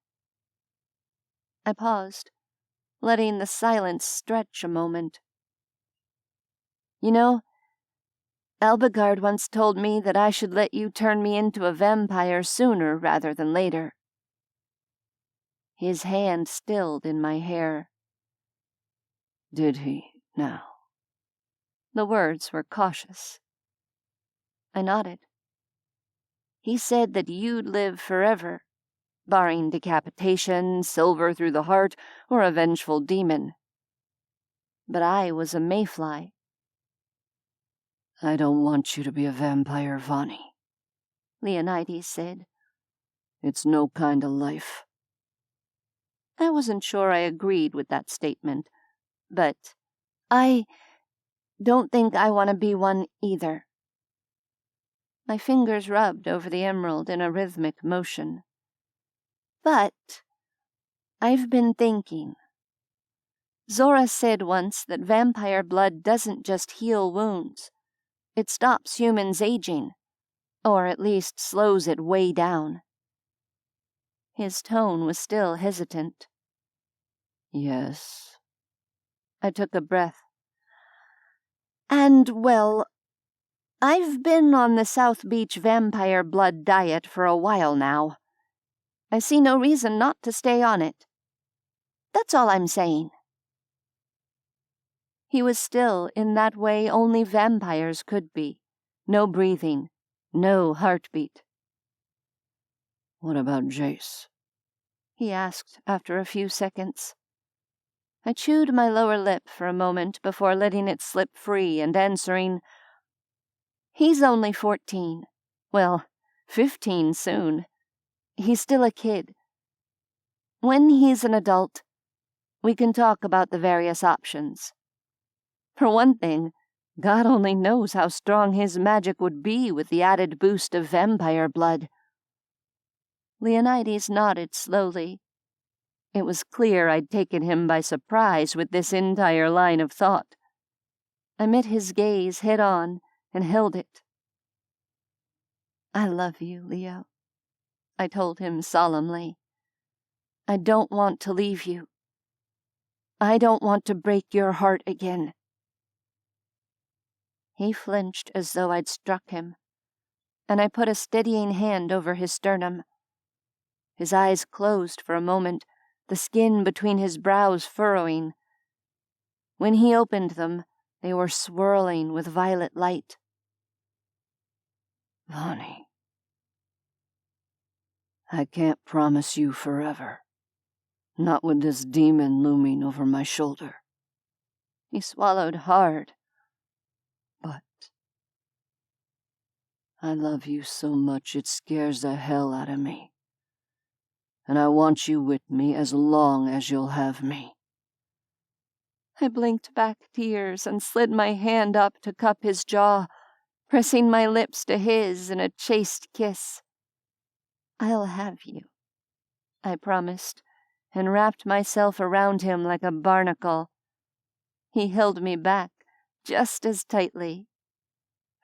I paused, letting the silence stretch a moment. "You know, Alagard once told me that I should let you turn me into a vampire sooner rather than later." His hand stilled in my hair. "Did he, now?" The words were cautious. I nodded. "He said that you'd live forever, barring decapitation, silver through the heart, or a vengeful demon. But I was a mayfly." "I don't want you to be a vampire, Vani," Leonides said. "It's no kind of life." I wasn't sure I agreed with that statement, but I don't think I want to be one either. My fingers rubbed over the emerald in a rhythmic motion. "But I've been thinking. Zora said once that vampire blood doesn't just heal wounds. It stops humans aging, or at least slows it way down." His tone was still hesitant. "Yes." I took a breath. "And, well, I've been on the South Beach vampire blood diet for a while now. I see no reason not to stay on it. That's all I'm saying." He was still in that way only vampires could be. No breathing, no heartbeat. "What about Jace?" he asked after a few seconds. I chewed my lower lip for a moment before letting it slip free and answering, "He's only 14. Well, 15 soon. He's still a kid. When he's an adult, we can talk about the various options. For one thing, God only knows how strong his magic would be with the added boost of vampire blood." Leonides nodded slowly. It was clear I'd taken him by surprise with this entire line of thought. I met his gaze head on and held it. "I love you, Leo," I told him solemnly. "I don't want to leave you. I don't want to break your heart again." He flinched as though I'd struck him, and I put a steadying hand over his sternum. His eyes closed for a moment, the skin between his brows furrowing. When he opened them, they were swirling with violet light. "Vonnie, I can't promise you forever. Not with this demon looming over my shoulder." He swallowed hard. "But I love you so much it scares the hell out of me. And I want you with me as long as you'll have me." I blinked back tears and slid my hand up to cup his jaw, pressing my lips to his in a chaste kiss. "I'll have you," I promised, and wrapped myself around him like a barnacle. He held me back just as tightly.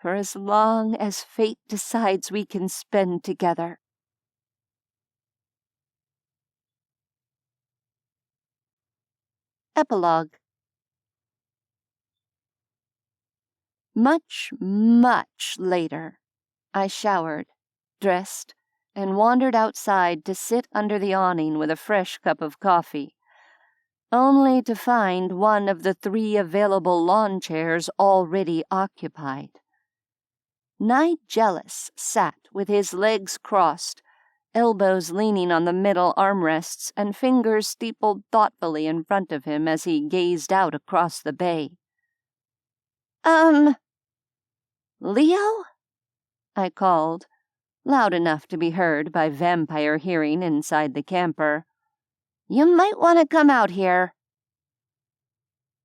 "For as long as fate decides we can spend together." Epilogue. Much, much later, I showered, dressed, and wandered outside to sit under the awning with a fresh cup of coffee, only to find one of the 3 available lawn chairs already occupied. Nigellus sat with his legs crossed, elbows leaning on the middle armrests and fingers steepled thoughtfully in front of him as he gazed out across the bay. Leo?" I called, loud enough to be heard by vampire hearing inside the camper. "You might want to come out here."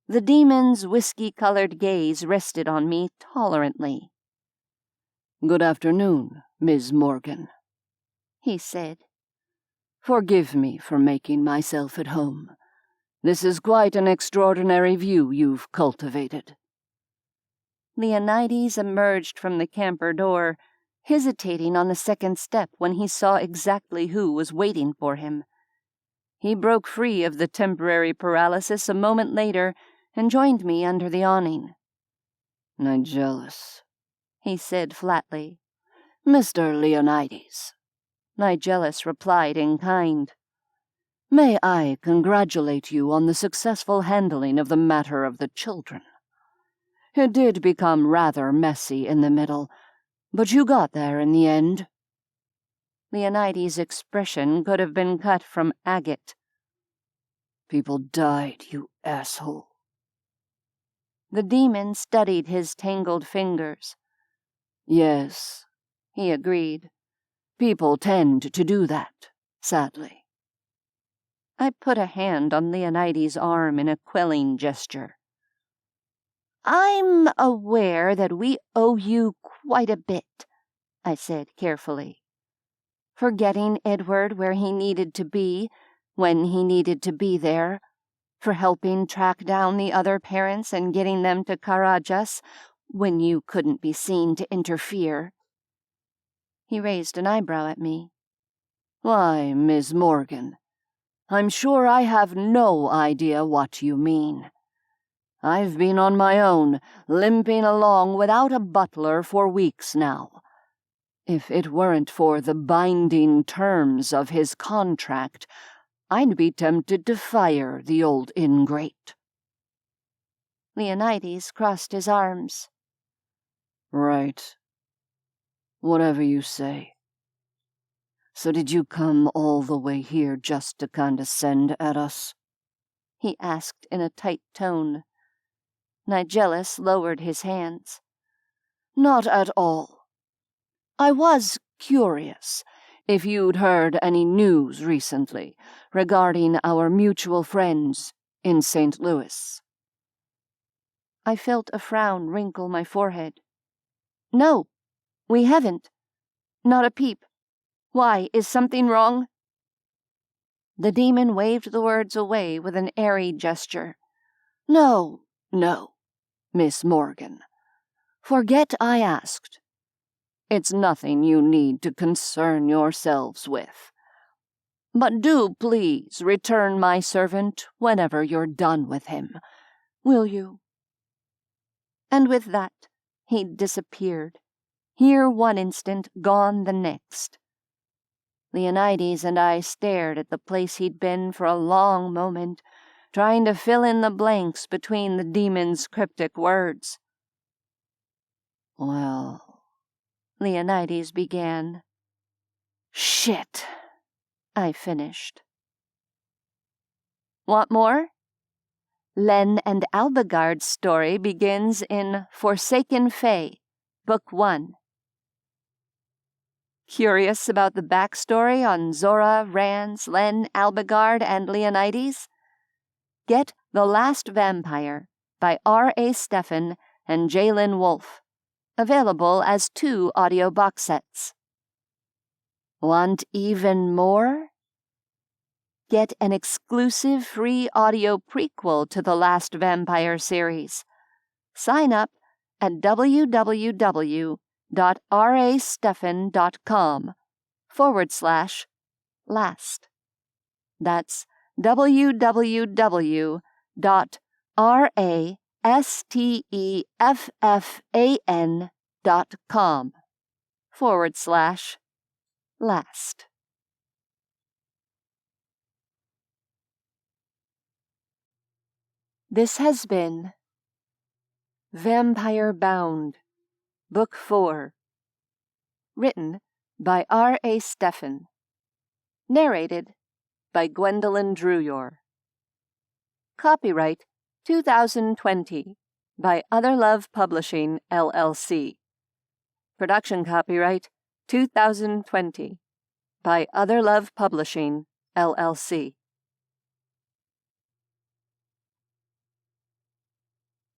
The demon's whiskey-colored gaze rested on me tolerantly. "Good afternoon, Ms. Morgan," he said. "Forgive me for making myself at home. This is quite an extraordinary view you've cultivated." Leonides emerged from the camper door, hesitating on the second step when he saw exactly who was waiting for him. He broke free of the temporary paralysis a moment later and joined me under the awning. "Nigellus," he said flatly. "Mr. Leonides," Nigellus replied in kind. "May I congratulate you on the successful handling of the matter of the children. It did become rather messy in the middle, but you got there in the end." Leonides' expression could have been cut from agate. "People died, you asshole." The demon studied his tangled fingers. "Yes," he agreed. "People tend to do that, sadly." I put a hand on Leonides' arm in a quelling gesture. "I'm aware that we owe you quite a bit," I said carefully. "For getting Edward where he needed to be, when he needed to be there, for helping track down the other parents and getting them to Karajas when you couldn't be seen to interfere." He raised an eyebrow at me. "Why, Miss Morgan, I'm sure I have no idea what you mean. I've been on my own, limping along without a butler for weeks now. If it weren't for the binding terms of his contract, I'd be tempted to fire the old ingrate." Leonides crossed his arms. "Right. Whatever you say. So did you come all the way here just to condescend at us?" he asked in a tight tone. Nigellus lowered his hands. "Not at all. I was curious if you'd heard any news recently regarding our mutual friends in St. Louis." I felt a frown wrinkle my forehead. "No, we haven't. Not a peep. Why, is something wrong?" The demon waved the words away with an airy gesture. No, Miss Morgan. Forget I asked. It's nothing you need to concern yourselves with. But do please return my servant whenever you're done with him. Will you? And with that, he disappeared, here one instant, gone the next. Leonides and I stared at the place he'd been for a long moment, trying to fill in the blanks between the demon's cryptic words. Well, Leonides began. Shit, I finished. Want more? Len and Alagard's story begins in Forsaken Fae, Book 1. Curious about the backstory on Zora, Rans, Len, Alagard, and Leonides? Get The Last Vampire by R.A. Stephan and Jalen Wolfe, available as 2 audio box sets. Want even more? Get an exclusive free audio prequel to The Last Vampire series. Sign up at www.rastephan.com/last. That's www.rastephan.com/last. This has been Vampire Bound, Book 4, written by R.A. Stephan, narrated by Gwendolyn Drewyor. Copyright 2020 by Other Love Publishing, LLC. Production copyright 2020 by Other Love Publishing, LLC.